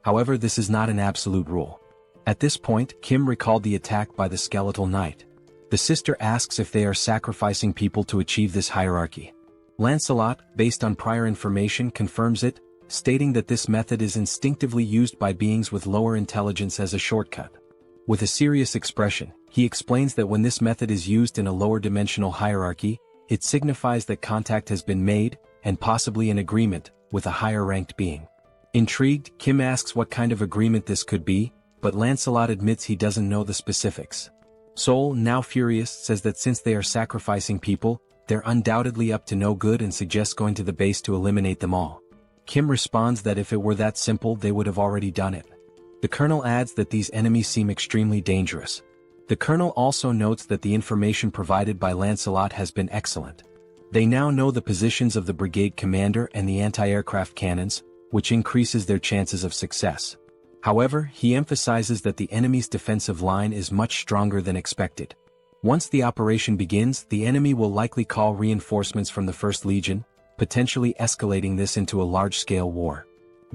However, this is not an absolute rule. At this point, Kim recalled the attack by the skeletal knight. The sister asks if they are sacrificing people to achieve this hierarchy. Lancelot, based on prior information, confirms it, stating that this method is instinctively used by beings with lower intelligence as a shortcut. With a serious expression, he explains that when this method is used in a lower dimensional hierarchy, it signifies that contact has been made, and possibly an agreement, with a higher-ranked being. Intrigued, Kim asks what kind of agreement this could be, but Lancelot admits he doesn't know the specifics. Seoul, now furious, says that since they are sacrificing people, they're undoubtedly up to no good and suggests going to the base to eliminate them all. Kim responds that if it were that simple they would have already done it. The colonel adds that these enemies seem extremely dangerous. The colonel also notes that the information provided by Lancelot has been excellent. They now know the positions of the brigade commander and the anti-aircraft cannons, which increases their chances of success. However, he emphasizes that the enemy's defensive line is much stronger than expected. Once the operation begins, the enemy will likely call reinforcements from the 1st Legion, potentially escalating this into a large-scale war.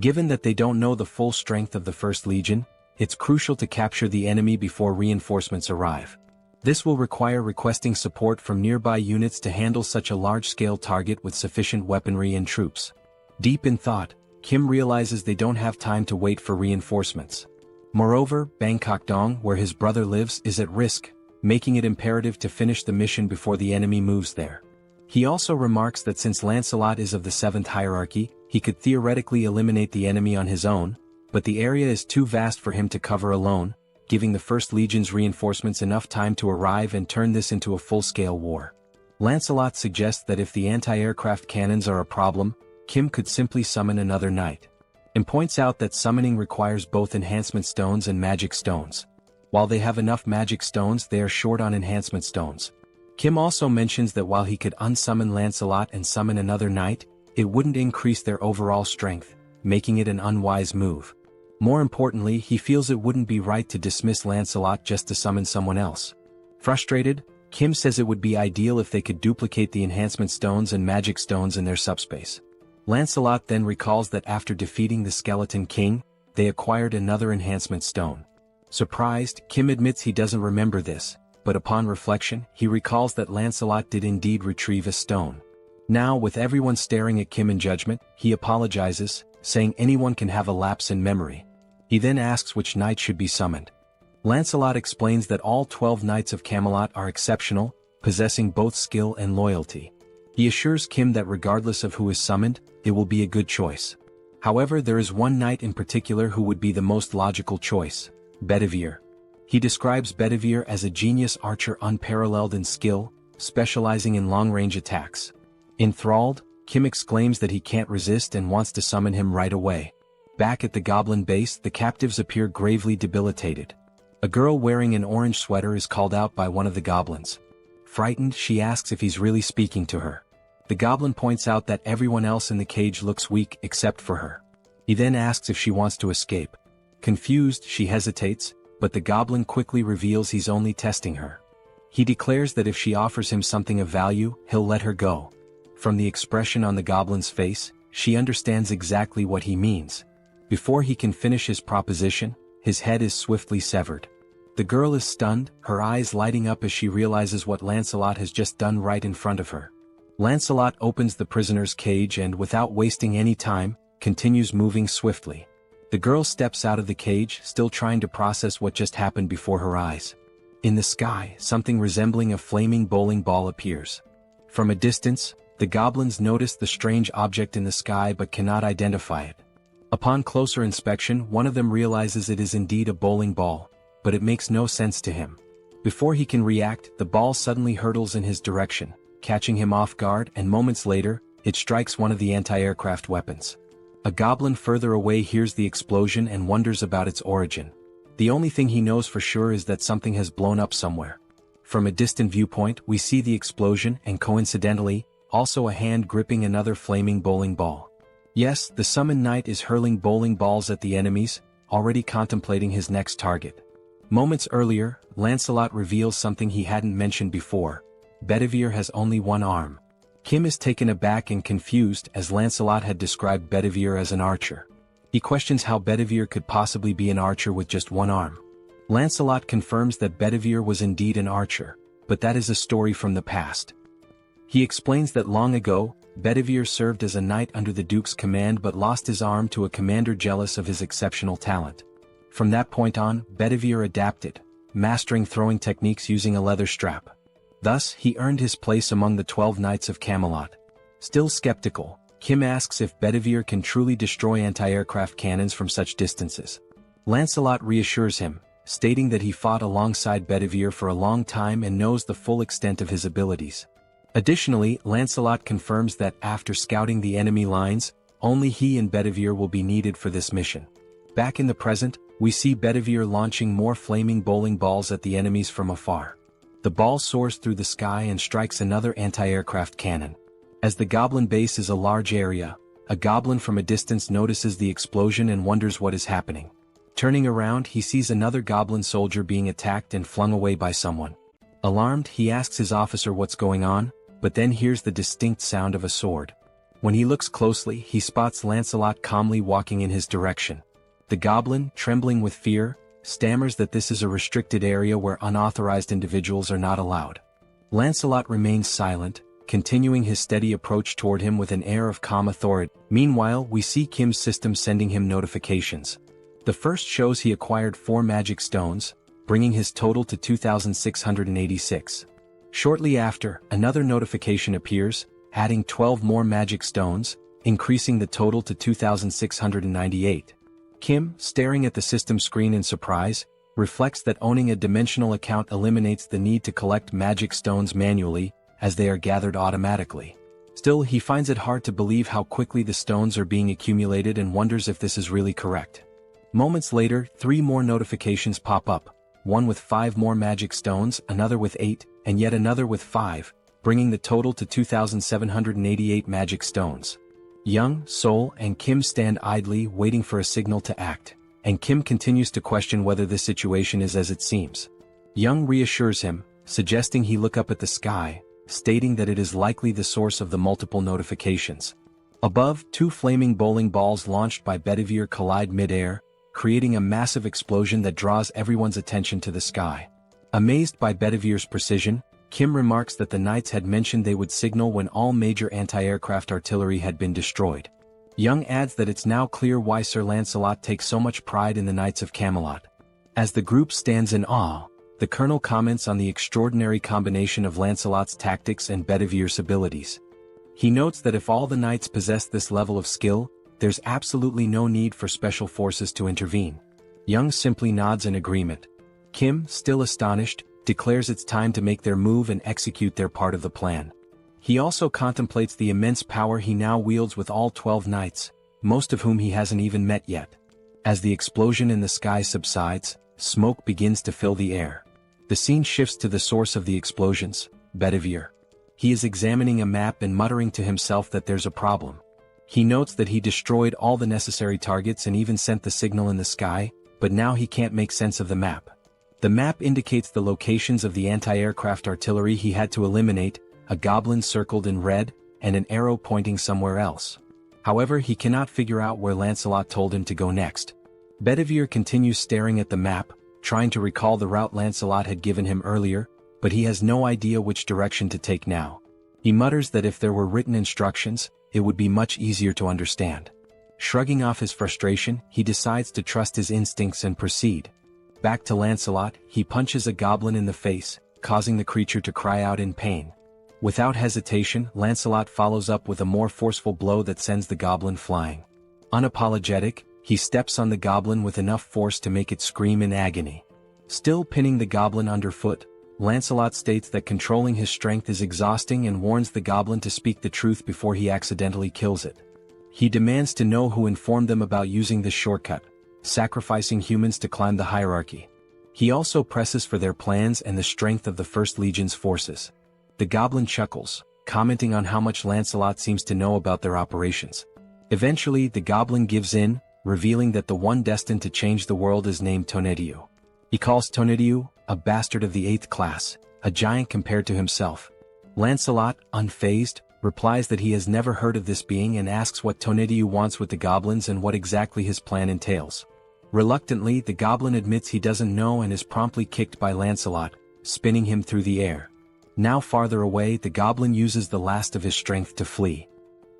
Given that they don't know the full strength of the 1st Legion, it's crucial to capture the enemy before reinforcements arrive. This will require requesting support from nearby units to handle such a large-scale target with sufficient weaponry and troops. Deep in thought, Kim realizes they don't have time to wait for reinforcements. Moreover, Bangkok Dong, where his brother lives, is at risk, making it imperative to finish the mission before the enemy moves there. He also remarks that since Lancelot is of the 7th hierarchy, he could theoretically eliminate the enemy on his own, but the area is too vast for him to cover alone, giving the First Legion's reinforcements enough time to arrive and turn this into a full-scale war. Lancelot suggests that if the anti-aircraft cannons are a problem, Kim could simply summon another knight, and points out that summoning requires both enhancement stones and magic stones. While they have enough magic stones, they are short on enhancement stones. Kim also mentions that while he could unsummon Lancelot and summon another knight, it wouldn't increase their overall strength, making it an unwise move. More importantly, he feels it wouldn't be right to dismiss Lancelot just to summon someone else. Frustrated, Kim says it would be ideal if they could duplicate the enhancement stones and magic stones in their subspace. Lancelot then recalls that after defeating the Skeleton King, they acquired another enhancement stone. Surprised, Kim admits he doesn't remember this, but upon reflection, he recalls that Lancelot did indeed retrieve a stone. Now, with everyone staring at Kim in judgment, he apologizes, saying anyone can have a lapse in memory. He then asks which knight should be summoned. Lancelot explains that all 12 knights of Camelot are exceptional, possessing both skill and loyalty. He assures Kim that regardless of who is summoned, it will be a good choice. However, there is one knight in particular who would be the most logical choice: Bedivere. He describes Bedivere as a genius archer unparalleled in skill, specializing in long-range attacks. Enthralled, Kim exclaims that he can't resist and wants to summon him right away. Back at the goblin base, the captives appear gravely debilitated. A girl wearing an orange sweater is called out by one of the goblins. Frightened, she asks if he's really speaking to her. The goblin points out that everyone else in the cage looks weak except for her. He then asks if she wants to escape. Confused, she hesitates, but the goblin quickly reveals he's only testing her. He declares that if she offers him something of value, he'll let her go. From the expression on the goblin's face, she understands exactly what he means. Before he can finish his proposition, his head is swiftly severed. The girl is stunned, her eyes lighting up as she realizes what Lancelot has just done right in front of her. Lancelot opens the prisoner's cage and, without wasting any time, continues moving swiftly. The girl steps out of the cage, still trying to process what just happened before her eyes. In the sky, something resembling a flaming bowling ball appears. From a distance, the goblins notice the strange object in the sky but cannot identify it. Upon closer inspection, one of them realizes it is indeed a bowling ball, but it makes no sense to him. Before he can react, the ball suddenly hurtles in his direction, catching him off guard, and moments later, it strikes one of the anti-aircraft weapons. A goblin further away hears the explosion and wonders about its origin. The only thing he knows for sure is that something has blown up somewhere. From a distant viewpoint, we see the explosion and, coincidentally, also a hand gripping another flaming bowling ball. Yes, the summoned knight is hurling bowling balls at the enemies, already contemplating his next target. Moments earlier, Lancelot reveals something he hadn't mentioned before: Bedivere has only one arm. Kim is taken aback and confused, as Lancelot had described Bedivere as an archer. He questions how Bedivere could possibly be an archer with just one arm. Lancelot confirms that Bedivere was indeed an archer, but that is a story from the past. He explains that long ago, Bedivere served as a knight under the Duke's command but lost his arm to a commander jealous of his exceptional talent. From that point on, Bedivere adapted, mastering throwing techniques using a leather strap. Thus, he earned his place among the 12 Knights of Camelot. Still skeptical, Kim asks if Bedivere can truly destroy anti-aircraft cannons from such distances. Lancelot reassures him, stating that he fought alongside Bedivere for a long time and knows the full extent of his abilities. Additionally, Lancelot confirms that after scouting the enemy lines, only he and Bedivere will be needed for this mission. Back in the present, we see Bedivere launching more flaming bowling balls at the enemies from afar. The ball soars through the sky and strikes another anti-aircraft cannon. As the goblin base is a large area, a goblin from a distance notices the explosion and wonders what is happening. Turning around, he sees another goblin soldier being attacked and flung away by someone. Alarmed, he asks his officer what's going on, but then hears the distinct sound of a sword. When he looks closely, he spots Lancelot calmly walking in his direction. The goblin, trembling with fear, stammers that this is a restricted area where unauthorized individuals are not allowed. Lancelot remains silent, continuing his steady approach toward him with an air of calm authority. Meanwhile, we see Kim's system sending him notifications. The first shows he acquired 4 magic stones, bringing his total to 2,686. Shortly after, another notification appears, adding 12 more magic stones, increasing the total to 2,698. Kim, staring at the system screen in surprise, reflects that owning a dimensional account eliminates the need to collect magic stones manually, as they are gathered automatically. Still, he finds it hard to believe how quickly the stones are being accumulated and wonders if this is really correct. Moments later, 3 more notifications pop up, one with 5 more magic stones, another with 8, and yet another with 5, bringing the total to 2,788 magic stones. Young, Seoul, and Kim stand idly waiting for a signal to act, and Kim continues to question whether this situation is as it seems. Young reassures him, suggesting he look up at the sky, stating that it is likely the source of the multiple notifications. Above, 2 flaming bowling balls launched by Bedivere collide mid-air, creating a massive explosion that draws everyone's attention to the sky. Amazed by Bedivere's precision, Kim remarks that the knights had mentioned they would signal when all major anti-aircraft artillery had been destroyed. Young adds that it's now clear why Sir Lancelot takes so much pride in the Knights of Camelot. As the group stands in awe, the colonel comments on the extraordinary combination of Lancelot's tactics and Bedivere's abilities. He notes that if all the knights possess this level of skill, there's absolutely no need for special forces to intervene. Young simply nods in agreement. Kim, still astonished, declares it's time to make their move and execute their part of the plan. He also contemplates the immense power he now wields with all 12 knights, most of whom he hasn't even met yet. As the explosion in the sky subsides, smoke begins to fill the air. The scene shifts to the source of the explosions, Bedivere. He is examining a map and muttering to himself that there's a problem. He notes that he destroyed all the necessary targets and even sent the signal in the sky, but now he can't make sense of the map. The map indicates the locations of the anti-aircraft artillery he had to eliminate, a goblin circled in red, and an arrow pointing somewhere else. However, he cannot figure out where Lancelot told him to go next. Bedivere continues staring at the map, trying to recall the route Lancelot had given him earlier, but he has no idea which direction to take now. He mutters that if there were written instructions, it would be much easier to understand. Shrugging off his frustration, he decides to trust his instincts and proceed. Back to Lancelot, he punches a goblin in the face, causing the creature to cry out in pain. Without hesitation, Lancelot follows up with a more forceful blow that sends the goblin flying. Unapologetic, he steps on the goblin with enough force to make it scream in agony. Still pinning the goblin underfoot, Lancelot states that controlling his strength is exhausting and warns the goblin to speak the truth before he accidentally kills it. He demands to know who informed them about using this shortcut, sacrificing humans to climb the hierarchy. He also presses for their plans and the strength of the First Legion's forces. The goblin chuckles, commenting on how much Lancelot seems to know about their operations. Eventually, the goblin gives in, revealing that the one destined to change the world is named Tonediu. He calls Tonediu a bastard of the 8th class, a giant compared to himself. Lancelot, unfazed, replies that he has never heard of this being and asks what Tonediu wants with the goblins and what exactly his plan entails. Reluctantly, the goblin admits he doesn't know and is promptly kicked by Lancelot, spinning him through the air. Now farther away, the goblin uses the last of his strength to flee.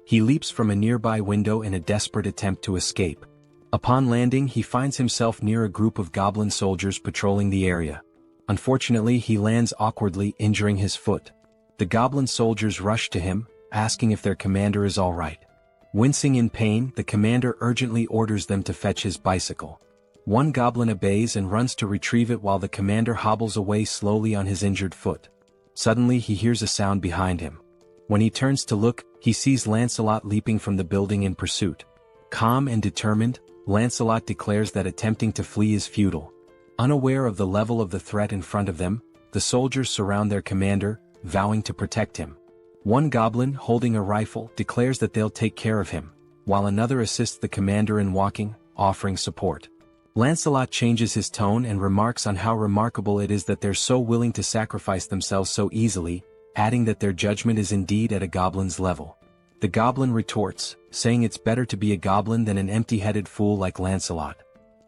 He leaps from a nearby window in a desperate attempt to escape. Upon landing, he finds himself near a group of goblin soldiers patrolling the area. Unfortunately, he lands awkwardly, injuring his foot. The goblin soldiers rush to him, asking if their commander is all right. Wincing in pain, the commander urgently orders them to fetch his bicycle. One goblin obeys and runs to retrieve it while the commander hobbles away slowly on his injured foot. Suddenly, he hears a sound behind him. When he turns to look, he sees Lancelot leaping from the building in pursuit. Calm and determined, Lancelot declares that attempting to flee is futile. Unaware of the level of the threat in front of them, the soldiers surround their commander, vowing to protect him. One goblin, holding a rifle, declares that they'll take care of him, while another assists the commander in walking, offering support. Lancelot changes his tone and remarks on how remarkable it is that they're so willing to sacrifice themselves so easily, adding that their judgment is indeed at a goblin's level. The goblin retorts, saying it's better to be a goblin than an empty-headed fool like Lancelot.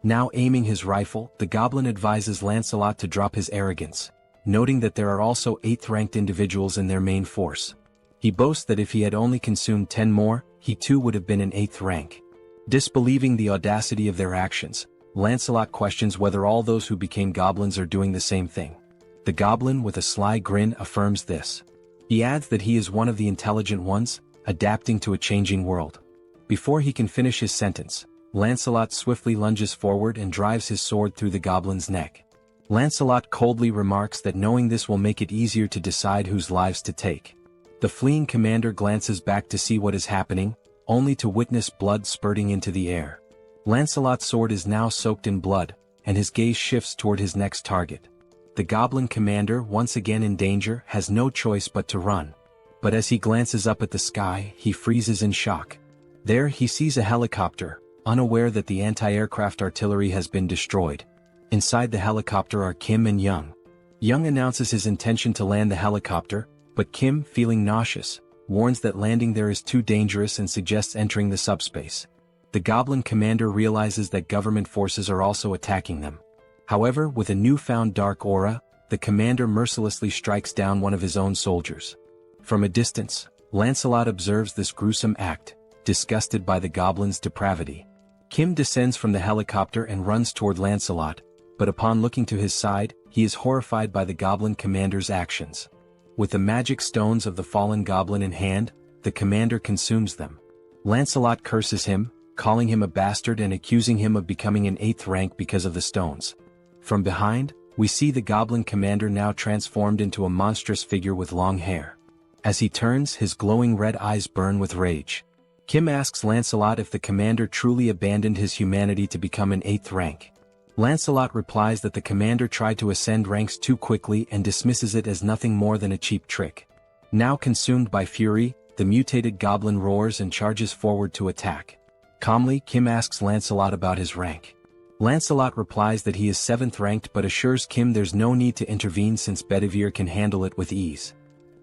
Now aiming his rifle, the goblin advises Lancelot to drop his arrogance, noting that there are also 8th-ranked individuals in their main force. He boasts that if he had only consumed 10 more, he too would have been in 8th rank. Disbelieving the audacity of their actions, Lancelot questions whether all those who became goblins are doing the same thing. The goblin, with a sly grin, affirms this. He adds that he is one of the intelligent ones, adapting to a changing world. Before he can finish his sentence, Lancelot swiftly lunges forward and drives his sword through the goblin's neck. Lancelot coldly remarks that knowing this will make it easier to decide whose lives to take. The fleeing commander glances back to see what is happening, only to witness blood spurting into the air. Lancelot's sword is now soaked in blood, and his gaze shifts toward his next target. The goblin commander, once again in danger, has no choice but to run. But as he glances up at the sky, he freezes in shock. There he sees a helicopter, unaware that the anti-aircraft artillery has been destroyed. Inside the helicopter are Kim and Young. Young announces his intention to land the helicopter, but Kim, feeling nauseous, warns that landing there is too dangerous and suggests entering the subspace. The goblin commander realizes that government forces are also attacking them. However, with a newfound dark aura, the commander mercilessly strikes down one of his own soldiers. From a distance, Lancelot observes this gruesome act, disgusted by the goblin's depravity. Kim descends from the helicopter and runs toward Lancelot, but upon looking to his side, he is horrified by the goblin commander's actions. With the magic stones of the fallen goblin in hand, the commander consumes them. Lancelot curses him, calling him a bastard and accusing him of becoming an 8th rank because of the stones. From behind, we see the goblin commander now transformed into a monstrous figure with long hair. As he turns, his glowing red eyes burn with rage. Kim asks Lancelot if the commander truly abandoned his humanity to become an 8th rank. Lancelot replies that the commander tried to ascend ranks too quickly and dismisses it as nothing more than a cheap trick. Now consumed by fury, the mutated goblin roars and charges forward to attack. Calmly, Kim asks Lancelot about his rank. Lancelot replies that he is 7th ranked but assures Kim there's no need to intervene since Bedivere can handle it with ease.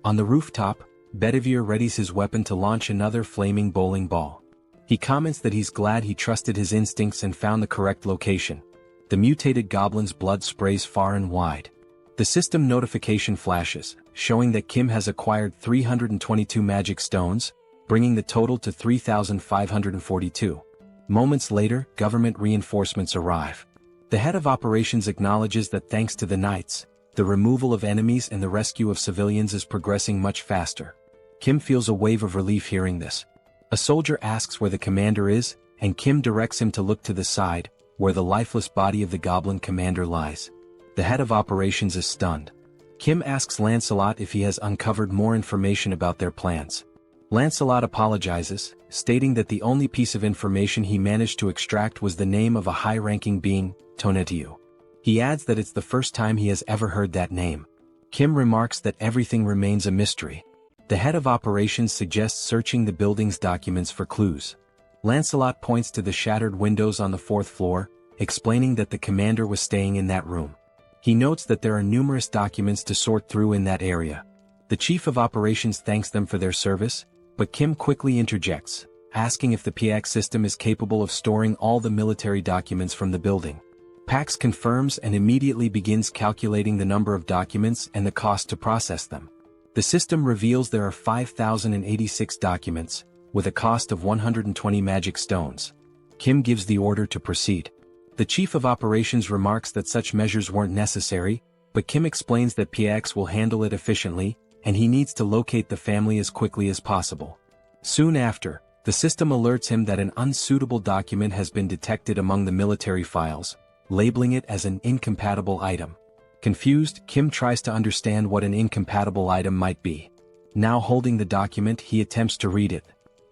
On the rooftop, Bedivere readies his weapon to launch another flaming bowling ball. He comments that he's glad he trusted his instincts and found the correct location. The mutated goblin's blood sprays far and wide. The system notification flashes, showing that Kim has acquired 322 magic stones, bringing the total to 3,542. Moments later, government reinforcements arrive. The head of operations acknowledges that thanks to the knights, the removal of enemies and the rescue of civilians is progressing much faster. Kim feels a wave of relief hearing this. A soldier asks where the commander is, and Kim directs him to look to the side, where the lifeless body of the goblin commander lies. The head of operations is stunned. Kim asks Lancelot if he has uncovered more information about their plans. Lancelot apologizes, stating that the only piece of information he managed to extract was the name of a high-ranking being, Tonetiuh. He adds that it's the first time he has ever heard that name. Kim remarks that everything remains a mystery. The head of operations suggests searching the building's documents for clues. Lancelot points to the shattered windows on the 4th floor, explaining that the commander was staying in that room. He notes that there are numerous documents to sort through in that area. The chief of operations thanks them for their service, but Kim quickly interjects, asking if the PX system is capable of storing all the military documents from the building. Pax confirms and immediately begins calculating the number of documents and the cost to process them. The system reveals there are 5,086 documents, with a cost of 120 magic stones. Kim gives the order to proceed. The chief of operations remarks that such measures weren't necessary, but Kim explains that PX will handle it efficiently, and he needs to locate the family as quickly as possible. Soon after, the system alerts him that an unsuitable document has been detected among the military files, labeling it as an incompatible item. Confused, Kim tries to understand what an incompatible item might be. Now holding the document, he attempts to read it.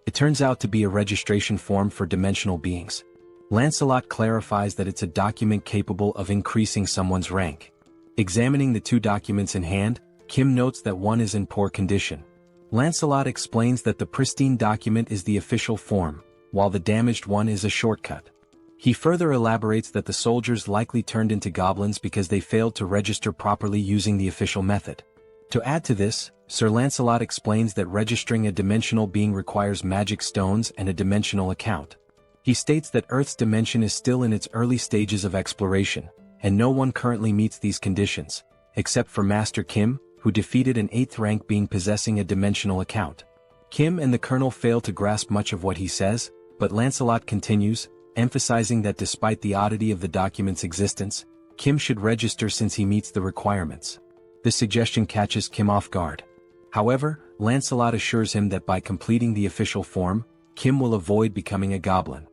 It turns out to be a registration form for dimensional beings. Lancelot clarifies that it's a document capable of increasing someone's rank. Examining the two documents in hand, Kim notes that one is in poor condition. Lancelot explains that the pristine document is the official form, while the damaged one is a shortcut. He further elaborates that the soldiers likely turned into goblins because they failed to register properly using the official method. To add to this, Sir Lancelot explains that registering a dimensional being requires magic stones and a dimensional account. He states that Earth's dimension is still in its early stages of exploration, and no one currently meets these conditions, except for Master Kim, who defeated an 8th rank being possessing a dimensional account. Kim and the Colonel fail to grasp much of what he says, but Lancelot continues, emphasizing that despite the oddity of the document's existence, Kim should register since he meets the requirements. This suggestion catches Kim off guard. However, Lancelot assures him that by completing the official form, Kim will avoid becoming a goblin.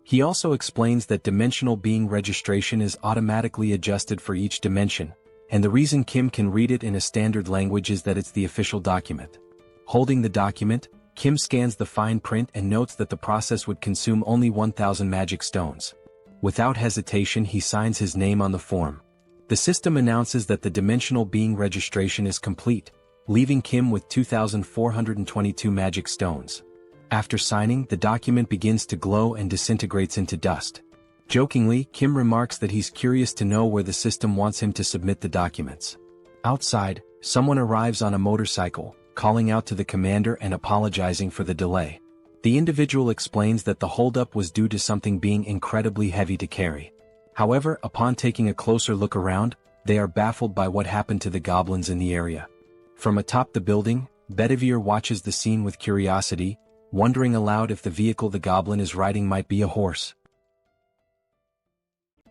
He also explains that dimensional being registration is automatically adjusted for each dimension, and the reason Kim can read it in a standard language is that it's the official document. Holding the document, Kim scans the fine print and notes that the process would consume only 1,000 magic stones. Without hesitation, he signs his name on the form. The system announces that the dimensional being registration is complete, leaving Kim with 2,422 magic stones. After signing, the document begins to glow and disintegrates into dust. Jokingly, Kim remarks that he's curious to know where the system wants him to submit the documents. Outside, someone arrives on a motorcycle, calling out to the commander and apologizing for the delay. The individual explains that the holdup was due to something being incredibly heavy to carry. However, upon taking a closer look around, they are baffled by what happened to the goblins in the area. From atop the building, Bedivere watches the scene with curiosity, wondering aloud if the vehicle the goblin is riding might be a horse.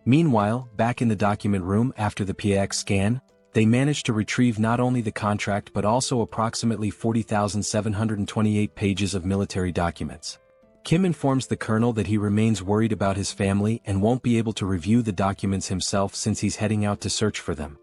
Meanwhile, back in the document room after the PX scan, they manage to retrieve not only the contract but also approximately 40,728 pages of military documents. Kim informs the colonel that he remains worried about his family and won't be able to review the documents himself since he's heading out to search for them.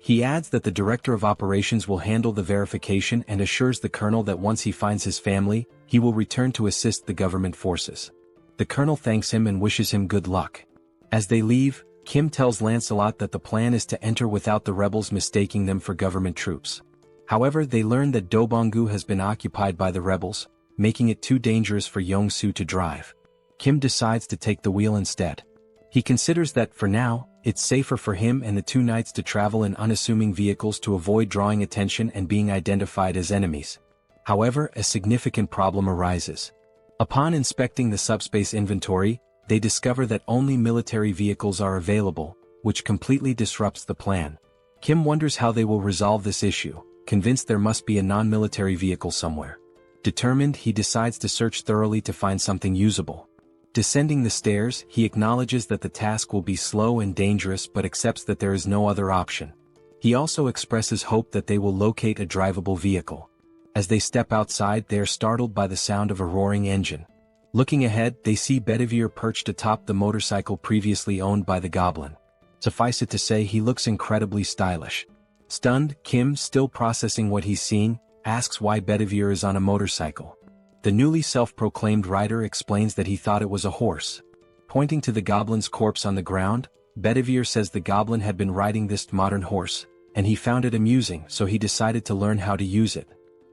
He adds that the director of operations will handle the verification and assures the colonel that once he finds his family, he will return to assist the government forces. The colonel thanks him and wishes him good luck. As they leave, Kim tells Lancelot that the plan is to enter without the rebels mistaking them for government troops. However, they learn that Dobonggu has been occupied by the rebels, making it too dangerous for Yong-soo to drive. Kim decides to take the wheel instead. He considers that, for now, it's safer for him and the two knights to travel in unassuming vehicles to avoid drawing attention and being identified as enemies. However, a significant problem arises. Upon inspecting the SUBSPACE inventory, they discover that only military vehicles are available, which completely disrupts the plan. Kim wonders how they will resolve this issue, convinced there must be a non-military vehicle somewhere. Determined, he decides to search thoroughly to find something usable. Descending the stairs, he acknowledges that the task will be slow and dangerous but accepts that there is no other option. He also expresses hope that they will locate a drivable vehicle. As they step outside, they are startled by the sound of a roaring engine. Looking ahead, they see Bedivere perched atop the motorcycle previously owned by the goblin. Suffice it to say, he looks incredibly stylish. Stunned, Kim, still processing what he's seen, asks why Bedivere is on a motorcycle. The newly self-proclaimed rider explains that he thought it was a horse. Pointing to the goblin's corpse on the ground, Bedivere says the goblin had been riding this modern horse, and he found it amusing, so he decided to learn how to use it.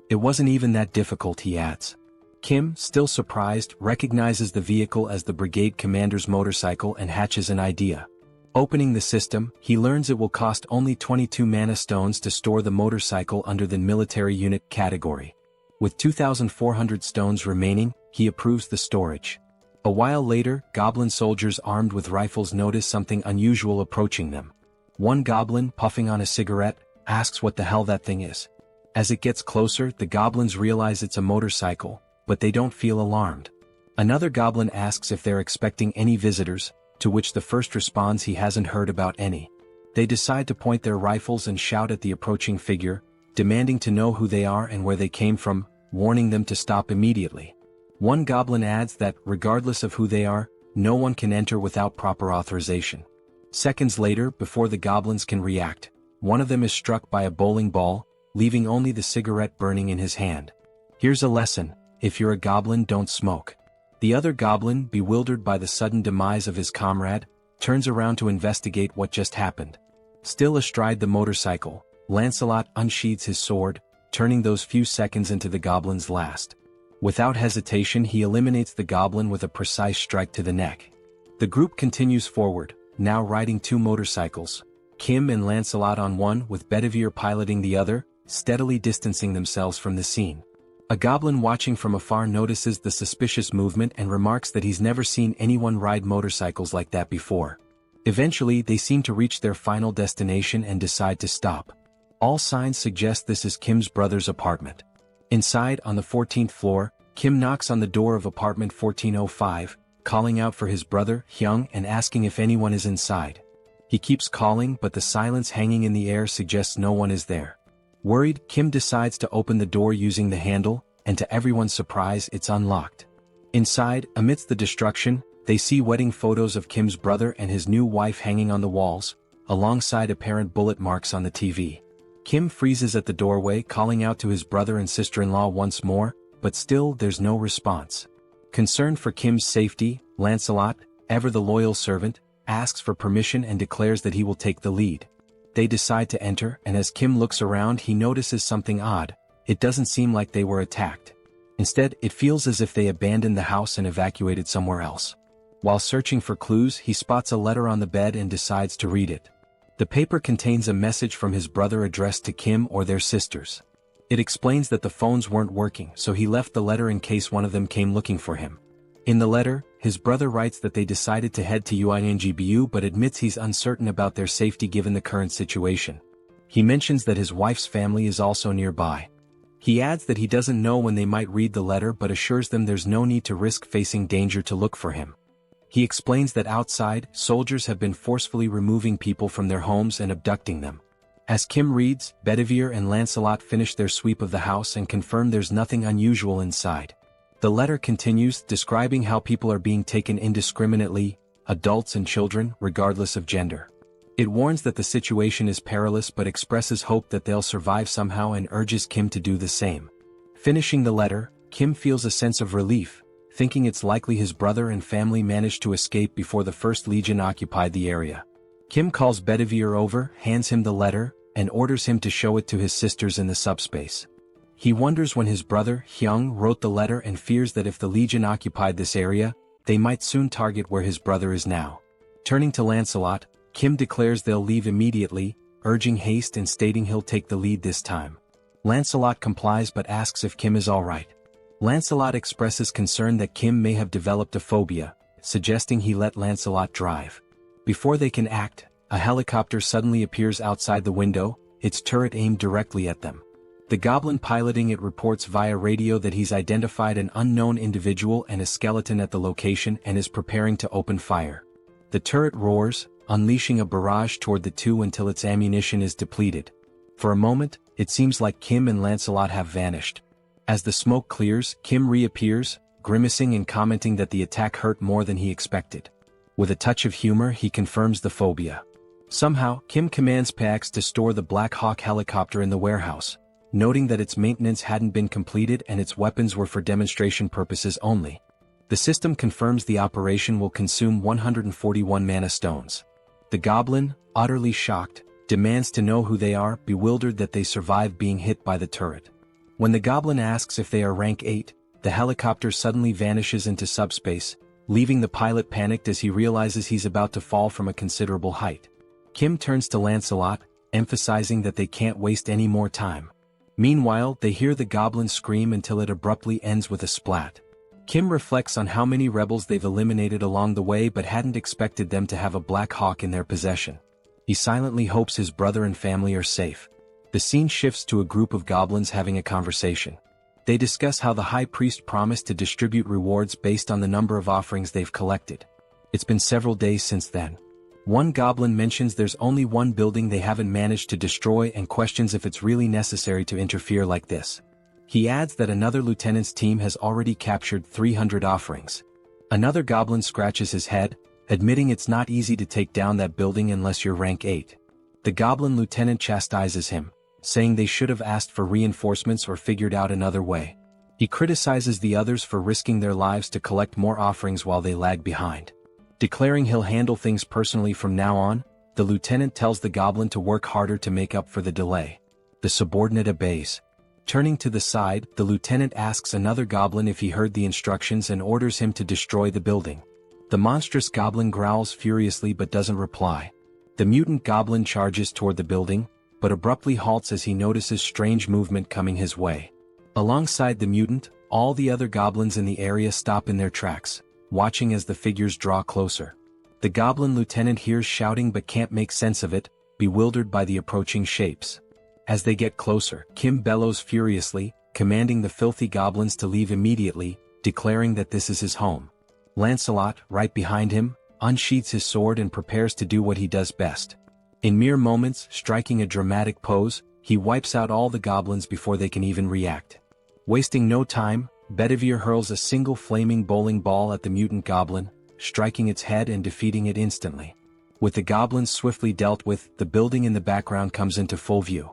It wasn't even that difficult, he adds. Kim, still surprised, recognizes the vehicle as the brigade commander's motorcycle and hatches an idea. Opening the system, he learns it will cost only 22 mana stones to store the motorcycle under the military unit category. With 2,400 stones remaining, he approves the storage. A while later, goblin soldiers armed with rifles notice something unusual approaching them. One goblin, puffing on a cigarette, asks what the hell that thing is. As it gets closer, the goblins realize it's a motorcycle, but they don't feel alarmed. Another goblin asks if they're expecting any visitors, to which the first responds he hasn't heard about any. They decide to point their rifles and shout at the approaching figure, demanding to know who they are and where they came from, warning them to stop immediately. One goblin adds that, regardless of who they are, no one can enter without proper authorization. Seconds later, before the goblins can react, one of them is struck by a bowling ball, leaving only the cigarette burning in his hand. Here's a lesson: if you're a goblin, don't smoke. The other goblin, bewildered by the sudden demise of his comrade, turns around to investigate what just happened. Still astride the motorcycle, Lancelot unsheathes his sword, turning those few seconds into the goblin's last. Without hesitation, he eliminates the goblin with a precise strike to the neck. The group continues forward, now riding two motorcycles, Kim and Lancelot on one with Bedivere piloting the other, steadily distancing themselves from the scene. A goblin watching from afar notices the suspicious movement and remarks that he's never seen anyone ride motorcycles like that before. Eventually, they seem to reach their final destination and decide to stop. All signs suggest this is Kim's brother's apartment. Inside, on the 14th floor, Kim knocks on the door of apartment 1405, calling out for his brother, Hyung, and asking if anyone is inside. He keeps calling, but the silence hanging in the air suggests no one is there. Worried, Kim decides to open the door using the handle, and to everyone's surprise, it's unlocked. Inside, amidst the destruction, They see wedding photos of Kim's brother and his new wife hanging on the walls, alongside apparent bullet marks on the TV. Kim freezes at the doorway, calling out to his brother and sister-in-law once more, but still there's no response. Concerned for Kim's safety, Lancelot, ever the loyal servant, asks for permission and declares that he will take the lead. They decide to enter, and as Kim looks around he notices something odd. It doesn't seem like they were attacked. Instead, it feels as if they abandoned the house and evacuated somewhere else. While searching for clues, he spots a letter on the bed and decides to read it. The paper contains a message from his brother addressed to Kim or their sisters. It explains that the phones weren't working, so he left the letter in case one of them came looking for him. In the letter, his brother writes that they decided to head to UINGBU but admits he's uncertain about their safety given the current situation. He mentions that his wife's family is also nearby. He adds that he doesn't know when they might read the letter but assures them there's no need to risk facing danger to look for him. He explains that outside, soldiers have been forcefully removing people from their homes and abducting them. As Kim reads, Bedivere and Lancelot finish their sweep of the house and confirm there's nothing unusual inside. The letter continues, describing how people are being taken indiscriminately, adults and children, regardless of gender. It warns that the situation is perilous but expresses hope that they'll survive somehow and urges Kim to do the same. Finishing the letter, Kim feels a sense of relief, thinking it's likely his brother and family managed to escape before the First Legion occupied the area. Kim calls Bedivere over, hands him the letter, and orders him to show it to his sisters in the subspace. He wonders when his brother, Hyung, wrote the letter and fears that if the Legion occupied this area, they might soon target where his brother is now. Turning to Lancelot, Kim declares they'll leave immediately, urging haste and stating he'll take the lead this time. Lancelot complies but asks if Kim is alright. Lancelot expresses concern that Kim may have developed a phobia, suggesting he let Lancelot drive. Before they can act, a helicopter suddenly appears outside the window, its turret aimed directly at them. The goblin piloting it reports via radio that he's identified an unknown individual and a skeleton at the location and is preparing to open fire. The turret roars, unleashing a barrage toward the two until its ammunition is depleted. For a moment, it seems like Kim and Lancelot have vanished. As the smoke clears, Kim reappears, grimacing and commenting that the attack hurt more than he expected. With a touch of humor, he confirms the phobia. Somehow, Kim commands Pax to store the Black Hawk helicopter in the warehouse, noting that its maintenance hadn't been completed and its weapons were for demonstration purposes only. The system confirms the operation will consume 141 mana stones. The goblin, utterly shocked, demands to know who they are, bewildered that they survived being hit by the turret. When the goblin asks if they are rank 8, the helicopter suddenly vanishes into subspace, leaving the pilot panicked as he realizes he's about to fall from a considerable height. Kim turns to Lancelot, emphasizing that they can't waste any more time. Meanwhile, they hear the goblin scream until it abruptly ends with a splat. Kim reflects on how many rebels they've eliminated along the way but hadn't expected them to have a Black Hawk in their possession. He silently hopes his brother and family are safe. The scene shifts to a group of goblins having a conversation. They discuss how the high priest promised to distribute rewards based on the number of offerings they've collected. It's been several days since then. One goblin mentions there's only one building they haven't managed to destroy and questions if it's really necessary to interfere like this. He adds that another lieutenant's team has already captured 300 offerings. Another goblin scratches his head, admitting it's not easy to take down that building unless you're rank 8. The goblin lieutenant chastises him, saying they should have asked for reinforcements or figured out another way. He criticizes the others for risking their lives to collect more offerings while they lag behind. Declaring he'll handle things personally from now on, the lieutenant tells the goblin to work harder to make up for the delay. The subordinate obeys. Turning to the side, the lieutenant asks another goblin if he heard the instructions and orders him to destroy the building. The monstrous goblin growls furiously but doesn't reply. The mutant goblin charges toward the building, but abruptly halts as he notices strange movement coming his way. Alongside the mutant, all the other goblins in the area stop in their tracks, watching as the figures draw closer. The goblin lieutenant hears shouting but can't make sense of it, bewildered by the approaching shapes. As they get closer, Kim bellows furiously, commanding the filthy goblins to leave immediately, declaring that this is his home. Lancelot, right behind him, unsheathes his sword and prepares to do what he does best. In mere moments, striking a dramatic pose, he wipes out all the goblins before they can even react. Wasting no time, Bedivere hurls a single flaming bowling ball at the mutant goblin, striking its head and defeating it instantly. With the goblins swiftly dealt with, the building in the background comes into full view.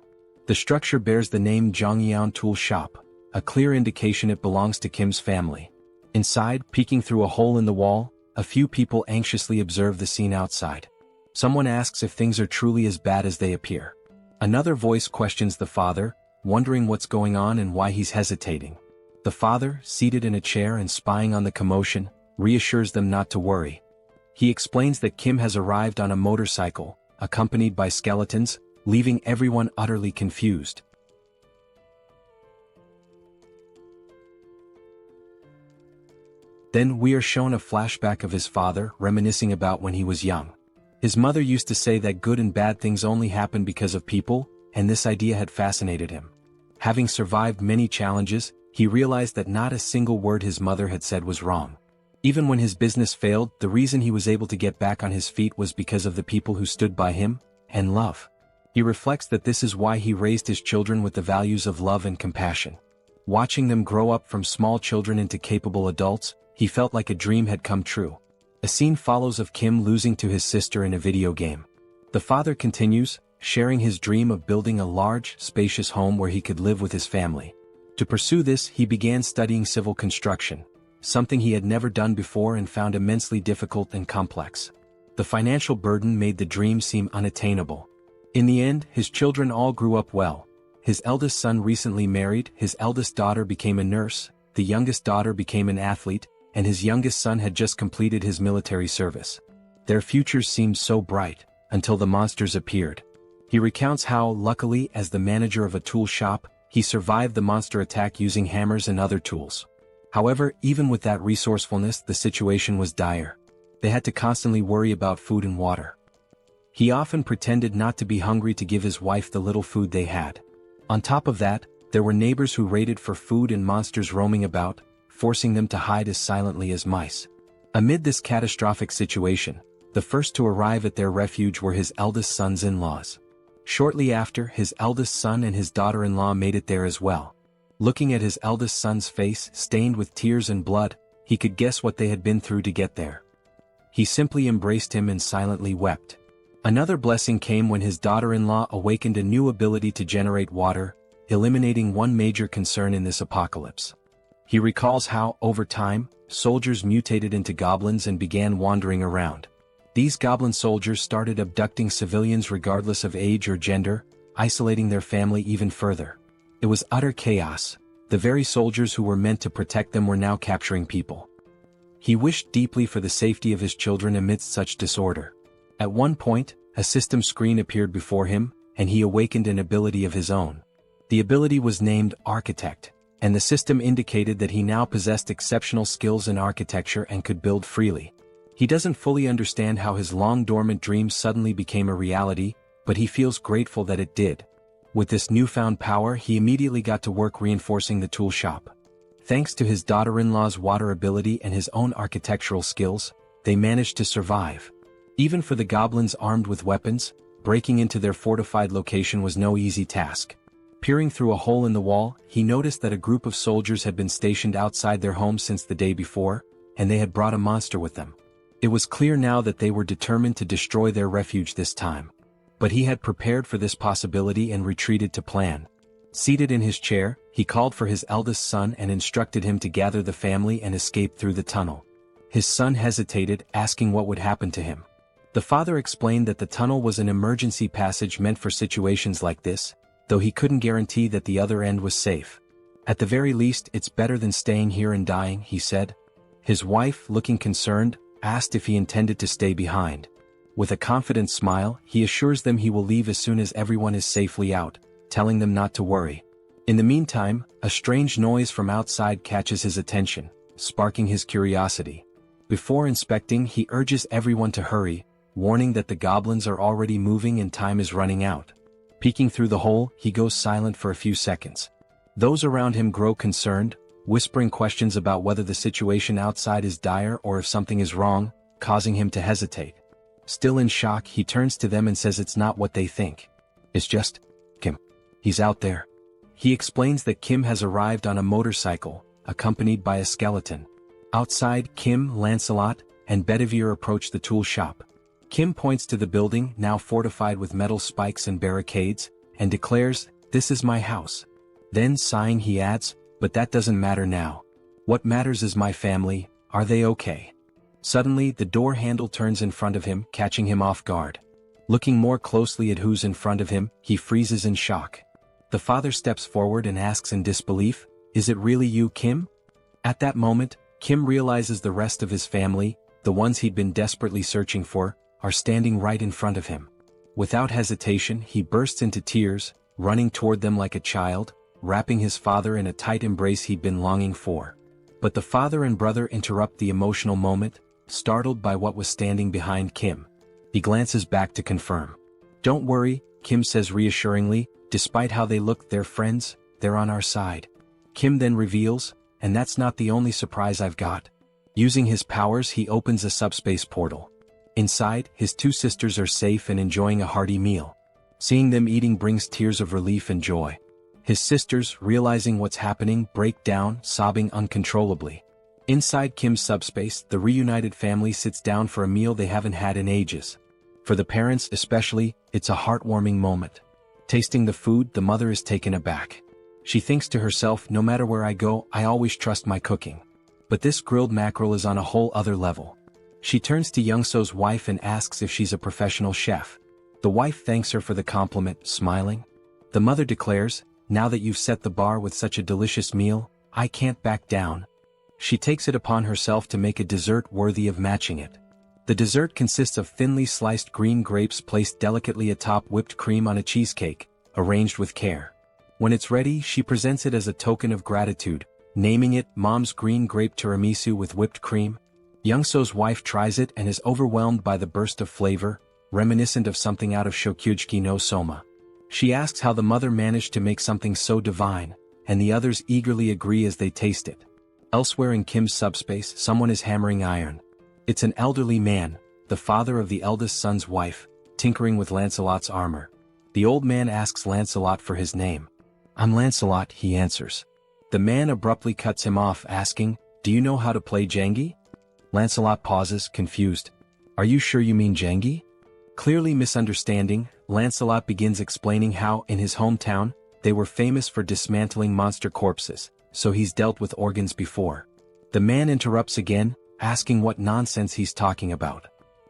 The structure bears the name Jeong-gyeom Tool Shop, a clear indication it belongs to Kim's family. Inside, peeking through a hole in the wall, a few people anxiously observe the scene outside. Someone asks if things are truly as bad as they appear. Another voice questions the father, wondering what's going on and why he's hesitating. The father, seated in a chair and spying on the commotion, reassures them not to worry. He explains that Kim has arrived on a motorcycle, accompanied by skeletons, leaving everyone utterly confused. Then we are shown a flashback of his father reminiscing about when he was young. His mother used to say that good and bad things only happen because of people, and this idea had fascinated him. Having survived many challenges, he realized that not a single word his mother had said was wrong. Even when his business failed, the reason he was able to get back on his feet was because of the people who stood by him, and love. He reflects that this is why he raised his children with the values of love and compassion. Watching them grow up from small children into capable adults, he felt like a dream had come true. A scene follows of Kim losing to his sister in a video game. The father continues, sharing his dream of building a large, spacious home where he could live with his family. To pursue this, he began studying civil construction, something he had never done before and found immensely difficult and complex. The financial burden made the dream seem unattainable. In the end, his children all grew up well. His eldest son recently married, his eldest daughter became a nurse, the youngest daughter became an athlete, and his youngest son had just completed his military service. Their futures seemed so bright, until the monsters appeared. He recounts how, luckily, as the manager of a tool shop, he survived the monster attack using hammers and other tools. However, even with that resourcefulness, the situation was dire. They had to constantly worry about food and water. He often pretended not to be hungry to give his wife the little food they had. On top of that, there were neighbors who raided for food and monsters roaming about, forcing them to hide as silently as mice. Amid this catastrophic situation, the first to arrive at their refuge were his eldest son's in-laws. Shortly after, his eldest son and his daughter-in-law made it there as well. Looking at his eldest son's face, stained with tears and blood, he could guess what they had been through to get there. He simply embraced him and silently wept. Another blessing came when his daughter-in-law awakened a new ability to generate water, eliminating one major concern in this apocalypse. He recalls how, over time, soldiers mutated into goblins and began wandering around. These goblin soldiers started abducting civilians regardless of age or gender, isolating their family even further. It was utter chaos. The very soldiers who were meant to protect them were now capturing people. He wished deeply for the safety of his children amidst such disorder. At one point, a system screen appeared before him, and he awakened an ability of his own. The ability was named Architect, and the system indicated that he now possessed exceptional skills in architecture and could build freely. He doesn't fully understand how his long-dormant dream suddenly became a reality, but he feels grateful that it did. With this newfound power, he immediately got to work reinforcing the tool shop. Thanks to his daughter-in-law's water ability and his own architectural skills, they managed to survive. Even for the goblins armed with weapons, breaking into their fortified location was no easy task. Peering through a hole in the wall, he noticed that a group of soldiers had been stationed outside their home since the day before, and they had brought a monster with them. It was clear now that they were determined to destroy their refuge this time. But he had prepared for this possibility and retreated to plan. Seated in his chair, he called for his eldest son and instructed him to gather the family and escape through the tunnel. His son hesitated, asking what would happen to him. The father explained that the tunnel was an emergency passage meant for situations like this, though he couldn't guarantee that the other end was safe. At the very least, it's better than staying here and dying, he said. His wife, looking concerned, asked if he intended to stay behind. With a confident smile, he assures them he will leave as soon as everyone is safely out, telling them not to worry. In the meantime, a strange noise from outside catches his attention, sparking his curiosity. Before inspecting, he urges everyone to hurry, warning that the goblins are already moving and time is running out. Peeking through the hole, he goes silent for a few seconds. Those around him grow concerned, whispering questions about whether the situation outside is dire or if something is wrong, causing him to hesitate. Still in shock, he turns to them and says it's not what they think. It's just Kim. He's out there. He explains that Kim has arrived on a motorcycle, accompanied by a skeleton. Outside, Kim, Lancelot, and Bedivere approach the tool shop. Kim points to the building, now fortified with metal spikes and barricades, and declares, "This is my house." Then sighing he adds, "But that doesn't matter now. What matters is my family, are they okay?" Suddenly the door handle turns in front of him, catching him off guard. Looking more closely at who's in front of him, he freezes in shock. The father steps forward and asks in disbelief, "Is it really you, Kim?" At that moment, Kim realizes the rest of his family, the ones he'd been desperately searching for, are standing right in front of him. Without hesitation, he bursts into tears, running toward them like a child, wrapping his father in a tight embrace he'd been longing for. But the father and brother interrupt the emotional moment, startled by what was standing behind Kim. He glances back to confirm. "Don't worry," Kim says reassuringly, "despite how they look, they're friends, they're on our side." Kim then reveals, "And that's not the only surprise I've got." Using his powers, he opens a subspace portal. Inside, his two sisters are safe and enjoying a hearty meal. Seeing them eating brings tears of relief and joy. His sisters, realizing what's happening, break down, sobbing uncontrollably. Inside Kim's subspace, the reunited family sits down for a meal they haven't had in ages. For the parents especially, it's a heartwarming moment. Tasting the food, the mother is taken aback. She thinks to herself, "No matter where I go, I always trust my cooking. But this grilled mackerel is on a whole other level." She turns to Young-so's wife and asks if she's a professional chef. The wife thanks her for the compliment, smiling. The mother declares, "Now that you've set the bar with such a delicious meal, I can't back down." She takes it upon herself to make a dessert worthy of matching it. The dessert consists of thinly sliced green grapes placed delicately atop whipped cream on a cheesecake, arranged with care. When it's ready, she presents it as a token of gratitude, naming it Mom's Green Grape Tiramisu with whipped cream. Young-so's wife tries it and is overwhelmed by the burst of flavor, reminiscent of something out of Shokyuji no Soma. She asks how the mother managed to make something so divine, and the others eagerly agree as they taste it. Elsewhere in Kim's subspace, someone is hammering iron. It's an elderly man, the father of the eldest son's wife, tinkering with Lancelot's armor. The old man asks Lancelot for his name. "I'm Lancelot," he answers. The man abruptly cuts him off, asking, "Do you know how to play Jengi?" Lancelot pauses, confused. "Are you sure you mean Jengi?" Clearly misunderstanding, Lancelot begins explaining how, in his hometown, they were famous for dismantling monster corpses, so he's dealt with organs before. The man interrupts again, asking what nonsense he's talking about.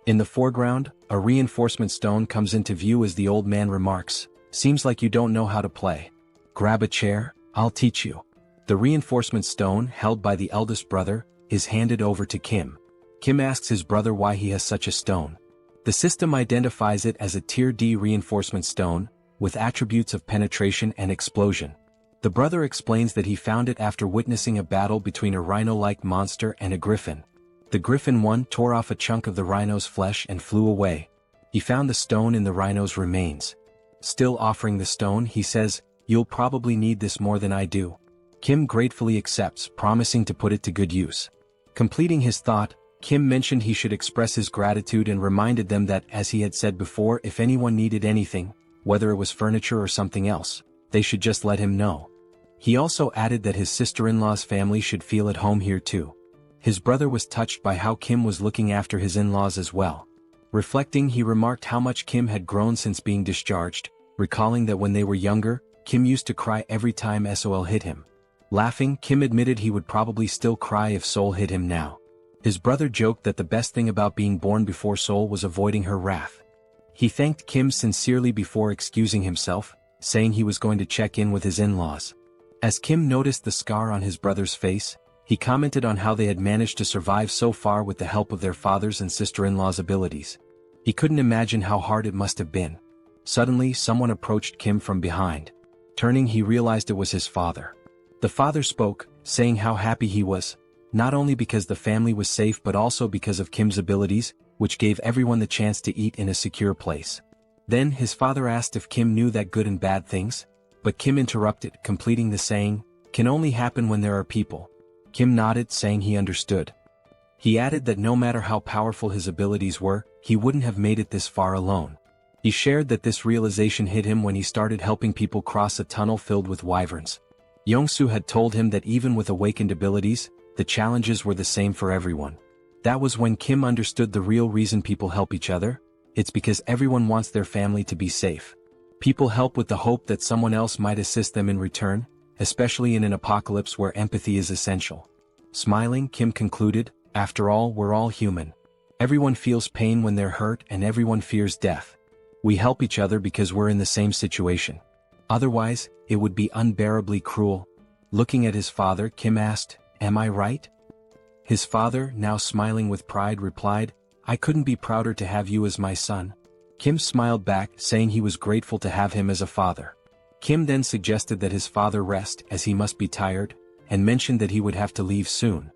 In the foreground, a reinforcement stone comes into view as the old man remarks, "Seems like you don't know how to play. Grab a chair, I'll teach you." The reinforcement stone, held by the eldest brother, is handed over to Kim. Kim asks his brother why he has such a stone. The system identifies it as a Tier D reinforcement stone, with attributes of penetration and explosion. The brother explains that he found it after witnessing a battle between a rhino-like monster and a griffin. The griffin one tore off a chunk of the rhino's flesh and flew away. He found the stone in the rhino's remains. Still offering the stone, he says, "You'll probably need this more than I do." Kim gratefully accepts, promising to put it to good use. Completing his thought, Kim mentioned he should express his gratitude and reminded them that, as he had said before, if anyone needed anything, whether it was furniture or something else, they should just let him know. He also added that his sister-in-law's family should feel at home here too. His brother was touched by how Kim was looking after his in-laws as well. Reflecting, he remarked how much Kim had grown since being discharged, recalling that when they were younger, Kim used to cry every time Seoul hit him. Laughing, Kim admitted he would probably still cry if Seoul hit him now. His brother joked that the best thing about being born before Seoul was avoiding her wrath. He thanked Kim sincerely before excusing himself, saying he was going to check in with his in-laws. As Kim noticed the scar on his brother's face, he commented on how they had managed to survive so far with the help of their father's and sister-in-law's abilities. He couldn't imagine how hard it must have been. Suddenly, someone approached Kim from behind. Turning, he realized it was his father. The father spoke, saying how happy he was, not only because the family was safe but also because of Kim's abilities, which gave everyone the chance to eat in a secure place. Then his father asked if Kim knew that good and bad things, but Kim interrupted, completing the saying, "Can only happen when there are people." Kim nodded, saying he understood. He added that no matter how powerful his abilities were, he wouldn't have made it this far alone. He shared that this realization hit him when he started helping people cross a tunnel filled with wyverns. Young-soo had told him that even with awakened abilities, the challenges were the same for everyone. That was when Kim understood the real reason people help each other. It's because everyone wants their family to be safe. People help with the hope that someone else might assist them in return, especially in an apocalypse where empathy is essential. Smiling, Kim concluded, after all, we're all human. Everyone feels pain when they're hurt and everyone fears death. We help each other because we're in the same situation. Otherwise, it would be unbearably cruel. Looking at his father, Kim asked, "Am I right?" His father, now smiling with pride, replied, "I couldn't be prouder to have you as my son." Kim smiled back, saying he was grateful to have him as a father. Kim then suggested that his father rest as he must be tired, and mentioned that he would have to leave soon.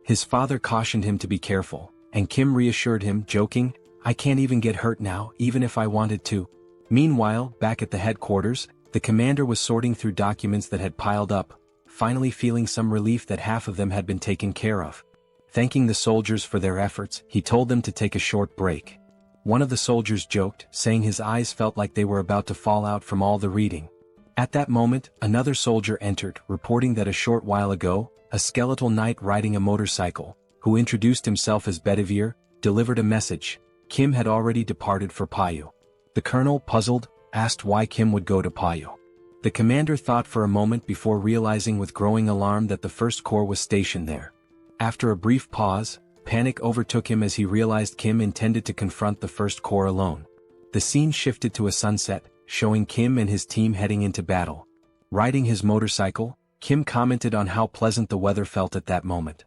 His father cautioned him to be careful, and Kim reassured him, joking, "I can't even get hurt now, even if I wanted to." Meanwhile, back at the headquarters, the commander was sorting through documents that had piled up, finally feeling some relief that half of them had been taken care of. Thanking the soldiers for their efforts, he told them to take a short break. One of the soldiers joked, saying his eyes felt like they were about to fall out from all the reading. At that moment, another soldier entered, reporting that a short while ago, a skeletal knight riding a motorcycle, who introduced himself as Bedivere, delivered a message. Kim had already departed for Payu. The colonel, puzzled, asked why Kim would go to Payu. The commander thought for a moment before realizing with growing alarm that the First Corps was stationed there. After a brief pause, panic overtook him as he realized Kim intended to confront the First Corps alone. The scene shifted to a sunset, showing Kim and his team heading into battle. Riding his motorcycle, Kim commented on how pleasant the weather felt at that moment.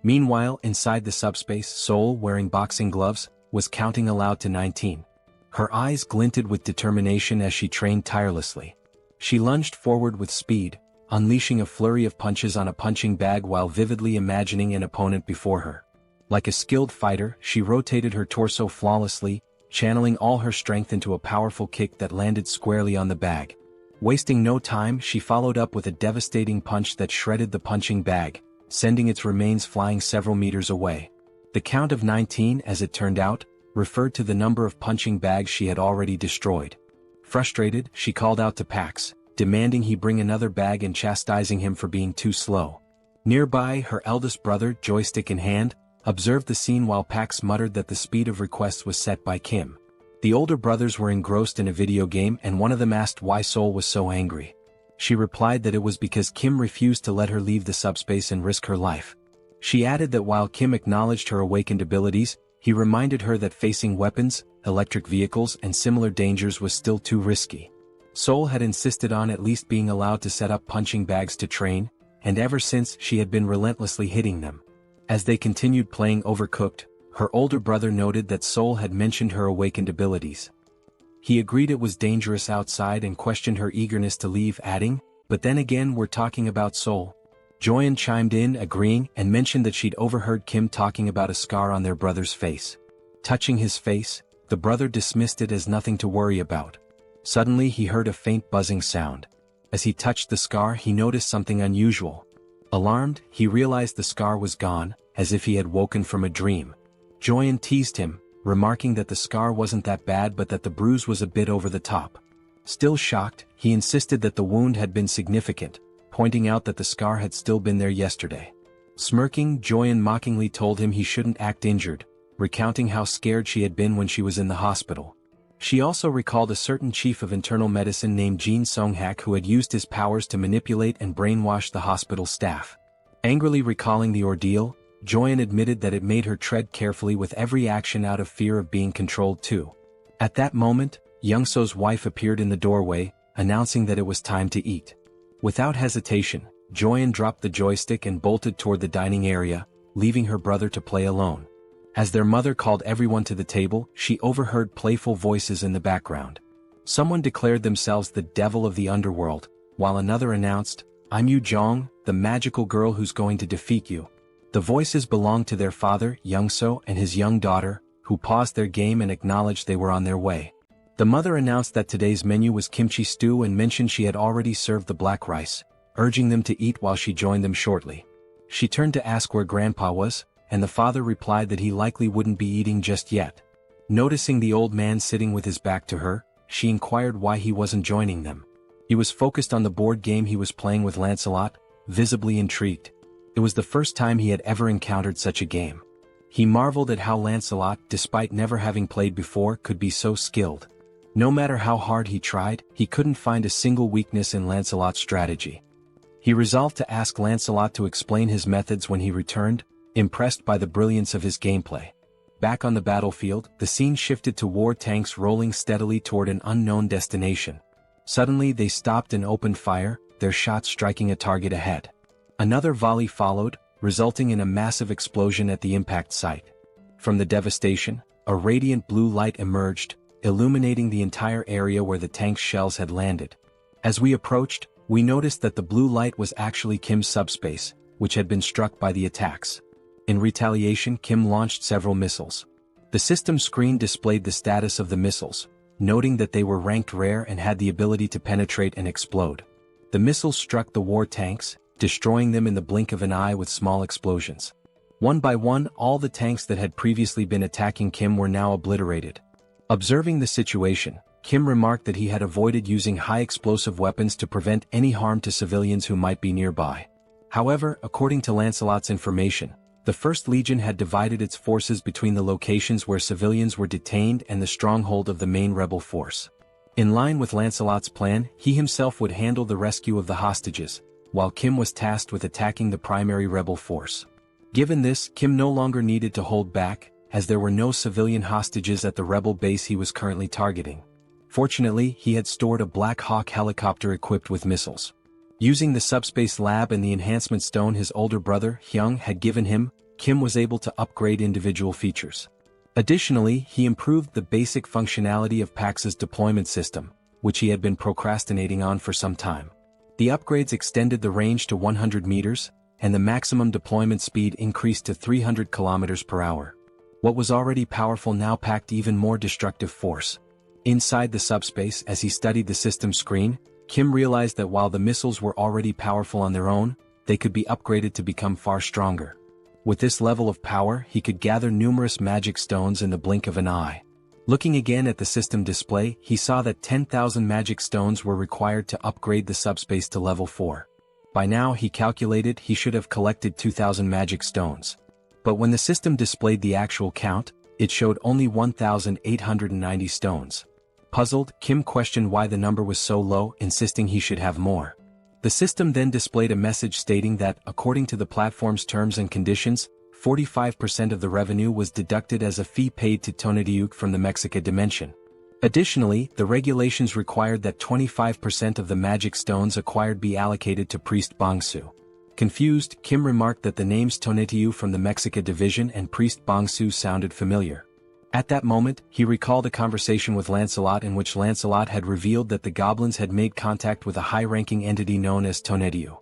Meanwhile, inside the subspace, Seoul, wearing boxing gloves, was counting aloud to 19. Her eyes glinted with determination as she trained tirelessly. She lunged forward with speed, unleashing a flurry of punches on a punching bag while vividly imagining an opponent before her. Like a skilled fighter, she rotated her torso flawlessly, channeling all her strength into a powerful kick that landed squarely on the bag. Wasting no time, she followed up with a devastating punch that shredded the punching bag, sending its remains flying several meters away. The count of 19, as it turned out, referred to the number of punching bags she had already destroyed. Frustrated, she called out to Pax, demanding he bring another bag and chastising him for being too slow. Nearby, her eldest brother, joystick in hand, observed the scene while Pax muttered that the speed of requests was set by Kim. The older brothers were engrossed in a video game and one of them asked why Seoul was so angry. She replied that it was because Kim refused to let her leave the subspace and risk her life. She added that while Kim acknowledged her awakened abilities, he reminded her that facing weapons, electric vehicles and similar dangers was still too risky. Seoul had insisted on at least being allowed to set up punching bags to train, and ever since she had been relentlessly hitting them. As they continued playing Overcooked, her older brother noted that Seoul had mentioned her awakened abilities. He agreed it was dangerous outside and questioned her eagerness to leave, adding, "But then again, we're talking about Seoul." Joyeon chimed in, agreeing, and mentioned that she'd overheard Kim talking about a scar on their brother's face. Touching his face, the brother dismissed it as nothing to worry about. Suddenly he heard a faint buzzing sound. As he touched the scar, he noticed something unusual. Alarmed, he realized the scar was gone, as if he had woken from a dream. Joyeon teased him, remarking that the scar wasn't that bad but that the bruise was a bit over the top. Still shocked, he insisted that the wound had been significant, pointing out that the scar had still been there yesterday. Smirking, Joyeon mockingly told him he shouldn't act injured, recounting how scared she had been when she was in the hospital. She also recalled a certain chief of internal medicine named Jin Sung-hak who had used his powers to manipulate and brainwash the hospital staff. Angrily recalling the ordeal, Joyeon admitted that it made her tread carefully with every action out of fear of being controlled too. At that moment, Youngso's wife appeared in the doorway, announcing that it was time to eat. Without hesitation, Joyeon dropped the joystick and bolted toward the dining area, leaving her brother to play alone. As their mother called everyone to the table, she overheard playful voices in the background. Someone declared themselves the devil of the underworld, while another announced, "I'm Yu Jong, the magical girl who's going to defeat you." The voices belonged to their father, Youngso, and his young daughter, who paused their game and acknowledged they were on their way. The mother announced that today's menu was kimchi stew and mentioned she had already served the black rice, urging them to eat while she joined them shortly. She turned to ask where Grandpa was, and the father replied that he likely wouldn't be eating just yet. Noticing the old man sitting with his back to her, she inquired why he wasn't joining them. He was focused on the board game he was playing with Lancelot, visibly intrigued. It was the first time he had ever encountered such a game. He marveled at how Lancelot, despite never having played before, could be so skilled. No matter how hard he tried, he couldn't find a single weakness in Lancelot's strategy. He resolved to ask Lancelot to explain his methods when he returned, impressed by the brilliance of his gameplay. Back on the battlefield, the scene shifted to war tanks rolling steadily toward an unknown destination. Suddenly they stopped and opened fire, their shots striking a target ahead. Another volley followed, resulting in a massive explosion at the impact site. From the devastation, a radiant blue light emerged, illuminating the entire area where the tank's shells had landed. As we approached, we noticed that the blue light was actually Kim's subspace, which had been struck by the attacks. In retaliation, Kim launched several missiles. The system screen displayed the status of the missiles, noting that they were ranked rare and had the ability to penetrate and explode. The missiles struck the war tanks, destroying them in the blink of an eye with small explosions. One by one, all the tanks that had previously been attacking Kim were now obliterated. Observing the situation, Kim remarked that he had avoided using high-explosive weapons to prevent any harm to civilians who might be nearby. However, according to Lancelot's information, the First Legion had divided its forces between the locations where civilians were detained and the stronghold of the main rebel force. In line with Lancelot's plan, he himself would handle the rescue of the hostages, while Kim was tasked with attacking the primary rebel force. Given this, Kim no longer needed to hold back, as there were no civilian hostages at the rebel base he was currently targeting. Fortunately, he had stored a Black Hawk helicopter equipped with missiles. Using the subspace lab and the enhancement stone his older brother, Hyung, had given him, Kim was able to upgrade individual features. Additionally, he improved the basic functionality of Pax's deployment system, which he had been procrastinating on for some time. The upgrades extended the range to 100 meters, and the maximum deployment speed increased to 300 kilometers per hour. What was already powerful now packed even more destructive force. Inside the subspace, as he studied the system screen, Kim realized that while the missiles were already powerful on their own, they could be upgraded to become far stronger. With this level of power, he could gather numerous magic stones in the blink of an eye. Looking again at the system display, he saw that 10,000 magic stones were required to upgrade the subspace to level 4. By now, he calculated he should have collected 2,000 magic stones. But when the system displayed the actual count, it showed only 1,890 stones. Puzzled, Kim questioned why the number was so low, insisting he should have more. The system then displayed a message stating that, according to the platform's terms and conditions, 45% of the revenue was deducted as a fee paid to Tonatiuh from the Mexica dimension. Additionally, the regulations required that 25% of the magic stones acquired be allocated to Priest Bongsu. Confused, Kim remarked that the names Tonatiuh from the Mexica division and Priest Bongsu sounded familiar. At that moment, he recalled a conversation with Lancelot in which Lancelot had revealed that the goblins had made contact with a high-ranking entity known as Tonatiuh.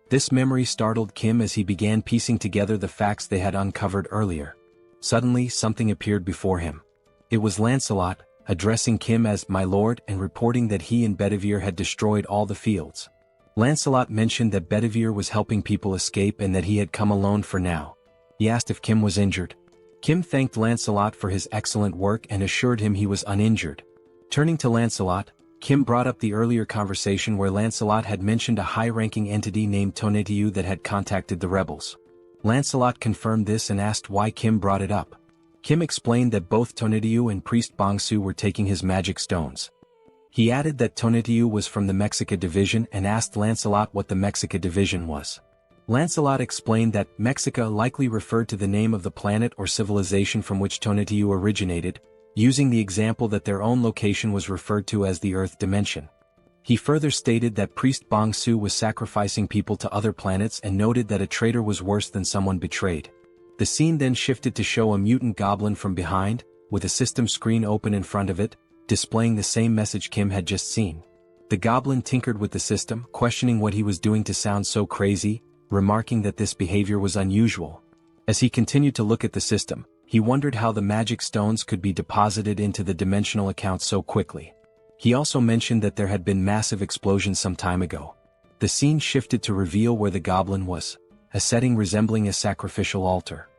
This memory startled Kim as he began piecing together the facts they had uncovered earlier. Suddenly, something appeared before him. It was Lancelot, addressing Kim as "my lord" and reporting that he and Bedivere had destroyed all the fields. Lancelot mentioned that Bedivere was helping people escape and that he had come alone for now. He asked if Kim was injured. Kim thanked Lancelot for his excellent work and assured him he was uninjured. Turning to Lancelot, Kim brought up the earlier conversation where Lancelot had mentioned a high-ranking entity named Tonatiuh that had contacted the rebels. Lancelot confirmed this and asked why Kim brought it up. Kim explained that both Tonatiuh and Priest Bongsu were taking his magic stones. He added that Tonatiuh was from the Mexica division and asked Lancelot what the Mexica division was. Lancelot explained that Mexica likely referred to the name of the planet or civilization from which Tonatiuh originated, using the example that their own location was referred to as the Earth dimension. He further stated that Priest Bongsu was sacrificing people to other planets and noted that a traitor was worse than someone betrayed. The scene then shifted to show a mutant goblin from behind, with a system screen open in front of it, displaying the same message Kim had just seen. The goblin tinkered with the system, questioning what he was doing to sound so crazy, remarking that this behavior was unusual. As he continued to look at the system, he wondered how the magic stones could be deposited into the dimensional account so quickly. He also mentioned that there had been massive explosions some time ago. The scene shifted to reveal where the goblin was, a setting resembling a sacrificial altar.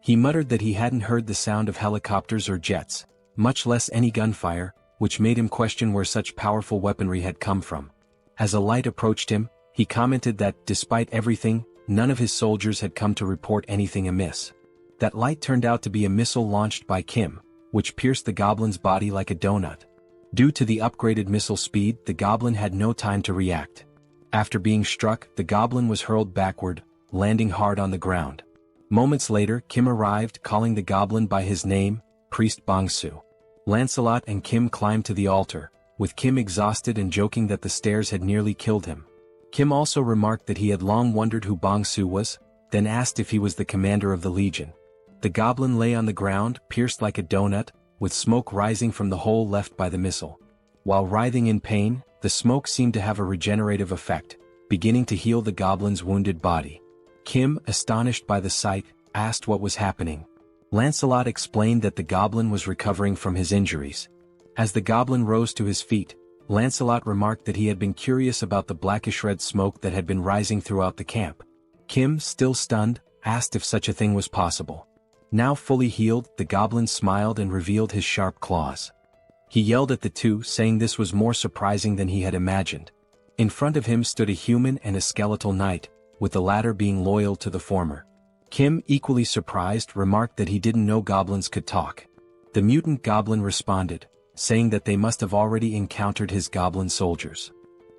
He muttered that he hadn't heard the sound of helicopters or jets, much less any gunfire, which made him question where such powerful weaponry had come from. As a light approached him, He commented that, despite everything, none of his soldiers had come to report anything amiss. That light turned out to be a missile launched by Kim, which pierced the goblin's body like a donut. Due to the upgraded missile speed, the goblin had no time to react. After being struck, the goblin was hurled backward, landing hard on the ground. Moments later, Kim arrived, calling the goblin by his name, Priest Bongsu. Lancelot and Kim climbed to the altar, with Kim exhausted and joking that the stairs had nearly killed him. Kim also remarked that he had long wondered who Bongsu was, then asked if he was the commander of the legion. The goblin lay on the ground, pierced like a donut, with smoke rising from the hole left by the missile. While writhing in pain, the smoke seemed to have a regenerative effect, beginning to heal the goblin's wounded body. Kim, astonished by the sight, asked what was happening. Lancelot explained that the goblin was recovering from his injuries. As the goblin rose to his feet, Lancelot remarked that he had been curious about the blackish red smoke that had been rising throughout the camp. Kim, still stunned, asked if such a thing was possible. Now fully healed, the goblin smiled and revealed his sharp claws. He yelled at the two, saying this was more surprising than he had imagined. In front of him stood a human and a skeletal knight, with the latter being loyal to the former. Kim, equally surprised, remarked that he didn't know goblins could talk. The mutant goblin responded, saying that they must have already encountered his goblin soldiers.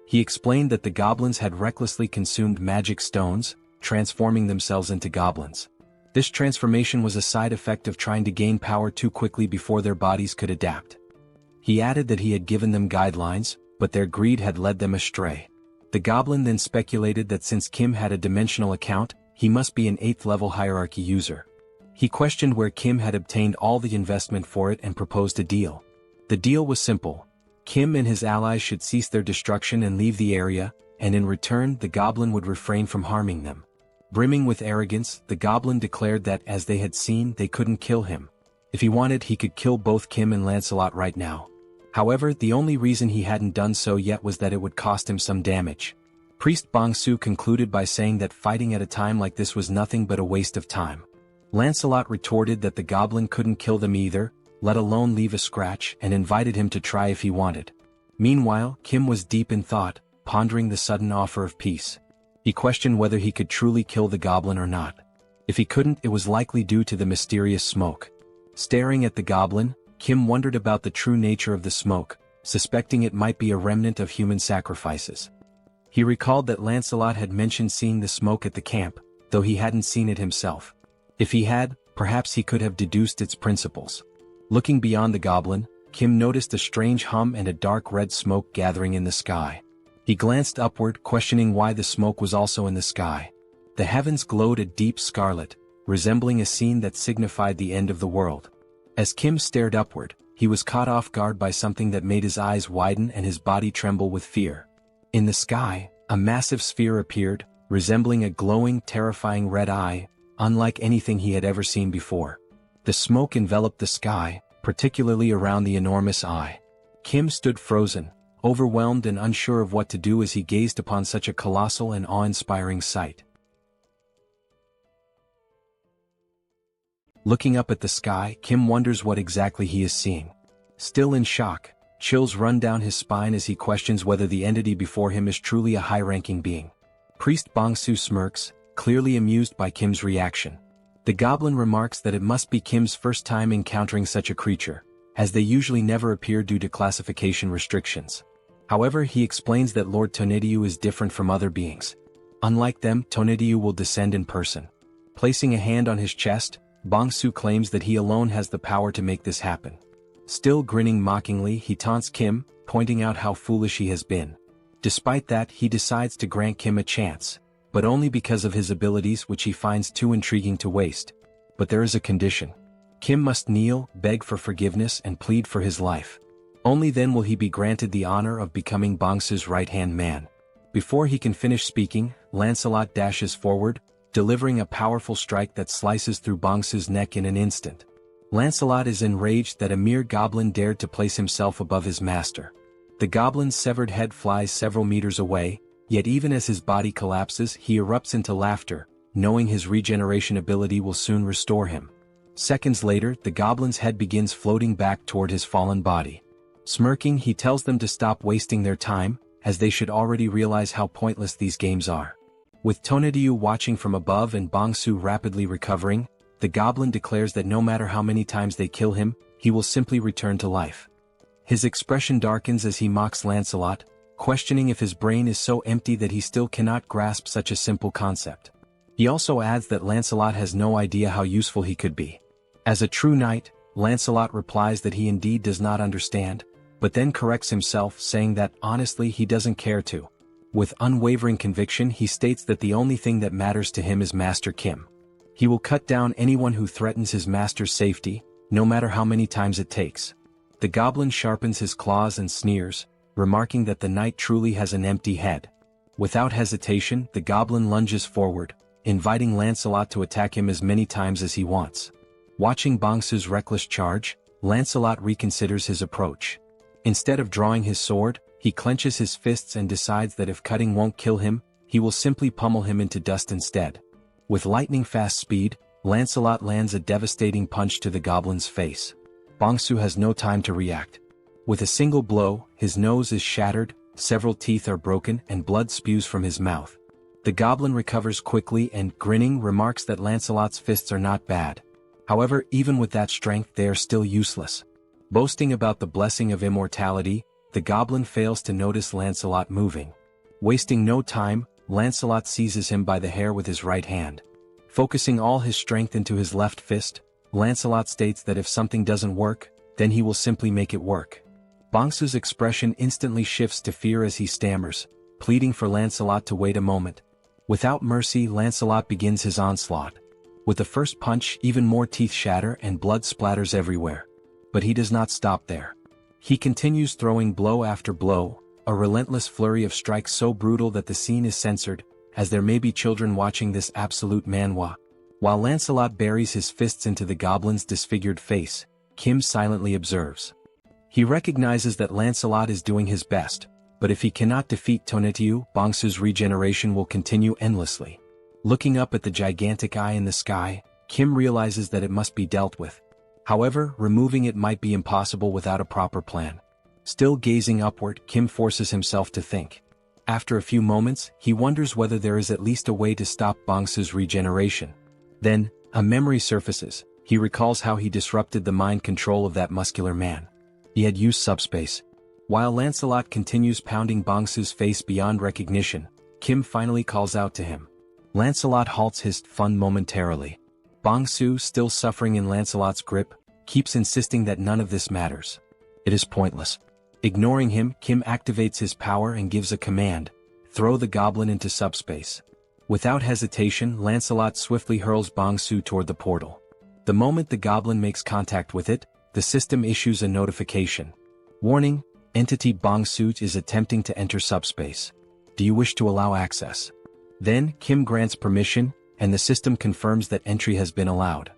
He explained that the goblins had recklessly consumed magic stones, transforming themselves into goblins. This transformation was a side effect of trying to gain power too quickly before their bodies could adapt. He added that he had given them guidelines, but their greed had led them astray. The goblin then speculated that since Kim had a dimensional account, he must be an 8th level hierarchy user. He questioned where Kim had obtained all the investment for it and proposed a deal. The deal was simple. Kim and his allies should cease their destruction and leave the area, and in return the goblin would refrain from harming them. Brimming with arrogance, the goblin declared that, as they had seen, they couldn't kill him. If he wanted, he could kill both Kim and Lancelot right now. However, the only reason he hadn't done so yet was that it would cost him some damage. Priest Bongsu concluded by saying that fighting at a time like this was nothing but a waste of time. Lancelot retorted that the goblin couldn't kill them either, let alone leave a scratch, and invited him to try if he wanted. Meanwhile, Kim was deep in thought, pondering the sudden offer of peace. He questioned whether he could truly kill the goblin or not. If he couldn't, it was likely due to the mysterious smoke. Staring at the goblin, Kim wondered about the true nature of the smoke, suspecting it might be a remnant of human sacrifices. He recalled that Lancelot had mentioned seeing the smoke at the camp, though he hadn't seen it himself. If he had, perhaps he could have deduced its principles. Looking beyond the goblin, Kim noticed a strange hum and a dark red smoke gathering in the sky. He glanced upward, questioning why the smoke was also in the sky. The heavens glowed a deep scarlet, resembling a scene that signified the end of the world. As Kim stared upward, he was caught off guard by something that made his eyes widen and his body tremble with fear. In the sky, a massive sphere appeared, resembling a glowing, terrifying red eye, unlike anything he had ever seen before. The smoke enveloped the sky, particularly around the enormous eye. Kim stood frozen, overwhelmed and unsure of what to do as he gazed upon such a colossal and awe-inspiring sight. Looking up at the sky, Kim wonders what exactly he is seeing. Still in shock, chills run down his spine as he questions whether the entity before him is truly a high-ranking being. Priest Bongsu smirks, clearly amused by Kim's reaction. The goblin remarks that it must be Kim's first time encountering such a creature, as they usually never appear due to classification restrictions. However, he explains that Lord Tonediu is different from other beings. Unlike them, Tonediu will descend in person. Placing a hand on his chest, Bongsu claims that he alone has the power to make this happen. Still grinning mockingly, he taunts Kim, pointing out how foolish he has been. Despite that, he decides to grant Kim a chance, but only because of his abilities, which he finds too intriguing to waste. But there is a condition. Kim must kneel, beg for forgiveness and plead for his life. Only then will he be granted the honor of becoming Bongsu's right-hand man. Before he can finish speaking, Lancelot dashes forward, delivering a powerful strike that slices through Bongsu's neck in an instant. Lancelot is enraged that a mere goblin dared to place himself above his master. The goblin's severed head flies several meters away, yet even as his body collapses, he erupts into laughter, knowing his regeneration ability will soon restore him. Seconds later, the goblin's head begins floating back toward his fallen body. Smirking, he tells them to stop wasting their time, as they should already realize how pointless these games are. With Tonedyu watching from above and Bongsu rapidly recovering, the goblin declares that no matter how many times they kill him, he will simply return to life. His expression darkens as he mocks Lancelot, questioning if his brain is so empty that he still cannot grasp such a simple concept. He also adds that Lancelot has no idea how useful he could be. As a true knight, Lancelot replies that he indeed does not understand, but then corrects himself, saying that honestly he doesn't care to. With unwavering conviction, he states that the only thing that matters to him is Master Kim. He will cut down anyone who threatens his master's safety, no matter how many times it takes. The goblin sharpens his claws and sneers, remarking that the knight truly has an empty head. Without hesitation, the goblin lunges forward, inviting Lancelot to attack him as many times as he wants. Watching Bongsu's reckless charge, Lancelot reconsiders his approach. Instead of drawing his sword, he clenches his fists and decides that if cutting won't kill him, he will simply pummel him into dust instead. With lightning-fast speed, Lancelot lands a devastating punch to the goblin's face. Bongsu has no time to react. With a single blow, his nose is shattered, several teeth are broken, and blood spews from his mouth. The goblin recovers quickly and, grinning, remarks that Lancelot's fists are not bad. However, even with that strength, they are still useless. Boasting about the blessing of immortality, the goblin fails to notice Lancelot moving. Wasting no time, Lancelot seizes him by the hair with his right hand. Focusing all his strength into his left fist, Lancelot states that if something doesn't work, then he will simply make it work. Bongsu's expression instantly shifts to fear as he stammers, pleading for Lancelot to wait a moment. Without mercy, Lancelot begins his onslaught. With the first punch, even more teeth shatter and blood splatters everywhere. But he does not stop there. He continues throwing blow after blow, a relentless flurry of strikes so brutal that the scene is censored, as there may be children watching this absolute manhwa. While Lancelot buries his fists into the goblin's disfigured face, Kim silently observes. He recognizes that Lancelot is doing his best, but if he cannot defeat Tonedyu, Bongsu's regeneration will continue endlessly. Looking up at the gigantic eye in the sky, Kim realizes that it must be dealt with. However, removing it might be impossible without a proper plan. Still gazing upward, Kim forces himself to think. After a few moments, he wonders whether there is at least a way to stop Bongsu's regeneration. Then, a memory surfaces. He recalls how he disrupted the mind control of that muscular man. He had used SUBSPACE. While Lancelot continues pounding Bongsu's face beyond recognition, Kim finally calls out to him. Lancelot halts his fun momentarily. Bongsu, still suffering in Lancelot's grip, keeps insisting that none of this matters. It is pointless. Ignoring him, Kim activates his power and gives a command: throw the goblin into SUBSPACE. Without hesitation, Lancelot swiftly hurls Bongsu toward the portal. The moment the goblin makes contact with it, the system issues a notification. Warning: Entity Bongsu is attempting to enter SUBSPACE. Do you wish to allow access? Then, Kim grants permission, and the system confirms that entry has been allowed.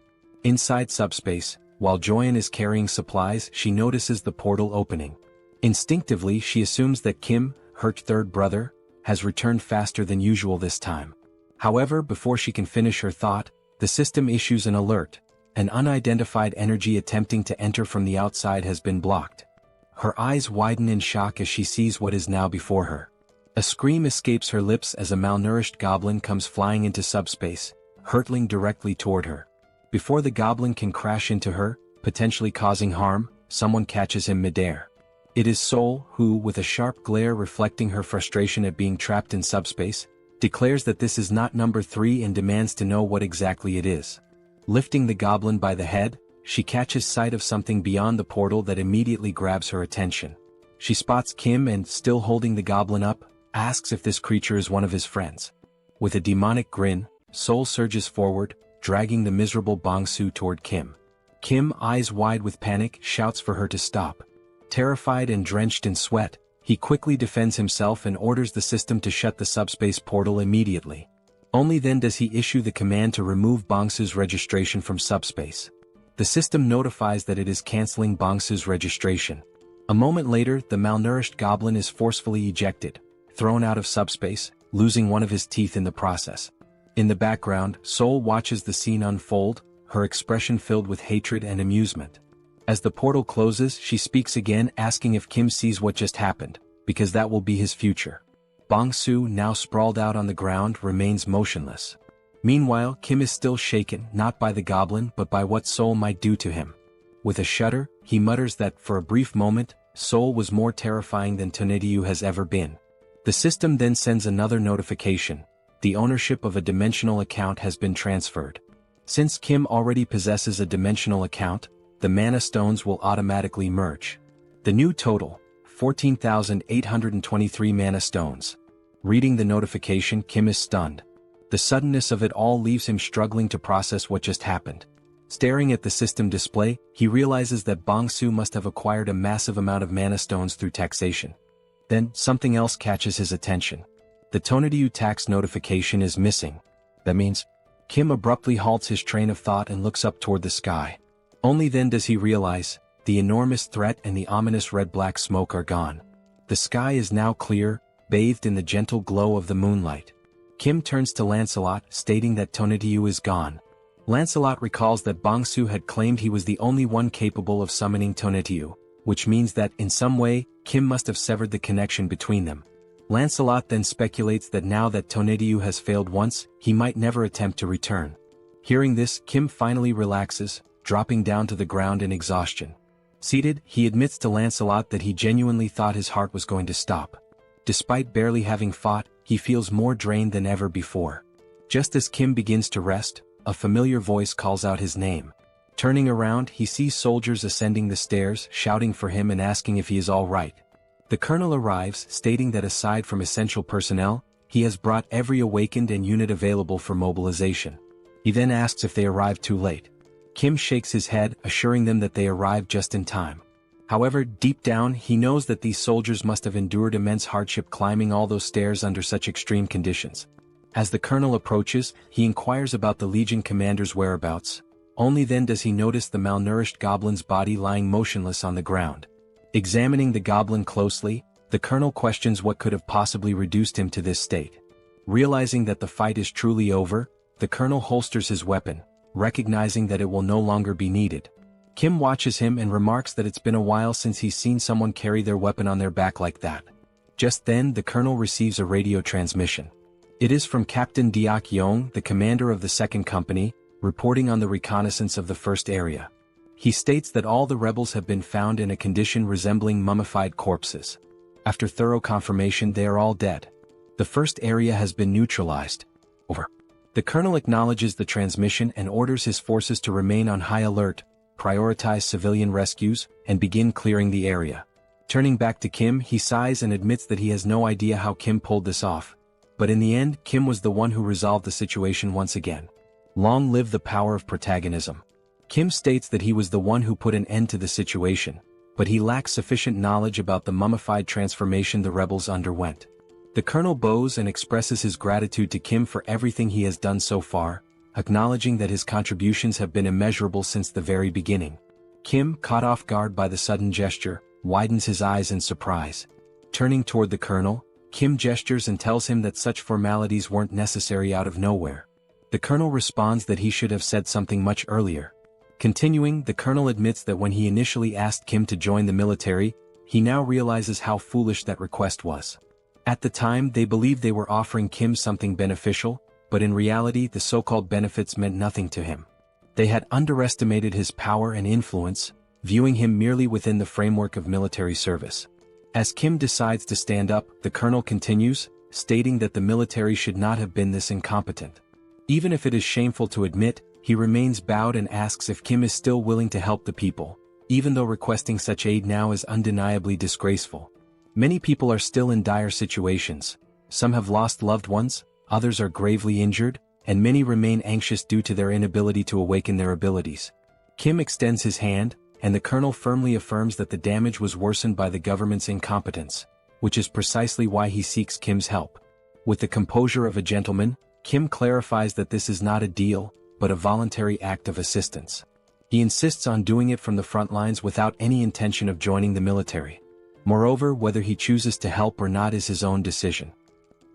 Inside SUBSPACE, while Joyeon is carrying supplies, she notices the portal opening. Instinctively, she assumes that Kim, her third brother, has returned faster than usual this time. However, before she can finish her thought, the system issues an alert. An unidentified energy attempting to enter from the outside has been blocked. Her eyes widen in shock as she sees what is now before her. A scream escapes her lips as a malnourished goblin comes flying into SUBSPACE, hurtling directly toward her. Before the goblin can crash into her, potentially causing harm, someone catches him midair. It is Seoul who, with a sharp glare reflecting her frustration at being trapped in SUBSPACE, declares that this is not number 3 and demands to know what exactly it is. Lifting the goblin by the head, she catches sight of something beyond the portal that immediately grabs her attention. She spots Kim and, still holding the goblin up, asks if this creature is one of his friends. With a demonic grin, Seoul surges forward, dragging the miserable Bongsu toward Kim. Kim, eyes wide with panic, shouts for her to stop. Terrified and drenched in sweat, he quickly defends himself and orders the system to shut the SUBSPACE portal immediately. Only then does he issue the command to remove Bongsu's registration from SUBSPACE. The system notifies that it is canceling Bongsu's registration. A moment later, the malnourished goblin is forcefully ejected, thrown out of SUBSPACE, losing one of his teeth in the process. In the background, Seoul watches the scene unfold, her expression filled with hatred and amusement. As the portal closes, she speaks again, asking if Kim sees what just happened. because that will be his future. Bong-soo, now sprawled out on the ground, remains motionless. Meanwhile, Kim is still shaken, not by the goblin but by what Seoul might do to him. With a shudder, he mutters that, for a brief moment, Seoul was more terrifying than Tonetiyu has ever been. The system then sends another notification. The ownership of a dimensional account has been transferred. Since Kim already possesses a dimensional account, the mana stones will automatically merge. The new total, 14,823 mana stones. Reading the notification, Kim is stunned. The suddenness of it all leaves him struggling to process what just happened. Staring at the system display, he realizes that Bong-soo must have acquired a massive amount of mana stones through taxation. Then, something else catches his attention. The Tonetiyu tax notification is missing. That means, Kim abruptly halts his train of thought and looks up toward the sky. Only then does he realize, the enormous threat and the ominous red-black smoke are gone. The sky is now clear, bathed in the gentle glow of the moonlight. Kim turns to Lancelot, stating that Tonetiyu is gone. Lancelot recalls that Bong-soo had claimed he was the only one capable of summoning Tonetiyu, which means that, in some way, Kim must have severed the connection between them. Lancelot then speculates that now that Tonetiyu has failed once, he might never attempt to return. Hearing this, Kim finally relaxes, dropping down to the ground in exhaustion. Seated, he admits to Lancelot that he genuinely thought his heart was going to stop. Despite barely having fought, he feels more drained than ever before. Just as Kim begins to rest, a familiar voice calls out his name. Turning around, he sees soldiers ascending the stairs, shouting for him and asking if he is all right. The colonel arrives, stating that aside from essential personnel, he has brought every awakened and unit available for mobilization. He then asks if they arrived too late. Kim shakes his head, assuring them that they arrived just in time. However, deep down, he knows that these soldiers must have endured immense hardship climbing all those stairs under such extreme conditions. As the colonel approaches, he inquires about the Legion commander's whereabouts. Only then does he notice the malnourished goblin's body lying motionless on the ground. Examining the goblin closely, the colonel questions what could have possibly reduced him to this state. Realizing that the fight is truly over, the colonel holsters his weapon, recognizing that it will no longer be needed. Kim watches him and remarks that it's been a while since he's seen someone carry their weapon on their back like that. Just then, the colonel receives a radio transmission. It is from Captain Deok Yong, the commander of the second company, reporting on the reconnaissance of the first area. He states that all the rebels have been found in a condition resembling mummified corpses. After thorough confirmation, they are all dead. The first area has been neutralized. Over. The colonel acknowledges the transmission and orders his forces to remain on high alert, prioritize civilian rescues, and begin clearing the area. Turning back to Kim, he sighs and admits that he has no idea how Kim pulled this off. But in the end, Kim was the one who resolved the situation once again. Long live the power of protagonism. Kim states that he was the one who put an end to the situation, but he lacks sufficient knowledge about the mummified transformation the rebels underwent. The colonel bows and expresses his gratitude to Kim for everything he has done so far, acknowledging that his contributions have been immeasurable since the very beginning. Kim, caught off guard by the sudden gesture, widens his eyes in surprise. Turning toward the colonel, Kim gestures and tells him that such formalities weren't necessary out of nowhere. The colonel responds that he should have said something much earlier. Continuing, the colonel admits that when he initially asked Kim to join the military, he now realizes how foolish that request was. At the time, they believed they were offering Kim something beneficial, but in reality the so-called benefits meant nothing to him. They had underestimated his power and influence, viewing him merely within the framework of military service. As Kim decides to stand up, the colonel continues, stating that the military should not have been this incompetent. Even if it is shameful to admit, he remains bowed and asks if Kim is still willing to help the people, even though requesting such aid now is undeniably disgraceful. Many people are still in dire situations. Some have lost loved ones, others are gravely injured, and many remain anxious due to their inability to awaken their abilities. Kim extends his hand, and the colonel firmly affirms that the damage was worsened by the government's incompetence, which is precisely why he seeks Kim's help. With the composure of a gentleman, Kim clarifies that this is not a deal, but a voluntary act of assistance. He insists on doing it from the front lines without any intention of joining the military. Moreover, whether he chooses to help or not is his own decision.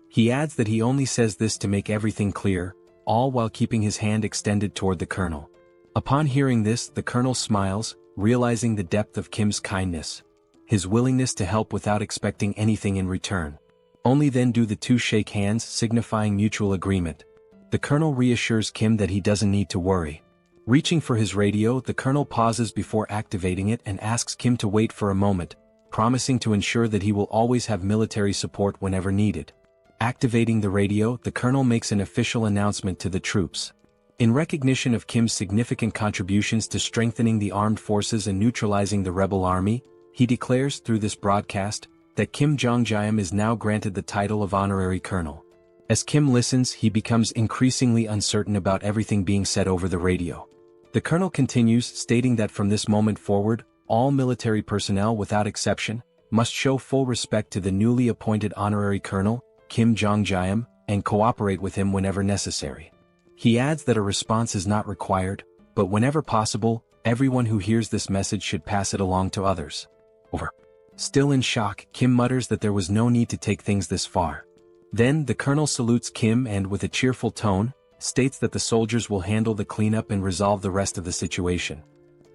He adds that he only says this to make everything clear, all while keeping his hand extended toward the colonel. Upon hearing this, the colonel smiles, realizing the depth of Kim's kindness. his willingness to help without expecting anything in return. Only then do the two shake hands, signifying mutual agreement. The colonel reassures Kim that he doesn't need to worry. Reaching for his radio, the colonel pauses before activating it and asks Kim to wait for a moment, promising to ensure that he will always have military support whenever needed. Activating the radio, the colonel makes an official announcement to the troops. In recognition of Kim's significant contributions to strengthening the armed forces and neutralizing the rebel army, he declares through this broadcast that Kim Jeong-gyeom is now granted the title of honorary colonel. As Kim listens, he becomes increasingly uncertain about everything being said over the radio. The colonel continues, stating that from this moment forward, all military personnel without exception must show full respect to the newly appointed honorary colonel, Kim Jeong-gyeom, and cooperate with him whenever necessary. He adds that a response is not required, but whenever possible, everyone who hears this message should pass it along to others. Over. Still in shock, Kim mutters that there was no need to take things this far. Then, the colonel salutes Kim and, with a cheerful tone, states that the soldiers will handle the cleanup and resolve the rest of the situation.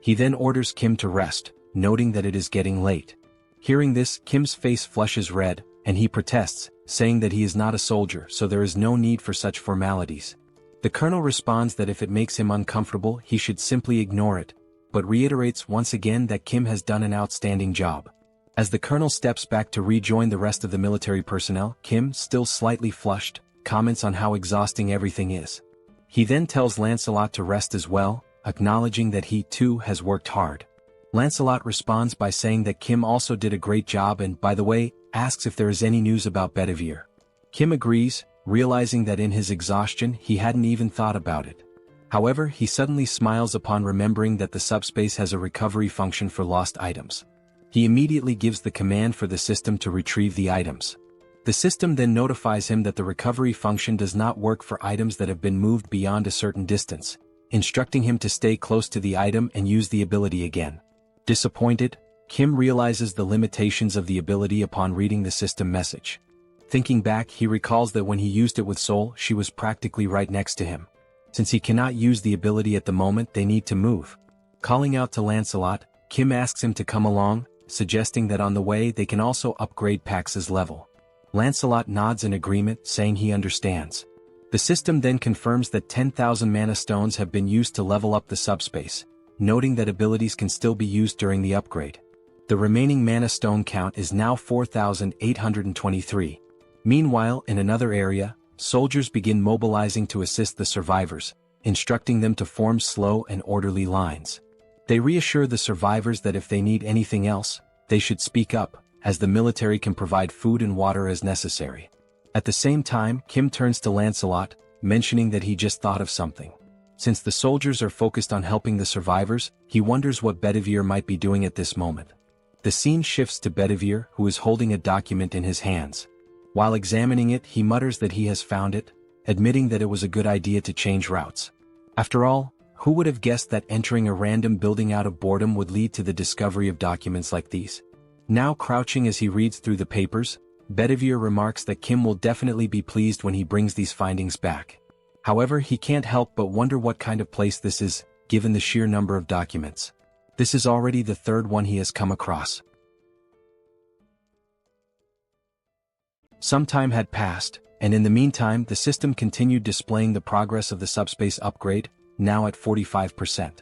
He then orders Kim to rest, noting that it is getting late. Hearing this, Kim's face flushes red, and he protests, saying that he is not a soldier, so there is no need for such formalities. The colonel responds that if it makes him uncomfortable, he should simply ignore it, but reiterates once again that Kim has done an outstanding job. As the colonel steps back to rejoin the rest of the military personnel, Kim, still slightly flushed, comments on how exhausting everything is. He then tells Lancelot to rest as well, acknowledging that he too has worked hard. Lancelot responds by saying that Kim also did a great job and, by the way, asks if there is any news about Bedivere. Kim agrees, realizing that in his exhaustion he hadn't even thought about it. However, he suddenly smiles upon remembering that the SUBSPACE has a recovery function for lost items. He immediately gives the command for the system to retrieve the items. The system then notifies him that the recovery function does not work for items that have been moved beyond a certain distance, instructing him to stay close to the item and use the ability again. Disappointed, Kim realizes the limitations of the ability upon reading the system message. Thinking back, he recalls that when he used it with Seoul, she was practically right next to him. Since he cannot use the ability at the moment, they need to move. Calling out to Lancelot, Kim asks him to come along, suggesting that on the way they can also upgrade Pax's level. Lancelot nods in agreement, saying he understands. The system then confirms that 10,000 mana stones have been used to level up the SUBSPACE, noting that abilities can still be used during the upgrade. The remaining mana stone count is now 4,823. Meanwhile, in another area, soldiers begin mobilizing to assist the survivors, instructing them to form slow and orderly lines. They reassure the survivors that if they need anything else, they should speak up, as the military can provide food and water as necessary. At the same time, Kim turns to Lancelot, mentioning that he just thought of something. Since the soldiers are focused on helping the survivors, he wonders what Bedivere might be doing at this moment. The scene shifts to Bedivere, who is holding a document in his hands. While examining it, he mutters that he has found it, admitting that it was a good idea to change routes. After all, who would have guessed that entering a random building out of boredom would lead to the discovery of documents like these? Now crouching as he reads through the papers, Bedivere remarks that Kim will definitely be pleased when he brings these findings back. However, he can't help but wonder what kind of place this is, given the sheer number of documents. This is already the third one he has come across. Some time had passed, and in the meantime the system continued displaying the progress of the SUBSPACE upgrade, now at 45%.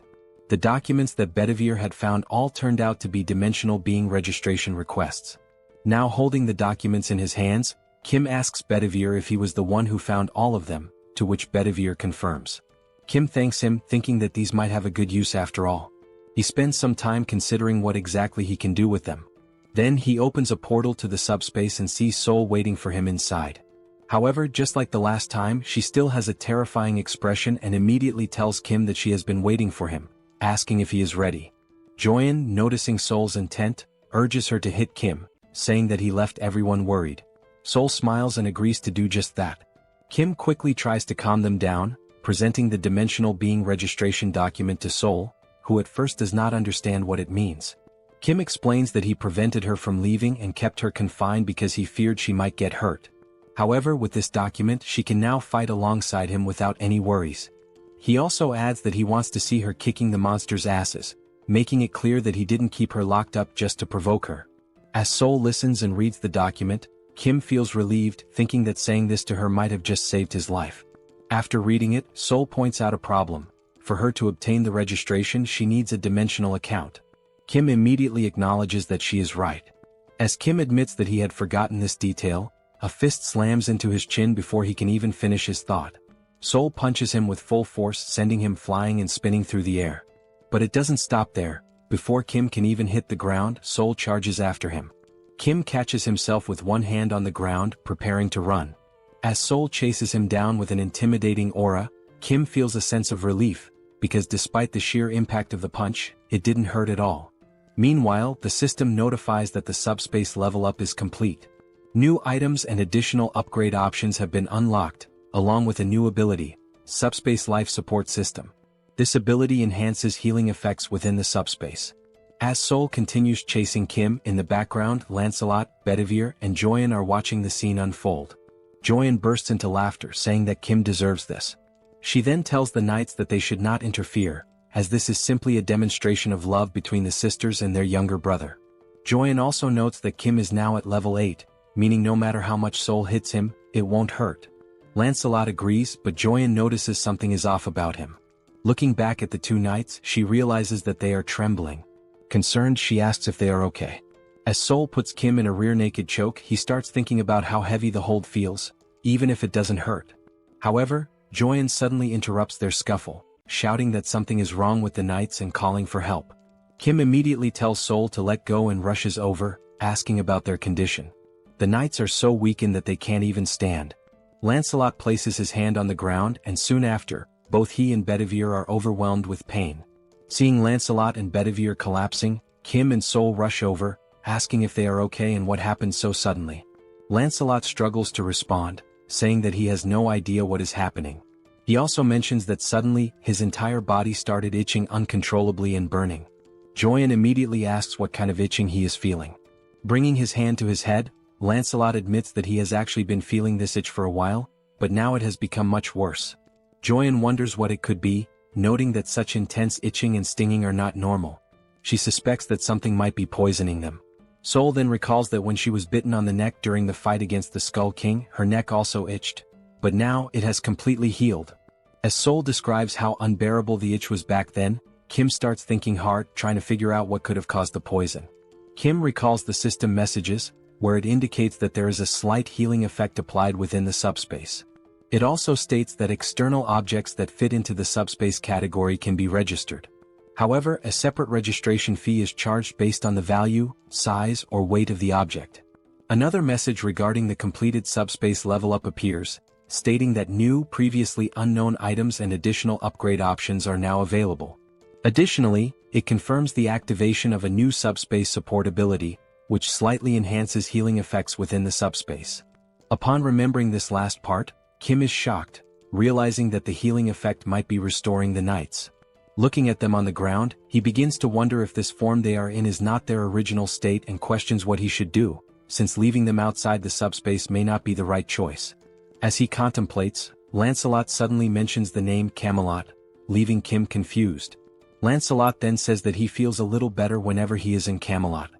The documents that Bedivere had found all turned out to be dimensional being registration requests. Now holding the documents in his hands, Kim asks Bedivere if he was the one who found all of them, to which Bedivere confirms. Kim thanks him, thinking that these might have a good use after all. He spends some time considering what exactly he can do with them. Then he opens a portal to the SUBSPACE and sees Seoul waiting for him inside. However, just like the last time, she still has a terrifying expression and immediately tells Kim that she has been waiting for him, asking if he is ready. Joyeon, noticing Seoul's intent, urges her to hit Kim, saying that he left everyone worried. Seoul smiles and agrees to do just that. Kim quickly tries to calm them down, presenting the dimensional being registration document to Seoul, who at first does not understand what it means. Kim explains that he prevented her from leaving and kept her confined because he feared she might get hurt. However, with this document, she can now fight alongside him without any worries. He also adds that he wants to see her kicking the monster's asses, making it clear that he didn't keep her locked up just to provoke her. As Seoul listens and reads the document, Kim feels relieved, thinking that saying this to her might have just saved his life. After reading it, Seoul points out a problem. For her to obtain the registration, she needs a dimensional account. Kim immediately acknowledges that she is right. As Kim admits that he had forgotten this detail, a fist slams into his chin before he can even finish his thought. Seoul punches him with full force, sending him flying and spinning through the air. But it doesn't stop there. Before Kim can even hit the ground, Seoul charges after him. Kim catches himself with one hand on the ground, preparing to run. As Seoul chases him down with an intimidating aura, Kim feels a sense of relief, because despite the sheer impact of the punch, it didn't hurt at all. Meanwhile, the system notifies that the subspace level up is complete. New items and additional upgrade options have been unlocked, along with a new ability, Subspace Life Support System. This ability enhances healing effects within the subspace. As Seoul continues chasing Kim, in the background, Lancelot, Bedivere, and Joyeon are watching the scene unfold. Joyeon bursts into laughter, saying that Kim deserves this. She then tells the knights that they should not interfere, as this is simply a demonstration of love between the sisters and their younger brother. Joyeon also notes that Kim is now at level 8, meaning no matter how much Seoul hits him, it won't hurt. Lancelot agrees, but Joyeon notices something is off about him. Looking back at the two knights, she realizes that they are trembling. Concerned, she asks if they are okay. As Seoul puts Kim in a rear naked choke, he starts thinking about how heavy the hold feels, even if it doesn't hurt. However, Joyeon suddenly interrupts their scuffle, shouting that something is wrong with the knights and calling for help. Kim immediately tells Seoul to let go and rushes over, asking about their condition. The knights are so weakened that they can't even stand. Lancelot places his hand on the ground, and soon after, both he and Bedivere are overwhelmed with pain. Seeing Lancelot and Bedivere collapsing, Kim and Seoul rush over, asking if they are okay and what happened so suddenly. Lancelot struggles to respond, saying that he has no idea what is happening. He also mentions that suddenly, his entire body started itching uncontrollably and burning. Joyeon immediately asks what kind of itching he is feeling. Bringing his hand to his head, Lancelot admits that he has actually been feeling this itch for a while, but now it has become much worse. Joyeon wonders what it could be, noting that such intense itching and stinging are not normal. She suspects that something might be poisoning them. Seoul then recalls that when she was bitten on the neck during the fight against the Skull King, her neck also itched. But now, it has completely healed. As Seoul describes how unbearable the itch was back then, Kim starts thinking hard, trying to figure out what could have caused the poison. Kim recalls the system messages, where it indicates that there is a slight healing effect applied within the subspace. It also states that external objects that fit into the subspace category can be registered. However, a separate registration fee is charged based on the value, size, or weight of the object. Another message regarding the completed subspace level up appears, stating that new, previously unknown items and additional upgrade options are now available. Additionally, it confirms the activation of a new subspace support ability, which slightly enhances healing effects within the subspace. Upon remembering this last part, Kim is shocked, realizing that the healing effect might be restoring the knights. Looking at them on the ground, he begins to wonder if this form they are in is not their original state and questions what he should do, since leaving them outside the subspace may not be the right choice. As he contemplates, Lancelot suddenly mentions the name Camelot, leaving Kim confused. Lancelot then says that he feels a little better whenever he is in Camelot.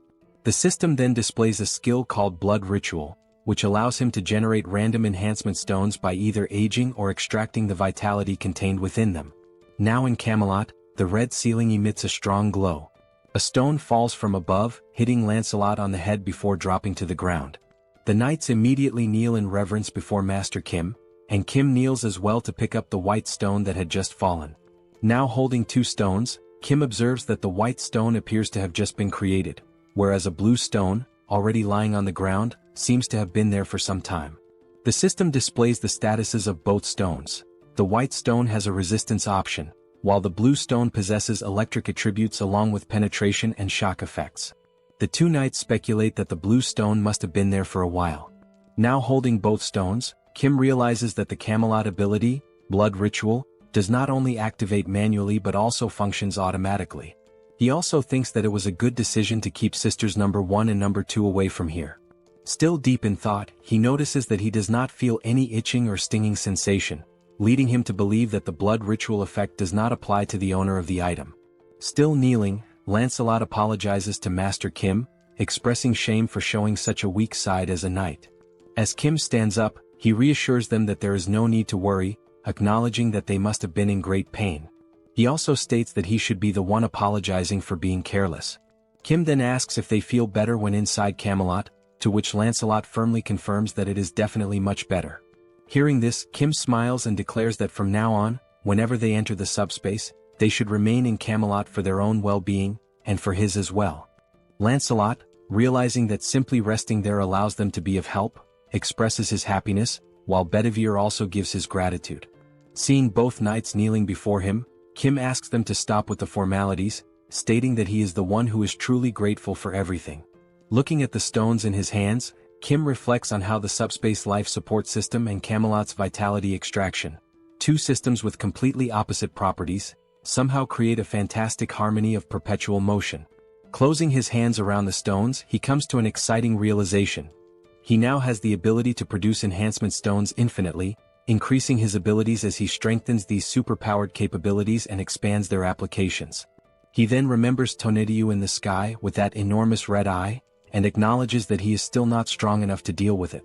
The system then displays a skill called Blood Ritual, which allows him to generate random enhancement stones by either aging or extracting the vitality contained within them. Now in Camelot, the red ceiling emits a strong glow. A stone falls from above, hitting Lancelot on the head before dropping to the ground. The knights immediately kneel in reverence before Master Kim, and Kim kneels as well to pick up the white stone that had just fallen. Now holding two stones, Kim observes that the white stone appears to have just been created, whereas a blue stone, already lying on the ground, seems to have been there for some time. The system displays the statuses of both stones. The white stone has a resistance option, while the blue stone possesses electric attributes along with penetration and shock effects. The two knights speculate that the blue stone must have been there for a while. Now holding both stones, Kim realizes that the Camelot ability, Blood Ritual, does not only activate manually but also functions automatically. He also thinks that it was a good decision to keep sisters number 1 and number 2 away from here. Still deep in thought, he notices that he does not feel any itching or stinging sensation, leading him to believe that the blood ritual effect does not apply to the owner of the item. Still kneeling, Lancelot apologizes to Master Kim, expressing shame for showing such a weak side as a knight. As Kim stands up, he reassures them that there is no need to worry, acknowledging that they must have been in great pain. He also states that he should be the one apologizing for being careless. Kim then asks if they feel better when inside Camelot, to which Lancelot firmly confirms that it is definitely much better. Hearing this, Kim smiles and declares that from now on, whenever they enter the subspace, they should remain in Camelot for their own well-being, and for his as well. Lancelot, realizing that simply resting there allows them to be of help, expresses his happiness, while Bedivere also gives his gratitude. Seeing both knights kneeling before him, Kim asks them to stop with the formalities, stating that he is the one who is truly grateful for everything. Looking at the stones in his hands, Kim reflects on how the subspace life support system and Camelot's vitality extraction, two systems with completely opposite properties, somehow create a fantastic harmony of perpetual motion. Closing his hands around the stones, he comes to an exciting realization. He now has the ability to produce enhancement stones infinitely, increasing his abilities as he strengthens these superpowered capabilities and expands their applications. He then remembers Tonediu in the sky with that enormous red eye, and acknowledges that he is still not strong enough to deal with it.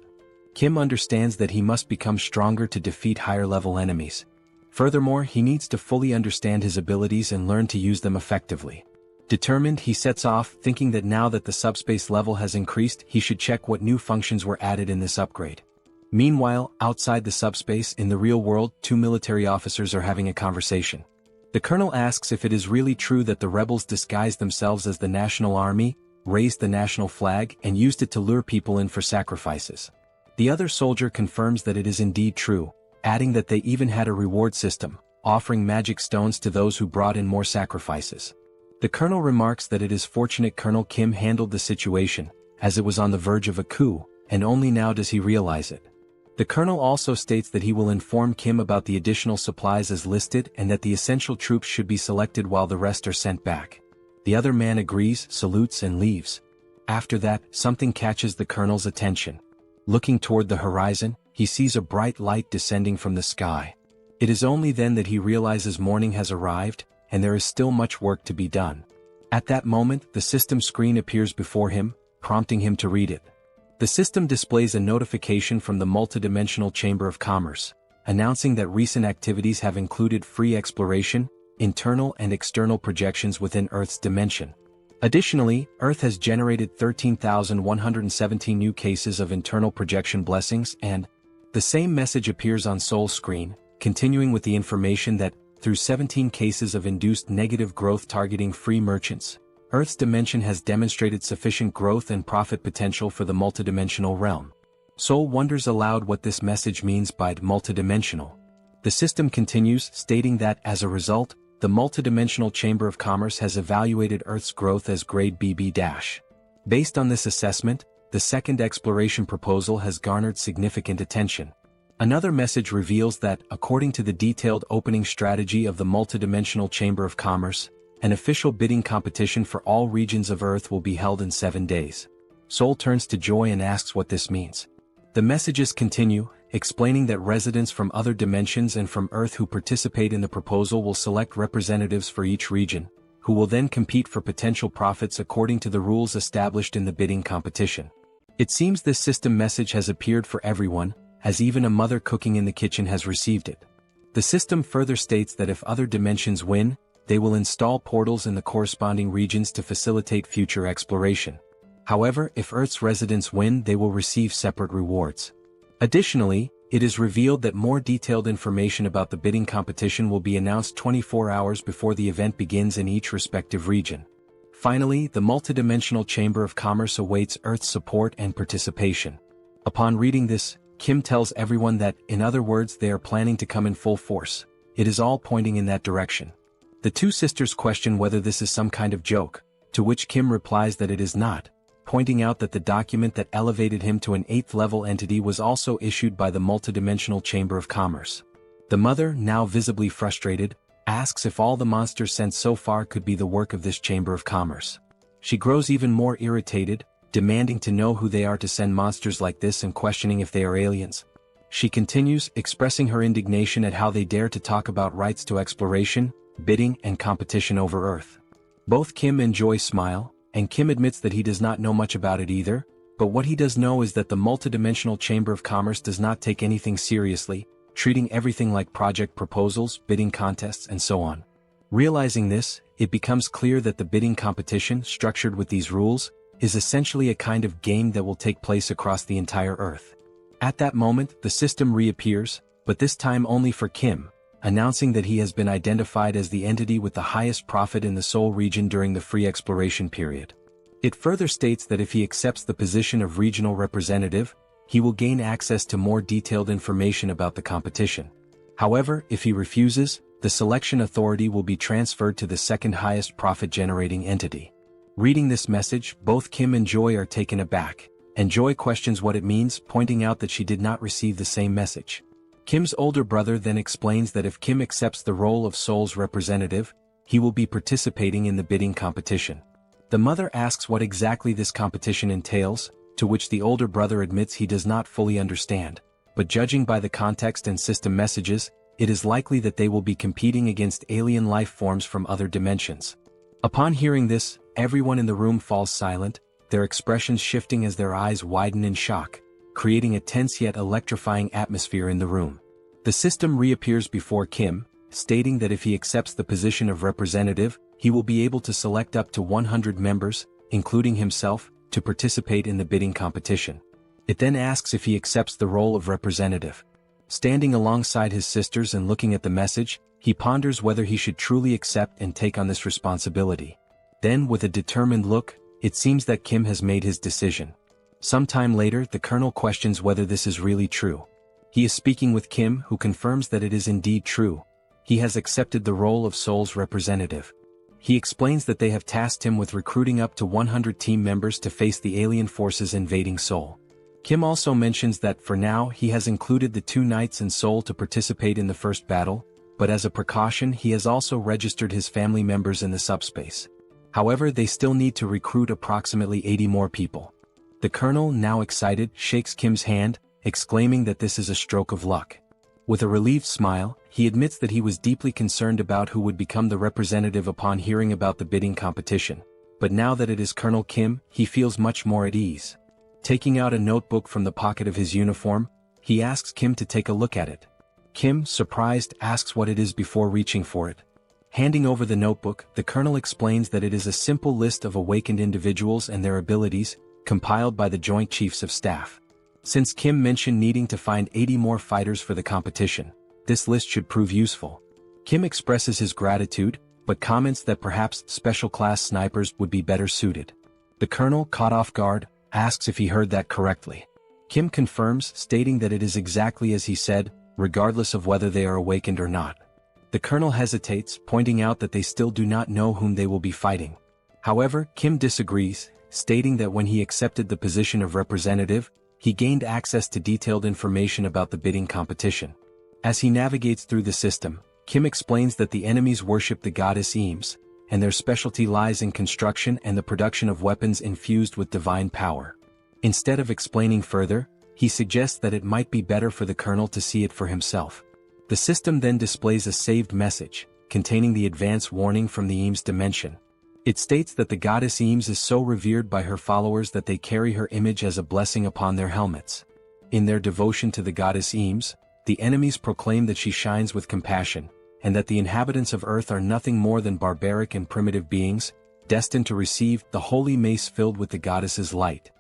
Kim understands that he must become stronger to defeat higher-level enemies. Furthermore, he needs to fully understand his abilities and learn to use them effectively. Determined, he sets off, thinking that now that the subspace level has increased, he should check what new functions were added in this upgrade. Meanwhile, outside the subspace, in the real world, two military officers are having a conversation. The colonel asks if it is really true that the rebels disguised themselves as the national army, raised the national flag, and used it to lure people in for sacrifices. The other soldier confirms that it is indeed true, adding that they even had a reward system, offering magic stones to those who brought in more sacrifices. The colonel remarks that it is fortunate Colonel Kim handled the situation, as it was on the verge of a coup, and only now does he realize it. The colonel also states that he will inform Kim about the additional supplies as listed and that the essential troops should be selected while the rest are sent back. The other man agrees, salutes and leaves. After that, something catches the colonel's attention. Looking toward the horizon, he sees a bright light descending from the sky. It is only then that he realizes morning has arrived, and there is still much work to be done. At that moment, the system screen appears before him, prompting him to read it. The system displays a notification from the multidimensional Chamber of Commerce, announcing that recent activities have included free exploration, internal and external projections within Earth's dimension. Additionally, Earth has generated 13,117 new cases of internal projection blessings, and the same message appears on Seoul's screen, continuing with the information that, through 17 cases of induced negative growth targeting free merchants, Earth's dimension has demonstrated sufficient growth and profit potential for the multidimensional realm. Seoul wonders aloud what this message means by multidimensional. The system continues, stating that, as a result, the multidimensional Chamber of Commerce has evaluated Earth's growth as grade BB-. Based on this assessment, the second exploration proposal has garnered significant attention. Another message reveals that, according to the detailed opening strategy of the multidimensional Chamber of Commerce, an official bidding competition for all regions of Earth will be held in 7 days. Seoul turns to Joy and asks what this means. The messages continue, explaining that residents from other dimensions and from Earth who participate in the proposal will select representatives for each region, who will then compete for potential profits according to the rules established in the bidding competition. It seems this system message has appeared for everyone, as even a mother cooking in the kitchen has received it. The system further states that if other dimensions win, they will install portals in the corresponding regions to facilitate future exploration. However, if Earth's residents win, they will receive separate rewards. Additionally, it is revealed that more detailed information about the bidding competition will be announced 24 hours before the event begins in each respective region. Finally, the multidimensional Chamber of Commerce awaits Earth's support and participation. Upon reading this, Kim tells everyone that, in other words, they are planning to come in full force. It is all pointing in that direction. The two sisters question whether this is some kind of joke, to which Kim replies that it is not, pointing out that the document that elevated him to an 8th-level entity was also issued by the multidimensional Chamber of Commerce. The mother, now visibly frustrated, asks if all the monsters sent so far could be the work of this Chamber of Commerce. She grows even more irritated, demanding to know who they are to send monsters like this and questioning if they are aliens. She continues, expressing her indignation at how they dare to talk about rights to exploration, bidding, and competition over Earth. Both Kim and Joy smile, and Kim admits that he does not know much about it either, but what he does know is that the multidimensional Chamber of Commerce does not take anything seriously, treating everything like project proposals, bidding contests, and so on. Realizing this, it becomes clear that the bidding competition, structured with these rules, is essentially a kind of game that will take place across the entire Earth. At that moment, the system reappears, but this time only for Kim, announcing that he has been identified as the entity with the highest profit in the Seoul region during the free exploration period. It further states that if he accepts the position of regional representative, he will gain access to more detailed information about the competition. However, if he refuses, the selection authority will be transferred to the second highest profit-generating entity. Reading this message, both Kim and Joy are taken aback, and Joy questions what it means, pointing out that she did not receive the same message. Kim's older brother then explains that if Kim accepts the role of Seoul's representative, he will be participating in the bidding competition. The mother asks what exactly this competition entails, to which the older brother admits he does not fully understand, but judging by the context and system messages, it is likely that they will be competing against alien life forms from other dimensions. Upon hearing this, everyone in the room falls silent, their expressions shifting as their eyes widen in shock, creating a tense yet electrifying atmosphere in the room. The system reappears before Kim, stating that if he accepts the position of representative, he will be able to select up to 100 members, including himself, to participate in the bidding competition. It then asks if he accepts the role of representative. Standing alongside his sisters and looking at the message, he ponders whether he should truly accept and take on this responsibility. Then, with a determined look, it seems that Kim has made his decision. Sometime later, the colonel questions whether this is really true. He is speaking with Kim, who confirms that it is indeed true. He has accepted the role of Seoul's representative. He explains that they have tasked him with recruiting up to 100 team members to face the alien forces invading Seoul. Kim also mentions that for now he has included the 2 knights in Seoul to participate in the first battle, but as a precaution he has also registered his family members in the SUBSPACE. However, they still need to recruit approximately 80 more people. The colonel, now excited, shakes Kim's hand, exclaiming that this is a stroke of luck. With a relieved smile, he admits that he was deeply concerned about who would become the representative upon hearing about the bidding competition, but now that it is Colonel Kim, he feels much more at ease. Taking out a notebook from the pocket of his uniform, he asks Kim to take a look at it. Kim, surprised, asks what it is before reaching for it. Handing over the notebook, the colonel explains that it is a simple list of awakened individuals and their abilities, compiled by the Joint Chiefs of Staff. Since Kim mentioned needing to find 80 more fighters for the competition, this list should prove useful. Kim expresses his gratitude, but comments that perhaps special-class snipers would be better suited. The colonel, caught off guard, asks if he heard that correctly. Kim confirms, stating that it is exactly as he said, regardless of whether they are awakened or not. The colonel hesitates, pointing out that they still do not know whom they will be fighting. However, Kim disagrees, stating that when he accepted the position of representative, he gained access to detailed information about the bidding competition. As he navigates through the system, Kim explains that the enemies worship the goddess Eames, and their specialty lies in construction and the production of weapons infused with divine power. Instead of explaining further, he suggests that it might be better for the colonel to see it for himself. The system then displays a saved message, containing the advance warning from the Eames dimension. It states that the goddess Eames is so revered by her followers that they carry her image as a blessing upon their helmets. In their devotion to the goddess Eames, the enemies proclaim that she shines with compassion, and that the inhabitants of Earth are nothing more than barbaric and primitive beings, destined to receive the holy mace filled with the goddess's light.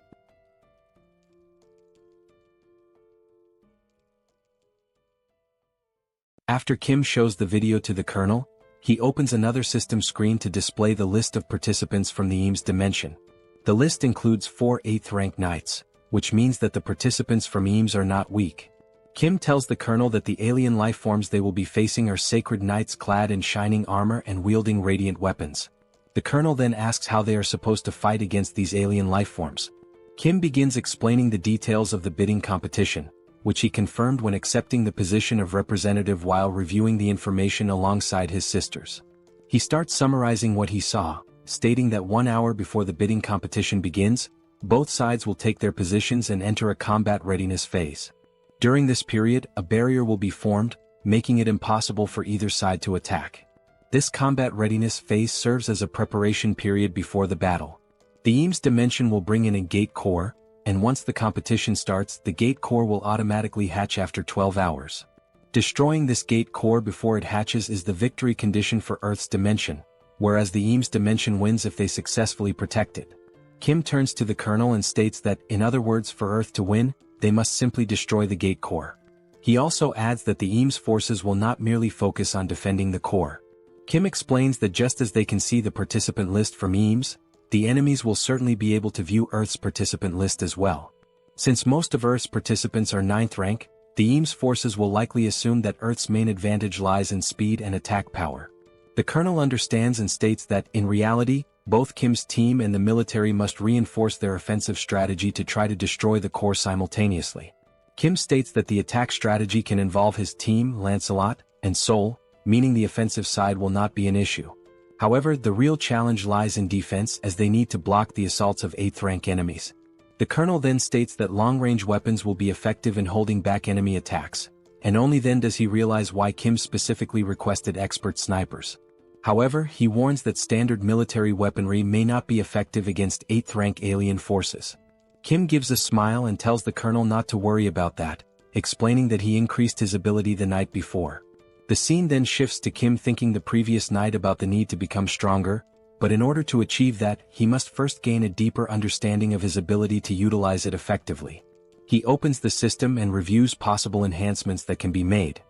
After Kim shows the video to the colonel, he opens another system screen to display the list of participants from the Eames dimension. The list includes 4 8th-rank knights, which means that the participants from Eames are not weak. Kim tells the colonel that the alien lifeforms they will be facing are sacred knights clad in shining armor and wielding radiant weapons. The colonel then asks how they are supposed to fight against these alien lifeforms. Kim begins explaining the details of the bidding competition, which he confirmed when accepting the position of representative while reviewing the information alongside his sisters. He starts summarizing what he saw, stating that 1 hour before the bidding competition begins, both sides will take their positions and enter a combat readiness phase. During this period, a barrier will be formed, making it impossible for either side to attack. This combat readiness phase serves as a preparation period before the battle. The Eames dimension will bring in a gate core, and once the competition starts, the gate core will automatically hatch after 12 hours. Destroying this gate core before it hatches is the victory condition for Earth's dimension, whereas the Eames dimension wins if they successfully protect it. Kim turns to the Colonel and states that, in other words, for Earth to win, they must simply destroy the gate core. He also adds that the Eames forces will not merely focus on defending the core. Kim explains that just as they can see the participant list from Eames, the enemies will certainly be able to view Earth's participant list as well. Since most of Earth's participants are 9th rank, the Eames forces will likely assume that Earth's main advantage lies in speed and attack power. The Colonel understands and states that, in reality, both Kim's team and the military must reinforce their offensive strategy to try to destroy the core simultaneously. Kim states that the attack strategy can involve his team, Lancelot, and Seoul, meaning the offensive side will not be an issue. However, the real challenge lies in defense as they need to block the assaults of 8th rank enemies. The Colonel then states that long-range weapons will be effective in holding back enemy attacks, and only then does he realize why Kim specifically requested expert snipers. However, he warns that standard military weaponry may not be effective against 8th rank alien forces. Kim gives a smile and tells the Colonel not to worry about that, explaining that he increased his ability the night before. The scene then shifts to Kim thinking the previous night about the need to become stronger, but in order to achieve that, he must first gain a deeper understanding of his ability to utilize it effectively. He opens the system and reviews possible enhancements that can be made.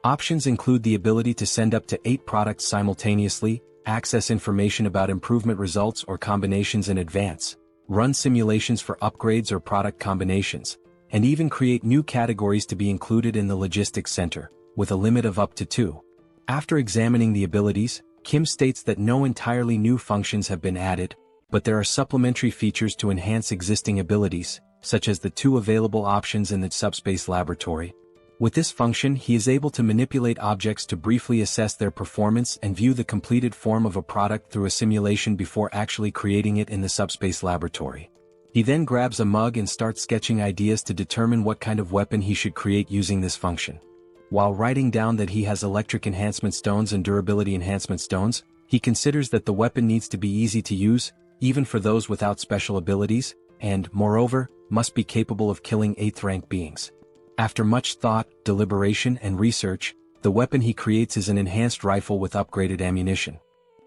Options include the ability to send up to 8 products simultaneously, access information about improvement results or combinations in advance, run simulations for upgrades or product combinations, and even create new categories to be included in the logistics center, with a limit of up to 2. After examining the abilities, Kim states that no entirely new functions have been added, but there are supplementary features to enhance existing abilities, such as the 2 available options in the SUBSPACE laboratory. With this function, he is able to manipulate objects to briefly assess their performance and view the completed form of a product through a simulation before actually creating it in the SUBSPACE laboratory. He then grabs a mug and starts sketching ideas to determine what kind of weapon he should create using this function. While writing down that he has electric enhancement stones and durability enhancement stones, he considers that the weapon needs to be easy to use, even for those without special abilities, and, moreover, must be capable of killing 8th rank beings. After much thought, deliberation, and research, the weapon he creates is an enhanced rifle with upgraded ammunition.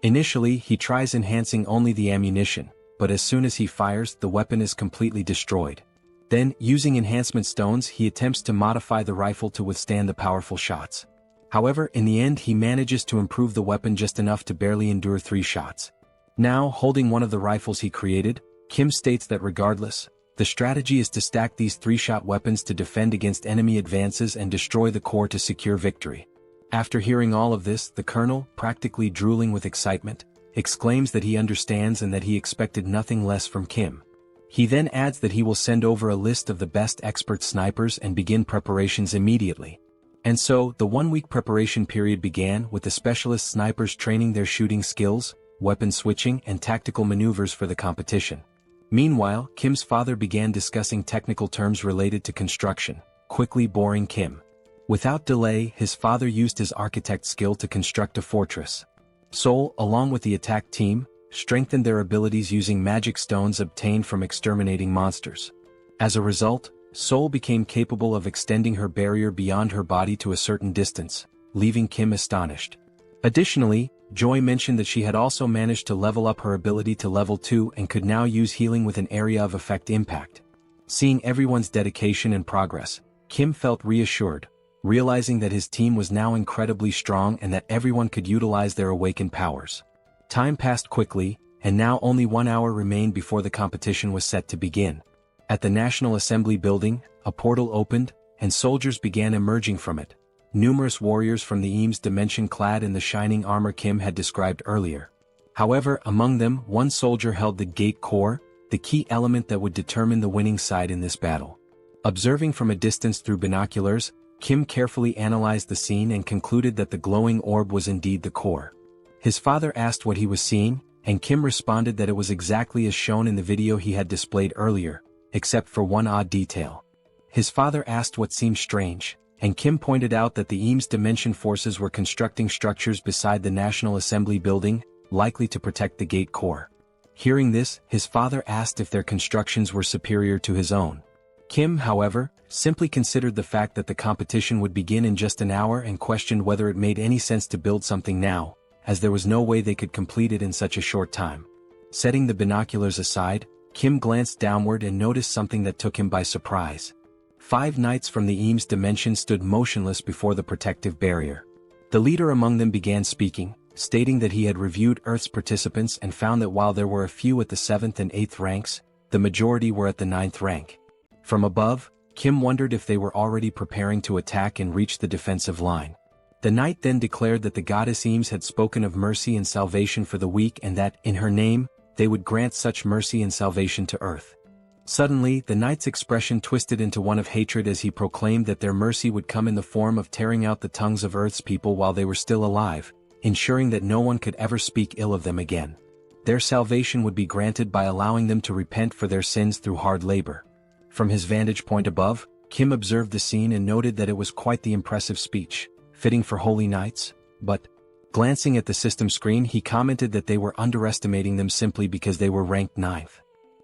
Initially, he tries enhancing only the ammunition, but as soon as he fires, the weapon is completely destroyed. Then, using enhancement stones, he attempts to modify the rifle to withstand the powerful shots. However, in the end he manages to improve the weapon just enough to barely endure 3 shots. Now, holding one of the rifles he created, Kim states that regardless, the strategy is to stack these 3-shot weapons to defend against enemy advances and destroy the core to secure victory. After hearing all of this, the Colonel, practically drooling with excitement, exclaims that he understands and that he expected nothing less from Kim. He then adds that he will send over a list of the best expert snipers and begin preparations immediately. And so, the 1-week preparation period began with the specialist snipers training their shooting skills, weapon switching, and tactical maneuvers for the competition. Meanwhile, Kim's father began discussing technical terms related to construction, quickly boring Kim. Without delay, his father used his architect skill to construct a fortress. Seoul, along with the attack team, strengthened their abilities using magic stones obtained from exterminating monsters. As a result, Seoul became capable of extending her barrier beyond her body to a certain distance, leaving Kim astonished. Additionally, Joy mentioned that she had also managed to level up her ability to level 2 and could now use healing with an area of effect impact. Seeing everyone's dedication and progress, Kim felt reassured, realizing that his team was now incredibly strong and that everyone could utilize their awakened powers. Time passed quickly, and now only 1 hour remained before the competition was set to begin. At the National Assembly building, a portal opened, and soldiers began emerging from it. Numerous warriors from the Eames dimension clad in the shining armor Kim had described earlier. However, among them, one soldier held the gate core, the key element that would determine the winning side in this battle. Observing from a distance through binoculars, Kim carefully analyzed the scene and concluded that the glowing orb was indeed the core. His father asked what he was seeing, and Kim responded that it was exactly as shown in the video he had displayed earlier, except for one odd detail. His father asked what seemed strange, and Kim pointed out that the Eames Dimension forces were constructing structures beside the National Assembly building, likely to protect the gate core. Hearing this, his father asked if their constructions were superior to his own. Kim, however, simply considered the fact that the competition would begin in just an hour and questioned whether it made any sense to build something now, as there was no way they could complete it in such a short time. Setting the binoculars aside, Kim glanced downward and noticed something that took him by surprise. 5 knights from the Eames dimension stood motionless before the protective barrier. The leader among them began speaking, stating that he had reviewed Earth's participants and found that while there were a few at the 7th and 8th ranks, the majority were at the 9th rank. From above, Kim wondered if they were already preparing to attack and reach the defensive line. The knight then declared that the goddess Eames had spoken of mercy and salvation for the weak and that, in her name, they would grant such mercy and salvation to Earth. Suddenly, the knight's expression twisted into one of hatred as he proclaimed that their mercy would come in the form of tearing out the tongues of Earth's people while they were still alive, ensuring that no one could ever speak ill of them again. Their salvation would be granted by allowing them to repent for their sins through hard labor. From his vantage point above, Kim observed the scene and noted that it was quite the impressive speech, fitting for holy knights, but, glancing at the system screen, he commented that they were underestimating them simply because they were ranked 9th.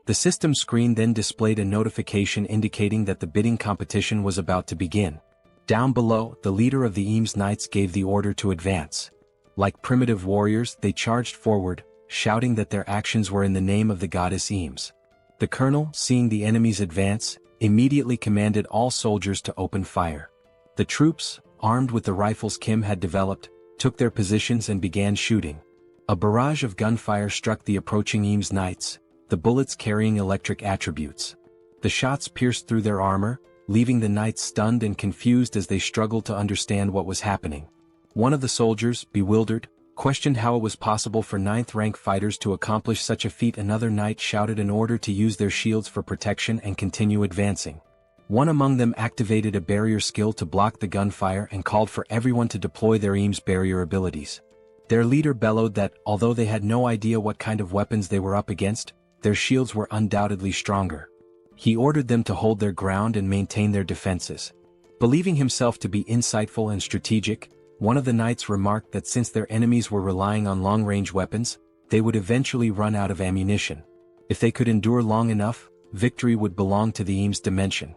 The system screen then displayed a notification indicating that the bidding competition was about to begin. Down below, the leader of the Eames Knights gave the order to advance. Like primitive warriors, they charged forward, shouting that their actions were in the name of the goddess Eames. The colonel, seeing the enemies advance, immediately commanded all soldiers to open fire. The troops, armed with the rifles Kim had developed, took their positions and began shooting. A barrage of gunfire struck the approaching Eames Knights, the bullets carrying electric attributes. The shots pierced through their armor, leaving the knights stunned and confused as they struggled to understand what was happening. One of the soldiers, bewildered, questioned how it was possible for 9th-rank fighters to accomplish such a feat. Another knight shouted an order to use their shields for protection and continue advancing. One among them activated a barrier skill to block the gunfire and called for everyone to deploy their Eames barrier abilities. Their leader bellowed that, although they had no idea what kind of weapons they were up against, their shields were undoubtedly stronger. He ordered them to hold their ground and maintain their defenses. Believing himself to be insightful and strategic, one of the knights remarked that since their enemies were relying on long-range weapons, they would eventually run out of ammunition. If they could endure long enough, victory would belong to the Eames dimension.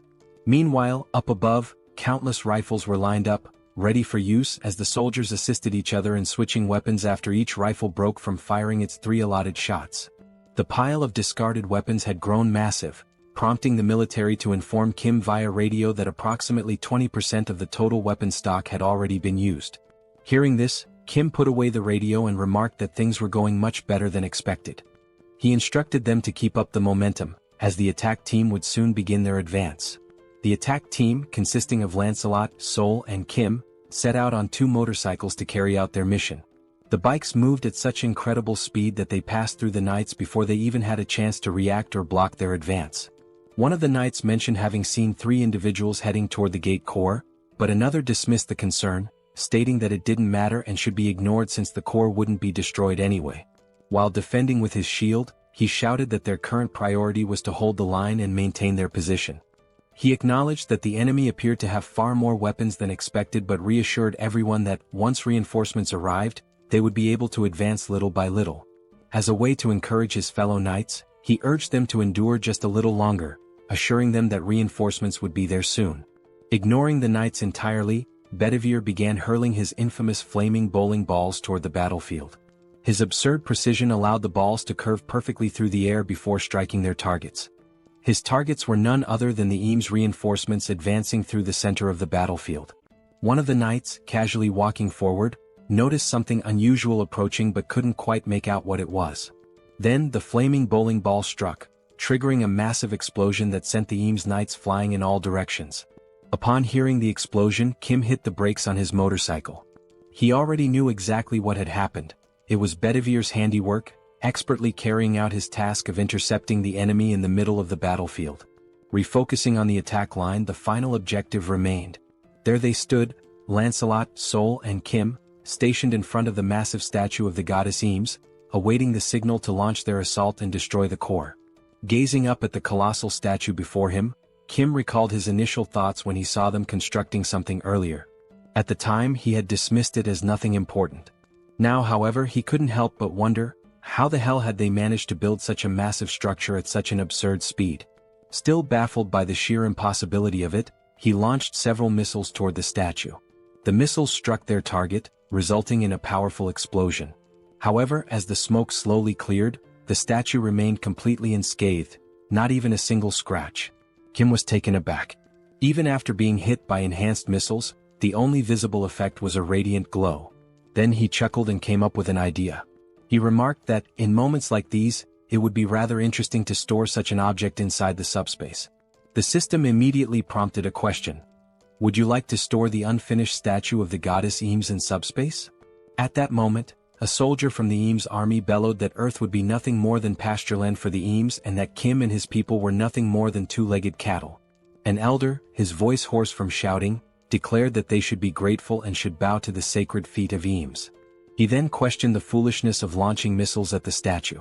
Meanwhile, up above, countless rifles were lined up, ready for use as the soldiers assisted each other in switching weapons after each rifle broke from firing its 3 allotted shots. The pile of discarded weapons had grown massive, prompting the military to inform Kim via radio that approximately 20% of the total weapon stock had already been used. Hearing this, Kim put away the radio and remarked that things were going much better than expected. He instructed them to keep up the momentum, as the attack team would soon begin their advance. The attack team, consisting of Lancelot, Seoul, and Kim, set out on 2 motorcycles to carry out their mission. The bikes moved at such incredible speed that they passed through the knights before they even had a chance to react or block their advance. One of the knights mentioned having seen 3 individuals heading toward the gate core, but another dismissed the concern, stating that it didn't matter and should be ignored since the core wouldn't be destroyed anyway. While defending with his shield, he shouted that their current priority was to hold the line and maintain their position. He acknowledged that the enemy appeared to have far more weapons than expected but reassured everyone that, once reinforcements arrived, they would be able to advance little by little. As a way to encourage his fellow knights, he urged them to endure just a little longer, assuring them that reinforcements would be there soon. Ignoring the knights entirely, Bedivere began hurling his infamous flaming bowling balls toward the battlefield. His absurd precision allowed the balls to curve perfectly through the air before striking their targets. His targets were none other than the Eames reinforcements advancing through the center of the battlefield. One of the knights, casually walking forward, noticed something unusual approaching but couldn't quite make out what it was. Then the flaming bowling ball struck, triggering a massive explosion that sent the Eames Knights flying in all directions. Upon hearing the explosion, Kim hit the brakes on his motorcycle. He already knew exactly what had happened. It was Bedivere's handiwork, expertly carrying out his task of intercepting the enemy in the middle of the battlefield. Refocusing on the attack line, the final objective remained. There they stood, Lancelot, Seoul, and Kim, stationed in front of the massive statue of the goddess Eames, awaiting the signal to launch their assault and destroy the core. Gazing up at the colossal statue before him, Kim recalled his initial thoughts when he saw them constructing something earlier. At the time, he had dismissed it as nothing important. Now, however, he couldn't help but wonder, How the hell had they managed to build such a massive structure at such an absurd speed? Still baffled by the sheer impossibility of it, he launched several missiles toward the statue. The missiles struck their target, resulting in a powerful explosion. However, as the smoke slowly cleared, the statue remained completely unscathed, not even a single scratch. Kim was taken aback. Even after being hit by enhanced missiles, the only visible effect was a radiant glow. Then he chuckled and came up with an idea. He remarked that, in moments like these, it would be rather interesting to store such an object inside the subspace. The system immediately prompted a question. Would you like to store the unfinished statue of the goddess Eames in subspace? At that moment, a soldier from the Eames army bellowed that Earth would be nothing more than pastureland for the Eames and that Kim and his people were nothing more than two-legged cattle. An elder, his voice hoarse from shouting, declared that they should be grateful and should bow to the sacred feet of Eames. He then questioned the foolishness of launching missiles at the statue.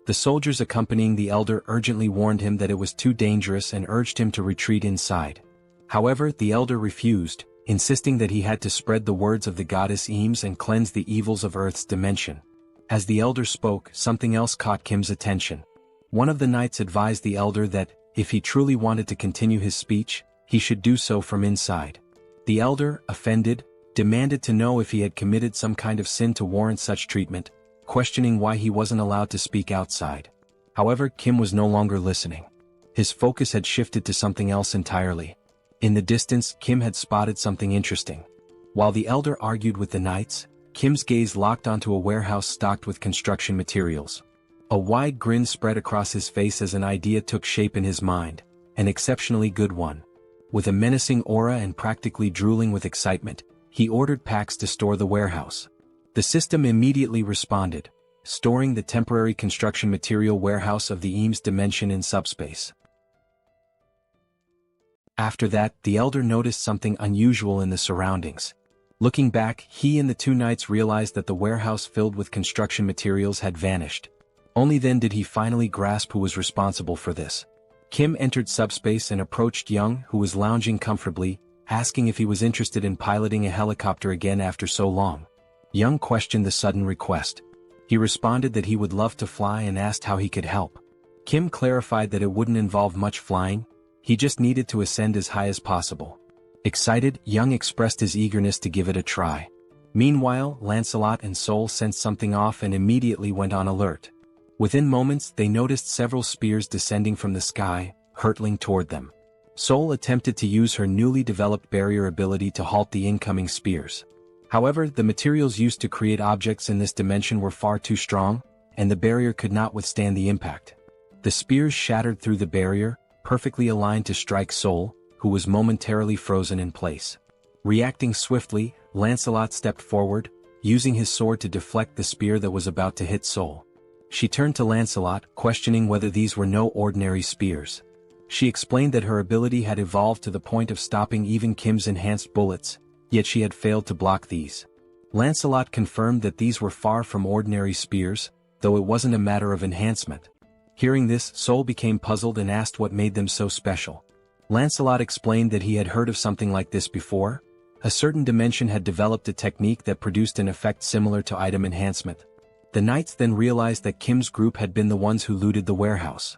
The soldiers accompanying the elder urgently warned him that it was too dangerous and urged him to retreat inside. However, the elder refused, insisting that he had to spread the words of the goddess Eames and cleanse the evils of Earth's dimension. As the elder spoke, something else caught Kim's attention. One of the knights advised the elder that, if he truly wanted to continue his speech, he should do so from inside. The elder, offended, demanded to know if he had committed some kind of sin to warrant such treatment, questioning why he wasn't allowed to speak outside. However, Kim was no longer listening. His focus had shifted to something else entirely. In the distance, Kim had spotted something interesting. While the elder argued with the knights, Kim's gaze locked onto a warehouse stocked with construction materials. A wide grin spread across his face as an idea took shape in his mind, an exceptionally good one. With a menacing aura and practically drooling with excitement, he ordered packs to store the warehouse. The system immediately responded, storing the temporary construction material warehouse of the Eames dimension in subspace. After that, the elder noticed something unusual in the surroundings. Looking back, he and the two knights realized that the warehouse filled with construction materials had vanished. Only then did he finally grasp who was responsible for this. Kim entered subspace and approached Young, who was lounging comfortably, asking if he was interested in piloting a helicopter again after so long. Young questioned the sudden request. He responded that he would love to fly and asked how he could help. Kim clarified that it wouldn't involve much flying, he just needed to ascend as high as possible. Excited, Young expressed his eagerness to give it a try. Meanwhile, Lancelot and Seoul sensed something off and immediately went on alert. Within moments, they noticed several spears descending from the sky, hurtling toward them. Seoul attempted to use her newly developed barrier ability to halt the incoming spears. However, the materials used to create objects in this dimension were far too strong, and the barrier could not withstand the impact. The spears shattered through the barrier, perfectly aligned to strike Seoul, who was momentarily frozen in place. Reacting swiftly, Lancelot stepped forward, using his sword to deflect the spear that was about to hit Seoul. She turned to Lancelot, questioning whether these were no ordinary spears. She explained that her ability had evolved to the point of stopping even Kim's enhanced bullets, yet she had failed to block these. Lancelot confirmed that these were far from ordinary spears, though it wasn't a matter of enhancement. Hearing this, Seoul became puzzled and asked what made them so special. Lancelot explained that he had heard of something like this before. A certain dimension had developed a technique that produced an effect similar to item enhancement. The knights then realized that Kim's group had been the ones who looted the warehouse.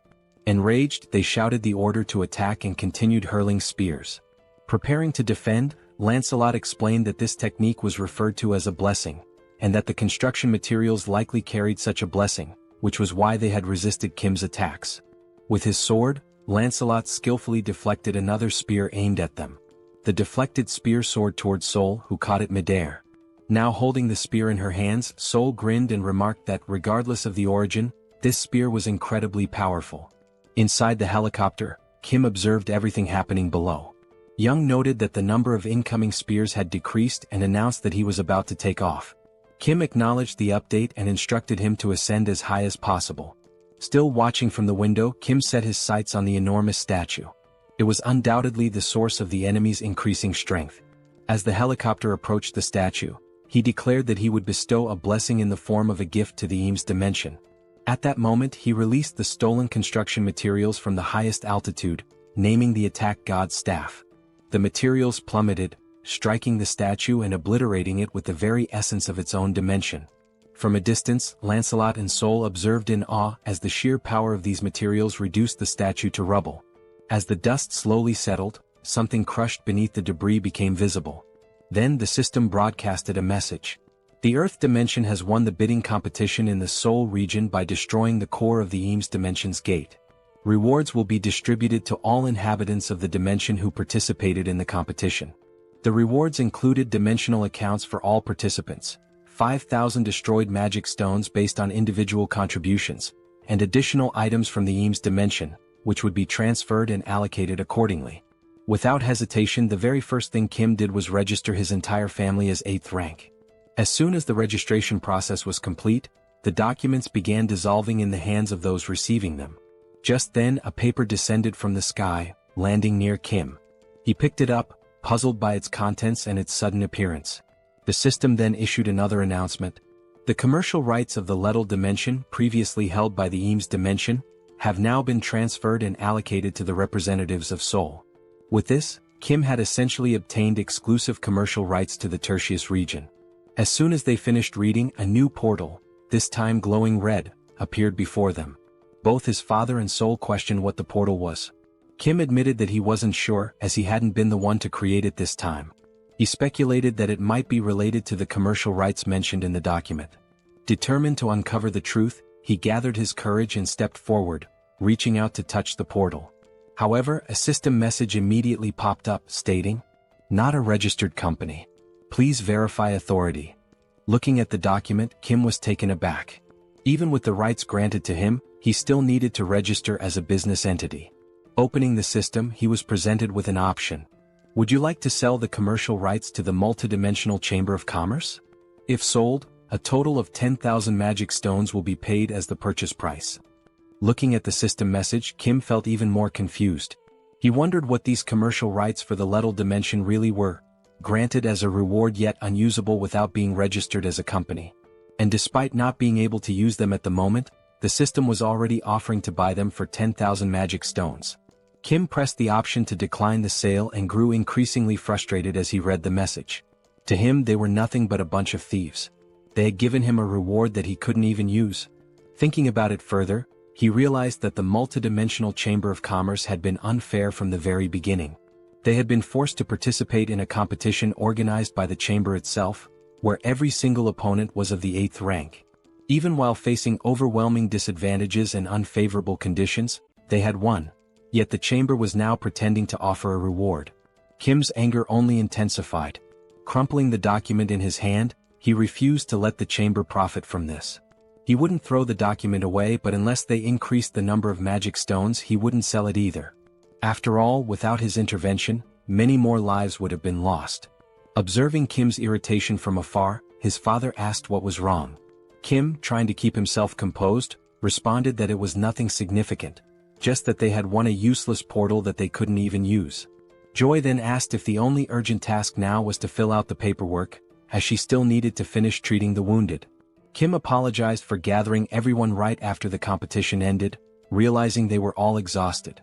Enraged, they shouted the order to attack and continued hurling spears. Preparing to defend, Lancelot explained that this technique was referred to as a blessing, and that the construction materials likely carried such a blessing, which was why they had resisted Kim's attacks. With his sword, Lancelot skillfully deflected another spear aimed at them. The deflected spear soared toward Seoul, who caught it midair. Now holding the spear in her hands, Seoul grinned and remarked that, regardless of the origin, this spear was incredibly powerful. Inside the helicopter, Kim observed everything happening below. Young noted that the number of incoming spears had decreased and announced that he was about to take off. Kim acknowledged the update and instructed him to ascend as high as possible. Still watching from the window, Kim set his sights on the enormous statue. It was undoubtedly the source of the enemy's increasing strength. As the helicopter approached the statue, he declared that he would bestow a blessing in the form of a gift to the Eames dimension. At that moment, he released the stolen construction materials from the highest altitude, naming the attack god's staff. The materials plummeted, striking the statue and obliterating it with the very essence of its own dimension. From a distance, Lancelot and Seoul observed in awe as the sheer power of these materials reduced the statue to rubble. As the dust slowly settled, something crushed beneath the debris became visible. Then the system broadcasted a message. The Earth dimension has won the bidding competition in the Seoul region by destroying the core of the Eames dimension's gate. Rewards will be distributed to all inhabitants of the dimension who participated in the competition. The rewards included dimensional accounts for all participants, 5,000 destroyed magic stones based on individual contributions, and additional items from the Eames dimension, which would be transferred and allocated accordingly. Without hesitation, the very first thing Kim did was register his entire family as 8th rank. As soon as the registration process was complete, the documents began dissolving in the hands of those receiving them. Just then, a paper descended from the sky, landing near Kim. He picked it up, puzzled by its contents and its sudden appearance. The system then issued another announcement. The commercial rights of the Lettal dimension, previously held by the Eames dimension, have now been transferred and allocated to the representatives of Seoul. With this, Kim had essentially obtained exclusive commercial rights to the Tertius region. As soon as they finished reading, a new portal, this time glowing red, appeared before them. Both his father and Seoul questioned what the portal was. Kim admitted that he wasn't sure, as he hadn't been the one to create it this time. He speculated that it might be related to the commercial rights mentioned in the document. Determined to uncover the truth, he gathered his courage and stepped forward, reaching out to touch the portal. However, a system message immediately popped up, stating, "Not a registered company. Please verify authority." Looking at the document, Kim was taken aback. Even with the rights granted to him, he still needed to register as a business entity. Opening the system, he was presented with an option. Would you like to sell the commercial rights to the multidimensional Chamber of Commerce? If sold, a total of 10,000 magic stones will be paid as the purchase price. Looking at the system message, Kim felt even more confused. He wondered what these commercial rights for the Lettal dimension really were, granted as a reward yet unusable without being registered as a company. And despite not being able to use them at the moment, the system was already offering to buy them for 10,000 magic stones. Kim pressed the option to decline the sale and grew increasingly frustrated as he read the message. To him, they were nothing but a bunch of thieves. They had given him a reward that he couldn't even use. Thinking about it further, he realized that the multidimensional Chamber of Commerce had been unfair from the very beginning. They had been forced to participate in a competition organized by the chamber itself, where every single opponent was of the 8th rank. Even while facing overwhelming disadvantages and unfavorable conditions, they had won. Yet the chamber was now pretending to offer a reward. Kim's anger only intensified. Crumpling the document in his hand, he refused to let the chamber profit from this. He wouldn't throw the document away, but unless they increased the number of magic stones, he wouldn't sell it either. After all, without his intervention, many more lives would have been lost. Observing Kim's irritation from afar, his father asked what was wrong. Kim, trying to keep himself composed, responded that it was nothing significant, just that they had won a useless portal that they couldn't even use. Joy then asked if the only urgent task now was to fill out the paperwork, as she still needed to finish treating the wounded. Kim apologized for gathering everyone right after the competition ended, realizing they were all exhausted.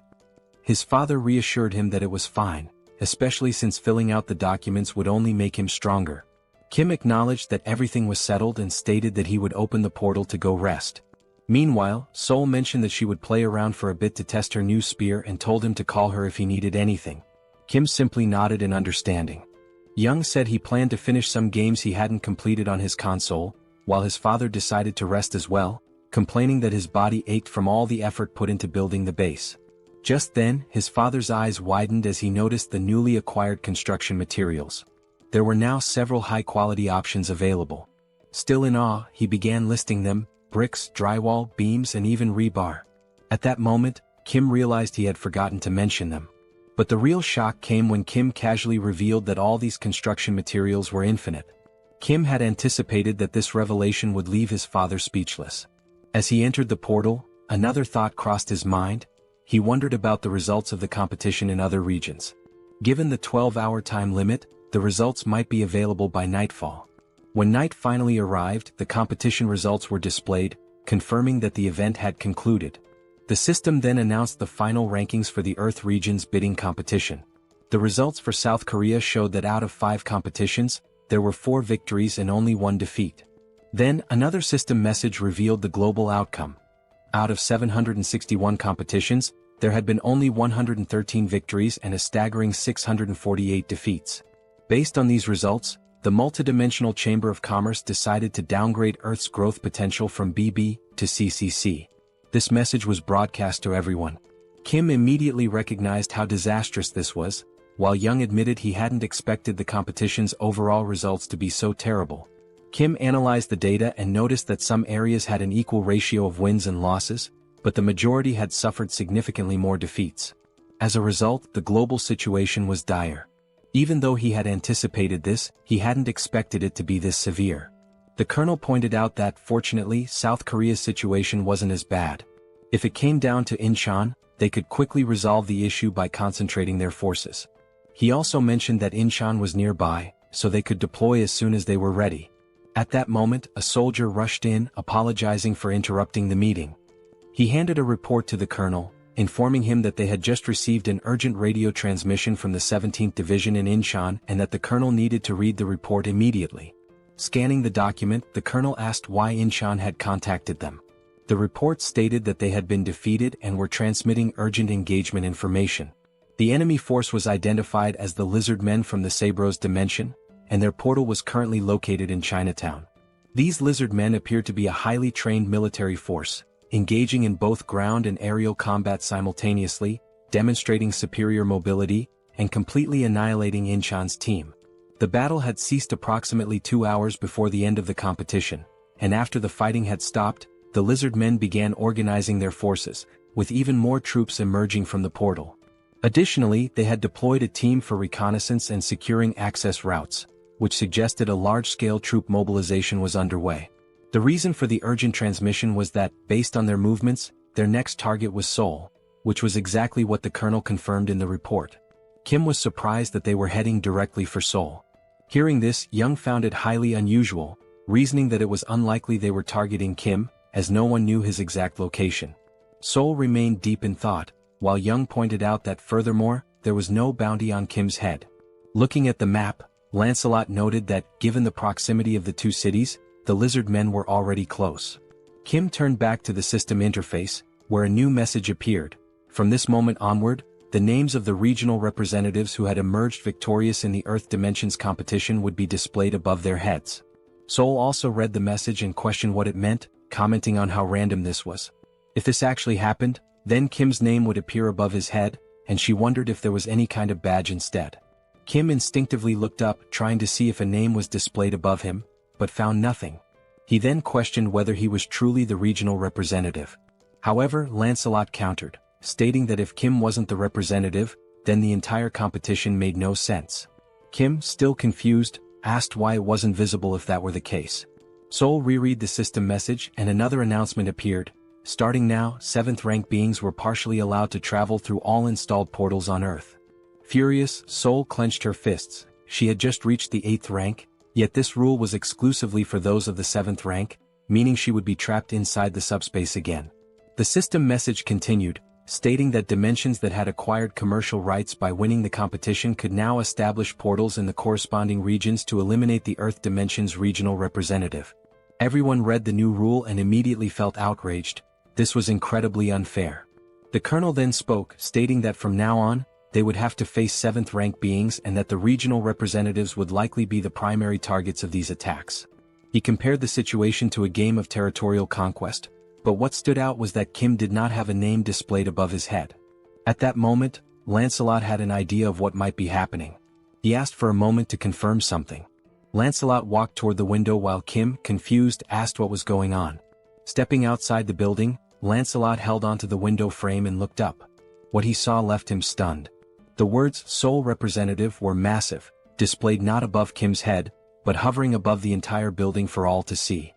His father reassured him that it was fine, especially since filling out the documents would only make him stronger. Kim acknowledged that everything was settled and stated that he would open the portal to go rest. Meanwhile, Seoul mentioned that she would play around for a bit to test her new spear and told him to call her if he needed anything. Kim simply nodded in understanding. Young said he planned to finish some games he hadn't completed on his console, while his father decided to rest as well, complaining that his body ached from all the effort put into building the base. Just then, his father's eyes widened as he noticed the newly acquired construction materials. There were now several high-quality options available. Still in awe, he began listing them: bricks, drywall, beams, and even rebar. At that moment, Kim realized he had forgotten to mention them. But the real shock came when Kim casually revealed that all these construction materials were infinite. Kim had anticipated that this revelation would leave his father speechless. As he entered the portal, another thought crossed his mind. He wondered about the results of the competition in other regions. Given the 12-hour time limit, the results might be available by nightfall. When night finally arrived, the competition results were displayed, confirming that the event had concluded. The system then announced the final rankings for the Earth region's bidding competition. The results for South Korea showed that out of 5 competitions, there were 4 victories and only 1 defeat. Then, another system message revealed the global outcome. Out of 761 competitions, there had been only 113 victories and a staggering 648 defeats. Based on these results, the multidimensional Chamber of Commerce decided to downgrade Earth's growth potential from BB to CCC. This message was broadcast to everyone. Kim immediately recognized how disastrous this was, while Young admitted he hadn't expected the competition's overall results to be so terrible. Kim analyzed the data and noticed that some areas had an equal ratio of wins and losses, but the majority had suffered significantly more defeats. As a result, the global situation was dire. Even though he had anticipated this, he hadn't expected it to be this severe. The colonel pointed out that, fortunately, South Korea's situation wasn't as bad. If it came down to Incheon, they could quickly resolve the issue by concentrating their forces. He also mentioned that Incheon was nearby, so they could deploy as soon as they were ready. At that moment, a soldier rushed in, apologizing for interrupting the meeting. He handed a report to the colonel, informing him that they had just received an urgent radio transmission from the 17th Division in Incheon and that the colonel needed to read the report immediately. Scanning the document, the colonel asked why Incheon had contacted them. The report stated that they had been defeated and were transmitting urgent engagement information. The enemy force was identified as the Lizard Men from the Sabros dimension, and their portal was currently located in Chinatown. These Lizard Men appeared to be a highly trained military force, engaging in both ground and aerial combat simultaneously, demonstrating superior mobility, and completely annihilating Incheon's team. The battle had ceased approximately 2 hours before the end of the competition, and after the fighting had stopped, the Lizard Men began organizing their forces, with even more troops emerging from the portal. Additionally, they had deployed a team for reconnaissance and securing access routes, which suggested a large-scale troop mobilization was underway. The reason for the urgent transmission was that, based on their movements, their next target was Seoul, which was exactly what the colonel confirmed in the report. Kim was surprised that they were heading directly for Seoul. Hearing this, Young found it highly unusual, reasoning that it was unlikely they were targeting Kim, as no one knew his exact location. Seoul remained deep in thought, while Young pointed out that furthermore, there was no bounty on Kim's head. Looking at the map, Lancelot noted that, given the proximity of the two cities, the Lizard Men were already close. Kim turned back to the system interface, where a new message appeared. From this moment onward, the names of the regional representatives who had emerged victorious in the Earth Dimensions competition would be displayed above their heads. Seoul also read the message and questioned what it meant, commenting on how random this was. If this actually happened, then Kim's name would appear above his head, and she wondered if there was any kind of badge instead. Kim instinctively looked up, trying to see if a name was displayed above him, but found nothing. He then questioned whether he was truly the regional representative. However, Lancelot countered, stating that if Kim wasn't the representative, then the entire competition made no sense. Kim, still confused, asked why it wasn't visible if that were the case. Seoul reread the system message and another announcement appeared. Starting now, 7th rank beings were partially allowed to travel through all installed portals on Earth. Furious, Seoul clenched her fists. She had just reached the 8th rank, yet this rule was exclusively for those of the 7th rank, meaning she would be trapped inside the subspace again. The system message continued, stating that dimensions that had acquired commercial rights by winning the competition could now establish portals in the corresponding regions to eliminate the Earth Dimension's regional representative. Everyone read the new rule and immediately felt outraged. This was incredibly unfair. The colonel then spoke, stating that from now on, they would have to face 7th rank beings and that the regional representatives would likely be the primary targets of these attacks. He compared the situation to a game of territorial conquest, but what stood out was that Kim did not have a name displayed above his head. At that moment, Lancelot had an idea of what might be happening. He asked for a moment to confirm something. Lancelot walked toward the window while Kim, confused, asked what was going on. Stepping outside the building, Lancelot held onto the window frame and looked up. What he saw left him stunned. The words "Seoul Representative" were massive, displayed not above Kim's head, but hovering above the entire building for all to see.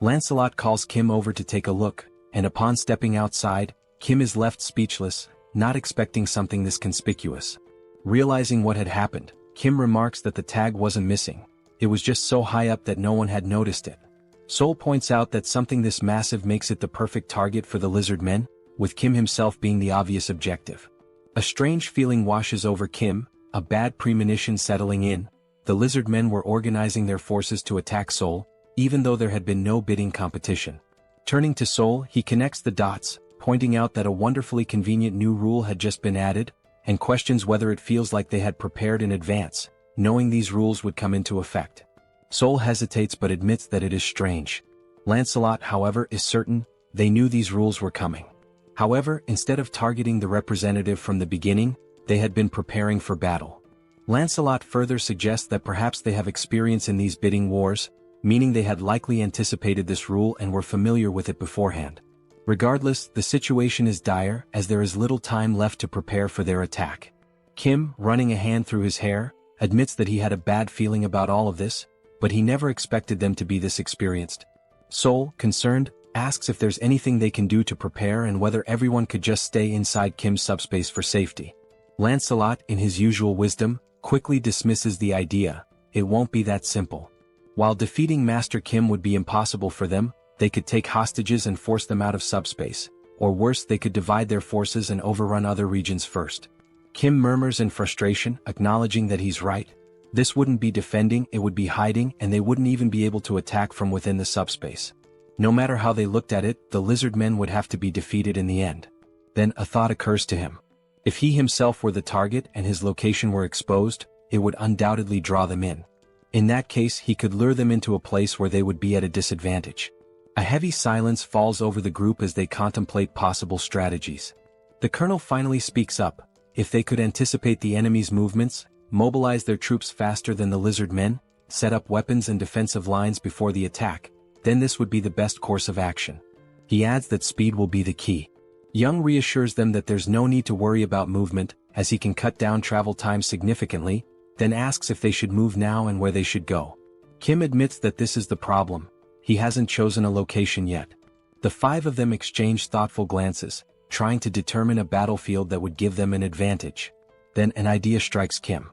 Lancelot calls Kim over to take a look, and upon stepping outside, Kim is left speechless, not expecting something this conspicuous. Realizing what had happened, Kim remarks that the tag wasn't missing. It was just so high up that no one had noticed it. Seoul points out that something this massive makes it the perfect target for the Lizard Men, with Kim himself being the obvious objective. A strange feeling washes over Kim, a bad premonition settling in. The Lizard Men were organizing their forces to attack Seoul, even though there had been no bidding competition. Turning to Seoul, he connects the dots, pointing out that a wonderfully convenient new rule had just been added, and questions whether it feels like they had prepared in advance, knowing these rules would come into effect. Seoul hesitates but admits that it is strange. Lancelot, however, is certain they knew these rules were coming. However, instead of targeting the representative from the beginning, they had been preparing for battle. Lancelot further suggests that perhaps they have experience in these bidding wars, meaning they had likely anticipated this rule and were familiar with it beforehand. Regardless, the situation is dire as there is little time left to prepare for their attack. Kim, running a hand through his hair, admits that he had a bad feeling about all of this, but he never expected them to be this experienced. Seoul, concerned, asks if there's anything they can do to prepare and whether everyone could just stay inside Kim's subspace for safety. Lancelot, in his usual wisdom, quickly dismisses the idea. It won't be that simple. While defeating Master Kim would be impossible for them, they could take hostages and force them out of subspace, or worse, they could divide their forces and overrun other regions first. Kim murmurs in frustration, acknowledging that he's right. This wouldn't be defending, it would be hiding, and they wouldn't even be able to attack from within the subspace. No matter how they looked at it, the lizard men would have to be defeated in the end. Then a thought occurs to him. If he himself were the target and his location were exposed, it would undoubtedly draw them in. In that case, he could lure them into a place where they would be at a disadvantage. A heavy silence falls over the group as they contemplate possible strategies. The colonel finally speaks up. If they could anticipate the enemy's movements, mobilize their troops faster than the lizard men, set up weapons and defensive lines before the attack, then this would be the best course of action. He adds that speed will be the key. Young reassures them that there's no need to worry about movement, as he can cut down travel time significantly, then asks if they should move now and where they should go. Kim admits that this is the problem. He hasn't chosen a location yet. The five of them exchange thoughtful glances, trying to determine a battlefield that would give them an advantage. Then an idea strikes Kim.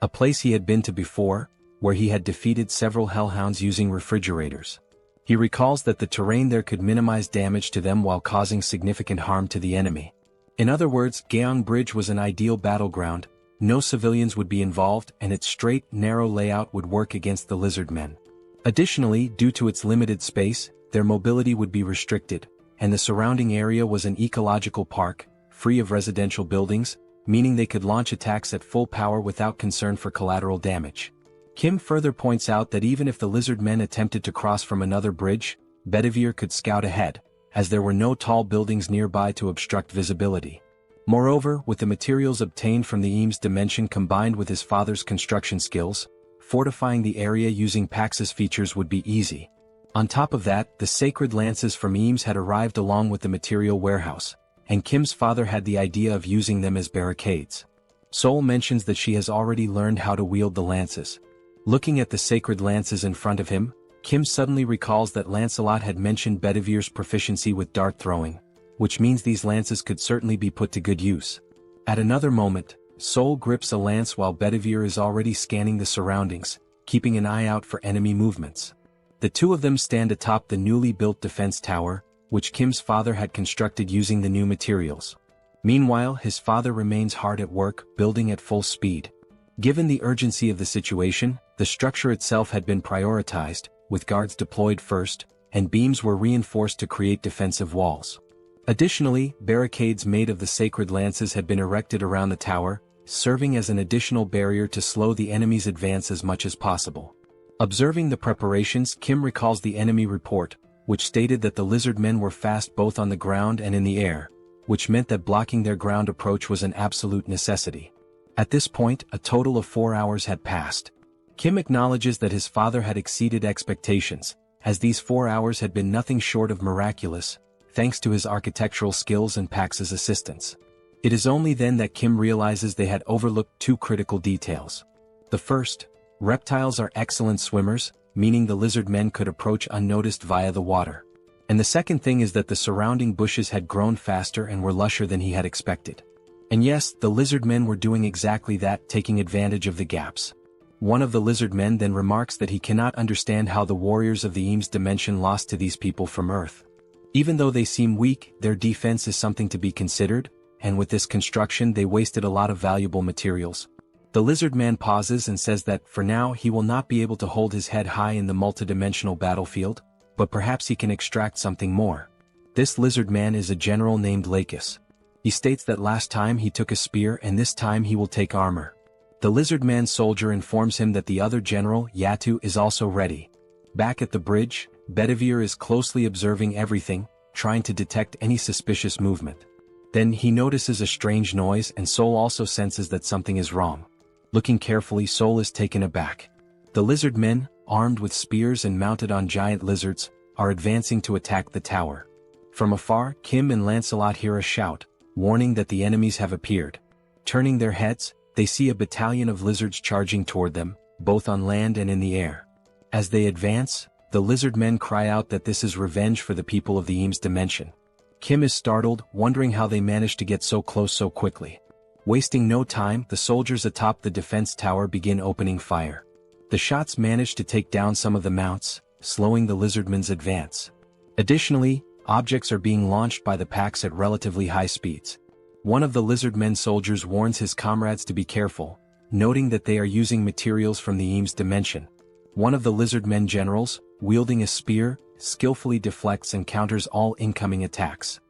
A place he had been to before, where he had defeated several hellhounds using refrigerators. He recalls that the terrain there could minimize damage to them while causing significant harm to the enemy. In other words, Gyeong Bridge was an ideal battleground, no civilians would be involved and its straight, narrow layout would work against the lizard men. Additionally, due to its limited space, their mobility would be restricted, and the surrounding area was an ecological park, free of residential buildings, meaning they could launch attacks at full power without concern for collateral damage. Kim further points out that even if the lizard men attempted to cross from another bridge, Bedivere could scout ahead, as there were no tall buildings nearby to obstruct visibility. Moreover, with the materials obtained from the Eames dimension combined with his father's construction skills, fortifying the area using Pax's features would be easy. On top of that, the sacred lances from Eames had arrived along with the material warehouse, and Kim's father had the idea of using them as barricades. Seoul mentions that she has already learned how to wield the lances. Looking at the sacred lances in front of him, Kim suddenly recalls that Lancelot had mentioned Bedivere's proficiency with dart throwing, which means these lances could certainly be put to good use. At another moment, Seoul grips a lance while Bedivere is already scanning the surroundings, keeping an eye out for enemy movements. The two of them stand atop the newly built defense tower, which Kim's father had constructed using the new materials. Meanwhile, his father remains hard at work, building at full speed. Given the urgency of the situation, the structure itself had been prioritized, with guards deployed first, and beams were reinforced to create defensive walls. Additionally, barricades made of the sacred lances had been erected around the tower, serving as an additional barrier to slow the enemy's advance as much as possible. Observing the preparations, Kim recalls the enemy report, which stated that the lizard men were fast both on the ground and in the air, which meant that blocking their ground approach was an absolute necessity. At this point, a total of 4 hours had passed. Kim acknowledges that his father had exceeded expectations, as these 4 hours had been nothing short of miraculous, thanks to his architectural skills and Pax's assistance. It is only then that Kim realizes they had overlooked two critical details. The first, reptiles are excellent swimmers, meaning the lizard men could approach unnoticed via the water. And the second thing is that the surrounding bushes had grown faster and were lusher than he had expected. And yes, the lizard men were doing exactly that, taking advantage of the gaps. One of the lizard men then remarks that he cannot understand how the warriors of the Eames dimension lost to these people from Earth. Even though they seem weak, their defense is something to be considered, and with this construction they wasted a lot of valuable materials. The lizard man pauses and says that, for now, he will not be able to hold his head high in the multidimensional battlefield, but perhaps he can extract something more. This lizard man is a general named Lakis. He states that last time he took a spear and this time he will take armor. The lizard man soldier informs him that the other general, Yatu, is also ready. Back at the bridge, Bedivere is closely observing everything, trying to detect any suspicious movement. Then he notices a strange noise and Seoul also senses that something is wrong. Looking carefully, Seoul is taken aback. The lizard men, armed with spears and mounted on giant lizards, are advancing to attack the tower. From afar, Kim and Lancelot hear a shout, warning that the enemies have appeared. Turning their heads, they see a battalion of lizards charging toward them, both on land and in the air. As they advance, the lizard men cry out that this is revenge for the people of the Eames dimension. Kim is startled, wondering how they managed to get so close so quickly. Wasting no time, the soldiers atop the defense tower begin opening fire. The shots manage to take down some of the mounts, slowing the lizardmen's advance. Additionally, objects are being launched by the packs at relatively high speeds. One of the lizardmen soldiers warns his comrades to be careful, noting that they are using materials from the Eames dimension. One of the lizardmen generals, wielding a spear, skillfully deflects and counters all incoming attacks.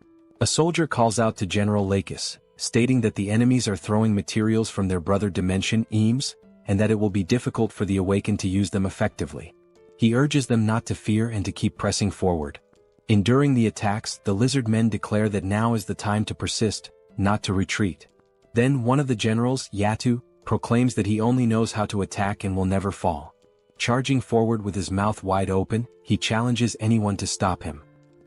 A soldier calls out to General Lakis, stating that the enemies are throwing materials from their brother dimension, Eames, and that it will be difficult for the awakened to use them effectively. He urges them not to fear and to keep pressing forward. Enduring the attacks, the lizard men declare that now is the time to persist, not to retreat. Then one of the generals, Yatu, proclaims that he only knows how to attack and will never fall. Charging forward with his mouth wide open, he challenges anyone to stop him.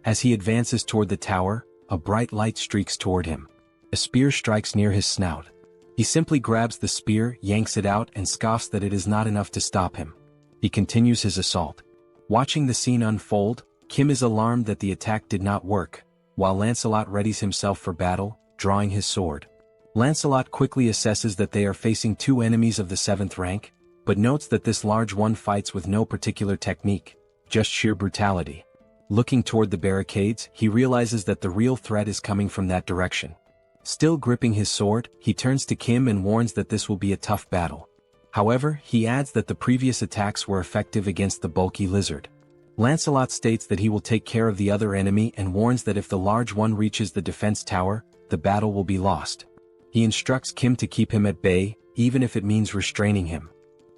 As he advances toward the tower, a bright light streaks toward him. A spear strikes near his snout. He simply grabs the spear, yanks it out, and scoffs that it is not enough to stop him. He continues his assault. Watching the scene unfold, Kim is alarmed that the attack did not work, while Lancelot readies himself for battle, drawing his sword. Lancelot quickly assesses that they are facing two enemies of the 7th rank, but notes that this large one fights with no particular technique, just sheer brutality. Looking toward the barricades, he realizes that the real threat is coming from that direction. Still gripping his sword, he turns to Kim and warns that this will be a tough battle. However, he adds that the previous attacks were effective against the bulky lizard. Lancelot states that he will take care of the other enemy and warns that if the large one reaches the defense tower, the battle will be lost. He instructs Kim to keep him at bay, even if it means restraining him.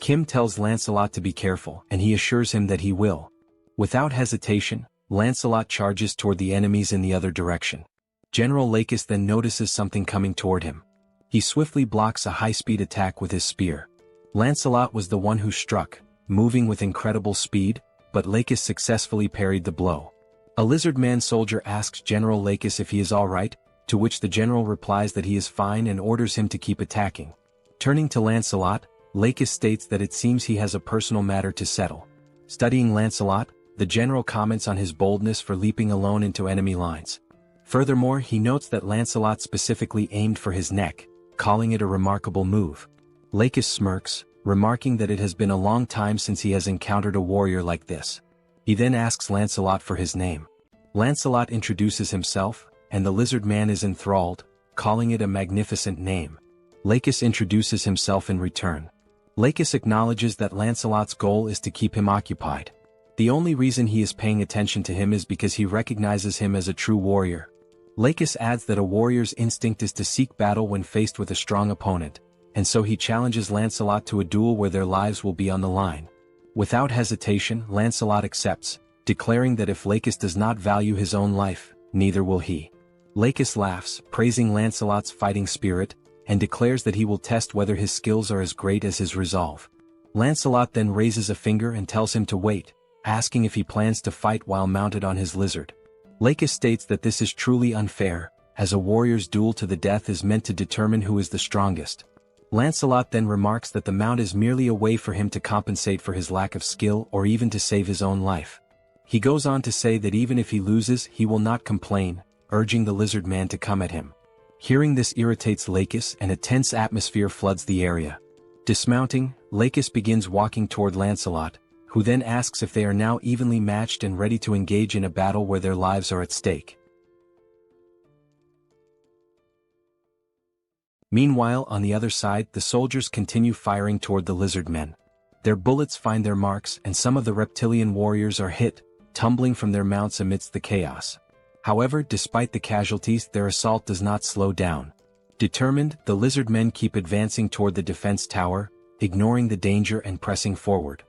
Kim tells Lancelot to be careful, and he assures him that he will. Without hesitation, Lancelot charges toward the enemies in the other direction. General Lakis then notices something coming toward him. He swiftly blocks a high-speed attack with his spear. Lancelot was the one who struck, moving with incredible speed, but Lakis successfully parried the blow. A lizard man soldier asks General Lakis if he is alright, to which the general replies that he is fine and orders him to keep attacking. Turning to Lancelot, Lakis states that it seems he has a personal matter to settle. Studying Lancelot, the general comments on his boldness for leaping alone into enemy lines. Furthermore, he notes that Lancelot specifically aimed for his neck, calling it a remarkable move. Lakis smirks, remarking that it has been a long time since he has encountered a warrior like this. He then asks Lancelot for his name. Lancelot introduces himself, and the lizard man is enthralled, calling it a magnificent name. Lakis introduces himself in return. Lakis acknowledges that Lancelot's goal is to keep him occupied. The only reason he is paying attention to him is because he recognizes him as a true warrior. Lakis adds that a warrior's instinct is to seek battle when faced with a strong opponent, and so he challenges Lancelot to a duel where their lives will be on the line. Without hesitation, Lancelot accepts, declaring that if Lakis does not value his own life, neither will he. Lakis laughs, praising Lancelot's fighting spirit, and declares that he will test whether his skills are as great as his resolve. Lancelot then raises a finger and tells him to wait, asking if he plans to fight while mounted on his lizard. Lakis states that this is truly unfair, as a warrior's duel to the death is meant to determine who is the strongest. Lancelot then remarks that the mount is merely a way for him to compensate for his lack of skill or even to save his own life. He goes on to say that even if he loses, he will not complain, urging the lizard man to come at him. Hearing this irritates Lakis and a tense atmosphere floods the area. Dismounting, Lakis begins walking toward Lancelot, who then asks if they are now evenly matched and ready to engage in a battle where their lives are at stake. Meanwhile, on the other side, the soldiers continue firing toward the lizard men. Their bullets find their marks, and some of the reptilian warriors are hit, tumbling from their mounts amidst the chaos. However, despite the casualties, their assault does not slow down. Determined, the lizard men keep advancing toward the defense tower, ignoring the danger and pressing forward.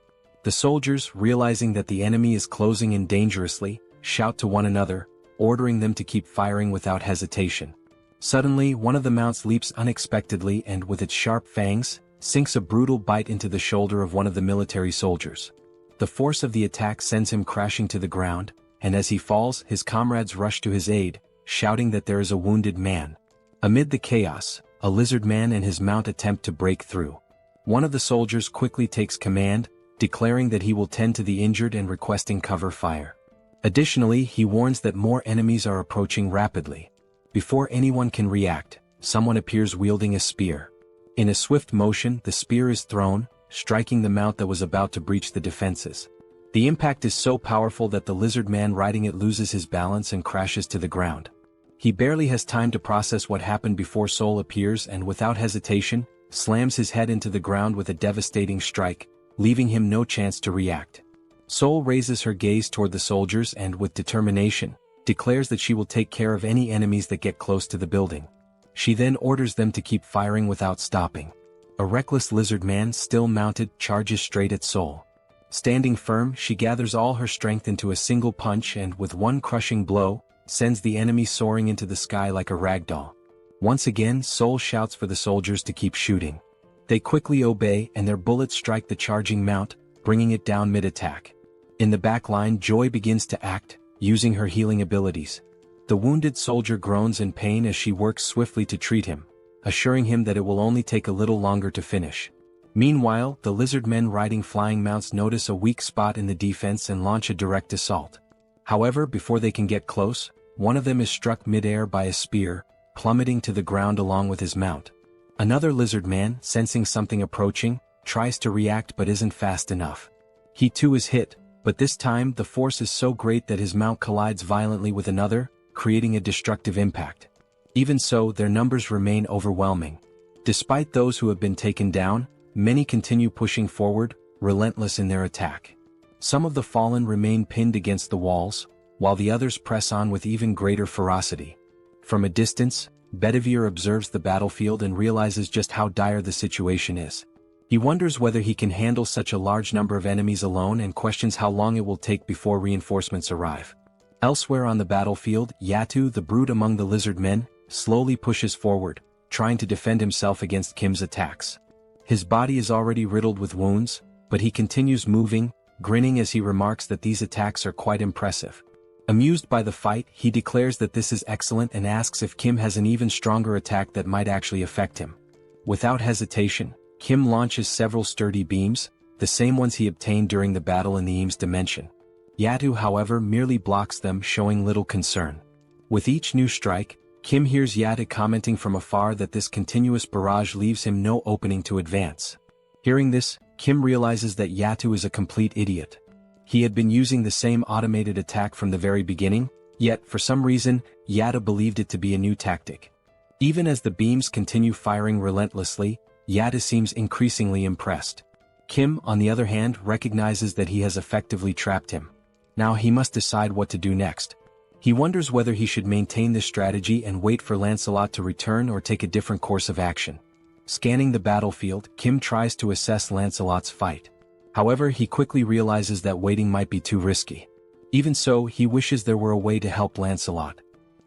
The soldiers, realizing that the enemy is closing in dangerously, shout to one another, ordering them to keep firing without hesitation. Suddenly, one of the mounts leaps unexpectedly and, with its sharp fangs, sinks a brutal bite into the shoulder of one of the military soldiers. The force of the attack sends him crashing to the ground, and as he falls, his comrades rush to his aid, shouting that there is a wounded man. Amid the chaos, a lizard man and his mount attempt to break through. One of the soldiers quickly takes command, declaring that he will tend to the injured and requesting cover fire. Additionally, he warns that more enemies are approaching rapidly. Before anyone can react, someone appears wielding a spear. In a swift motion, the spear is thrown, striking the mount that was about to breach the defenses. The impact is so powerful that the lizard man riding it loses his balance and crashes to the ground. He barely has time to process what happened before Seoul appears and, without hesitation, slams his head into the ground with a devastating strike, leaving him no chance to react. Seoul raises her gaze toward the soldiers and, with determination, declares that she will take care of any enemies that get close to the building. She then orders them to keep firing without stopping. A reckless lizard man, still mounted, charges straight at Seoul. Standing firm, she gathers all her strength into a single punch and, with one crushing blow, sends the enemy soaring into the sky like a ragdoll. Once again, Seoul shouts for the soldiers to keep shooting. They quickly obey, and their bullets strike the charging mount, bringing it down mid-attack. In the back line, Joy begins to act, using her healing abilities. The wounded soldier groans in pain as she works swiftly to treat him, assuring him that it will only take a little longer to finish. Meanwhile, the lizard men riding flying mounts notice a weak spot in the defense and launch a direct assault. However, before they can get close, one of them is struck mid-air by a spear, plummeting to the ground along with his mount. Another lizard man, sensing something approaching, tries to react but isn't fast enough. He too is hit, but this time the force is so great that his mount collides violently with another, creating a destructive impact. Even so, their numbers remain overwhelming. Despite those who have been taken down, many continue pushing forward, relentless in their attack. Some of the fallen remain pinned against the walls, while the others press on with even greater ferocity. From a distance, Bedivere observes the battlefield and realizes just how dire the situation is. He wonders whether he can handle such a large number of enemies alone and questions how long it will take before reinforcements arrive. Elsewhere on the battlefield, Yatu, the brute among the lizard men, slowly pushes forward, trying to defend himself against Kim's attacks. His body is already riddled with wounds, but he continues moving, grinning as he remarks that these attacks are quite impressive. Amused by the fight, he declares that this is excellent and asks if Kim has an even stronger attack that might actually affect him. Without hesitation, Kim launches several sturdy beams, the same ones he obtained during the battle in the Eames dimension. Yatu, however, merely blocks them, showing little concern. With each new strike, Kim hears Yatu commenting from afar that this continuous barrage leaves him no opening to advance. Hearing this, Kim realizes that Yatu is a complete idiot. He had been using the same automated attack from the very beginning, yet, for some reason, Yatu believed it to be a new tactic. Even as the beams continue firing relentlessly, Yatu seems increasingly impressed. Kim, on the other hand, recognizes that he has effectively trapped him. Now he must decide what to do next. He wonders whether he should maintain this strategy and wait for Lancelot to return or take a different course of action. Scanning the battlefield, Kim tries to assess Lancelot's fight. However, he quickly realizes that waiting might be too risky. Even so, he wishes there were a way to help Lancelot.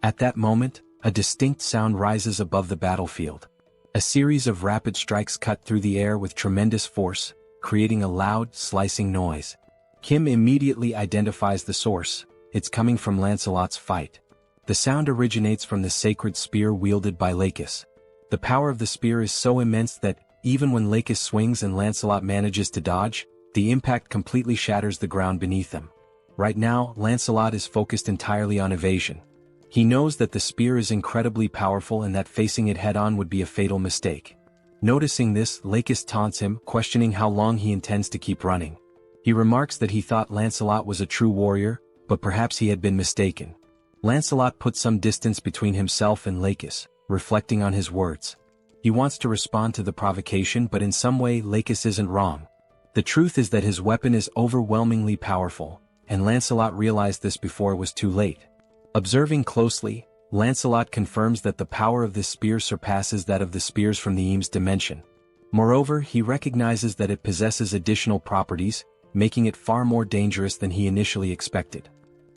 At that moment, a distinct sound rises above the battlefield. A series of rapid strikes cut through the air with tremendous force, creating a loud, slicing noise. Kim immediately identifies the source. It's coming from Lancelot's fight. The sound originates from the sacred spear wielded by Lakis. The power of the spear is so immense that, even when Lakis swings and Lancelot manages to dodge, the impact completely shatters the ground beneath them. Right now, Lancelot is focused entirely on evasion. He knows that the spear is incredibly powerful and that facing it head-on would be a fatal mistake. Noticing this, Lakis taunts him, questioning how long he intends to keep running. He remarks that he thought Lancelot was a true warrior, but perhaps he had been mistaken. Lancelot puts some distance between himself and Lakis, reflecting on his words. He wants to respond to the provocation, but in some way Lakis isn't wrong. The truth is that his weapon is overwhelmingly powerful, and Lancelot realized this before it was too late. Observing closely, Lancelot confirms that the power of this spear surpasses that of the spears from the Eames dimension. Moreover, he recognizes that it possesses additional properties, making it far more dangerous than he initially expected.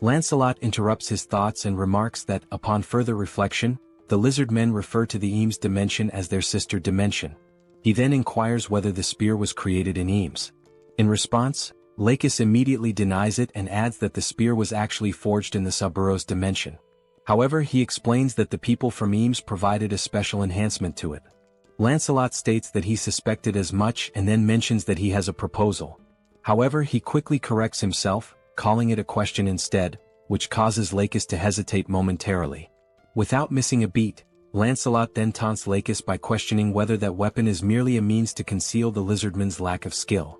Lancelot interrupts his thoughts and remarks that, upon further reflection, the lizard men refer to the Eames dimension as their sister dimension. He then inquires whether the spear was created in Eames. In response, Lakis immediately denies it and adds that the spear was actually forged in the Suburos dimension. However, he explains that the people from Eames provided a special enhancement to it. Lancelot states that he suspected as much and then mentions that he has a proposal. However, he quickly corrects himself, calling it a question instead, which causes Lakis to hesitate momentarily. Without missing a beat, Lancelot then taunts Lakis by questioning whether that weapon is merely a means to conceal the lizardman's lack of skill.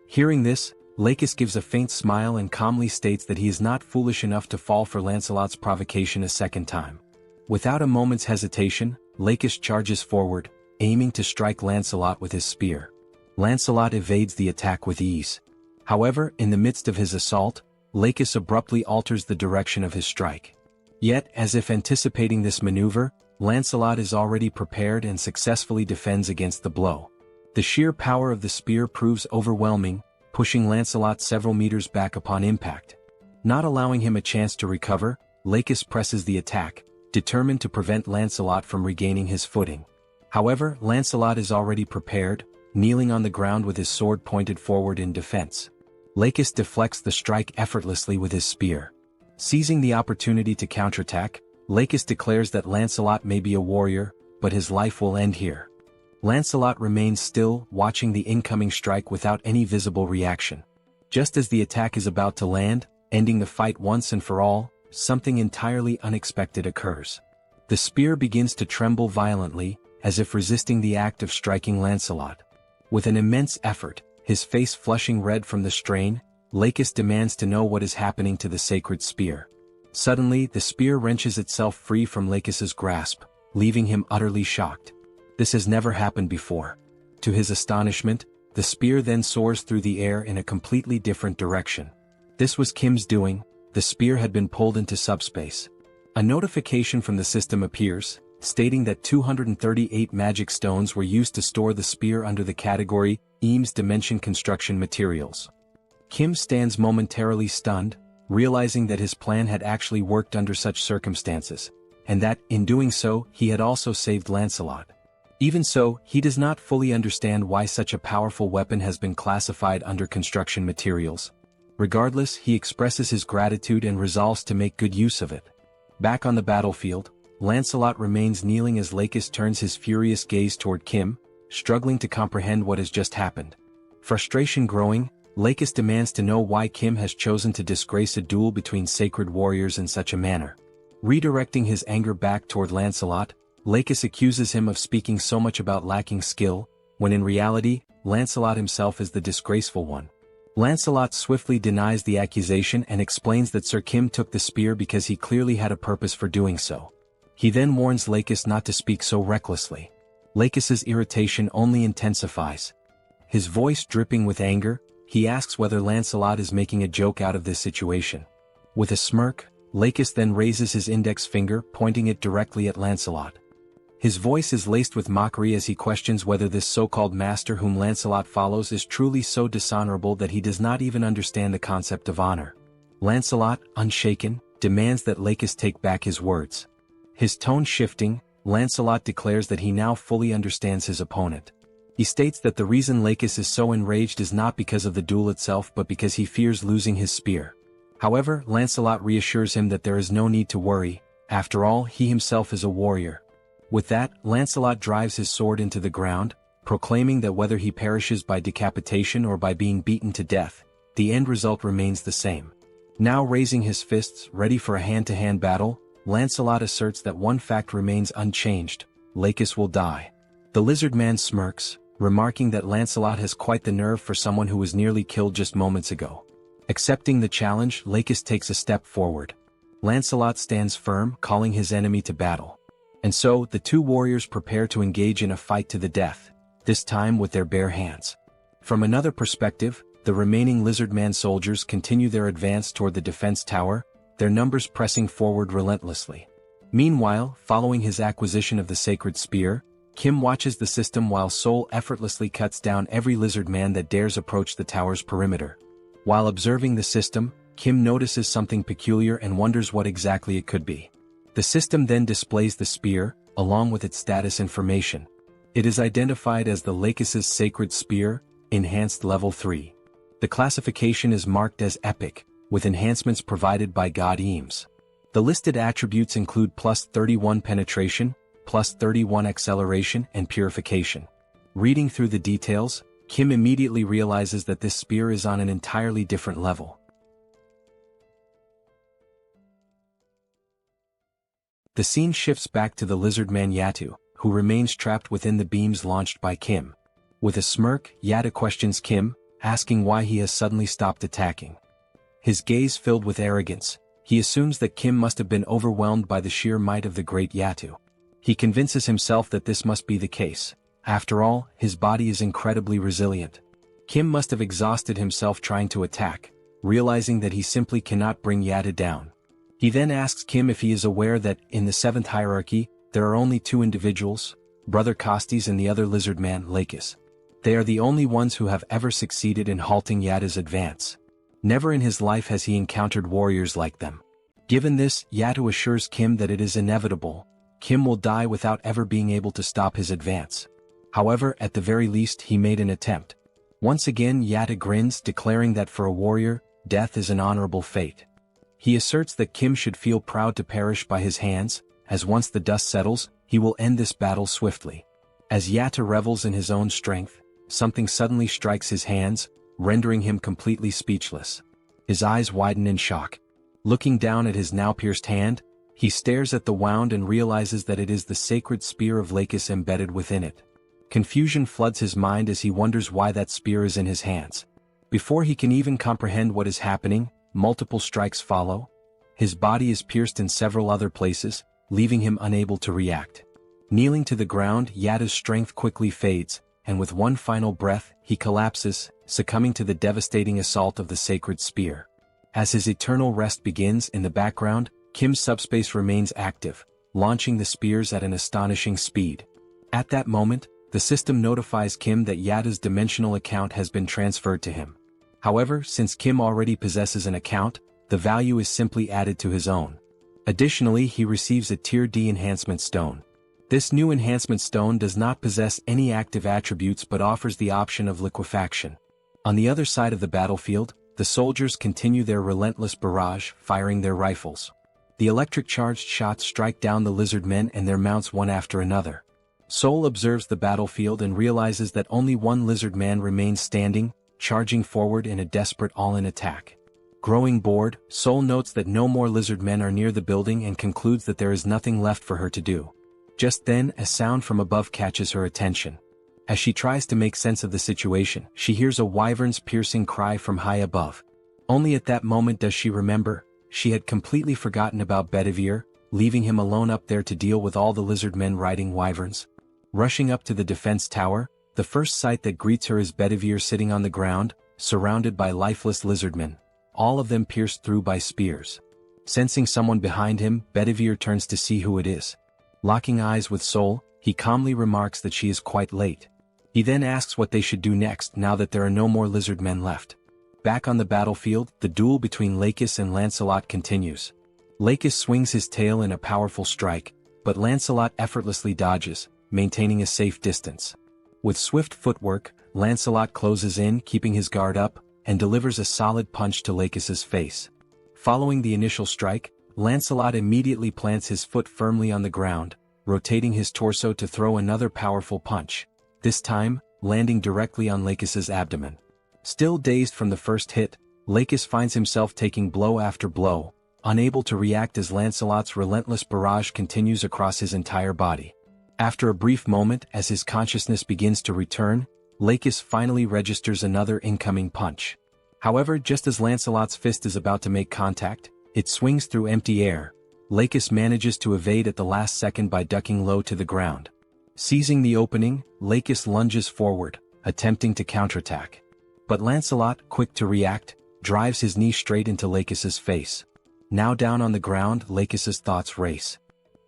Hearing this, Lakis gives a faint smile and calmly states that he is not foolish enough to fall for Lancelot's provocation a second time. Without a moment's hesitation, Lakis charges forward, aiming to strike Lancelot with his spear. Lancelot evades the attack with ease. However, in the midst of his assault, Lakis abruptly alters the direction of his strike. Yet, as if anticipating this maneuver, Lancelot is already prepared and successfully defends against the blow. The sheer power of the spear proves overwhelming, pushing Lancelot several meters back upon impact. Not allowing him a chance to recover, Lakis presses the attack, determined to prevent Lancelot from regaining his footing. However, Lancelot is already prepared, kneeling on the ground with his sword pointed forward in defense. Lakis deflects the strike effortlessly with his spear. Seizing the opportunity to counterattack, Lakis declares that Lancelot may be a warrior, but his life will end here. Lancelot remains still, watching the incoming strike without any visible reaction. Just as the attack is about to land, ending the fight once and for all, something entirely unexpected occurs. The spear begins to tremble violently, as if resisting the act of striking Lancelot. With an immense effort, his face flushing red from the strain, Lakis demands to know what is happening to the sacred spear. Suddenly, the spear wrenches itself free from Lakis's grasp, leaving him utterly shocked. This has never happened before. To his astonishment, the spear then soars through the air in a completely different direction. This was Kim's doing. The spear had been pulled into subspace. A notification from the system appears, stating that 238 magic stones were used to store the spear under the category Eames Dimension Construction Materials. Kim stands momentarily stunned, realizing that his plan had actually worked under such circumstances, and that, in doing so, he had also saved Lancelot. Even so, he does not fully understand why such a powerful weapon has been classified under construction materials. Regardless, he expresses his gratitude and resolves to make good use of it. Back on the battlefield, Lancelot remains kneeling as Lakis turns his furious gaze toward Kim, struggling to comprehend what has just happened. Frustration growing, Lakis demands to know why Kim has chosen to disgrace a duel between sacred warriors in such a manner. Redirecting his anger back toward Lancelot, Lakis accuses him of speaking so much about lacking skill, when in reality, Lancelot himself is the disgraceful one. Lancelot swiftly denies the accusation and explains that Sir Kim took the spear because he clearly had a purpose for doing so. He then warns Lakis not to speak so recklessly. Lakis's irritation only intensifies. His voice dripping with anger, he asks whether Lancelot is making a joke out of this situation. With a smirk, Lakis then raises his index finger, pointing it directly at Lancelot. His voice is laced with mockery as he questions whether this so-called master whom Lancelot follows is truly so dishonorable that he does not even understand the concept of honor. Lancelot, unshaken, demands that Lakis take back his words. His tone shifting, Lancelot declares that he now fully understands his opponent. He states that the reason Lakis is so enraged is not because of the duel itself but because he fears losing his spear. However, Lancelot reassures him that there is no need to worry, after all he himself is a warrior. With that, Lancelot drives his sword into the ground, proclaiming that whether he perishes by decapitation or by being beaten to death, the end result remains the same. Now raising his fists, ready for a hand-to-hand battle, Lancelot asserts that one fact remains unchanged: Lakis will die. The lizard man smirks, remarking that Lancelot has quite the nerve for someone who was nearly killed just moments ago. Accepting the challenge, Lakis takes a step forward. Lancelot stands firm, calling his enemy to battle. And so, the two warriors prepare to engage in a fight to the death, this time with their bare hands. From another perspective, the remaining lizardman soldiers continue their advance toward the defense tower, their numbers pressing forward relentlessly. Meanwhile, following his acquisition of the sacred spear, Kim watches the system while Seoul effortlessly cuts down every lizardman that dares approach the tower's perimeter. While observing the system, Kim notices something peculiar and wonders what exactly it could be. The system then displays the spear, along with its status information. It is identified as the Lakis' Sacred Spear, Enhanced Level 3. The classification is marked as Epic, with enhancements provided by God Eames. The listed attributes include plus 31 penetration, plus 31 acceleration and purification. Reading through the details, Kim immediately realizes that this spear is on an entirely different level. The scene shifts back to the lizardman Yatu, who remains trapped within the beams launched by Kim. With a smirk, Yatu questions Kim, asking why he has suddenly stopped attacking. His gaze filled with arrogance, he assumes that Kim must have been overwhelmed by the sheer might of the great Yatu. He convinces himself that this must be the case. After all, his body is incredibly resilient. Kim must have exhausted himself trying to attack, realizing that he simply cannot bring Yatu down. He then asks Kim if he is aware that, in the 7th hierarchy, there are only two individuals, Brother Costes and the other lizardman, Lakis. They are the only ones who have ever succeeded in halting Yatu's advance. Never in his life has he encountered warriors like them. Given this, Yatu assures Kim that it is inevitable. Kim will die without ever being able to stop his advance. However, at the very least he made an attempt. Once again Yatu grins, declaring that for a warrior, death is an honorable fate. He asserts that Kim should feel proud to perish by his hands, as once the dust settles, he will end this battle swiftly. As Yatu revels in his own strength, something suddenly strikes his hands, rendering him completely speechless. His eyes widen in shock. Looking down at his now pierced hand, he stares at the wound and realizes that it is the sacred spear of Lakis embedded within it. Confusion floods his mind as he wonders why that spear is in his hands. Before he can even comprehend what is happening, multiple strikes follow. His body is pierced in several other places, leaving him unable to react. Kneeling to the ground, Yatu's strength quickly fades, and with one final breath, he collapses, succumbing to the devastating assault of the sacred spear. As his eternal rest begins in the background, Kim's subspace remains active, launching the spears at an astonishing speed. At that moment, the system notifies Kim that Yatu's dimensional account has been transferred to him. However, since Kim already possesses an account, the value is simply added to his own. Additionally, he receives a Tier D enhancement stone. This new enhancement stone does not possess any active attributes but offers the option of liquefaction. On the other side of the battlefield, the soldiers continue their relentless barrage, firing their rifles. The electric-charged shots strike down the lizardmen and their mounts one after another. Seoul observes the battlefield and realizes that only one lizardman remains standing, charging forward in a desperate all-in attack. Growing bored, Seoul notes that no more lizardmen are near the building and concludes that there is nothing left for her to do. Just then, a sound from above catches her attention. As she tries to make sense of the situation, she hears a wyvern's piercing cry from high above. Only at that moment does she remember, she had completely forgotten about Bedivere, leaving him alone up there to deal with all the lizardmen riding wyverns. Rushing up to the defense tower, the first sight that greets her is Bedivere sitting on the ground, surrounded by lifeless lizardmen, all of them pierced through by spears. Sensing someone behind him, Bedivere turns to see who it is. Locking eyes with Seoul, he calmly remarks that she is quite late. He then asks what they should do next now that there are no more lizardmen left. Back on the battlefield, the duel between Lakis and Lancelot continues. Lakis swings his tail in a powerful strike, but Lancelot effortlessly dodges, maintaining a safe distance. With swift footwork, Lancelot closes in, keeping his guard up, and delivers a solid punch to Lakis's face. Following the initial strike, Lancelot immediately plants his foot firmly on the ground, rotating his torso to throw another powerful punch, this time, landing directly on Lakis's abdomen. Still dazed from the first hit, Lakis finds himself taking blow after blow, unable to react as Lancelot's relentless barrage continues across his entire body. After a brief moment as his consciousness begins to return, Lakis finally registers another incoming punch. However, just as Lancelot's fist is about to make contact, it swings through empty air, Lakis manages to evade at the last second by ducking low to the ground. Seizing the opening, Lakis lunges forward, attempting to counterattack. But Lancelot, quick to react, drives his knee straight into Lakis's face. Now down on the ground, Lakis's thoughts race.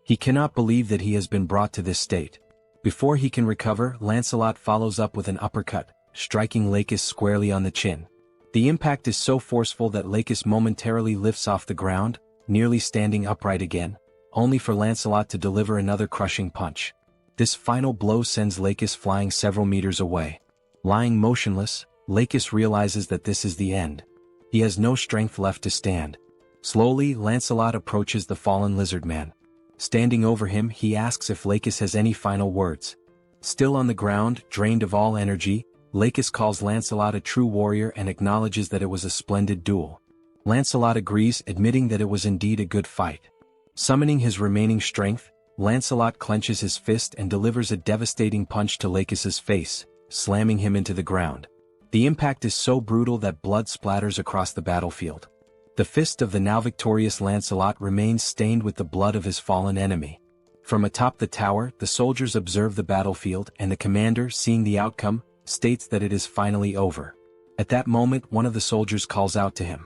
He cannot believe that he has been brought to this state. Before he can recover, Lancelot follows up with an uppercut, striking Lakis squarely on the chin. The impact is so forceful that Lakis momentarily lifts off the ground, nearly standing upright again, only for Lancelot to deliver another crushing punch. This final blow sends Lakis flying several meters away. Lying motionless, Lakis realizes that this is the end. He has no strength left to stand. Slowly, Lancelot approaches the fallen lizard man. Standing over him, he asks if Lakis has any final words. Still on the ground, drained of all energy, Lakis calls Lancelot a true warrior and acknowledges that it was a splendid duel. Lancelot agrees, admitting that it was indeed a good fight. Summoning his remaining strength, Lancelot clenches his fist and delivers a devastating punch to Lakis's face, slamming him into the ground. The impact is so brutal that blood splatters across the battlefield. The fist of the now victorious Lancelot remains stained with the blood of his fallen enemy. From atop the tower, the soldiers observe the battlefield, and the commander, seeing the outcome, states that it is finally over. At that moment, one of the soldiers calls out to him.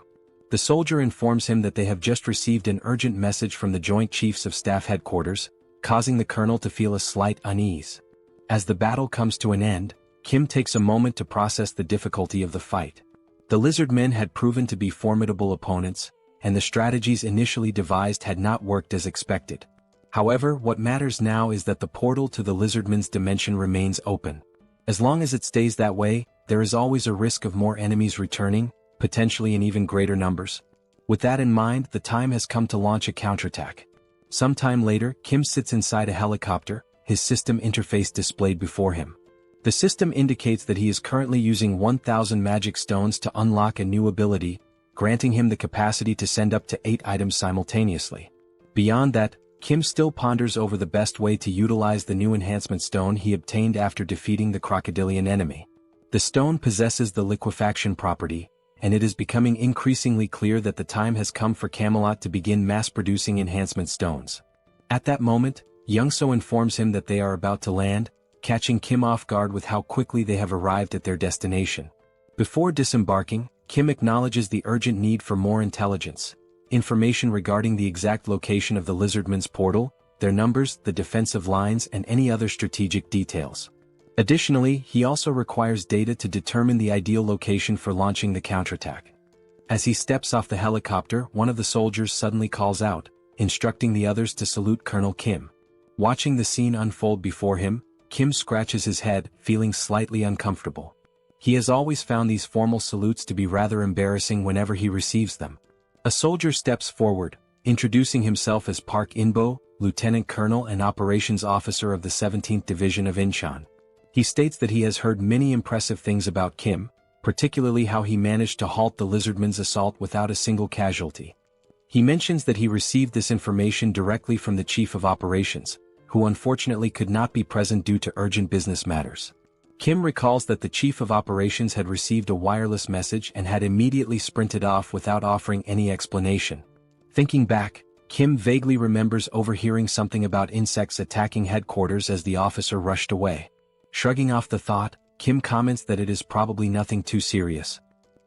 The soldier informs him that they have just received an urgent message from the Joint Chiefs of Staff headquarters, causing the colonel to feel a slight unease. As the battle comes to an end, Kim takes a moment to process the difficulty of the fight. The lizard men had proven to be formidable opponents, and the strategies initially devised had not worked as expected. However, what matters now is that the portal to the lizardmen's dimension remains open. As long as it stays that way, there is always a risk of more enemies returning, potentially in even greater numbers. With that in mind, the time has come to launch a counterattack. Sometime later, Kim sits inside a helicopter, his system interface displayed before him. The system indicates that he is currently using 1,000 magic stones to unlock a new ability, granting him the capacity to send up to 8 items simultaneously. Beyond that, Kim still ponders over the best way to utilize the new enhancement stone he obtained after defeating the crocodilian enemy. The stone possesses the liquefaction property, and it is becoming increasingly clear that the time has come for Camelot to begin mass-producing enhancement stones. At that moment, Youngso informs him that they are about to land, catching Kim off guard with how quickly they have arrived at their destination. Before disembarking, Kim acknowledges the urgent need for more intelligence, information regarding the exact location of the lizardmen's portal, their numbers, the defensive lines, and any other strategic details. Additionally, he also requires data to determine the ideal location for launching the counterattack. As he steps off the helicopter, one of the soldiers suddenly calls out, instructing the others to salute Colonel Kim. Watching the scene unfold before him, Kim scratches his head, feeling slightly uncomfortable. He has always found these formal salutes to be rather embarrassing whenever he receives them. A soldier steps forward, introducing himself as Park Inbo, Lieutenant Colonel and Operations Officer of the 17th Division of Incheon. He states that he has heard many impressive things about Kim, particularly how he managed to halt the lizardmen's assault without a single casualty. He mentions that he received this information directly from the Chief of Operations, who unfortunately could not be present due to urgent business matters. Kim recalls that the Chief of Operations had received a wireless message and had immediately sprinted off without offering any explanation. Thinking back, Kim vaguely remembers overhearing something about insects attacking headquarters as the officer rushed away. Shrugging off the thought, Kim comments that it is probably nothing too serious.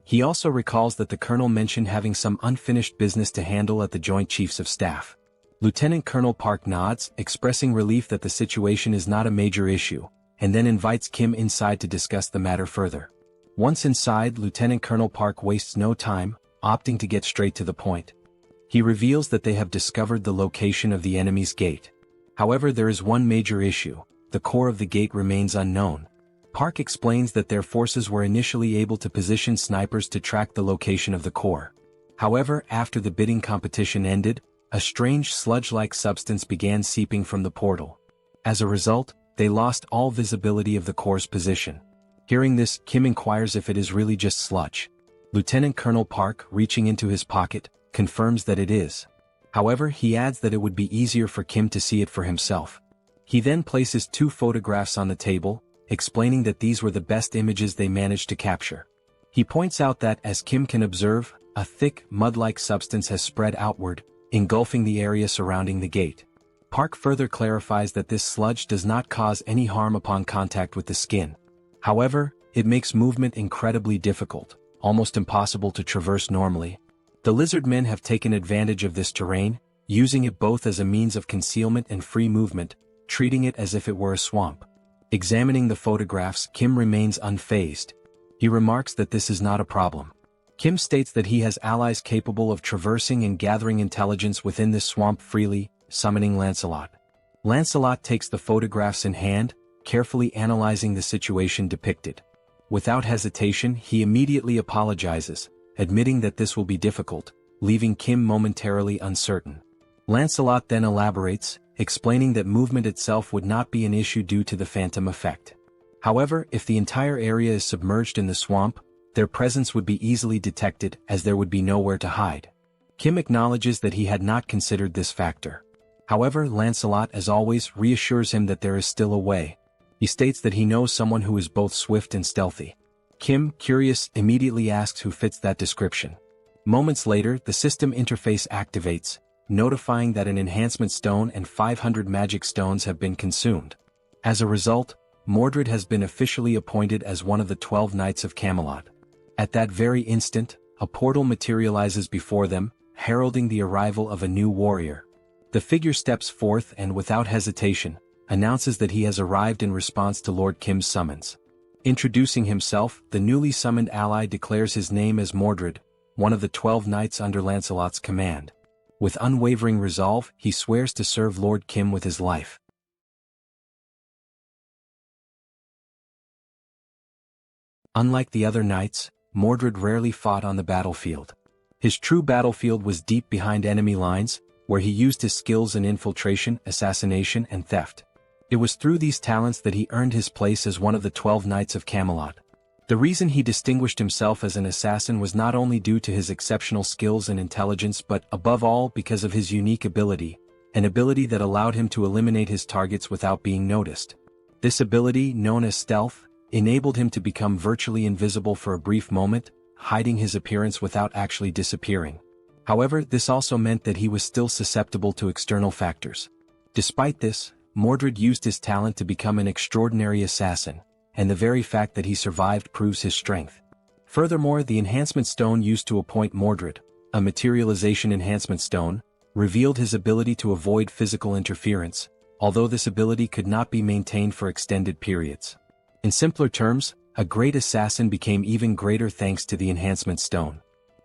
He also recalls that the colonel mentioned having some unfinished business to handle at the Joint Chiefs of Staff. Lieutenant Colonel Park nods, expressing relief that the situation is not a major issue, and then invites Kim inside to discuss the matter further. Once inside, Lieutenant Colonel Park wastes no time, opting to get straight to the point. He reveals that they have discovered the location of the enemy's gate. However, there is one major issue: the core of the gate remains unknown. Park explains that their forces were initially able to position snipers to track the location of the core. However, after the bidding competition ended, a strange sludge-like substance began seeping from the portal. As a result, they lost all visibility of the core's position. Hearing this, Kim inquires if it is really just sludge. Lieutenant Colonel Park, reaching into his pocket, confirms that it is. However, he adds that it would be easier for Kim to see it for himself. He then places 2 photographs on the table, explaining that these were the best images they managed to capture. He points out that, as Kim can observe, a thick, mud-like substance has spread outward, engulfing the area surrounding the gate. Park further clarifies that this sludge does not cause any harm upon contact with the skin. However, it makes movement incredibly difficult, almost impossible to traverse normally. The lizard men have taken advantage of this terrain, using it both as a means of concealment and free movement, treating it as if it were a swamp. Examining the photographs, Kim remains unfazed. He remarks that this is not a problem. Kim states that he has allies capable of traversing and gathering intelligence within this swamp freely, summoning Lancelot. Lancelot takes the photographs in hand, carefully analyzing the situation depicted. Without hesitation, he immediately apologizes, admitting that this will be difficult, leaving Kim momentarily uncertain. Lancelot then elaborates, explaining that movement itself would not be an issue due to the phantom effect. However, if the entire area is submerged in the swamp, their presence would be easily detected as there would be nowhere to hide. Kim acknowledges that he had not considered this factor. However, Lancelot, as always, reassures him that there is still a way. He states that he knows someone who is both swift and stealthy. Kim, curious, immediately asks who fits that description. Moments later, the system interface activates, notifying that an enhancement stone and 500 magic stones have been consumed. As a result, Mordred has been officially appointed as one of the 12 Knights of Camelot. At that very instant, a portal materializes before them, heralding the arrival of a new warrior. The figure steps forth and, without hesitation, announces that he has arrived in response to Lord Kim's summons. Introducing himself, the newly summoned ally declares his name as Mordred, one of the 12 knights under Lancelot's command. With unwavering resolve, he swears to serve Lord Kim with his life. Unlike the other knights, Mordred rarely fought on the battlefield. His true battlefield was deep behind enemy lines, where he used his skills in infiltration, assassination, and theft. It was through these talents that he earned his place as one of the 12 Knights of Camelot. The reason he distinguished himself as an assassin was not only due to his exceptional skills and intelligence but, above all, because of his unique ability, an ability that allowed him to eliminate his targets without being noticed. This ability, known as stealth, enabled him to become virtually invisible for a brief moment, hiding his appearance without actually disappearing. However, this also meant that he was still susceptible to external factors. Despite this, Mordred used his talent to become an extraordinary assassin, and the very fact that he survived proves his strength. Furthermore, the enhancement stone used to appoint Mordred, a materialization enhancement stone, revealed his ability to avoid physical interference, although this ability could not be maintained for extended periods. In simpler terms, a great assassin became even greater thanks to the enhancement stone.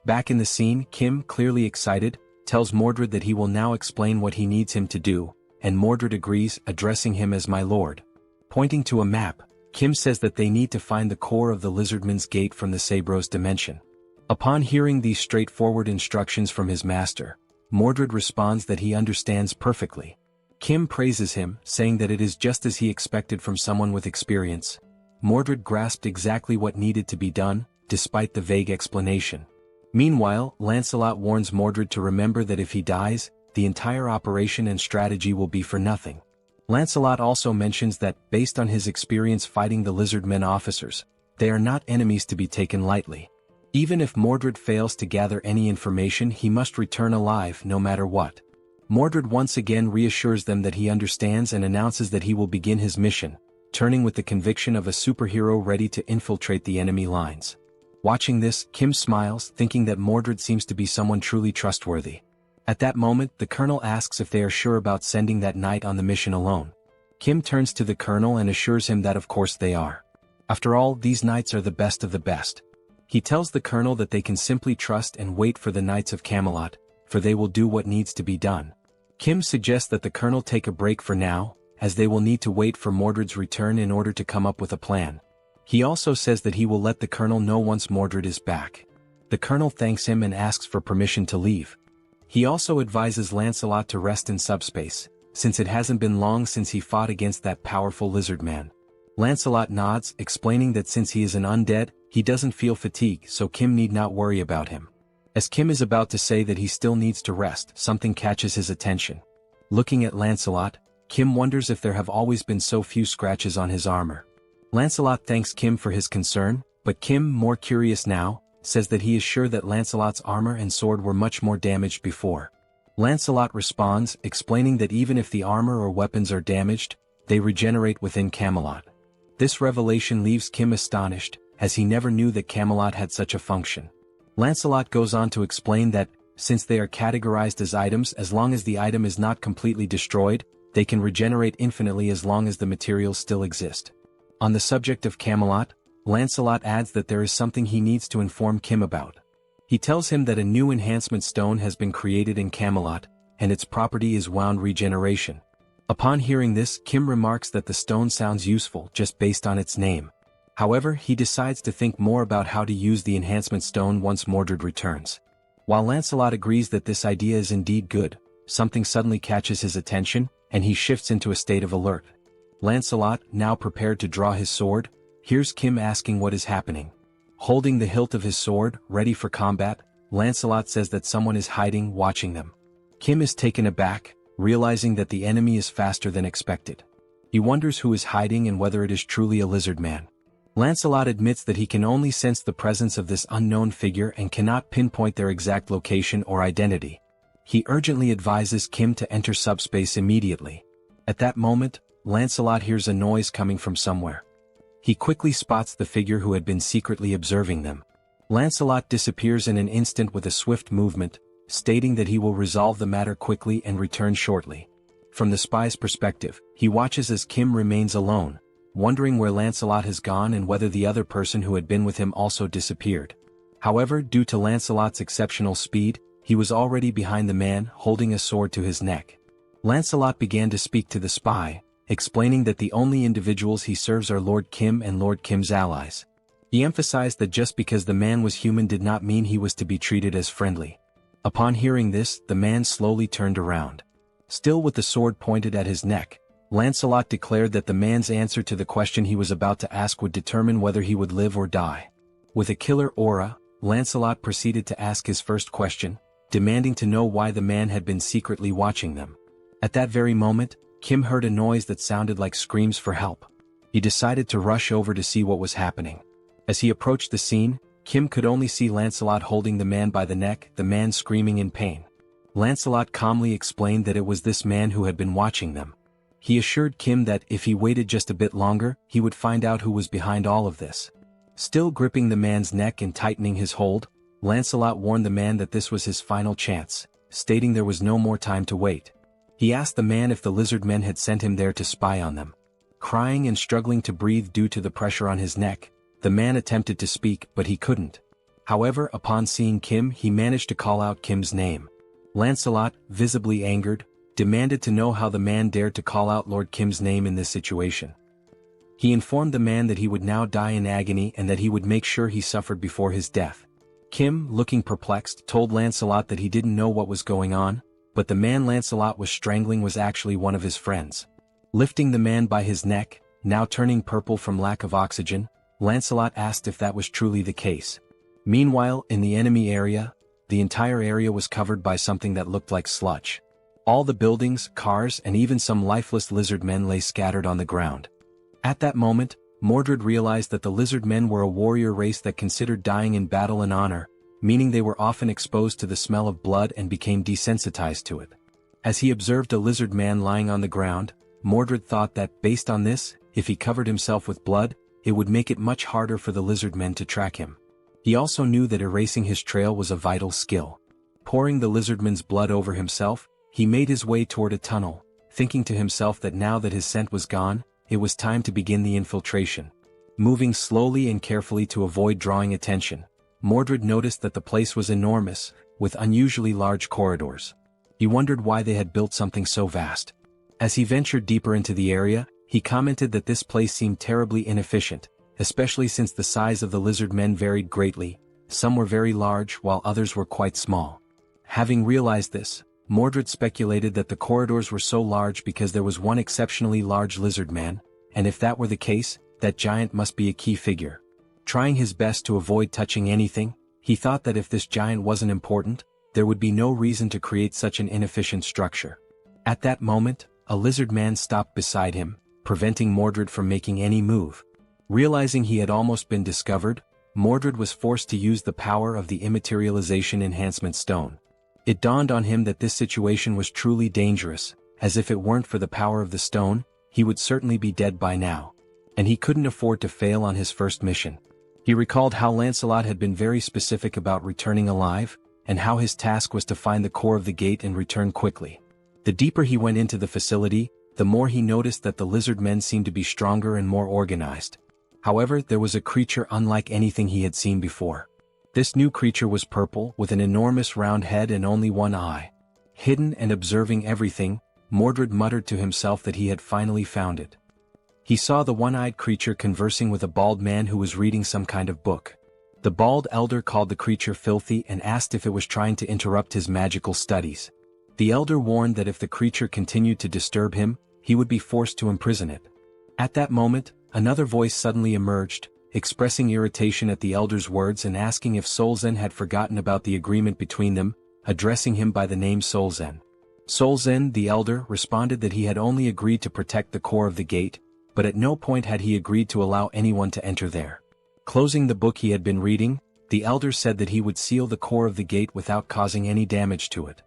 Back in the scene, Kim, clearly excited, tells Mordred that he will now explain what he needs him to do, and Mordred agrees, addressing him as my lord. Pointing to a map, Kim says that they need to find the core of the Lizardman's Gate from the Sabros dimension. Upon hearing these straightforward instructions from his master, Mordred responds that he understands perfectly. Kim praises him, saying that it is just as he expected from someone with experience. Mordred grasped exactly what needed to be done, despite the vague explanation. Meanwhile, Lancelot warns Mordred to remember that if he dies, the entire operation and strategy will be for nothing. Lancelot also mentions that, based on his experience fighting the Lizardmen officers, they are not enemies to be taken lightly. Even if Mordred fails to gather any information, he must return alive no matter what. Mordred once again reassures them that he understands and announces that he will begin his mission, turning with the conviction of a superhero ready to infiltrate the enemy lines. Watching this, Kim smiles, thinking that Mordred seems to be someone truly trustworthy. At that moment, the colonel asks if they are sure about sending that knight on the mission alone. Kim turns to the colonel and assures him that of course they are. After all, these knights are the best of the best. He tells the colonel that they can simply trust and wait for the Knights of Camelot, for they will do what needs to be done. Kim suggests that the colonel take a break for now, as they will need to wait for Mordred's return in order to come up with a plan. He also says that he will let the colonel know once Mordred is back. The colonel thanks him and asks for permission to leave. He also advises Lancelot to rest in SUBSPACE, since it hasn't been long since he fought against that powerful lizard man. Lancelot nods, explaining that since he is an undead, he doesn't feel fatigue, so Kim need not worry about him. As Kim is about to say that he still needs to rest, something catches his attention. Looking at Lancelot, Kim wonders if there have always been so few scratches on his armor. Lancelot thanks Kim for his concern, but Kim, more curious now, says that he is sure that Lancelot's armor and sword were much more damaged before. Lancelot responds, explaining that even if the armor or weapons are damaged, they regenerate within Camelot. This revelation leaves Kim astonished, as he never knew that Camelot had such a function. Lancelot goes on to explain that, since they are categorized as items, as long as the item is not completely destroyed, they can regenerate infinitely as long as the materials still exist. On the subject of Camelot, Lancelot adds that there is something he needs to inform Kim about. He tells him that a new enhancement stone has been created in Camelot, and its property is wound regeneration. Upon hearing this, Kim remarks that the stone sounds useful just based on its name. However, he decides to think more about how to use the enhancement stone once Mordred returns. While Lancelot agrees that this idea is indeed good, something suddenly catches his attention, and he shifts into a state of alert. Lancelot, now prepared to draw his sword, hears Kim asking what is happening. Holding the hilt of his sword, ready for combat, Lancelot says that someone is hiding, watching them. Kim is taken aback, realizing that the enemy is faster than expected. He wonders who is hiding and whether it is truly a lizard man. Lancelot admits that he can only sense the presence of this unknown figure and cannot pinpoint their exact location or identity. He urgently advises Kim to enter SUBSPACE immediately. At that moment, Lancelot hears a noise coming from somewhere. He quickly spots the figure who had been secretly observing them. Lancelot disappears in an instant with a swift movement, stating that he will resolve the matter quickly and return shortly. From the spy's perspective, he watches as Kim remains alone, wondering where Lancelot has gone and whether the other person who had been with him also disappeared. However, due to Lancelot's exceptional speed, he was already behind the man, holding a sword to his neck. Lancelot began to speak to the spy, explaining that the only individuals he serves are Lord Kim and Lord Kim's allies. He emphasized that just because the man was human did not mean he was to be treated as friendly. Upon hearing this, the man slowly turned around. Still with the sword pointed at his neck, Lancelot declared that the man's answer to the question he was about to ask would determine whether he would live or die. With a killer aura, Lancelot proceeded to ask his first question, demanding to know why the man had been secretly watching them. At that very moment, Kim heard a noise that sounded like screams for help. He decided to rush over to see what was happening. As he approached the scene, Kim could only see Lancelot holding the man by the neck, the man screaming in pain. Lancelot calmly explained that it was this man who had been watching them. He assured Kim that if he waited just a bit longer, he would find out who was behind all of this. Still gripping the man's neck and tightening his hold, Lancelot warned the man that this was his final chance, stating there was no more time to wait. He asked the man if the lizard men had sent him there to spy on them. Crying and struggling to breathe due to the pressure on his neck, the man attempted to speak but he couldn't. However, upon seeing Kim, he managed to call out Kim's name. Lancelot, visibly angered, demanded to know how the man dared to call out Lord Kim's name in this situation. He informed the man that he would now die in agony and that he would make sure he suffered before his death. Kim, looking perplexed, told Lancelot that he didn't know what was going on, but the man Lancelot was strangling was actually one of his friends. Lifting the man by his neck, now turning purple from lack of oxygen, Lancelot asked if that was truly the case. Meanwhile, in the enemy area, the entire area was covered by something that looked like sludge. All the buildings, cars, and even some lifeless lizard men lay scattered on the ground. At that moment, Mordred realized that the lizard men were a warrior race that considered dying in battle an honor, meaning they were often exposed to the smell of blood and became desensitized to it. As he observed a lizard man lying on the ground, Mordred thought that, based on this, if he covered himself with blood, it would make it much harder for the lizard men to track him. He also knew that erasing his trail was a vital skill. Pouring the lizardman's blood over himself, he made his way toward a tunnel, thinking to himself that now that his scent was gone, it was time to begin the infiltration. Moving slowly and carefully to avoid drawing attention, Mordred noticed that the place was enormous, with unusually large corridors. He wondered why they had built something so vast. As he ventured deeper into the area, he commented that this place seemed terribly inefficient, especially since the size of the lizard men varied greatly. Some were very large while others were quite small. Having realized this, Mordred speculated that the corridors were so large because there was one exceptionally large lizard man, and if that were the case, that giant must be a key figure. Trying his best to avoid touching anything, he thought that if this giant wasn't important, there would be no reason to create such an inefficient structure. At that moment, a lizard man stopped beside him, preventing Mordred from making any move. Realizing he had almost been discovered, Mordred was forced to use the power of the immaterialization enhancement stone. It dawned on him that this situation was truly dangerous, as if it weren't for the power of the stone, he would certainly be dead by now. And he couldn't afford to fail on his first mission. He recalled how Lancelot had been very specific about returning alive, and how his task was to find the core of the gate and return quickly. The deeper he went into the facility, the more he noticed that the lizard men seemed to be stronger and more organized. However, there was a creature unlike anything he had seen before. This new creature was purple, with an enormous round head and only one eye. Hidden and observing everything, Mordred muttered to himself that he had finally found it. He saw the one-eyed creature conversing with a bald man who was reading some kind of book. The bald elder called the creature filthy and asked if it was trying to interrupt his magical studies. The elder warned that if the creature continued to disturb him, he would be forced to imprison it. At that moment, another voice suddenly emerged, expressing irritation at the elder's words and asking if Solzen had forgotten about the agreement between them, addressing him by the name Solzen. Solzen, the elder, responded that he had only agreed to protect the core of the gate, but at no point had he agreed to allow anyone to enter there. Closing the book he had been reading, the elder said that he would seal the core of the gate without causing any damage to it.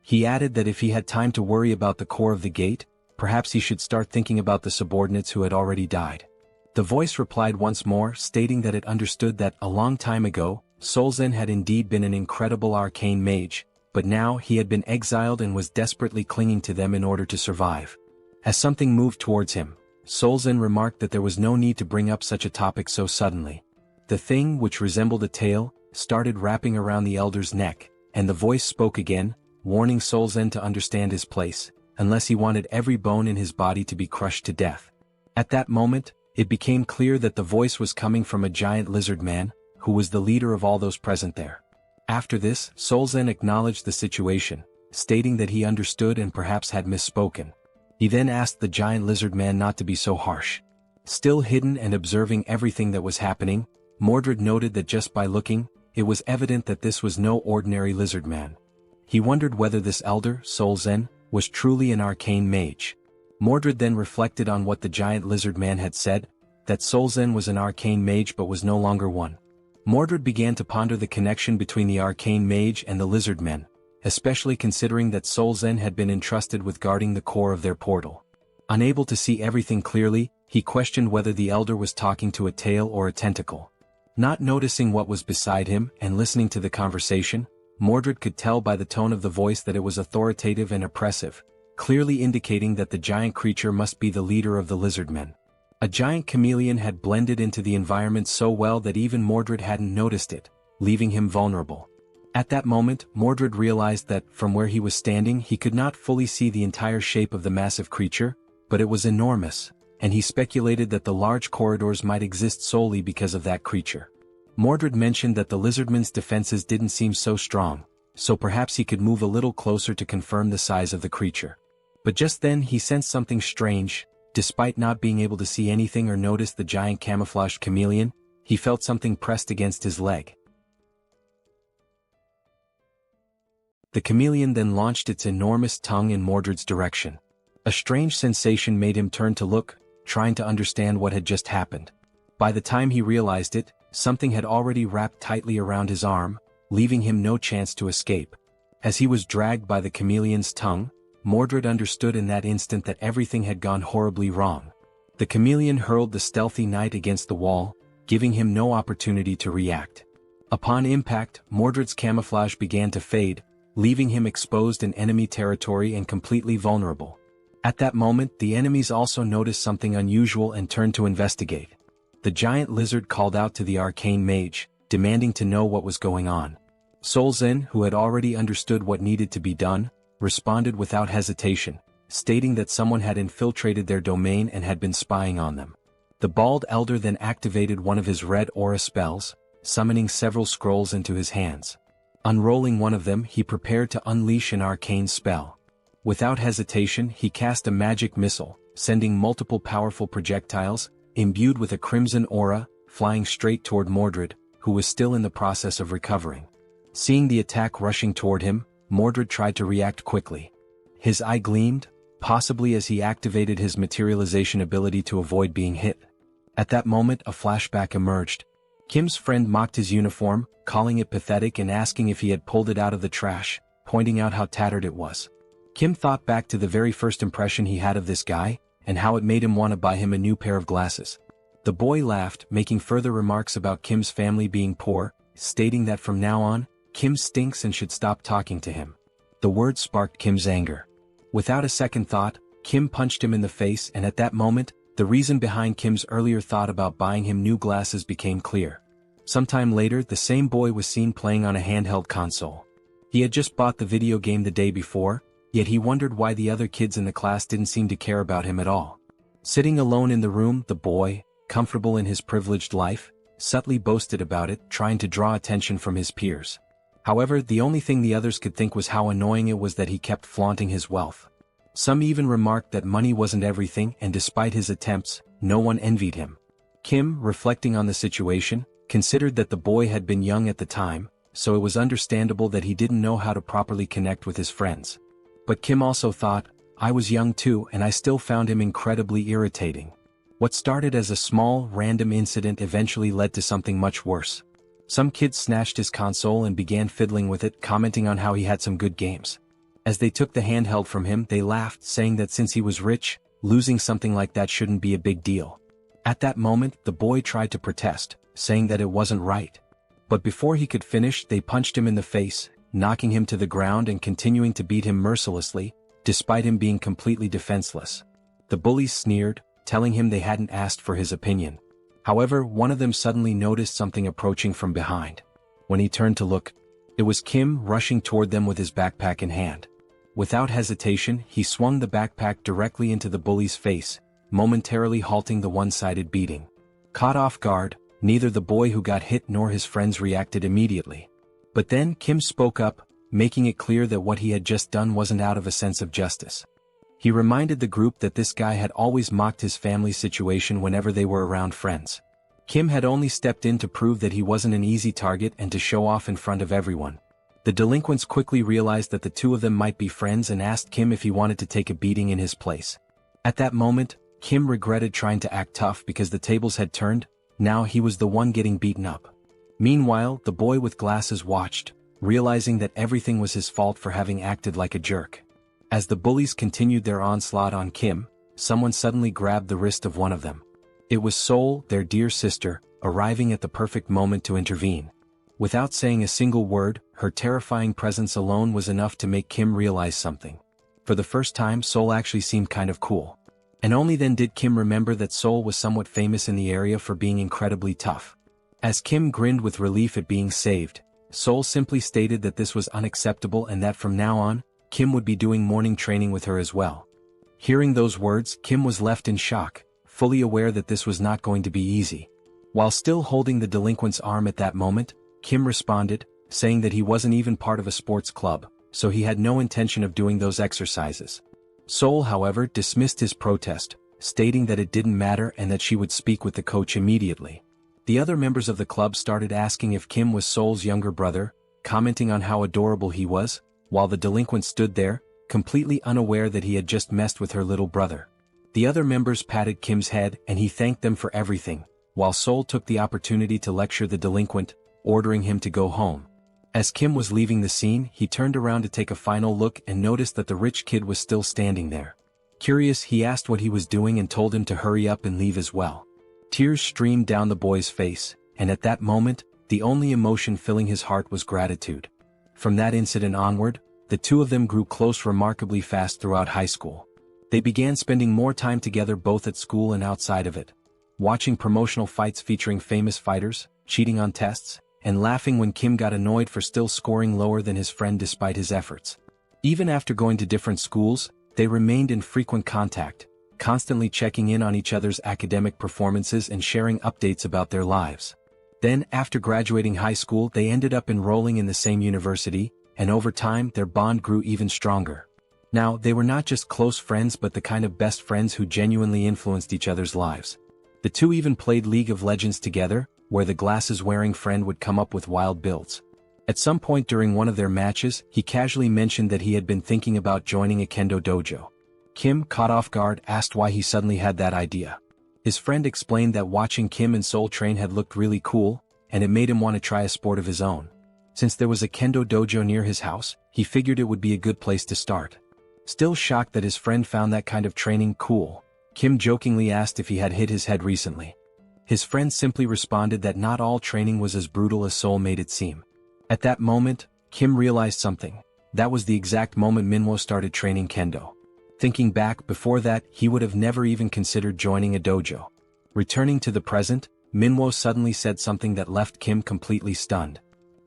He added that if he had time to worry about the core of the gate, perhaps he should start thinking about the subordinates who had already died. The voice replied once more, stating that it understood that, a long time ago, Solzen had indeed been an incredible arcane mage, but now he had been exiled and was desperately clinging to them in order to survive. As something moved towards him, Solzen remarked that there was no need to bring up such a topic so suddenly. The thing, which resembled a tail, started wrapping around the elder's neck, and the voice spoke again, warning Solzen to understand his place, unless he wanted every bone in his body to be crushed to death. At that moment, it became clear that the voice was coming from a giant lizard man, who was the leader of all those present there. After this, Solzen acknowledged the situation, stating that he understood and perhaps had misspoken. He then asked the giant lizard man not to be so harsh. Still hidden and observing everything that was happening, Mordred noted that just by looking, it was evident that this was no ordinary lizard man. He wondered whether this elder, Solzen, was truly an arcane mage. Mordred then reflected on what the giant lizard man had said, that Solzen was an arcane mage but was no longer one. Mordred began to ponder the connection between the arcane mage and the lizard men, especially considering that Solzen had been entrusted with guarding the core of their portal. Unable to see everything clearly, he questioned whether the elder was talking to a tail or a tentacle. Not noticing what was beside him and listening to the conversation, Mordred could tell by the tone of the voice that it was authoritative and oppressive, clearly indicating that the giant creature must be the leader of the lizardmen. A giant chameleon had blended into the environment so well that even Mordred hadn't noticed it, leaving him vulnerable. At that moment, Mordred realized that, from where he was standing, he could not fully see the entire shape of the massive creature, but it was enormous, and he speculated that the large corridors might exist solely because of that creature. Mordred mentioned that the lizardman's defenses didn't seem so strong, so perhaps he could move a little closer to confirm the size of the creature. But just then he sensed something strange. Despite not being able to see anything or notice the giant camouflaged chameleon, he felt something pressed against his leg. The chameleon then launched its enormous tongue in Mordred's direction. A strange sensation made him turn to look, trying to understand what had just happened. By the time he realized it, something had already wrapped tightly around his arm, leaving him no chance to escape. As he was dragged by the chameleon's tongue, Mordred understood in that instant that everything had gone horribly wrong. The chameleon hurled the stealthy knight against the wall, giving him no opportunity to react. Upon impact, Mordred's camouflage began to fade, leaving him exposed in enemy territory and completely vulnerable. At that moment, the enemies also noticed something unusual and turned to investigate. The giant lizard called out to the arcane mage, demanding to know what was going on. Solzen, who had already understood what needed to be done, responded without hesitation, stating that someone had infiltrated their domain and had been spying on them. The bald elder then activated one of his red aura spells, summoning several scrolls into his hands. Unrolling one of them, he prepared to unleash an arcane spell. Without hesitation, he cast a magic missile, sending multiple powerful projectiles, imbued with a crimson aura, flying straight toward Mordred, who was still in the process of recovering. Seeing the attack rushing toward him, Mordred tried to react quickly. His eye gleamed, possibly as he activated his materialization ability to avoid being hit. At that moment, a flashback emerged. Kim's friend mocked his uniform, calling it pathetic and asking if he had pulled it out of the trash, pointing out how tattered it was. Kim thought back to the very first impression he had of this guy, and how it made him want to buy him a new pair of glasses. The boy laughed, making further remarks about Kim's family being poor, stating that from now on, Kim stinks and should stop talking to him. The words sparked Kim's anger. Without a second thought, Kim punched him in the face, and at that moment, the reason behind Kim's earlier thought about buying him new glasses became clear. Sometime later, the same boy was seen playing on a handheld console. He had just bought the video game the day before, yet he wondered why the other kids in the class didn't seem to care about him at all. Sitting alone in the room, the boy, comfortable in his privileged life, subtly boasted about it, trying to draw attention from his peers. However, the only thing the others could think was how annoying it was that he kept flaunting his wealth. Some even remarked that money wasn't everything, and despite his attempts, no one envied him. Kim, reflecting on the situation, considered that the boy had been young at the time, so it was understandable that he didn't know how to properly connect with his friends. But Kim also thought, I was young too, and I still found him incredibly irritating. What started as a small, random incident eventually led to something much worse. Some kids snatched his console and began fiddling with it, commenting on how he had some good games. As they took the handheld from him, they laughed, saying that since he was rich, losing something like that shouldn't be a big deal. At that moment, the boy tried to protest, saying that it wasn't right. But before he could finish, they punched him in the face, knocking him to the ground and continuing to beat him mercilessly, despite him being completely defenseless. The bullies sneered, telling him they hadn't asked for his opinion. However, one of them suddenly noticed something approaching from behind. When he turned to look, it was Kim rushing toward them with his backpack in hand. Without hesitation, he swung the backpack directly into the bully's face, momentarily halting the one-sided beating. Caught off guard, neither the boy who got hit nor his friends reacted immediately. But then Kim spoke up, making it clear that what he had just done wasn't out of a sense of justice. He reminded the group that this guy had always mocked his family's situation whenever they were around friends. Kim had only stepped in to prove that he wasn't an easy target and to show off in front of everyone. The delinquents quickly realized that the two of them might be friends and asked Kim if he wanted to take a beating in his place. At that moment, Kim regretted trying to act tough because the tables had turned. Now he was the one getting beaten up. Meanwhile, the boy with glasses watched, realizing that everything was his fault for having acted like a jerk. As the bullies continued their onslaught on Kim, someone suddenly grabbed the wrist of one of them. It was Seoul, their dear sister, arriving at the perfect moment to intervene. Without saying a single word, her terrifying presence alone was enough to make Kim realize something. For the first time, Seoul actually seemed kind of cool. And only then did Kim remember that Seoul was somewhat famous in the area for being incredibly tough. As Kim grinned with relief at being saved, Seoul simply stated that this was unacceptable and that from now on, Kim would be doing morning training with her as well. Hearing those words, Kim was left in shock, fully aware that this was not going to be easy. While still holding the delinquent's arm at that moment, Kim responded, saying that he wasn't even part of a sports club, so he had no intention of doing those exercises. Seoul, however, dismissed his protest, stating that it didn't matter and that she would speak with the coach immediately. The other members of the club started asking if Kim was Seoul's younger brother, commenting on how adorable he was, while the delinquent stood there, completely unaware that he had just messed with her little brother. The other members patted Kim's head and he thanked them for everything, while Seoul took the opportunity to lecture the delinquent, ordering him to go home. As Kim was leaving the scene, he turned around to take a final look and noticed that the rich kid was still standing there. Curious, he asked what he was doing and told him to hurry up and leave as well. Tears streamed down the boy's face, and at that moment, the only emotion filling his heart was gratitude. From that incident onward, the two of them grew close remarkably fast throughout high school. They began spending more time together both at school and outside of it, watching promotional fights featuring famous fighters, cheating on tests, and laughing when Kim got annoyed for still scoring lower than his friend despite his efforts. Even after going to different schools, they remained in frequent contact, constantly checking in on each other's academic performances and sharing updates about their lives. Then, after graduating high school, they ended up enrolling in the same university, and over time their bond grew even stronger. Now, they were not just close friends but the kind of best friends who genuinely influenced each other's lives. The two even played League of Legends together, where the glasses-wearing friend would come up with wild builds. At some point during one of their matches, he casually mentioned that he had been thinking about joining a kendo dojo. Kim, caught off guard, asked why he suddenly had that idea. His friend explained that watching Kim and Seoul train had looked really cool, and it made him want to try a sport of his own. Since there was a kendo dojo near his house, he figured it would be a good place to start. Still shocked that his friend found that kind of training cool, Kim jokingly asked if he had hit his head recently. His friend simply responded that not all training was as brutal as Seoul made it seem. At that moment, Kim realized something. That was the exact moment Manhwa started training kendo. Thinking back, before that, he would have never even considered joining a dojo. Returning to the present, Manhwa suddenly said something that left Kim completely stunned.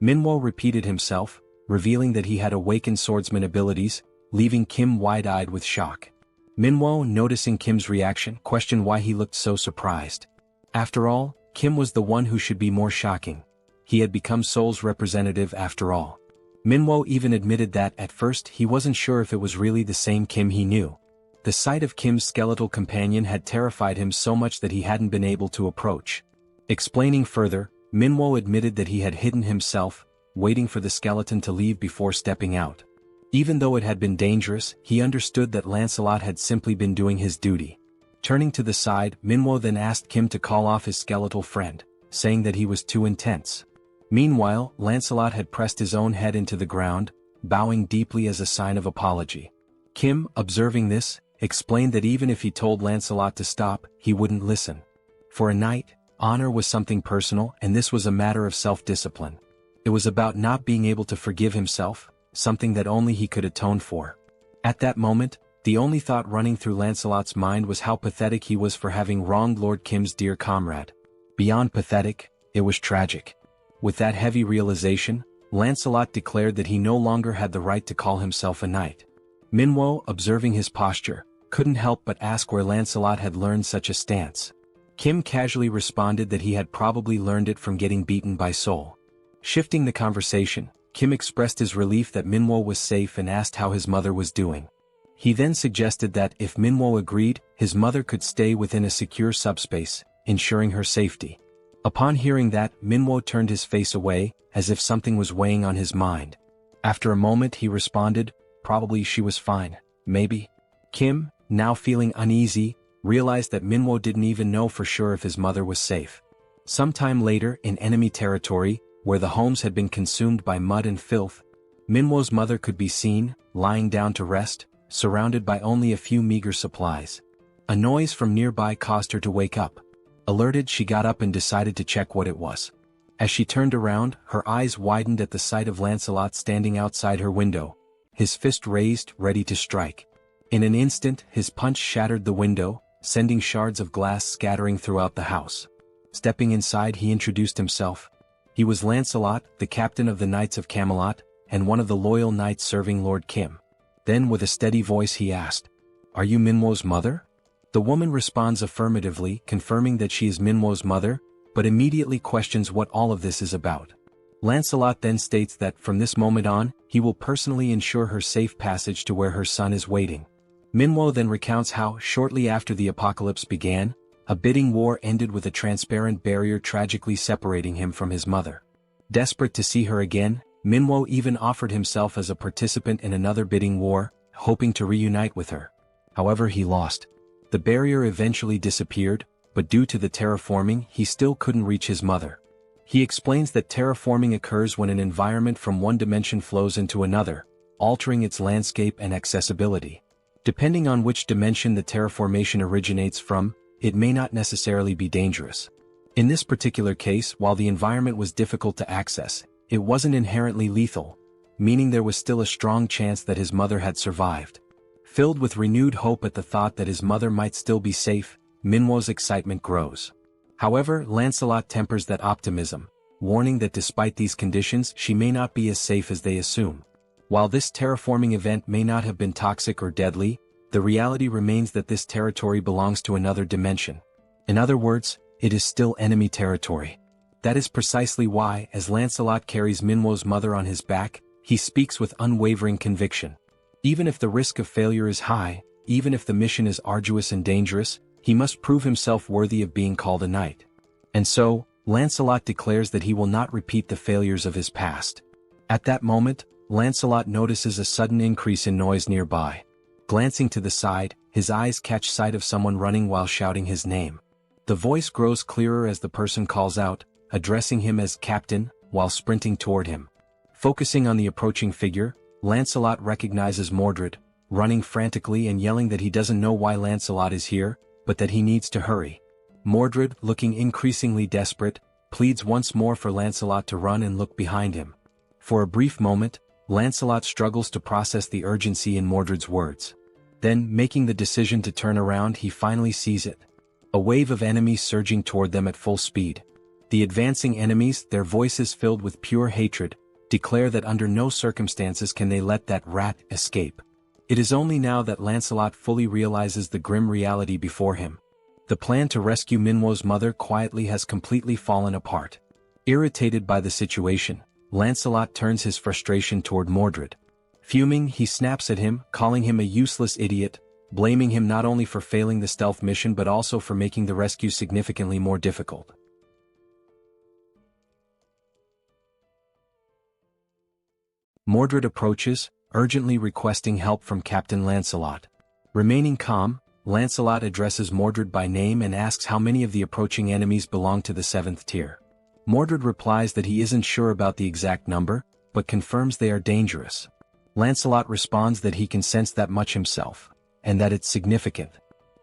Manhwa repeated himself, revealing that he had awakened swordsman abilities, leaving Kim wide-eyed with shock. Manhwa, noticing Kim's reaction, questioned why he looked so surprised. After all, Kim was the one who should be more shocking. He had become Seoul's representative after all. Manhwa even admitted that, at first, he wasn't sure if it was really the same Kim he knew. The sight of Kim's skeletal companion had terrified him so much that he hadn't been able to approach. Explaining further, Manhwa admitted that he had hidden himself, waiting for the skeleton to leave before stepping out. Even though it had been dangerous, he understood that Lancelot had simply been doing his duty. Turning to the side, Manhwa then asked Kim to call off his skeletal friend, saying that he was too intense. Meanwhile, Lancelot had pressed his own head into the ground, bowing deeply as a sign of apology. Kim, observing this, explained that even if he told Lancelot to stop, he wouldn't listen. For a knight, honor was something personal, and this was a matter of self-discipline. It was about not being able to forgive himself, something that only he could atone for. At that moment, the only thought running through Lancelot's mind was how pathetic he was for having wronged Lord Kim's dear comrade. Beyond pathetic, it was tragic. With that heavy realization, Lancelot declared that he no longer had the right to call himself a knight. Manhwa, observing his posture, couldn't help but ask where Lancelot had learned such a stance. Kim casually responded that he had probably learned it from getting beaten by Seoul. Shifting the conversation, Kim expressed his relief that Manhwa was safe and asked how his mother was doing. He then suggested that if Manhwa agreed, his mother could stay within a secure subspace, ensuring her safety. Upon hearing that, Manhwa turned his face away, as if something was weighing on his mind. After a moment he responded, probably she was fine, maybe. Kim, now feeling uneasy, realized that Manhwa didn't even know for sure if his mother was safe. Sometime later, in enemy territory, where the homes had been consumed by mud and filth, Manhwa's mother could be seen, lying down to rest, surrounded by only a few meager supplies. A noise from nearby caused her to wake up. Alerted, she got up and decided to check what it was. As she turned around, her eyes widened at the sight of Lancelot standing outside her window, his fist raised, ready to strike. In an instant, his punch shattered the window, sending shards of glass scattering throughout the house. Stepping inside, he introduced himself. He was Lancelot, the captain of the Knights of Camelot, and one of the loyal knights serving Lord Kim. Then with a steady voice he asked, "Are you Manhwa's mother?" The woman responds affirmatively, confirming that she is Manhwa's mother, but immediately questions what all of this is about. Lancelot then states that from this moment on, he will personally ensure her safe passage to where her son is waiting. Manhwa then recounts how, shortly after the apocalypse began, a bidding war ended with a transparent barrier tragically separating him from his mother. Desperate to see her again, Manhwa even offered himself as a participant in another bidding war, hoping to reunite with her. However, he lost. The barrier eventually disappeared, but due to the terraforming, he still couldn't reach his mother. He explains that terraforming occurs when an environment from one dimension flows into another, altering its landscape and accessibility. Depending on which dimension the terraformation originates from, it may not necessarily be dangerous. In this particular case, while the environment was difficult to access, it wasn't inherently lethal, meaning there was still a strong chance that his mother had survived. Filled with renewed hope at the thought that his mother might still be safe, Manhwa's excitement grows. However, Lancelot tempers that optimism, warning that despite these conditions she may not be as safe as they assume. While this terraforming event may not have been toxic or deadly, the reality remains that this territory belongs to another dimension. In other words, it is still enemy territory. That is precisely why, as Lancelot carries Manhwa's mother on his back, he speaks with unwavering conviction. Even if the risk of failure is high, even if the mission is arduous and dangerous, he must prove himself worthy of being called a knight. And so, Lancelot declares that he will not repeat the failures of his past. At that moment, Lancelot notices a sudden increase in noise nearby. Glancing to the side, his eyes catch sight of someone running while shouting his name. The voice grows clearer as the person calls out, addressing him as Captain, while sprinting toward him. Focusing on the approaching figure, Lancelot recognizes Mordred, running frantically and yelling that he doesn't know why Lancelot is here, but that he needs to hurry. Mordred, looking increasingly desperate, pleads once more for Lancelot to run and look behind him. For a brief moment, Lancelot struggles to process the urgency in Mordred's words. Then, making the decision to turn around, he finally sees it. A wave of enemies surging toward them at full speed. The advancing enemies, their voices filled with pure hatred, declare that under no circumstances can they let that rat escape. It is only now that Lancelot fully realizes the grim reality before him. The plan to rescue Minwo's mother quietly has completely fallen apart. Irritated by the situation, Lancelot turns his frustration toward Mordred. Fuming, he snaps at him, calling him a useless idiot, blaming him not only for failing the stealth mission but also for making the rescue significantly more difficult. Mordred approaches, urgently requesting help from Captain Lancelot. Remaining calm, Lancelot addresses Mordred by name and asks how many of the approaching enemies belong to the 7th tier. Mordred replies that he isn't sure about the exact number, but confirms they are dangerous. Lancelot responds that he can sense that much himself, and that it's significant.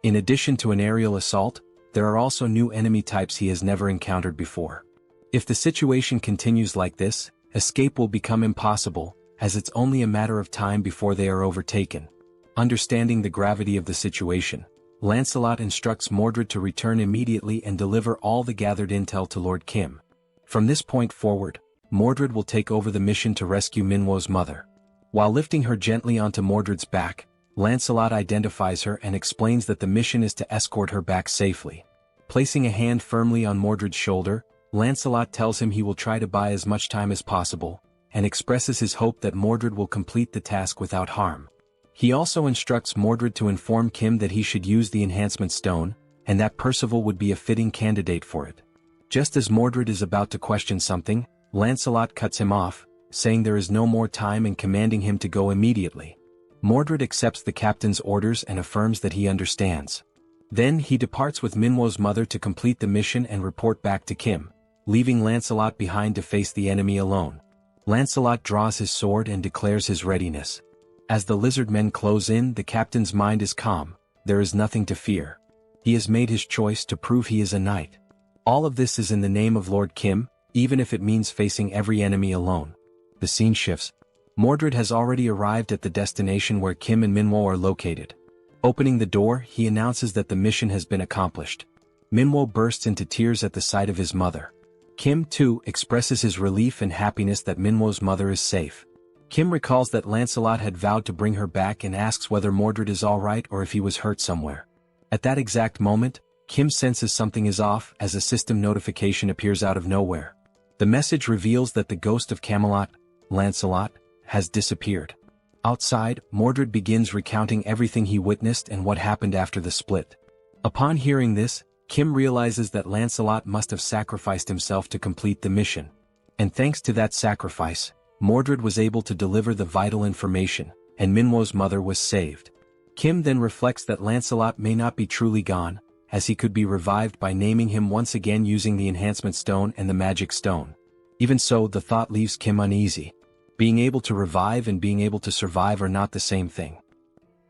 In addition to an aerial assault, there are also new enemy types he has never encountered before. If the situation continues like this, escape will become impossible, as it's only a matter of time before they are overtaken. Understanding the gravity of the situation, Lancelot instructs Mordred to return immediately and deliver all the gathered intel to Lord Kim. From this point forward, Mordred will take over the mission to rescue Minwo's mother. While lifting her gently onto Mordred's back, Lancelot identifies her and explains that the mission is to escort her back safely. Placing a hand firmly on Mordred's shoulder, Lancelot tells him he will try to buy as much time as possible, and expresses his hope that Mordred will complete the task without harm. He also instructs Mordred to inform Kim that he should use the enhancement stone, and that Percival would be a fitting candidate for it. Just as Mordred is about to question something, Lancelot cuts him off, saying there is no more time and commanding him to go immediately. Mordred accepts the captain's orders and affirms that he understands. Then he departs with Minwo's mother to complete the mission and report back to Kim, leaving Lancelot behind to face the enemy alone. Lancelot draws his sword and declares his readiness. As the lizard men close in, the captain's mind is calm. There is nothing to fear. He has made his choice to prove he is a knight. All of this is in the name of Lord Kim, even if it means facing every enemy alone. The scene shifts. Mordred has already arrived at the destination where Kim and Minwo are located. Opening the door, he announces that the mission has been accomplished. Minwo bursts into tears at the sight of his mother. Kim, too, expresses his relief and happiness that Minwo's mother is safe. Kim recalls that Lancelot had vowed to bring her back and asks whether Mordred is alright or if he was hurt somewhere. At that exact moment, Kim senses something is off as a system notification appears out of nowhere. The message reveals that the ghost of Camelot, Lancelot, has disappeared. Outside, Mordred begins recounting everything he witnessed and what happened after the split. Upon hearing this, Kim realizes that Lancelot must have sacrificed himself to complete the mission. And thanks to that sacrifice, Mordred was able to deliver the vital information, and Minwo's mother was saved. Kim then reflects that Lancelot may not be truly gone, as he could be revived by naming him once again using the enhancement stone and the magic stone. Even so, the thought leaves Kim uneasy. Being able to revive and being able to survive are not the same thing.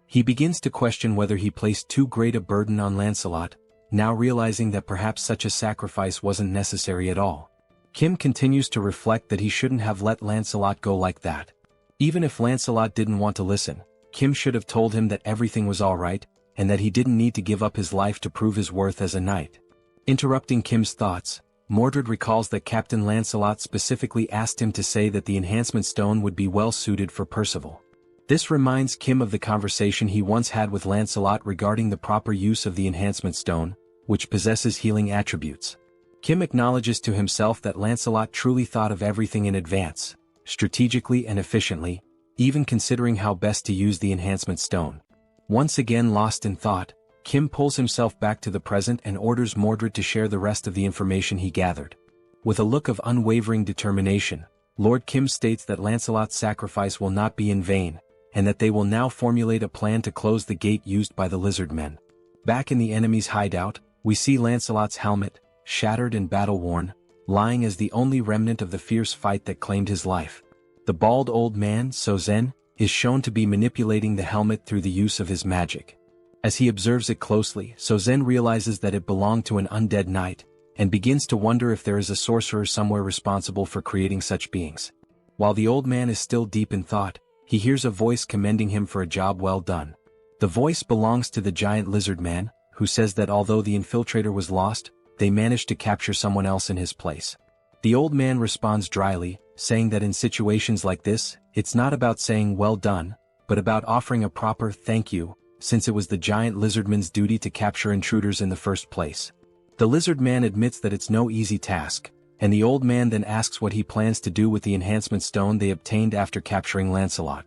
He begins to question whether he placed too great a burden on Lancelot, now realizing that perhaps such a sacrifice wasn't necessary at all. Kim continues to reflect that he shouldn't have let Lancelot go like that. Even if Lancelot didn't want to listen, Kim should have told him that everything was alright, and that he didn't need to give up his life to prove his worth as a knight. Interrupting Kim's thoughts, Mordred recalls that Captain Lancelot specifically asked him to say that the enhancement stone would be well suited for Percival. This reminds Kim of the conversation he once had with Lancelot regarding the proper use of the enhancement stone, which possesses healing attributes. Kim acknowledges to himself that Lancelot truly thought of everything in advance, strategically and efficiently, even considering how best to use the enhancement stone. Once again lost in thought, Kim pulls himself back to the present and orders Mordred to share the rest of the information he gathered. With a look of unwavering determination, Lord Kim states that Lancelot's sacrifice will not be in vain, and that they will now formulate a plan to close the gate used by the lizard men. Back in the enemy's hideout, we see Lancelot's helmet, shattered and battle-worn, lying as the only remnant of the fierce fight that claimed his life. The bald old man, Sozen, is shown to be manipulating the helmet through the use of his magic. As he observes it closely, Sozen realizes that it belonged to an undead knight, and begins to wonder if there is a sorcerer somewhere responsible for creating such beings. While the old man is still deep in thought, he hears a voice commending him for a job well done. The voice belongs to the giant lizard man, who says that although the infiltrator was lost, they managed to capture someone else in his place. The old man responds dryly, saying that in situations like this, it's not about saying well done, but about offering a proper thank you, since it was the giant lizardman's duty to capture intruders in the first place. The lizard man admits that it's no easy task, and the old man then asks what he plans to do with the enhancement stone they obtained after capturing Lancelot.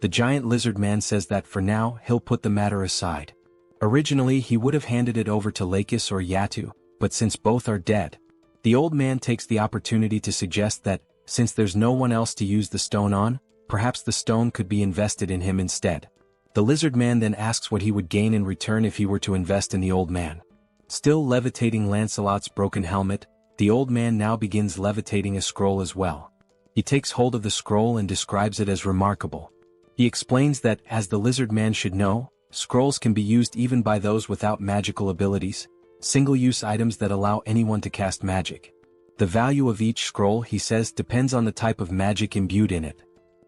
The giant lizard man says that for now he'll put the matter aside. Originally he would have handed it over to Lakis or Yatu, but since both are dead, the old man takes the opportunity to suggest that, since there's no one else to use the stone on, perhaps the stone could be invested in him instead. The lizard man then asks what he would gain in return if he were to invest in the old man. Still levitating Lancelot's broken helmet, the old man now begins levitating a scroll as well. He takes hold of the scroll and describes it as remarkable. He explains that, as the lizard man should know, scrolls can be used even by those without magical abilities, single-use items that allow anyone to cast magic. The value of each scroll, he says, depends on the type of magic imbued in it.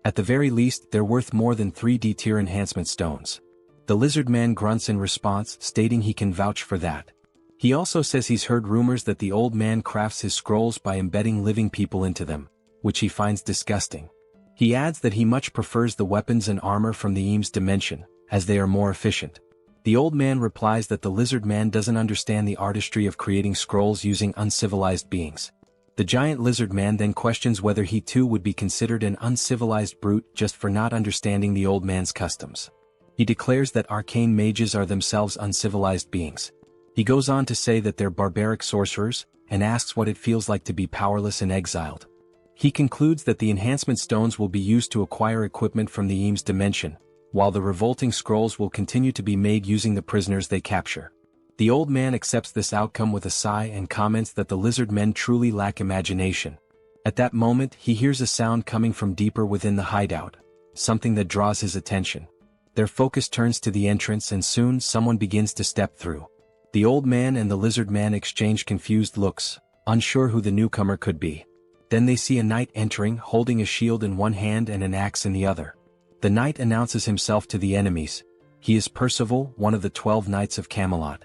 At the very least, they're worth more than 3D tier enhancement stones. The lizard man grunts in response, stating he can vouch for that. He also says he's heard rumors that the old man crafts his scrolls by embedding living people into them, which he finds disgusting. He adds that he much prefers the weapons and armor from the Eames dimension, as they are more efficient. The old man replies that the lizard man doesn't understand the artistry of creating scrolls using uncivilized beings. The giant lizard man then questions whether he too would be considered an uncivilized brute just for not understanding the old man's customs. He declares that arcane mages are themselves uncivilized beings. He goes on to say that they're barbaric sorcerers, and asks what it feels like to be powerless and exiled. He concludes that the enhancement stones will be used to acquire equipment from the Eames dimension, while the revolting scrolls will continue to be made using the prisoners they capture. The old man accepts this outcome with a sigh and comments that the lizard men truly lack imagination. At that moment, he hears a sound coming from deeper within the hideout, something that draws his attention. Their focus turns to the entrance and soon someone begins to step through. The old man and the lizard man exchange confused looks, unsure who the newcomer could be. Then they see a knight entering, holding a shield in one hand and an axe in the other. The knight announces himself to the enemies. He is Percival, one of the 12 knights of Camelot.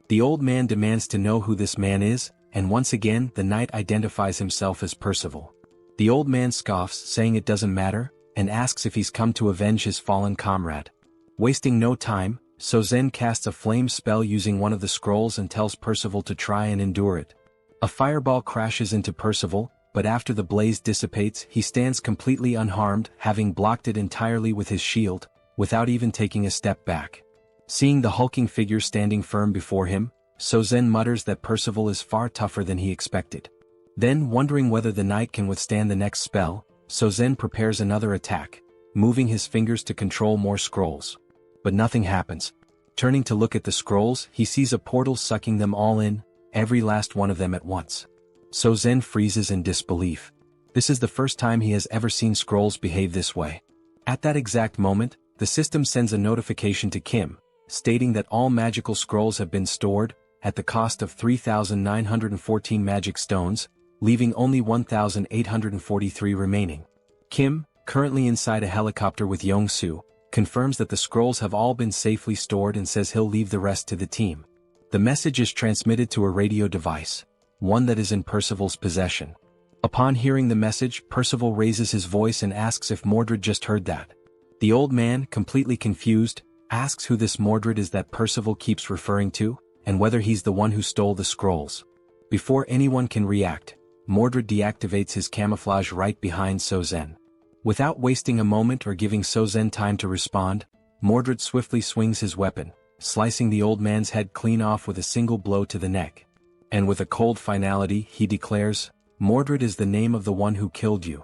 The old man demands to know who this man is, and once again the knight identifies himself as Percival. The old man scoffs, saying it doesn't matter, and asks if he's come to avenge his fallen comrade. Wasting no time, Sozen casts a flame spell using one of the scrolls and tells Percival to try and endure it. A fireball crashes into Percival, but after the blaze dissipates he stands completely unharmed, having blocked it entirely with his shield, without even taking a step back. Seeing the hulking figure standing firm before him, Sozen mutters that Percival is far tougher than he expected. Then, wondering whether the knight can withstand the next spell, Sozen prepares another attack, moving his fingers to control more scrolls. But nothing happens. Turning to look at the scrolls, he sees a portal sucking them all in, every last one of them at once. Sozen freezes in disbelief. This is the first time he has ever seen scrolls behave this way. At that exact moment, the system sends a notification to Kim, stating that all magical scrolls have been stored, at the cost of 3,914 magic stones, leaving only 1,843 remaining. Kim, currently inside a helicopter with Yong-soo, confirms that the scrolls have all been safely stored and says he'll leave the rest to the team. The message is transmitted to a radio device, one that is in Percival's possession. Upon hearing the message, Percival raises his voice and asks if Mordred just heard that. The old man, completely confused, asks who this Mordred is that Percival keeps referring to, and whether he's the one who stole the scrolls. Before anyone can react, Mordred deactivates his camouflage right behind Sozen. Without wasting a moment or giving Sozen time to respond, Mordred swiftly swings his weapon, slicing the old man's head clean off with a single blow to the neck. And with a cold finality, he declares, "Mordred is the name of the one who killed you."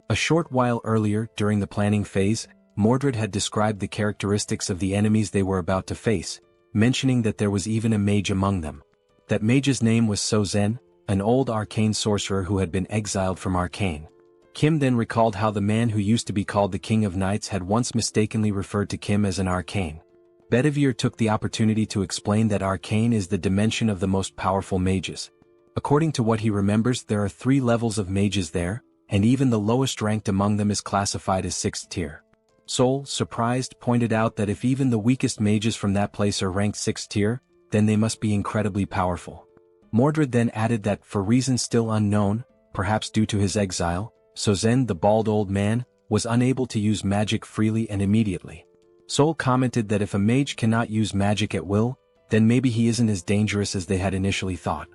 A short while earlier, during the planning phase, Mordred had described the characteristics of the enemies they were about to face, mentioning that there was even a mage among them. That mage's name was Sozen, an old arcane sorcerer who had been exiled from Arcane. Kim then recalled how the man who used to be called the King of Knights had once mistakenly referred to Kim as an arcane. Bedivere took the opportunity to explain that arcane is the dimension of the most powerful mages. According to what he remembers, there are 3 levels of mages there, and even the lowest ranked among them is classified as 6th tier. Seoul, surprised, pointed out that if even the weakest mages from that place are ranked 6th tier, then they must be incredibly powerful. Mordred then added that, for reasons still unknown, perhaps due to his exile, Sozen, the bald old man, was unable to use magic freely and immediately. Seoul commented that if a mage cannot use magic at will, then maybe he isn't as dangerous as they had initially thought.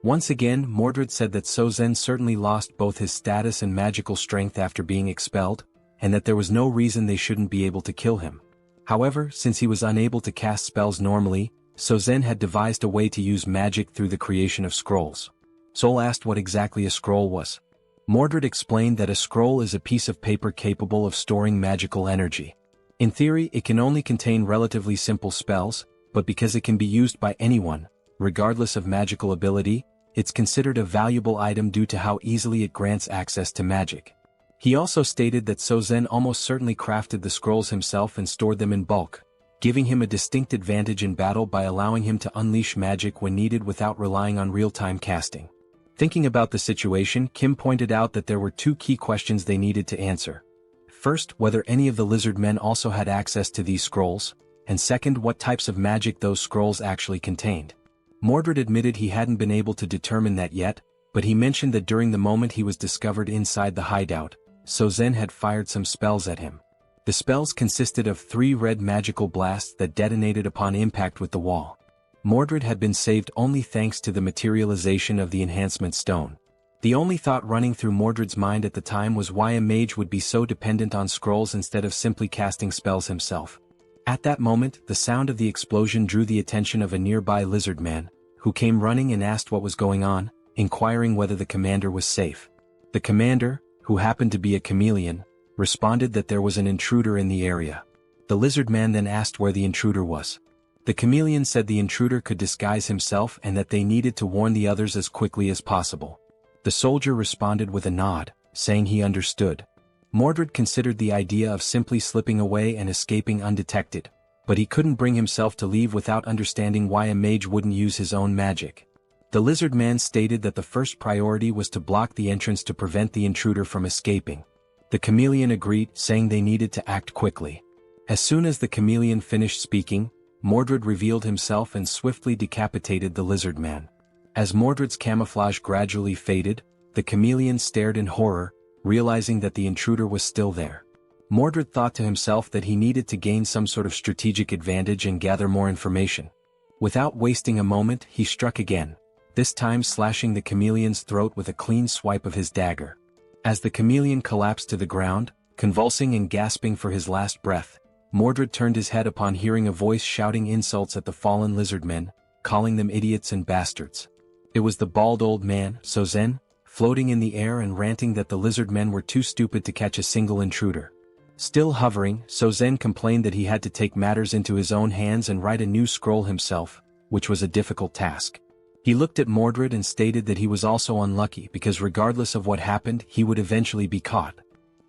Once again, Mordred said that Sozen certainly lost both his status and magical strength after being expelled, and that there was no reason they shouldn't be able to kill him. However, since he was unable to cast spells normally, Sozen had devised a way to use magic through the creation of scrolls. Seoul asked what exactly a scroll was. Mordred explained that a scroll is a piece of paper capable of storing magical energy. In theory, it can only contain relatively simple spells, but because it can be used by anyone, regardless of magical ability, it's considered a valuable item due to how easily it grants access to magic. He also stated that Sozen almost certainly crafted the scrolls himself and stored them in bulk, giving him a distinct advantage in battle by allowing him to unleash magic when needed without relying on real-time casting. Thinking about the situation, Kim pointed out that there were 2 key questions they needed to answer. First, whether any of the lizard men also had access to these scrolls, and second, what types of magic those scrolls actually contained. Mordred admitted he hadn't been able to determine that yet, but he mentioned that during the moment he was discovered inside the hideout, Sozen had fired some spells at him. The spells consisted of 3 red magical blasts that detonated upon impact with the wall. Mordred had been saved only thanks to the materialization of the enhancement stone. The only thought running through Mordred's mind at the time was why a mage would be so dependent on scrolls instead of simply casting spells himself. At that moment, the sound of the explosion drew the attention of a nearby lizard man, who came running and asked what was going on, inquiring whether the commander was safe. The commander, who happened to be a chameleon, responded that there was an intruder in the area. The lizard man then asked where the intruder was. The chameleon said the intruder could disguise himself and that they needed to warn the others as quickly as possible. The soldier responded with a nod, saying he understood. Mordred considered the idea of simply slipping away and escaping undetected, but he couldn't bring himself to leave without understanding why a mage wouldn't use his own magic. The lizard man stated that the first priority was to block the entrance to prevent the intruder from escaping. The chameleon agreed, saying they needed to act quickly. As soon as the chameleon finished speaking, Mordred revealed himself and swiftly decapitated the lizard man. As Mordred's camouflage gradually faded, the chameleon stared in horror, realizing that the intruder was still there. Mordred thought to himself that he needed to gain some sort of strategic advantage and gather more information. Without wasting a moment, he struck again, this time slashing the chameleon's throat with a clean swipe of his dagger. As the chameleon collapsed to the ground, convulsing and gasping for his last breath, Mordred turned his head upon hearing a voice shouting insults at the fallen lizardmen, calling them idiots and bastards. It was the bald old man, Sozen, floating in the air and ranting that the lizardmen were too stupid to catch a single intruder. Still hovering, Sozen complained that he had to take matters into his own hands and write a new scroll himself, which was a difficult task. He looked at Mordred and stated that he was also unlucky because regardless of what happened, he would eventually be caught.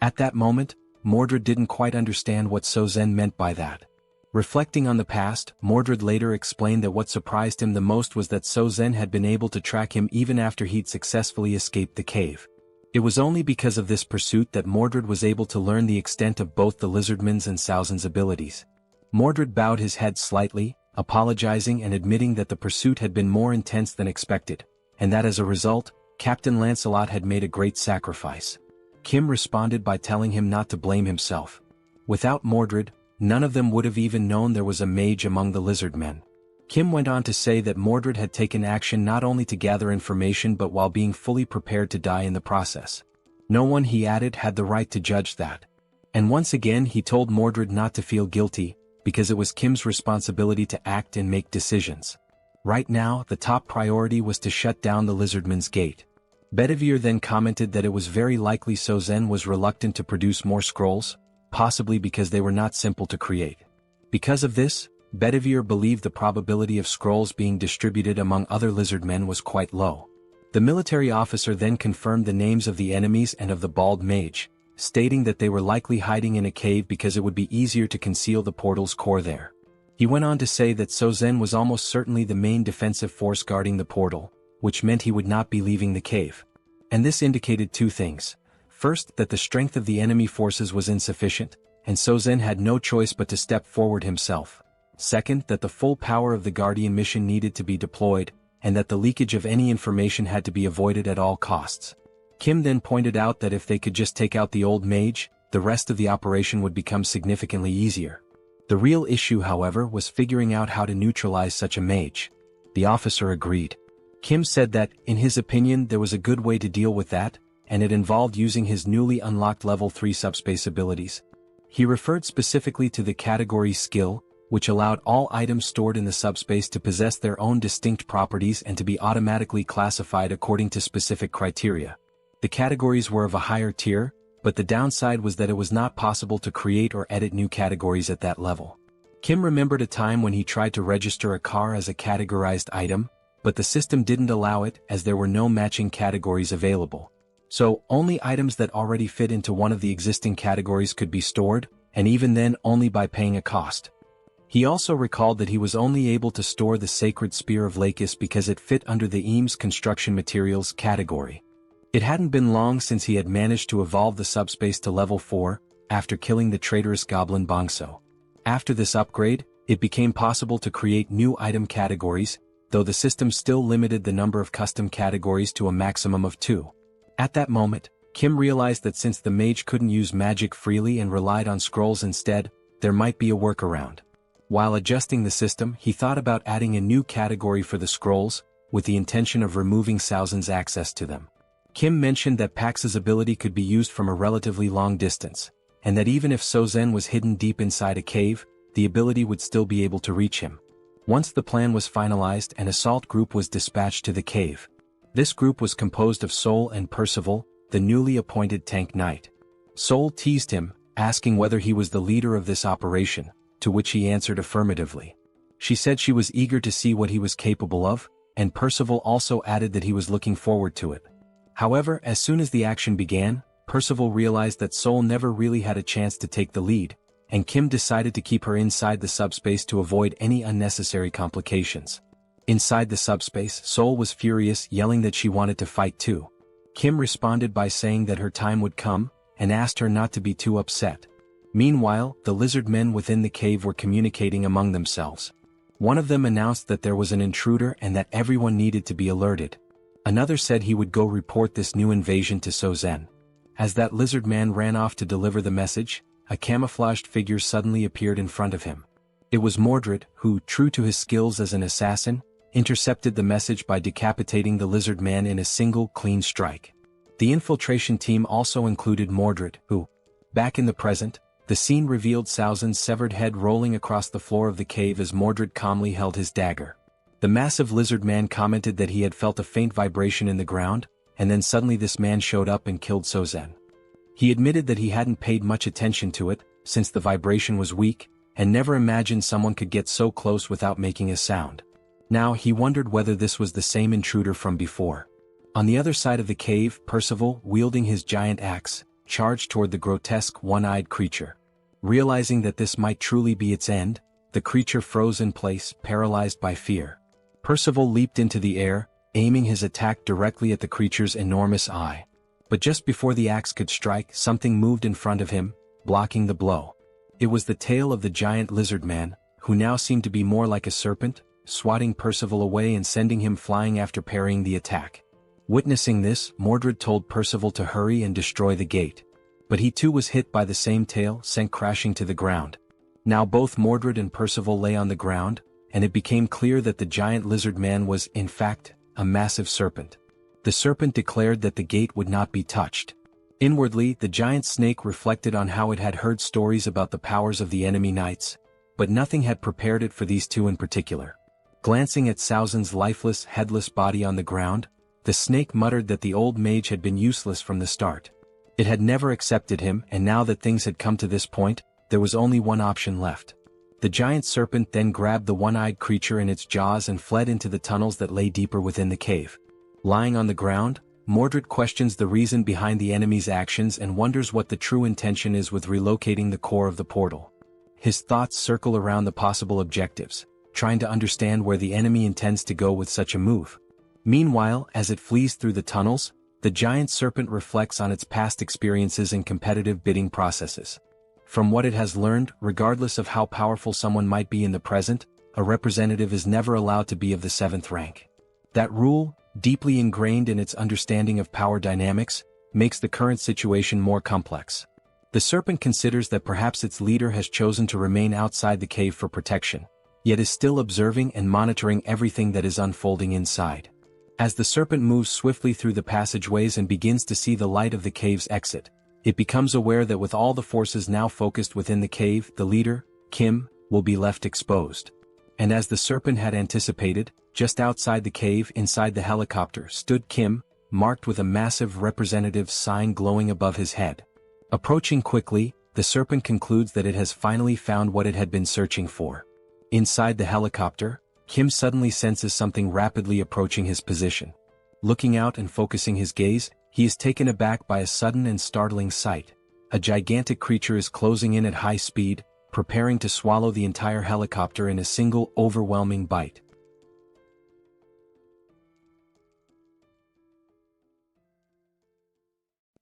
At that moment, Mordred didn't quite understand what Sozen meant by that. Reflecting on the past, Mordred later explained that what surprised him the most was that Sozen had been able to track him even after he'd successfully escaped the cave. It was only because of this pursuit that Mordred was able to learn the extent of both the lizardman's and Sauzen's abilities. Mordred bowed his head slightly, apologizing and admitting that the pursuit had been more intense than expected, and that as a result, Captain Lancelot had made a great sacrifice. Kim responded by telling him not to blame himself. Without Mordred, none of them would have even known there was a mage among the lizard men. Kim went on to say that Mordred had taken action not only to gather information but while being fully prepared to die in the process. No one, he added, had the right to judge that. And once again he told Mordred not to feel guilty, because it was Kim's responsibility to act and make decisions. Right now, the top priority was to shut down the lizardman's gate. Bedivere then commented that it was very likely Sozen was reluctant to produce more scrolls, possibly because they were not simple to create. Because of this, Bedivere believed the probability of scrolls being distributed among other lizardmen was quite low. The military officer then confirmed the names of the enemies and of the bald mage, stating that they were likely hiding in a cave because it would be easier to conceal the portal's core there. He went on to say that Sozen was almost certainly the main defensive force guarding the portal, which meant he would not be leaving the cave. And this indicated two things. First, that the strength of the enemy forces was insufficient, and Sozen had no choice but to step forward himself. Second, that the full power of the Guardian mission needed to be deployed, and that the leakage of any information had to be avoided at all costs. Kim then pointed out that if they could just take out the old mage, the rest of the operation would become significantly easier. The real issue, however, was figuring out how to neutralize such a mage. The officer agreed. Kim said that, in his opinion, there was a good way to deal with that, and it involved using his newly unlocked level 3 subspace abilities. He referred specifically to the category skill, which allowed all items stored in the subspace to possess their own distinct properties and to be automatically classified according to specific criteria. The categories were of a higher tier, but the downside was that it was not possible to create or edit new categories at that level. Kim remembered a time when he tried to register a car as a categorized item, but the system didn't allow it as there were no matching categories available. So, only items that already fit into one of the existing categories could be stored, and even then only by paying a cost. He also recalled that he was only able to store the Sacred Spear of Lakis because it fit under the Eames Construction Materials category. It hadn't been long since he had managed to evolve the subspace to level 4, after killing the traitorous goblin Bongso. After this upgrade, it became possible to create new item categories, though the system still limited the number of custom categories to a maximum of 2. At that moment, Kim realized that since the mage couldn't use magic freely and relied on scrolls instead, there might be a workaround. While adjusting the system, he thought about adding a new category for the scrolls, with the intention of removing Saozen's access to them. Kim mentioned that Pax's ability could be used from a relatively long distance, and that even if Sozen was hidden deep inside a cave, the ability would still be able to reach him. Once the plan was finalized, an assault group was dispatched to the cave. This group was composed of Seoul and Percival, the newly appointed tank knight. Seoul teased him, asking whether he was the leader of this operation, to which he answered affirmatively. She said she was eager to see what he was capable of, and Percival also added that he was looking forward to it. However, as soon as the action began, Percival realized that Seoul never really had a chance to take the lead, and Kim decided to keep her inside the subspace to avoid any unnecessary complications. Inside the subspace, Seoul was furious, yelling that she wanted to fight too. Kim responded by saying that her time would come, and asked her not to be too upset. Meanwhile, the lizard men within the cave were communicating among themselves. One of them announced that there was an intruder and that everyone needed to be alerted. Another said he would go report this new invasion to Sozen. As that lizard man ran off to deliver the message, a camouflaged figure suddenly appeared in front of him. It was Mordred, who, true to his skills as an assassin, intercepted the message by decapitating the lizard man in a single clean strike. The infiltration team also included Mordred, who, back in the present, the scene revealed Saozen's severed head rolling across the floor of the cave as Mordred calmly held his dagger. The massive lizard man commented that he had felt a faint vibration in the ground, and then suddenly this man showed up and killed Sozen. He admitted that he hadn't paid much attention to it, since the vibration was weak, and never imagined someone could get so close without making a sound. Now he wondered whether this was the same intruder from before. On the other side of the cave, Percival, wielding his giant axe, charged toward the grotesque one-eyed creature. Realizing that this might truly be its end, the creature froze in place, paralyzed by fear. Percival leaped into the air, aiming his attack directly at the creature's enormous eye. But just before the axe could strike, something moved in front of him, blocking the blow. It was the tail of the giant lizard man, who now seemed to be more like a serpent, swatting Percival away and sending him flying after parrying the attack. Witnessing this, Mordred told Percival to hurry and destroy the gate. But he too was hit by the same tail, sent crashing to the ground. Now both Mordred and Percival lay on the ground, and it became clear that the giant lizard man was, in fact, a massive serpent. The serpent declared that the gate would not be touched. Inwardly, the giant snake reflected on how it had heard stories about the powers of the enemy knights, but nothing had prepared it for these two in particular. Glancing at Saozen's lifeless, headless body on the ground, the snake muttered that the old mage had been useless from the start. It had never accepted him, and now that things had come to this point, there was only one option left. The giant serpent then grabbed the one-eyed creature in its jaws and fled into the tunnels that lay deeper within the cave. Lying on the ground, Mordred questions the reason behind the enemy's actions and wonders what the true intention is with relocating the core of the portal. His thoughts circle around the possible objectives, trying to understand where the enemy intends to go with such a move. Meanwhile, as it flees through the tunnels, the giant serpent reflects on its past experiences and competitive bidding processes. From what it has learned, regardless of how powerful someone might be in the present, a representative is never allowed to be of the 7th rank. That rule, deeply ingrained in its understanding of power dynamics, makes the current situation more complex. The serpent considers that perhaps its leader has chosen to remain outside the cave for protection, yet is still observing and monitoring everything that is unfolding inside. As the serpent moves swiftly through the passageways and begins to see the light of the cave's exit, it becomes aware that with all the forces now focused within the cave, the leader, Kim, will be left exposed. And as the serpent had anticipated, just outside the cave inside the helicopter stood Kim, marked with a massive representative sign glowing above his head. Approaching quickly, the serpent concludes that it has finally found what it had been searching for. Inside the helicopter, Kim suddenly senses something rapidly approaching his position. Looking out and focusing his gaze, he is taken aback by a sudden and startling sight. A gigantic creature is closing in at high speed, preparing to swallow the entire helicopter in a single, overwhelming bite.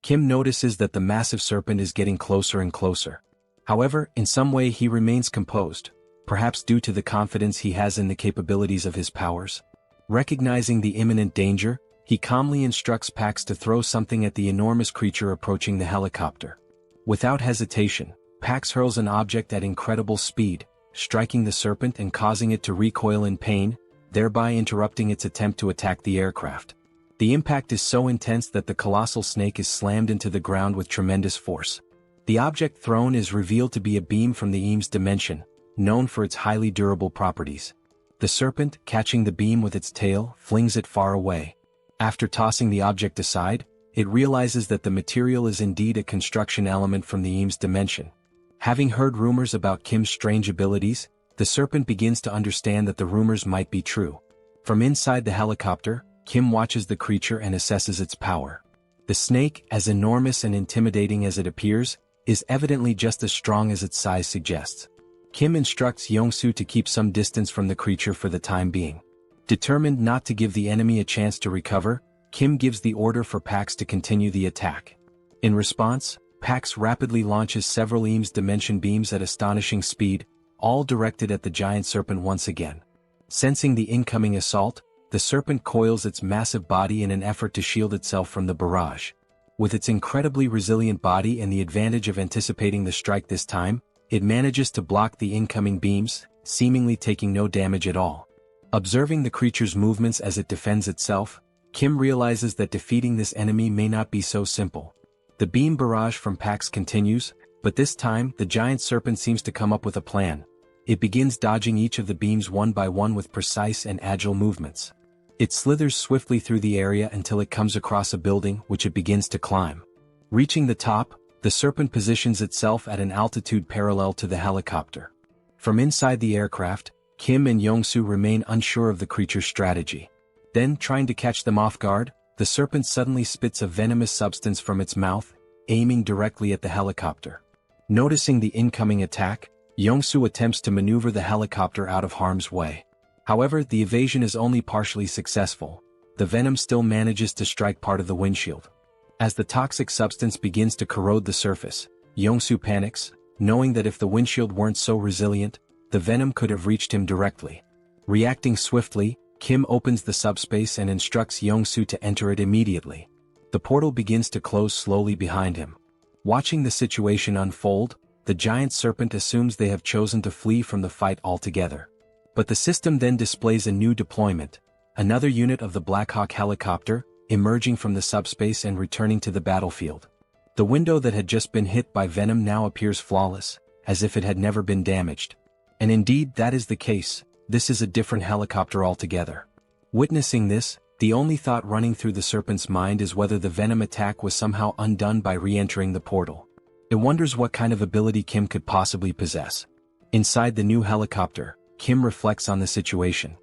Kim notices that the massive serpent is getting closer and closer. However, in some way he remains composed, perhaps due to the confidence he has in the capabilities of his powers. Recognizing the imminent danger, he calmly instructs Pax to throw something at the enormous creature approaching the helicopter. Without hesitation, Pax hurls an object at incredible speed, striking the serpent and causing it to recoil in pain, thereby interrupting its attempt to attack the aircraft. The impact is so intense that the colossal snake is slammed into the ground with tremendous force. The object thrown is revealed to be a beam from the Eames dimension, known for its highly durable properties. The serpent, catching the beam with its tail, flings it far away. After tossing the object aside, it realizes that the material is indeed a construction element from the Eames dimension. Having heard rumors about Kim's strange abilities, the serpent begins to understand that the rumors might be true. From inside the helicopter, Kim watches the creature and assesses its power. The snake, as enormous and intimidating as it appears, is evidently just as strong as its size suggests. Kim instructs Yongsoo to keep some distance from the creature for the time being. Determined not to give the enemy a chance to recover, Kim gives the order for Pax to continue the attack. In response, Pax rapidly launches several Eames dimension beams at astonishing speed, all directed at the giant serpent once again. Sensing the incoming assault, the serpent coils its massive body in an effort to shield itself from the barrage. With its incredibly resilient body and the advantage of anticipating the strike this time, it manages to block the incoming beams, seemingly taking no damage at all. Observing the creature's movements as it defends itself, Kim realizes that defeating this enemy may not be so simple. The beam barrage from Pax continues, but this time the giant serpent seems to come up with a plan. It begins dodging each of the beams one by one with precise and agile movements. It slithers swiftly through the area until it comes across a building which it begins to climb. Reaching the top, the serpent positions itself at an altitude parallel to the helicopter. From inside the aircraft, Kim and Yongsoo remain unsure of the creature's strategy. Then, trying to catch them off guard, the serpent suddenly spits a venomous substance from its mouth, aiming directly at the helicopter. Noticing the incoming attack, Yongsoo attempts to maneuver the helicopter out of harm's way. However, the evasion is only partially successful. The venom still manages to strike part of the windshield. As the toxic substance begins to corrode the surface, Yongsoo panics, knowing that if the windshield weren't so resilient, the venom could have reached him directly. Reacting swiftly, Kim opens the subspace and instructs Yongsoo to enter it immediately. The portal begins to close slowly behind him. Watching the situation unfold, the giant serpent assumes they have chosen to flee from the fight altogether. But the system then displays a new deployment, another unit of the Black Hawk helicopter, emerging from the subspace and returning to the battlefield. The window that had just been hit by venom now appears flawless, as if it had never been damaged. And indeed that is the case, this is a different helicopter altogether. Witnessing this, the only thought running through the serpent's mind is whether the venom attack was somehow undone by re-entering the portal. It wonders what kind of ability Kim could possibly possess. Inside the new helicopter, Kim reflects on the situation.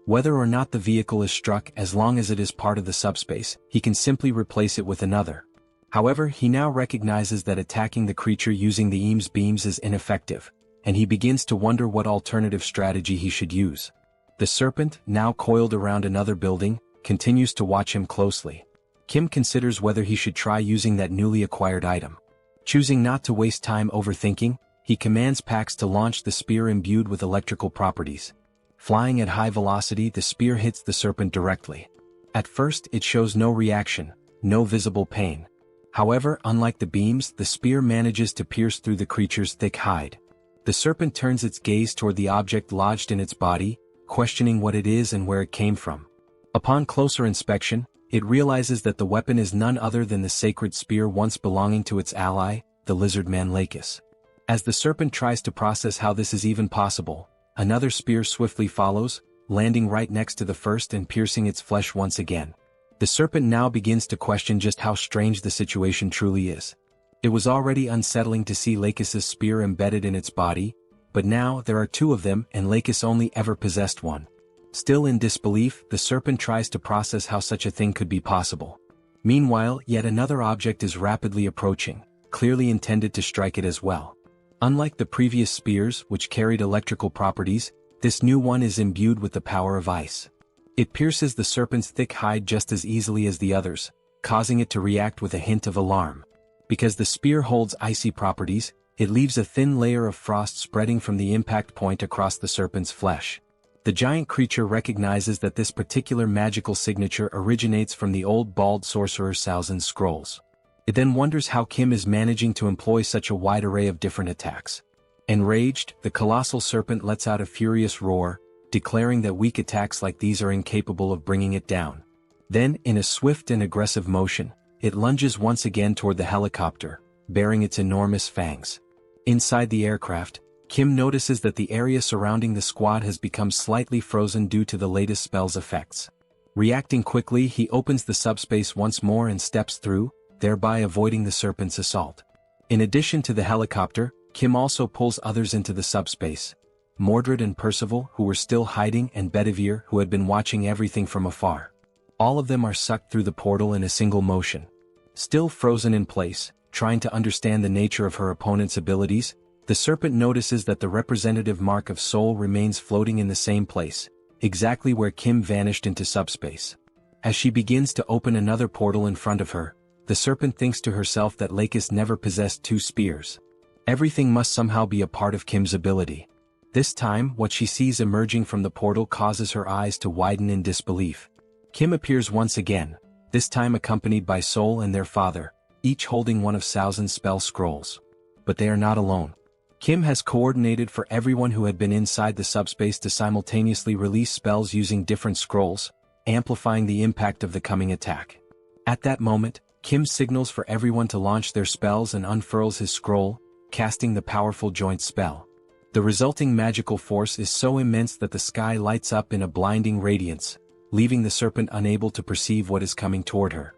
Whether or not the vehicle is struck, as long as it is part of the subspace, he can simply replace it with another. However, he now recognizes that attacking the creature using the EAM's beams is ineffective, and he begins to wonder what alternative strategy he should use. The serpent, now coiled around another building, continues to watch him closely. Kim considers whether he should try using that newly acquired item. Choosing not to waste time overthinking, he commands Pax to launch the spear imbued with electrical properties. Flying at high velocity, the spear hits the serpent directly. At first, it shows no reaction, no visible pain. However, unlike the beams, the spear manages to pierce through the creature's thick hide. The serpent turns its gaze toward the object lodged in its body, questioning what it is and where it came from. Upon closer inspection, it realizes that the weapon is none other than the sacred spear once belonging to its ally, the lizard man Lakis. As the serpent tries to process how this is even possible, another spear swiftly follows, landing right next to the first and piercing its flesh once again. The serpent now begins to question just how strange the situation truly is. It was already unsettling to see Lakis's spear embedded in its body, but now there are two of them and Lakis only ever possessed one. Still in disbelief, the serpent tries to process how such a thing could be possible. Meanwhile, yet another object is rapidly approaching, clearly intended to strike it as well. Unlike the previous spears, which carried electrical properties, this new one is imbued with the power of ice. It pierces the serpent's thick hide just as easily as the others, causing it to react with a hint of alarm. Because the spear holds icy properties, it leaves a thin layer of frost spreading from the impact point across the serpent's flesh. The giant creature recognizes that this particular magical signature originates from the old bald sorcerer Saozin's scrolls. It then wonders how Kim is managing to employ such a wide array of different attacks. Enraged, the colossal serpent lets out a furious roar, declaring that weak attacks like these are incapable of bringing it down. Then, in a swift and aggressive motion, it lunges once again toward the helicopter, bearing its enormous fangs. Inside the aircraft, Kim notices that the area surrounding the squad has become slightly frozen due to the latest spell's effects. Reacting quickly, he opens the subspace once more and steps through, thereby avoiding the serpent's assault. In addition to the helicopter, Kim also pulls others into the subspace. Mordred and Percival, who were still hiding, and Bedivere, who had been watching everything from afar. All of them are sucked through the portal in a single motion. Still frozen in place, trying to understand the nature of her opponent's abilities, the serpent notices that the representative mark of Seoul remains floating in the same place, exactly where Kim vanished into subspace. As she begins to open another portal in front of her, the serpent thinks to herself that Lakis never possessed two spears. Everything must somehow be a part of Kim's ability. This time, what she sees emerging from the portal causes her eyes to widen in disbelief. Kim appears once again, this time accompanied by Seoul and their father, each holding one of Saozin's spell scrolls. But they are not alone. Kim has coordinated for everyone who had been inside the subspace to simultaneously release spells using different scrolls, amplifying the impact of the coming attack. At that moment, Kim signals for everyone to launch their spells and unfurls his scroll, casting the powerful joint spell. The resulting magical force is so immense that the sky lights up in a blinding radiance, leaving the serpent unable to perceive what is coming toward her.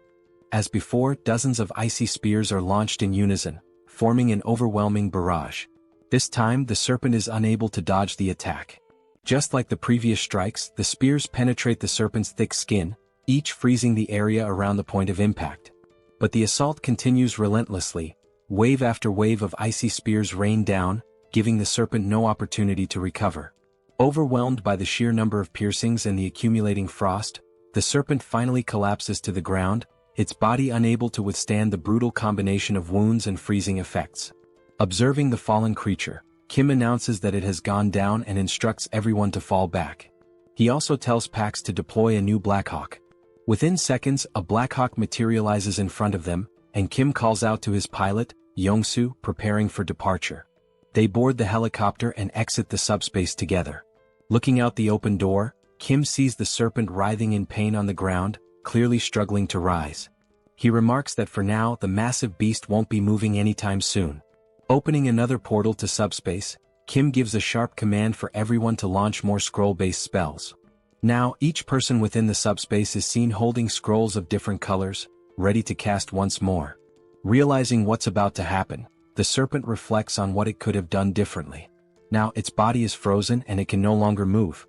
As before, dozens of icy spears are launched in unison, forming an overwhelming barrage. This time, the serpent is unable to dodge the attack. Just like the previous strikes, the spears penetrate the serpent's thick skin, each freezing the area around the point of impact. But the assault continues relentlessly. Wave after wave of icy spears rain down, giving the serpent no opportunity to recover. Overwhelmed by the sheer number of piercings and the accumulating frost, the serpent finally collapses to the ground, its body unable to withstand the brutal combination of wounds and freezing effects. Observing the fallen creature, Kim announces that it has gone down and instructs everyone to fall back. He also tells Pax to deploy a new Blackhawk. Within seconds, a Blackhawk materializes in front of them, and Kim calls out to his pilot, Yongsu, preparing for departure. They board the helicopter and exit the subspace together. Looking out the open door, Kim sees the serpent writhing in pain on the ground, clearly struggling to rise. He remarks that for now the massive beast won't be moving anytime soon. Opening another portal to subspace, Kim gives a sharp command for everyone to launch more scroll-based spells. Now each person within the subspace is seen holding scrolls of different colors, ready to cast once more. Realizing what's about to happen, the serpent reflects on what it could have done differently. Now its body is frozen and it can no longer move.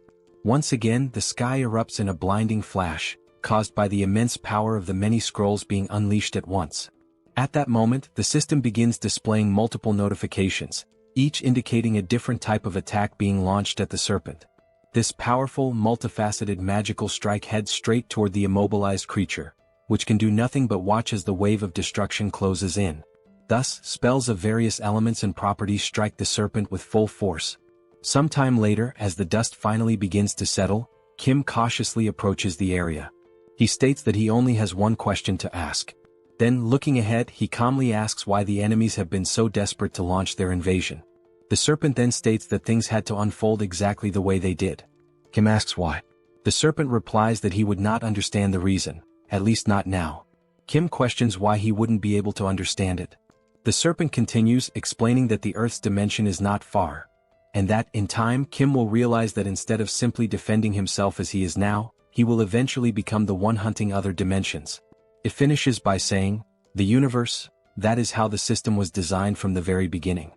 Once again, the sky erupts in a blinding flash, caused by the immense power of the many scrolls being unleashed at once. At that moment, the system begins displaying multiple notifications, each indicating a different type of attack being launched at the serpent. This powerful, multifaceted magical strike heads straight toward the immobilized creature, which can do nothing but watch as the wave of destruction closes in. Thus, spells of various elements and properties strike the serpent with full force. Sometime later, as the dust finally begins to settle, Kim cautiously approaches the area. He states that he only has one question to ask. Then, looking ahead, he calmly asks why the enemies have been so desperate to launch their invasion. The serpent then states that things had to unfold exactly the way they did. Kim asks why. The serpent replies that he would not understand the reason, at least not now. Kim questions why he wouldn't be able to understand it. The serpent continues, explaining that the Earth's dimension is not far, and that, in time, Kim will realize that instead of simply defending himself as he is now, he will eventually become the one hunting other dimensions. It finishes by saying, "The universe, that is how the system was designed from the very beginning."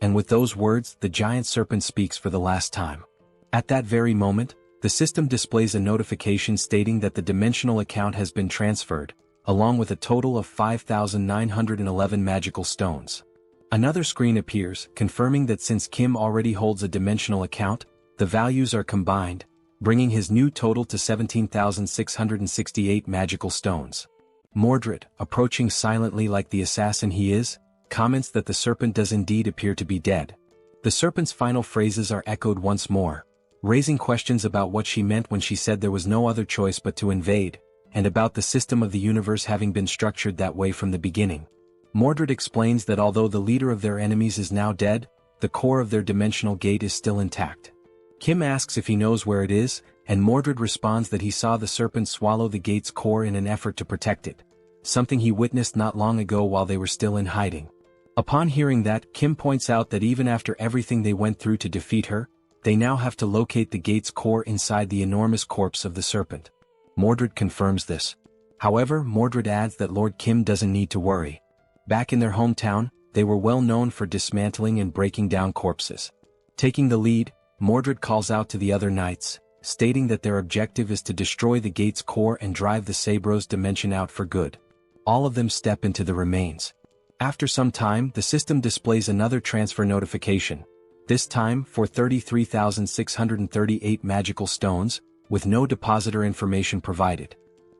And with those words, the giant serpent speaks for the last time. At that very moment, the system displays a notification stating that the dimensional account has been transferred, along with a total of 5,911 magical stones. Another screen appears, confirming that since Kim already holds a dimensional account, the values are combined, bringing his new total to 17,668 magical stones. Mordred, approaching silently like the assassin he is, comments that the serpent does indeed appear to be dead. The serpent's final phrases are echoed once more, raising questions about what she meant when she said there was no other choice but to invade, and about the system of the universe having been structured that way from the beginning. Mordred explains that although the leader of their enemies is now dead, the core of their dimensional gate is still intact. Kim asks if he knows where it is, and Mordred responds that he saw the serpent swallow the gate's core in an effort to protect it, something he witnessed not long ago while they were still in hiding. Upon hearing that, Kim points out that even after everything they went through to defeat her, they now have to locate the gate's core inside the enormous corpse of the serpent. Mordred confirms this. However, Mordred adds that Lord Kim doesn't need to worry. Back in their hometown, they were well known for dismantling and breaking down corpses. Taking the lead, Mordred calls out to the other knights, stating that their objective is to destroy the gate's core and drive the Sabros dimension out for good. All of them step into the remains. After some time, the system displays another transfer notification, this time for 33,638 magical stones, with no depositor information provided.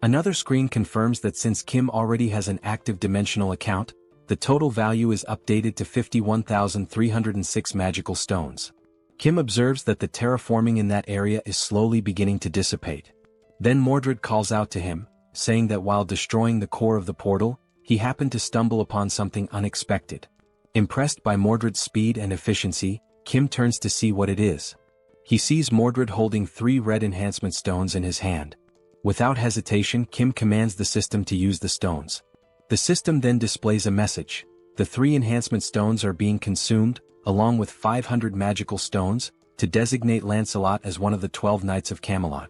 Another screen confirms that since Kim already has an active dimensional account, the total value is updated to 51,306 magical stones. Kim observes that the terraforming in that area is slowly beginning to dissipate. Then Mordred calls out to him, saying that while destroying the core of the portal, he happened to stumble upon something unexpected. Impressed by Mordred's speed and efficiency, Kim turns to see what it is. He sees Mordred holding 3 red enhancement stones in his hand. Without hesitation, Kim commands the system to use the stones. The system then displays a message. The 3 enhancement stones are being consumed, along with 500 magical stones, to designate Lancelot as one of the 12 Knights of Camelot.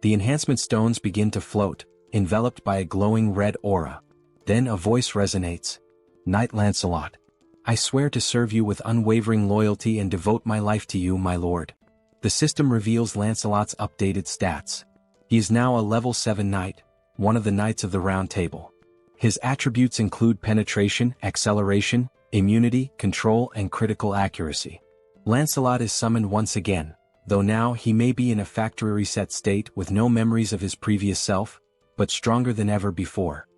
The enhancement stones begin to float, enveloped by a glowing red aura. Then a voice resonates. "Knight Lancelot, I swear to serve you with unwavering loyalty and devote my life to you, my lord." The system reveals Lancelot's updated stats. He is now a level 7 knight, one of the Knights of the Round Table. His attributes include penetration, acceleration, immunity, control, and critical accuracy. Lancelot is summoned once again, though now he may be in a factory reset state with no memories of his previous self, but stronger than ever before.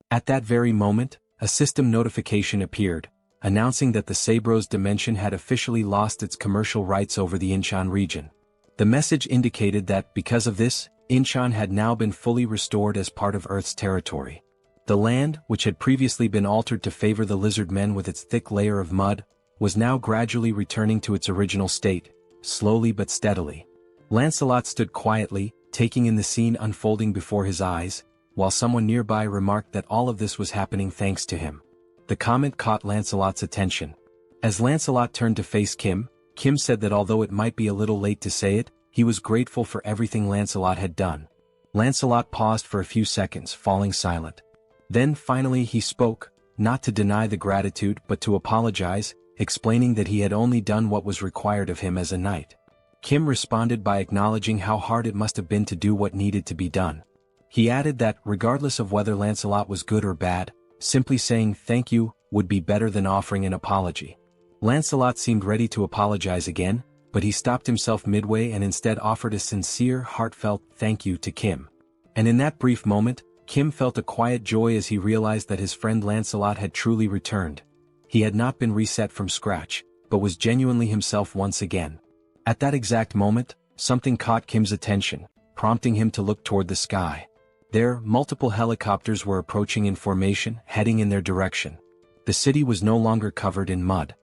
At that very moment, a system notification appeared, announcing that the Sabros dimension had officially lost its commercial rights over the Incheon region. The message indicated that, because of this, Incheon had now been fully restored as part of Earth's territory. The land, which had previously been altered to favor the lizard men with its thick layer of mud, was now gradually returning to its original state, slowly but steadily. Lancelot stood quietly, taking in the scene unfolding before his eyes, while someone nearby remarked that all of this was happening thanks to him. The comment caught Lancelot's attention. As Lancelot turned to face Kim, Kim said that although it might be a little late to say it, he was grateful for everything Lancelot had done. Lancelot paused for a few seconds, falling silent. Then finally he spoke, not to deny the gratitude but to apologize, explaining that he had only done what was required of him as a knight. Kim responded by acknowledging how hard it must have been to do what needed to be done. He added that, regardless of whether Lancelot was good or bad, simply saying thank you would be better than offering an apology. Lancelot seemed ready to apologize again, but he stopped himself midway and instead offered a sincere, heartfelt thank you to Kim. And in that brief moment, Kim felt a quiet joy as he realized that his friend Lancelot had truly returned. He had not been reset from scratch, but was genuinely himself once again. At that exact moment, something caught Kim's attention, prompting him to look toward the sky. There, multiple helicopters were approaching in formation, heading in their direction. The city was no longer covered in mud.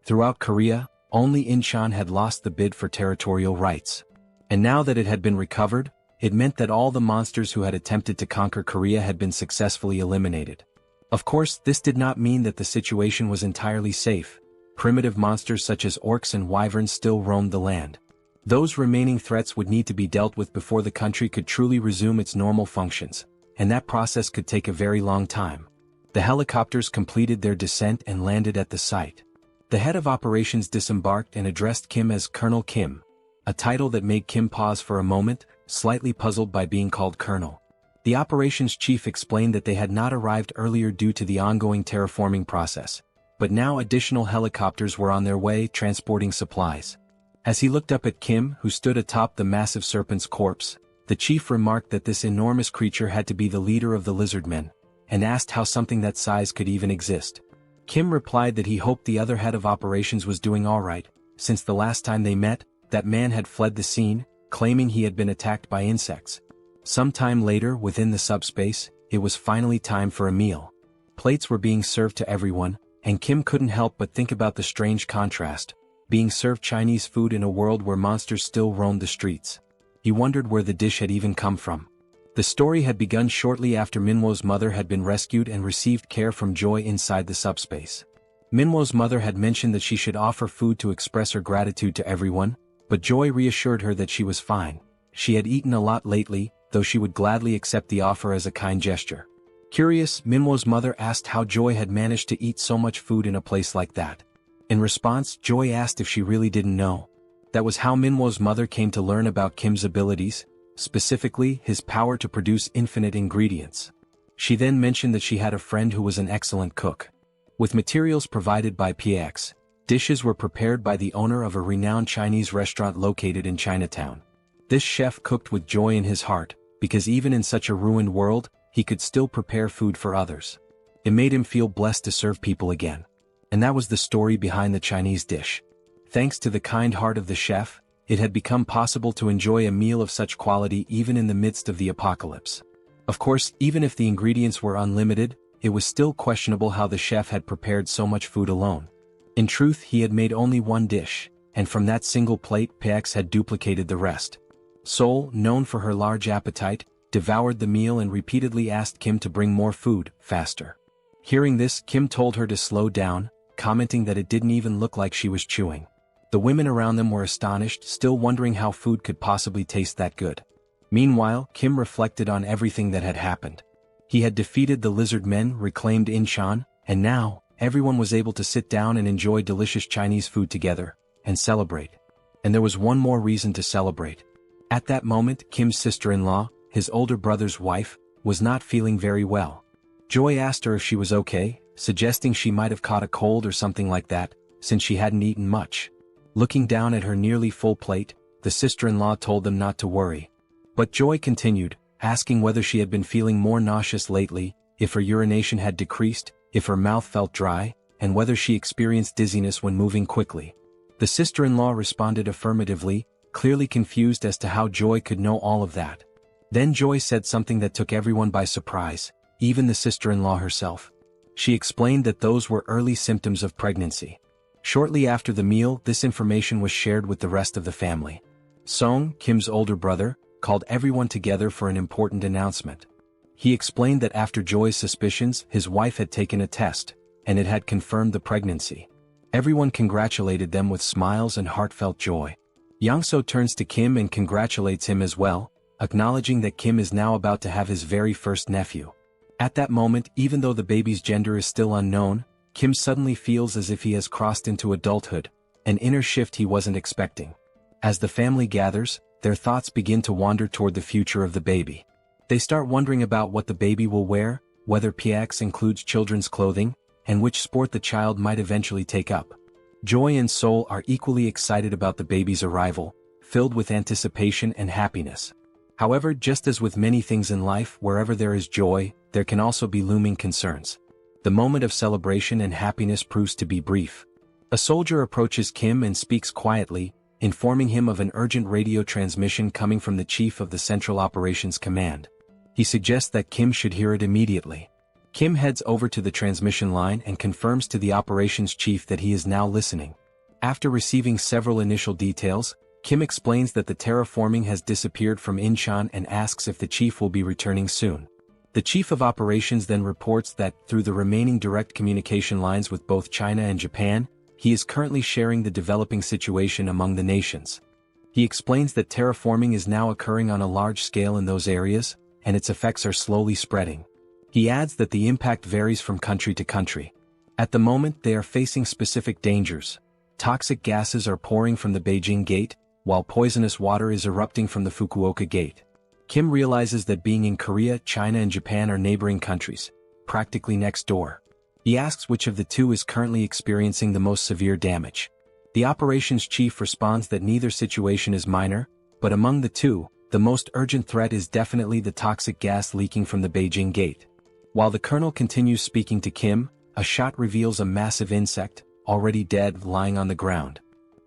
Throughout Korea, only Incheon had lost the bid for territorial rights. And now that it had been recovered, it meant that all the monsters who had attempted to conquer Korea had been successfully eliminated. Of course, this did not mean that the situation was entirely safe. Primitive monsters such as orcs and wyverns still roamed the land. Those remaining threats would need to be dealt with before the country could truly resume its normal functions, and that process could take a very long time. The helicopters completed their descent and landed at the site. The head of operations disembarked and addressed Kim as Colonel Kim, a title that made Kim pause for a moment, slightly puzzled by being called Colonel. The operations chief explained that they had not arrived earlier due to the ongoing terraforming process, but now additional helicopters were on their way transporting supplies. As he looked up at Kim, who stood atop the massive serpent's corpse, the chief remarked that this enormous creature had to be the leader of the lizardmen, and asked how something that size could even exist. Kim replied that he hoped the other head of operations was doing alright, since the last time they met, that man had fled the scene, claiming he had been attacked by insects. Sometime later, within the subspace, it was finally time for a meal. Plates were being served to everyone, and Kim couldn't help but think about the strange contrast, being served Chinese food in a world where monsters still roamed the streets. He wondered where the dish had even come from. The story had begun shortly after Minwo's mother had been rescued and received care from Joy inside the subspace. Minwo's mother had mentioned that she should offer food to express her gratitude to everyone, but Joy reassured her that she was fine. She had eaten a lot lately, though she would gladly accept the offer as a kind gesture. Curious, Minwo's mother asked how Joy had managed to eat so much food in a place like that. In response, Joy asked if she really didn't know. That was how Minwo's mother came to learn about Kim's abilities, specifically his power to produce infinite ingredients. She then mentioned that she had a friend who was an excellent cook. With materials provided by PX, dishes were prepared by the owner of a renowned Chinese restaurant located in Chinatown. This chef cooked with joy in his heart, because even in such a ruined world, he could still prepare food for others. It made him feel blessed to serve people again. And that was the story behind the Chinese dish. Thanks to the kind heart of the chef, it had become possible to enjoy a meal of such quality even in the midst of the apocalypse. Of course, even if the ingredients were unlimited, it was still questionable how the chef had prepared so much food alone. In truth, he had made only one dish, and from that single plate PX had duplicated the rest. Seoul, known for her large appetite, devoured the meal and repeatedly asked Kim to bring more food, faster. Hearing this, Kim told her to slow down, commenting that it didn't even look like she was chewing. The women around them were astonished, still wondering how food could possibly taste that good. Meanwhile, Kim reflected on everything that had happened. He had defeated the lizard men, reclaimed Incheon, and now, everyone was able to sit down and enjoy delicious Chinese food together, and celebrate. And there was one more reason to celebrate. At that moment, Kim's sister-in-law, his older brother's wife, was not feeling very well. Joy asked her if she was okay, suggesting she might have caught a cold or something like that, since she hadn't eaten much. Looking down at her nearly full plate, the sister-in-law told them not to worry. But Joy continued, asking whether she had been feeling more nauseous lately, if her urination had decreased, if her mouth felt dry, and whether she experienced dizziness when moving quickly. The sister-in-law responded affirmatively, clearly confused as to how Joy could know all of that. Then Joy said something that took everyone by surprise, even the sister-in-law herself. She explained that those were early symptoms of pregnancy. Shortly after the meal, this information was shared with the rest of the family. Song, Kim's older brother, called everyone together for an important announcement. He explained that after Joy's suspicions, his wife had taken a test, and it had confirmed the pregnancy. Everyone congratulated them with smiles and heartfelt joy. Yangso turns to Kim and congratulates him as well, acknowledging that Kim is now about to have his very first nephew. At that moment, even though the baby's gender is still unknown, Kim suddenly feels as if he has crossed into adulthood, an inner shift he wasn't expecting. As the family gathers, their thoughts begin to wander toward the future of the baby. They start wondering about what the baby will wear, whether PX includes children's clothing, and which sport the child might eventually take up. Joy and Seoul are equally excited about the baby's arrival, filled with anticipation and happiness. However, just as with many things in life, wherever there is joy, there can also be looming concerns. The moment of celebration and happiness proves to be brief. A soldier approaches Kim and speaks quietly, informing him of an urgent radio transmission coming from the chief of the Central Operations Command. He suggests that Kim should hear it immediately. Kim heads over to the transmission line and confirms to the operations chief that he is now listening. After receiving several initial details, Kim explains that the terraforming has disappeared from Incheon and asks if the chief will be returning soon. The chief of operations then reports that, through the remaining direct communication lines with both China and Japan, he is currently sharing the developing situation among the nations. He explains that terraforming is now occurring on a large scale in those areas, and its effects are slowly spreading. He adds that the impact varies from country to country. At the moment, they are facing specific dangers. Toxic gases are pouring from the Beijing Gate, while poisonous water is erupting from the Fukuoka Gate. Kim realizes that being in Korea, China and Japan are neighboring countries, practically next door. He asks which of the two is currently experiencing the most severe damage. The operations chief responds that neither situation is minor, but among the two, the most urgent threat is definitely the toxic gas leaking from the Beijing Gate. While the colonel continues speaking to Kim, a shot reveals a massive insect, already dead, lying on the ground.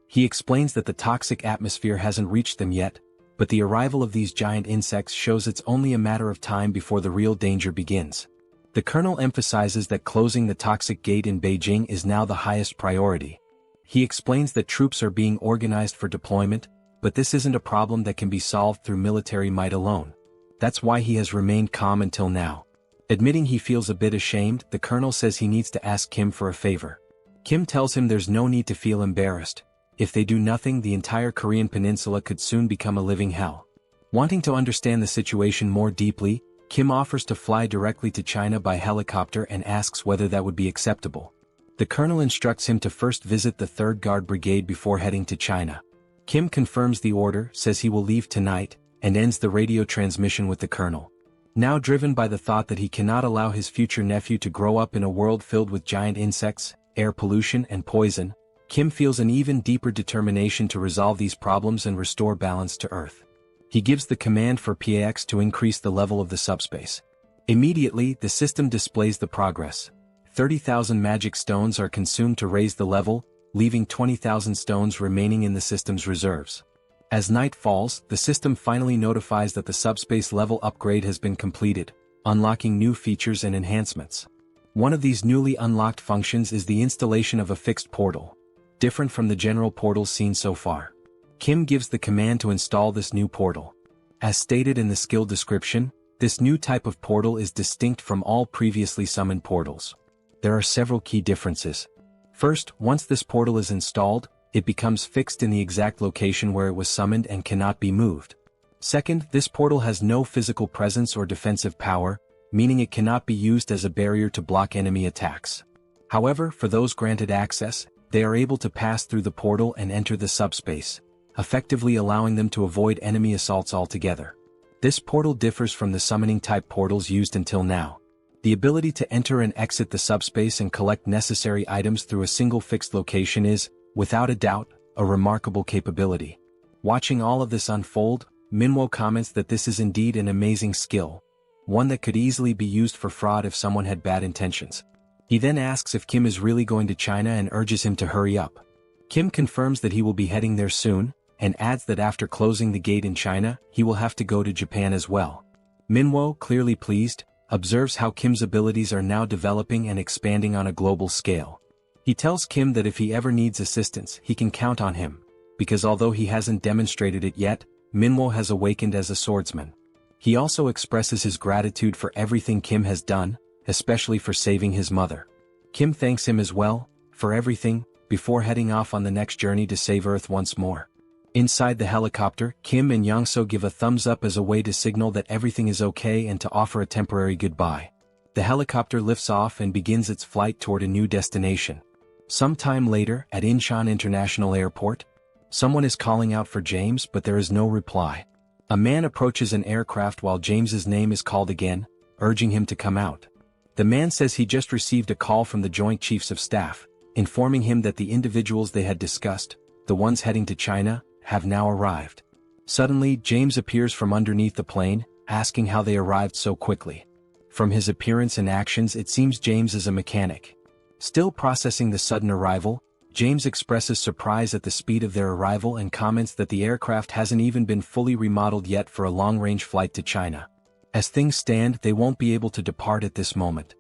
He explains that the toxic atmosphere hasn't reached them yet, but the arrival of these giant insects shows it's only a matter of time before the real danger begins. The colonel emphasizes that closing the toxic gate in Beijing is now the highest priority. He explains that troops are being organized for deployment, but this isn't a problem that can be solved through military might alone. That's why he has remained calm until now. Admitting he feels a bit ashamed, the colonel says he needs to ask Kim for a favor. Kim tells him there's no need to feel embarrassed. If they do nothing, the entire Korean peninsula could soon become a living hell. Wanting to understand the situation more deeply, Kim offers to fly directly to China by helicopter and asks whether that would be acceptable. The colonel instructs him to first visit the 3rd Guard Brigade before heading to China. Kim confirms the order, says he will leave tonight, and ends the radio transmission with the colonel. Now driven by the thought that he cannot allow his future nephew to grow up in a world filled with giant insects, air pollution and poison, Kim feels an even deeper determination to resolve these problems and restore balance to Earth. He gives the command for PAX to increase the level of the subspace. Immediately, the system displays the progress. 30,000 magic stones are consumed to raise the level, leaving 20,000 stones remaining in the system's reserves. As night falls, the system finally notifies that the subspace level upgrade has been completed, unlocking new features and enhancements. One of these newly unlocked functions is the installation of a fixed portal, different from the general portals seen so far. Kim gives the command to install this new portal. As stated in the skill description, this new type of portal is distinct from all previously summoned portals. There are several key differences. First, once this portal is installed, it becomes fixed in the exact location where it was summoned and cannot be moved. Second, this portal has no physical presence or defensive power, meaning it cannot be used as a barrier to block enemy attacks. However, for those granted access, they are able to pass through the portal and enter the subspace, effectively allowing them to avoid enemy assaults altogether. This portal differs from the summoning-type portals used until now. The ability to enter and exit the subspace and collect necessary items through a single fixed location is, without a doubt, a remarkable capability. Watching all of this unfold, Manhwa comments that this is indeed an amazing skill, one that could easily be used for fraud if someone had bad intentions. He then asks if Kim is really going to China and urges him to hurry up. Kim confirms that he will be heading there soon, and adds that after closing the gate in China, he will have to go to Japan as well. Manhwa, clearly pleased, observes how Kim's abilities are now developing and expanding on a global scale. He tells Kim that if he ever needs assistance, he can count on him, because although he hasn't demonstrated it yet, Manhwa has awakened as a swordsman. He also expresses his gratitude for everything Kim has done, especially for saving his mother. Kim thanks him as well, for everything, before heading off on the next journey to save Earth once more. Inside the helicopter, Kim and Yongso give a thumbs up as a way to signal that everything is okay and to offer a temporary goodbye. The helicopter lifts off and begins its flight toward a new destination. Sometime later, at Incheon International Airport, someone is calling out for James, but there is no reply. A man approaches an aircraft while James's name is called again, urging him to come out. The man says he just received a call from the Joint Chiefs of Staff, informing him that the individuals they had discussed, the ones heading to China, have now arrived. Suddenly, James appears from underneath the plane, asking how they arrived so quickly. From his appearance and actions, it seems James is a mechanic. Still processing the sudden arrival, James expresses surprise at the speed of their arrival and comments that the aircraft hasn't even been fully remodeled yet for a long-range flight to China. As things stand, they won't be able to depart at this moment.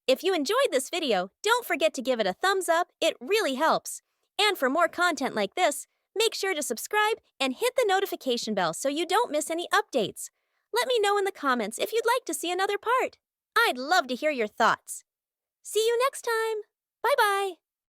If you enjoyed this video, don't forget to give it a thumbs up, it really helps. And for more content like this, make sure to subscribe and hit the notification bell so you don't miss any updates. Let me know in the comments if you'd like to see another part. I'd love to hear your thoughts. See you next time. Bye-bye.